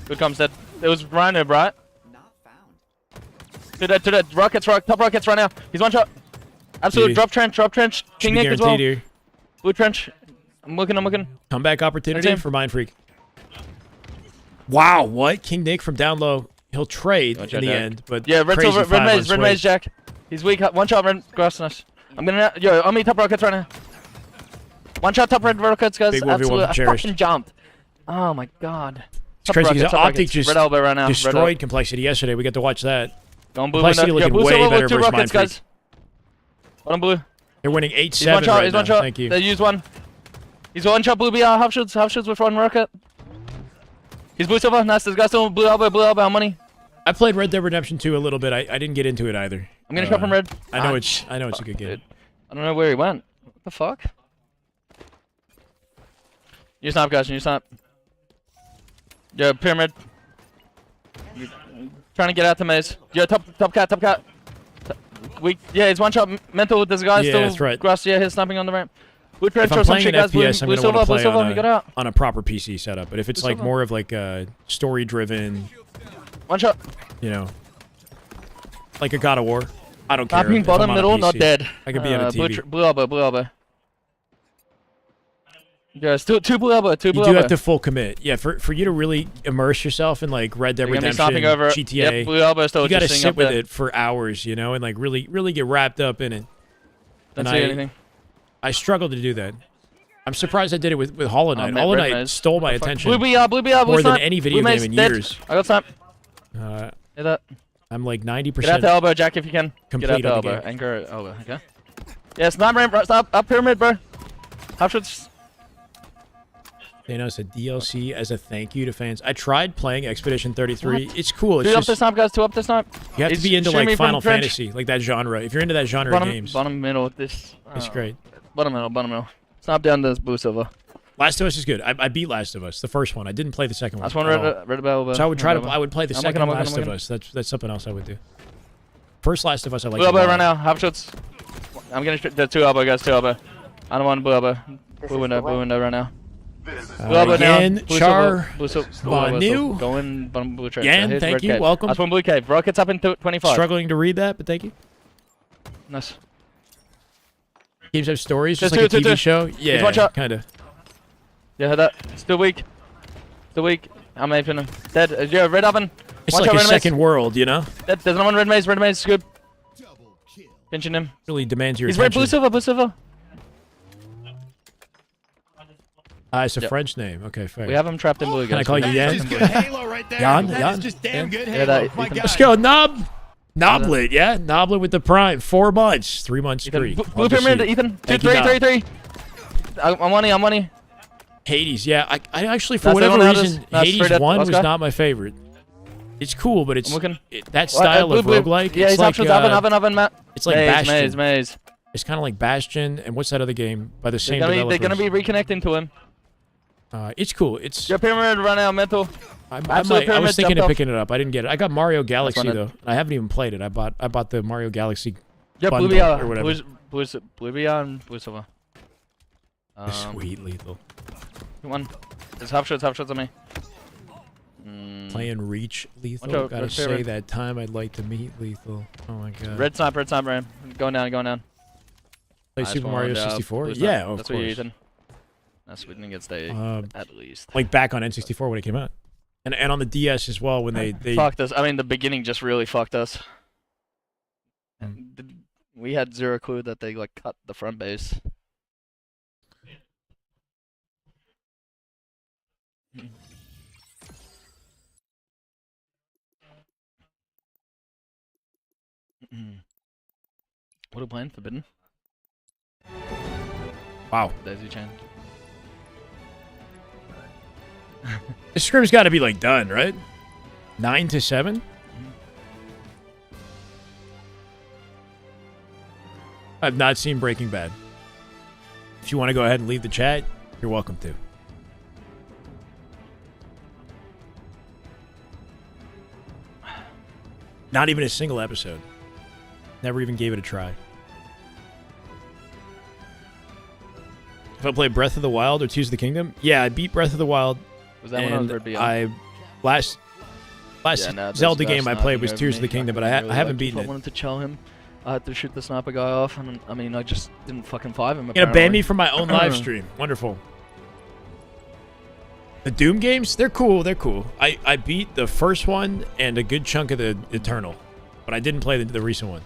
Good comes that. It was Rhino, right? Not found. To that. Rockets, top rockets right now. He's one shot. Absolute drop trench. King Nick as well. Here. Blue trench. I'm looking. Comeback opportunity for Mind Freak. Wow, what? King Nick from down low. He'll trade in the end, but yeah, red maze, Jack. He's weak. One shot, red grass. Nice. I'm gonna on me top rockets right now. One shot top red rockets, guys. Absolutely, I fucking jumped. Oh my god. It's crazy because Optic just red elbow right now. destroyed Complexity yesterday. We got to watch that. Complexity looking way better versus Mind Freak. One blue. They're winning 8-7 right now. Thank you. They use one. He's one shot blue BR. Half shoots with one rocket. He's blue silver. Nice. This guy's still blue elbow money. I played Red Dead Redemption 2 a little bit. I didn't get into it either. I'm gonna shot from red. I know it's a good game. Dude. I don't know where he went. What the fuck? You snipe, guys. You snipe. Yo, pyramid. Trying to get out the maze. Yo, top cat. Weak. Yeah, it's one shot mental. There's a guy still. That's right. Grass. Yeah, he's snapping on the ramp. If I'm playing an FPS, I'm going to want to play on a proper PC setup. But if it's like more of like a story-driven, one shot, you know, like a God of War, I don't care. Tapping bottom middle, not dead. I could be on a TV. Blue elbow. Yeah, still two blue elbow. You do have to full commit. Yeah, for you to really immerse yourself in like Red Dead Redemption, GTA, yep, blue elbow still you got to sit with it for hours, you know, and like really get wrapped up in it. Don't see anything. I struggled to do that. I'm surprised I did it with Hollow Knight. Hollow Knight stole my attention blue BR, more than any video game in years. I got snap. Hit that. I'm like 90%. Get out the elbow, Jack, if you can. Complete Get out the elbow. Anchor elbow, okay? Yeah, snipe ramp, stop, up pyramid, bro. Half shots. They announced a DLC as a thank you to fans. I tried playing Expedition 33. It's cool. It's two just, up the snipe, guys. Two up the snipe. You have to be into like Final Fantasy, like that genre. If you're into that genre of games. Bottom middle with this. It's great. Bottom middle. Snipe down this blue silver. Last of Us is good. I beat Last of Us, the first one. I didn't play the second one. Last one red bell. So I would play the second Last of Us. That's something else I would do. First Last of Us I like. Blue elbow right now. Half shots. I'm gonna the two elbow, guys. Two elbow. I don't want blue elbow. Blue window right now. Blue elbow again, now. Char. Blue New. Going bottom blue trade. Yan, thank you. Welcome. Last one blue cave. Rockets up in 25. Struggling to read that, but thank you. Nice. Games have stories, just like a TV show. Yeah, kind of. Yeah, that. Still weak. I'm aping him. Dead. Yeah, red oven. It's like a second world, you know? Dead. There's another one red maze. Scoop. Pinching him. Really demands your He's red, attention. blue, silver, blue, silver. It's a Yep. French name. Okay, fair. We have him trapped in blue, guys. Can I call you That's Yan? just good Halo right there. Jan? That Jan? is just damn good Yeah, Halo. that- My Ethan. God. Let's go, Noblet, yeah. Noblet with the prime. 4 months. 3 months Ethan, free. blue pyramid, Ethan. 2, Thank you, 3, Dom. 3, 3. I'm money. Hades, yeah. I actually, for That's whatever everyone reason, else. That's Hades straight up 1 was Oscar. not my favorite. It's cool, but it's I'm looking. that style of roguelike. Yeah, it's he's like, options, oven, Matt. it's like Maze, Bastion. Maze. It's kind of like Bastion, and what's that other game by the same They're developers? gonna be reconnecting to him. It's cool. It's Your pyramid run out mental. I Absolute was Pyramid thinking of jumped picking it up. I didn't get it. I got Mario Galaxy one though. I haven't even played it. I bought the Mario Galaxy Yeah, bundle blue or whatever. blue and blue silver. Sweet lethal. Come on. There's half shots on me. Playing Reach lethal. Watch out, Gotta red say favorite. that time I'd like to meet lethal. Oh my god. Red sniper, man. Going down. Play Nice Super one, Mario yeah. 64. Blue Yeah, sniper. of That's what you course. Ethan. That's what gets the at least. Like back on N64 when it came out, and on the DS as well when they Fucked us. I mean, the beginning just really fucked us. We had zero clue that they like cut the front base. What a plan, Forbidden. Wow. Daisy chain. The Scrim's got to be like done, right? 9 to 7. I've not seen Breaking Bad. If you want to go ahead and leave the chat, you're welcome to. Not even a single episode. Never even gave it a try. If I play Breath of the Wild or Tears of the Kingdom, yeah, I beat Breath of the Wild. Was that one on and Third Beyond? last Zelda game I played was Tears of the Kingdom, but I haven't beaten I it. wanted to chow him. I had to shoot the sniper guy off, and I mean, I just didn't fucking five him. You're gonna ban me from my own live stream. Wonderful. The Doom games, they're cool. They're cool. I beat the first one and a good chunk of the Eternal, but I didn't play the recent one.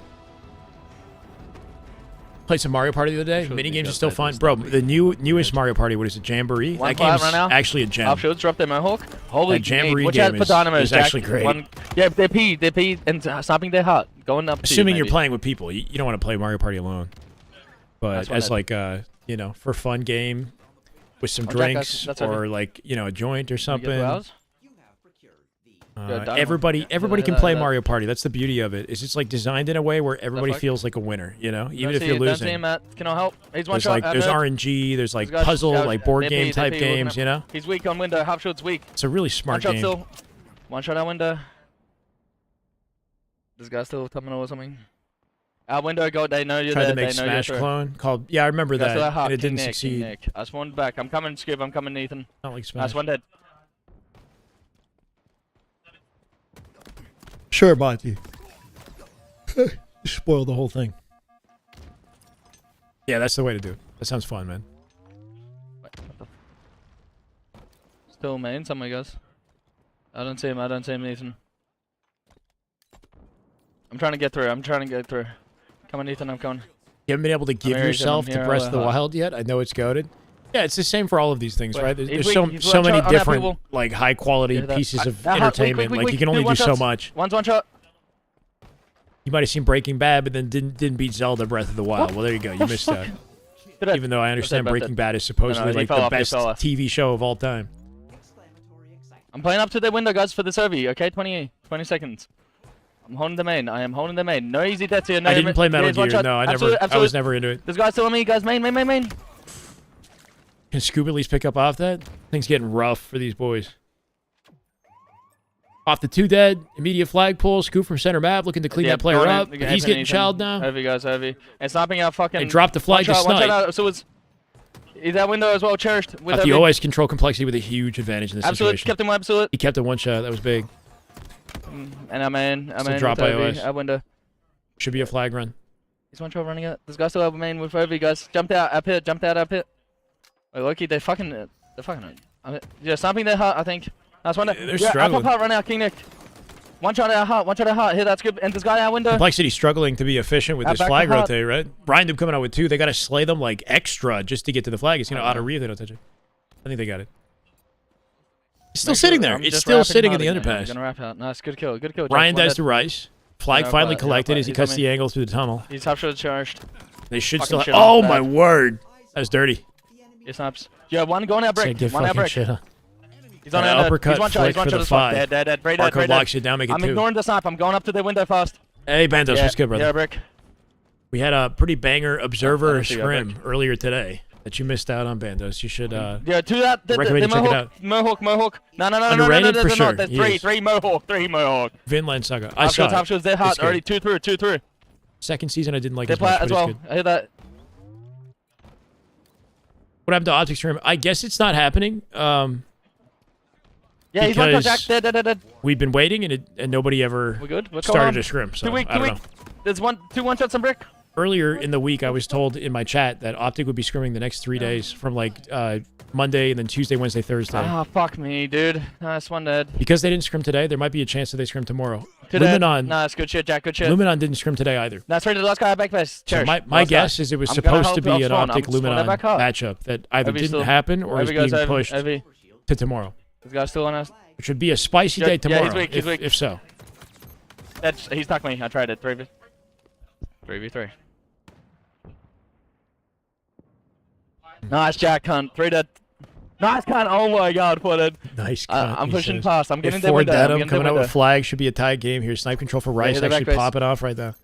Played some Mario Party the other day. Sure, Mini you games are guys still played fun, this bro. stuff. The newest Mario Party, what is it, Jamboree? One That fire game's right now. actually a gem. Offshields dropped their Mohawk. Holy That Jamboree watch out game for Dynamo, is Jack. actually great. Yeah, they pee, and sniping their heart. Going up to Assuming you, you're playing with people, you don't want to play Mario Party alone. But That's what as I- like a for fun game with some Oh, Jack, drinks that's or okay. like a joint or You get something. 2 hours? Yeah, Dynamo. Everybody Yeah, can that- play that- Mario Party. That's the beauty of it. Is it's like designed in a way where everybody fuck? feels like a winner. Even Don't if see you're it, don't see losing. him, Matt. Can I help? He's one There's shot. there's nerd. RNG. There's like Guys, puzzle, guys, like board they're game P, type they're P, games. looking He's weak on window. Half shot's weak. It's a really One smart shot game. still. One shot out window. This guy's still terminal or something. Out window, go. They know you're Tried there. to make They know you're Smash through. clone called. Yeah, I remember Guys still that, at heart. and it King didn't Nick, succeed. King Nick. I spawned back. I'm coming, Scrib. I'm coming, Nathan. Not like I Smash. spawned dead. Sure, Monty. Spoil the whole thing. Yeah, that's the way to do it. That sounds fun, man. Wait, what the Still main, some of you guys. I don't see him, Nathan. I'm trying to get through, Come on, Ethan, I'm coming. You haven't been able to give here, Ethan, yourself I'm to here, Breath of the I'll- Wild yet? I know it's goaded. Yeah, it's the same for all of these things, Wait, right? There's, he's there's so weak, he's so one many shot on that different, people. like, high quality Yeah, that- pieces of that- entertainment. weak, Like, you can only one do so shots. much. One's one shot. You might have seen Breaking Bad, but then didn't beat Zelda Breath of the Wild. Well, there you go. You missed out. Good Even though I understand about Breaking that. Bad is supposedly he like fell the off, he best fell off. TV show of all time. I'm playing up to the window, guys, for the survey, okay? 20 seconds. I'm holding the main. I am holding the main. No easy deaths here. No I didn't play Metal here's one Gear. shot. No, I Absolute. was never into it. This guy's still on me, guys. Main. Can Scoop at least pick up off that? Things getting rough for these boys. Off the 2 dead, immediate flag pull, Scoop from center map, looking to clean Yeah, that player going in, up. Ethan, He's getting Ethan. child now. Heavy, guys, heavy. And sniping out fucking... They dropped the flag to one snipe. shot out. So it's... He's that window as well, cherished. With Got the heavy. OS control complexity with a huge advantage in this Absolute. situation. Kept him absolute. He kept it one shot. That was big. And I'm in. drop with by heavy. OS. Out window. Should be a flag run. He's one shot running out. This guy's still over main with heavy, guys. Jumped out up hit. Wait, Loki, they're fucking... yeah, sniping their heart, I think. Nice one. They're yeah, struggling. Apple part run out, King Nick. One shot at hot. One shot at hot. Hit that scoop. And this guy out window. Complexity struggling to be efficient with this back flag to hot. rotate, right? Brian coming out with 2. They got to slay them like extra just to get to the flag. It's going to auto-re if they don't touch it. I think they got it. It's still sitting there. It's still sitting in the underpass. Gonna wrap out. Nice. Good kill. Good kill. Ryan dies to Rice. Flag Yeah, finally but- collected yeah, as he but cuts he's the angle through the tunnel. He's half shot charged. They should Fucking still. shit Oh on my that. word! That's dirty. He snaps. Yeah, one going out brick. Get One out fucking brick. shit on. He's on An it. uppercut He's one shot. flick He's one for shot the as fuck. 5. Dead, dead, dead. Very dead, Barco very locks dead. it down, make it I'm 2. ignoring the snap. I'm going up to the window fast. Hey, Bandos, Yeah, what's good, brother? yeah, brick. We had a pretty banger observer I see that scrim earlier today that you missed out on, Bandos. You should. Yeah, to that. The recommend you check it out. Mohawk. No. Underrated for sure. There's He is. three Mohawk. Vinland Saga. I Half saw shots, it. half shots. They're hot It's good. already. 2-3. Second season, I didn't like They as play much, as but well. it's good. I hear that. What happened to Optic Scrim? I guess it's not happening. Yeah, he's one because shot. Dead. We've been waiting, and nobody ever We good? What's going started on? a scrim. So 2 week. I don't know. There's 2 1 shots on brick. Earlier in the week, I was told in my chat that Optic would be scrimming the next 3 days from like Monday and then Tuesday, Wednesday, Thursday. Ah, fuck me, dude. Nice one, dead. Because they didn't scrim today, there might be a chance that they scrim tomorrow. Today. Luminon, Nice, good shit, Jack. Good shit. Luminon didn't scrim today either. That's right. The last guy back face. So Cherish. my Last guess guy. is it was I'm gonna supposed to help be an spawn. Optic I'm spawning Luminon back up. matchup that either Heavy didn't still- happen or is Heavy guys, being heavy, pushed heavy. to tomorrow, This guy's still on us. which would be a spicy Yeah, day yeah, tomorrow. he's weak, he's weak. If so. He stuck me. I tried it. 3v3. Nice, Jack Hunt. 3 dead. Nice cunt. Oh my god, put it. Nice cunt, I'm he pushing says. past. I'm If getting the 4 window. I'm Dedham getting the coming out window. with flag should be a tied game here. Snipe control for Rice hit the actually back base. popping off right now.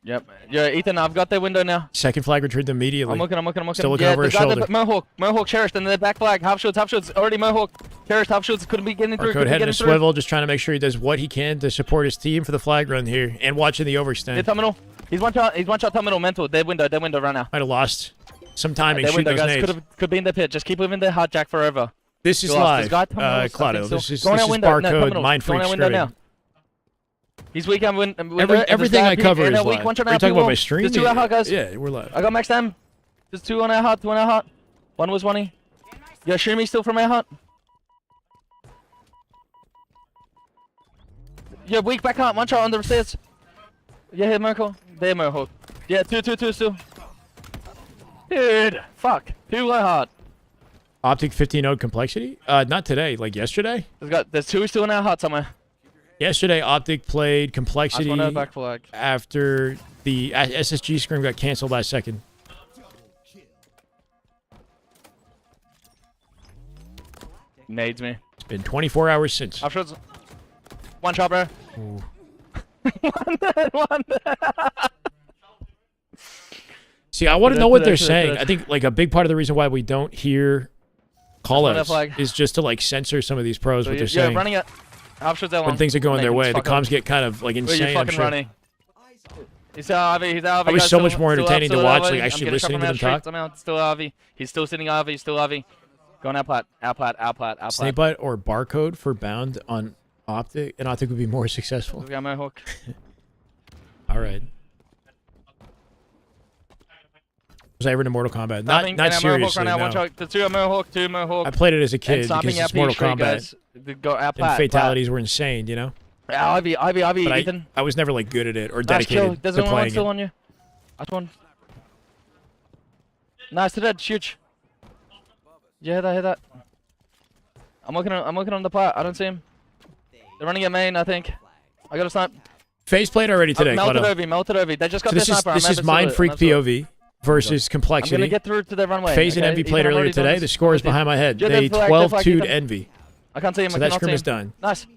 Yep. Yeah, Ethan, I've got the window now. Second flag returned immediately. I'm looking. Still looking Yeah, over his the guy shoulder. that- Mohawk cherished, and then the back flag. Half shots. Already Mohawk. Cherished, half shots. Couldn't be getting through. Barcode Couldn't be head in getting a through. swivel, just trying to make sure he does what he can to support his team for the flag run here and watching the overextend. Hit terminal. He's one shot terminal mental. Dead window right now. Might have lost some timing Dead shooting window, those guys. nades. Could be in the pit. Just keep living the hot Jack forever. This is You lost live, this guy, terminal, Claudio. something This is still- going out window, no, Barcode terminal, Mind going Freak out window scrimming. now. He's weak on window. Everything I cover is live. Are you talking about my stream? There's 2 out hot, guys. Yeah, we're live. I got max time. There's 2 on out hot, 1 out hot. One was 1E. Yeah, Shimmy still from out hot. Yeah, weak back hot. 1 shot on the stairs. Yeah, hit Merkel. There, Merkel. Yeah, 2 still. Dude, fuck. 2 out hot. Optic 15-0 complexity? Not today, like yesterday. There's 2 still in out hot somewhere. Yesterday, Optic played complexity I just want back flag. after the SSG scrim got canceled last second. Nades me. It's been 24 hours since. Half shots. 1 shot, bro. Ooh. One dead. See, I want to Put know it, what put it, they're put it, saying. put it. I think like a big part of the reason why we don't hear call-outs flag. is just to like censor some of these pros, So what you're they're saying. running it. Half shots that When one. things are going their way, the Fuck comms up. get kind of like Where insane. you I'm fucking sure. running? He's RV. He's RV. It was guys, so still- much more still entertaining to still watch, RV. like, actually I'm getting listening to them shot from talk. I'm out. Still RV. He's still sitting RV. Still RV. Going out plat. Snakebite or barcode for bound on Optic, and Optic would be more successful. We got my hook. All right. Was I ever into Mortal Kombat? Not seriously. Right now. No. One shot. The 2 Mohawk. I played it as a And kid because stopping it's RP Mortal straight, Kombat, guys. Go out and plat. fatalities were insane, you know. RV. But Ethan. I was never like good at it or Nice kill. dedicated There's to only one playing still it. on you. Last one. Nice to dead. Shoot. Yeah, hit that. I'm looking on the plat. I don't see him. They're running at main, I think. I got a snipe. Faze played already today. Melted Claudio. over. They just got So their this is sniper. this is Mind Freak POV versus I'm Complexity. gonna get through to the runway. Faze and okay? Envy Ethan, played I'm earlier already doing today. this. The score is Ethan. behind my head. Yeah, They they're 12-2'd Ethan. Envy. I can't see him. So I that cannot scrim see is him. done. Nice.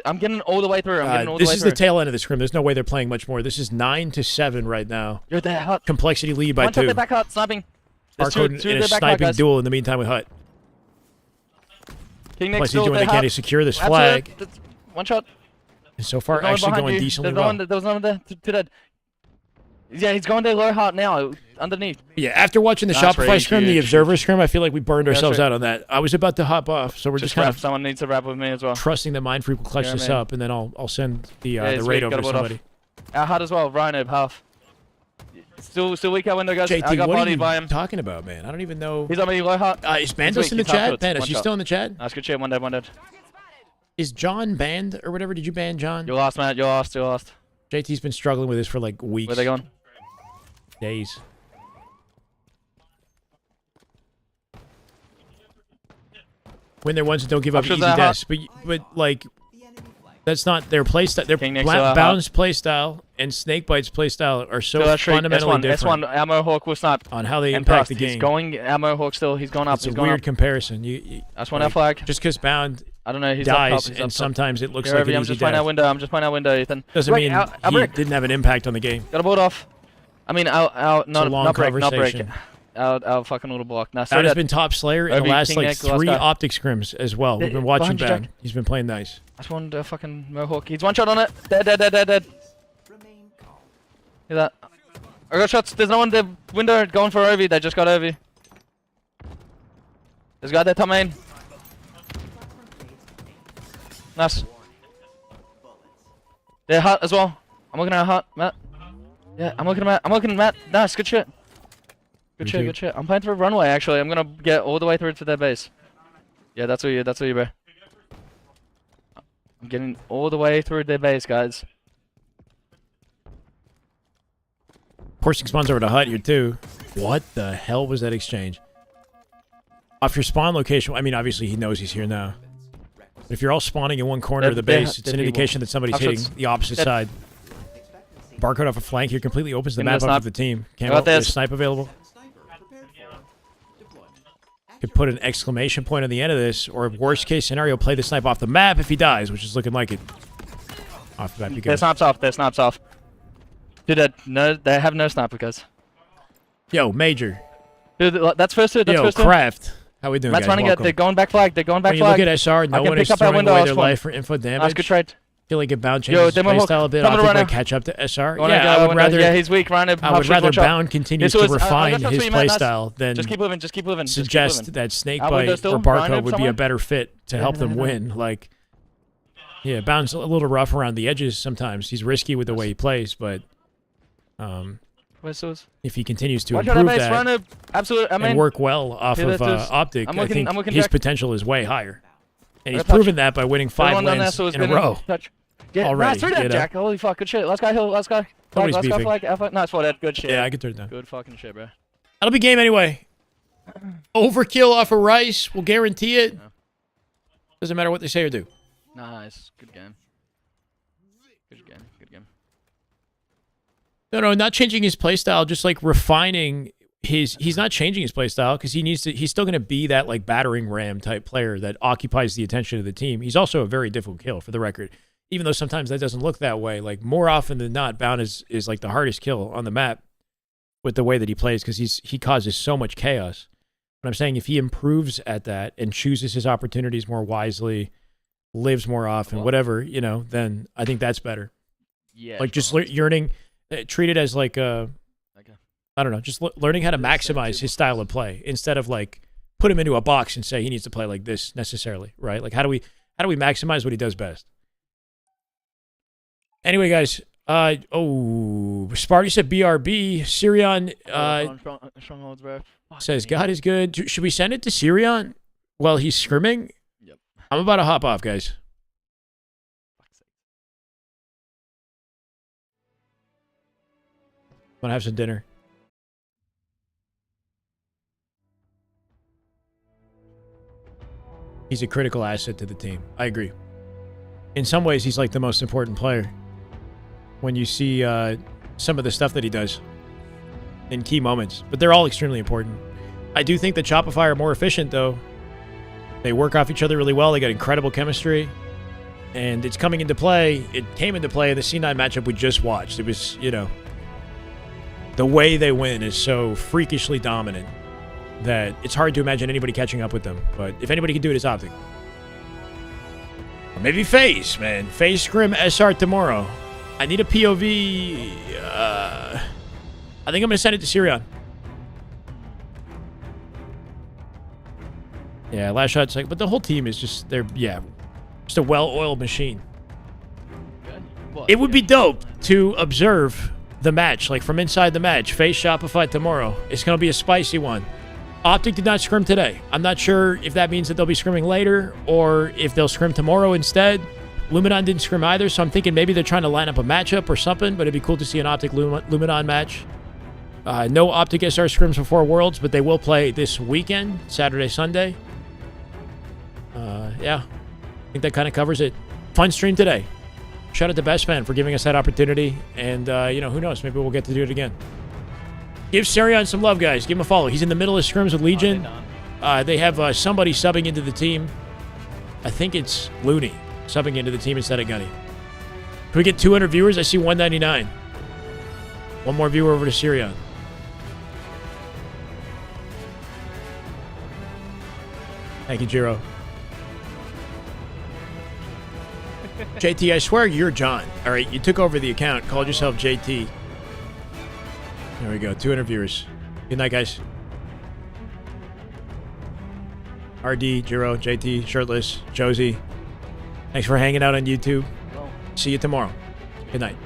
I'm getting all the way through. This is the tail end of the scrim. There's no way they're playing much more. This is 9-7 right now. You're there, Hut. Complexity lead by One shot 2. their back hut, sniping. There's Barcode two in a their back hut, sniping guys. duel in the meantime with Hut. King next Complexity still doing with they their can to hut. secure this Absolute. flag. That's one shot. And so far, There's no one actually behind going you. decently There's no well. one, there was no one there. Two dead. Yeah, he's going there low hot now, underneath. Yeah, after watching the That's Shopify really scrim, the huge. Observer scrim, I feel like we burned Yeah, ourselves sure. out on that. I was about to hop off, so we're just kind rap. of Someone needs to rap with me as well. trusting that Mind Freak will clutch Yeah, this man. up, and then I'll send the it's raid weak, over to gotta vote off. somebody. Our hut as well, Rhino, half. Still weak out window, guys. I JT, got what are bodied you by him. talking about, man? I don't even know. He's on me low hot. Is Bandos weak, in the he's half chat? shots, Bandos, one you shot. still in the chat? That's good shit, one dead. Yeah, Is John banned or whatever? Did you ban John? You lost, Matt. You lost. You lost. JT's been struggling with this for like weeks. Where they going? Days. When they're ones that don't give up easy deaths, but like that's not their play style. Their Bound's play style and Snakebite's play style are so fundamentally different. S1 Ammo Hawk will snap on how they impact the game. He's going Ammo Hawk still. He's going up. It's a weird comparison. That's one F flag. Just because Bound I don't know. He's dies up and sometimes it looks Here, like an I'm easy just playing death. out window. I'm just playing out window, Ethan. Doesn't mean he didn't have an impact on the game. Got a board off. I mean, not break, not break. Our fucking little block. Now, Bound has been top Slayer in the last like 3 optic scrims as well. We've been watching Bound. He's been playing nice. That's one fucking Mohawk. He's one shot on it. Dead. Hear that? I got shots. There's no one there. Window going for Ovi. They just got Ovi. There's a guy there, top main. Nice. They're hot as well. I'm looking at hot, Matt. Yeah, I'm looking at Matt. Nice, good shit. Good shit. I'm playing through runway actually. I'm gonna get all the way through to their base. Yeah, that's what you, bro. I'm getting all the way through their base, guys. Coursing spawns over to hut here too. What the hell was that exchange? Off your spawn location. I mean, obviously he knows he's here now. But if you're all spawning in one corner of the base, it's an indication that somebody's hitting the opposite side. Barcode off a flank here completely opens the map up for the team. Camo, there's snipe available. Could put an exclamation point on the end of this, or worst case scenario, play the snipe off the map if he dies, which is looking like it. Off the map, their snipes off. Their snipes off. Dude, no, they have no sniper, guys. Yo, Major. Dude, that's first two. Yo, Craft. How we doing, Matt's guys? running it. They're going back flag. When you look at SR, no one is throwing away their life for info damage. That's good trade. Feel like if Bound changes his playstyle a bit, I think they catch up to SR. Yeah, I would rather. Yeah, he's weak. I would rather Bound continues to refine his playstyle than just keep moving. Suggest that Snakebite or Barcode would be a better fit to help them win. Like, yeah, Bound's a little rough around the edges sometimes. He's risky with the way he plays, but if he continues to improve that and work well off of Optic, I think his potential is way higher. And he's proven that by winning 5 wins in a row. Yeah, already. Nice, that, Jack. Holy fuck, good shit. Let's go, Hill. Let's go. Nobody's let's beefing. go flag. Nice for that. Good shit. Yeah, I can turn it down. Good fucking shit, bro. That'll be game anyway. Overkill off of Rice. We'll guarantee it. Yeah. Doesn't matter what they say or do. Nice. Good game. Good game. No, not changing his playstyle, just like refining his. He's not changing his playstyle because he needs to. He's still going to be that like battering ram type player that occupies the attention of the team. He's also a very difficult kill, for the record. Even though sometimes that doesn't look that way, like more often than not, Bound is like the hardest kill on the map with the way that he plays because he causes so much chaos. But I'm saying if he improves at that and chooses his opportunities more wisely, lives more often, whatever, then I think that's better. Yeah. Like just yearning, treat it as like I don't know, just learning how to maximize his style of play instead of like put him into a box and say he needs to play like this necessarily, right? Like how do we maximize what he does best? Anyway, guys, Sparty said BRB. Sirion strongholds, bro. Says God is good. Should we send it to Sirion while he's scrimming? Yep. I'm about to hop off, guys. I'm gonna have some dinner. He's a critical asset to the team. I agree. In some ways, he's like the most important player. When you see some of the stuff that he does in key moments. But they're all extremely important. I do think that Shopify are more efficient, though. They work off each other really well. They got incredible chemistry. And it's coming into play. It came into play in the C9 matchup we just watched. It was, the way they win is so freakishly dominant that it's hard to imagine anybody catching up with them. But if anybody can do it, it's Optic. Or maybe Faze, man. Faze Scrim SR tomorrow. I need a POV. I think I'm going to send it to Sirion. Yeah, last shot's like, but the whole team is just, just a well-oiled machine. It would be dope to observe the match, like from inside the match. Face Shopify tomorrow. It's going to be a spicy one. Optic did not scrim today. I'm not sure if that means that they'll be scrimming later or if they'll scrim tomorrow instead. Luminon didn't scrim either, so I'm thinking maybe they're trying to line up a matchup or something, but it'd be cool to see an Optic Luminon match. No Optic SR scrims before Worlds, but they will play this weekend, Saturday, Sunday. Yeah, I think that kind of covers it. Fun stream today. Shout out to Best Fan for giving us that opportunity, and, who knows, maybe we'll get to do it again. Give Serion some love, guys. Give him a follow. He's in the middle of scrims with Legion. They have somebody subbing into the team. I think it's Looney subbing into the team instead of Gunny. Can we get 200 viewers? I see 199. One more viewer over to Serion. Thank you, Jiro. JT, I swear you're John. All right, you took over the account, called yourself JT. There we go, 200 viewers. Good night, guys. RD, Jiro, JT, Shirtless, Josie. Thanks for hanging out on YouTube. See you tomorrow. Good night.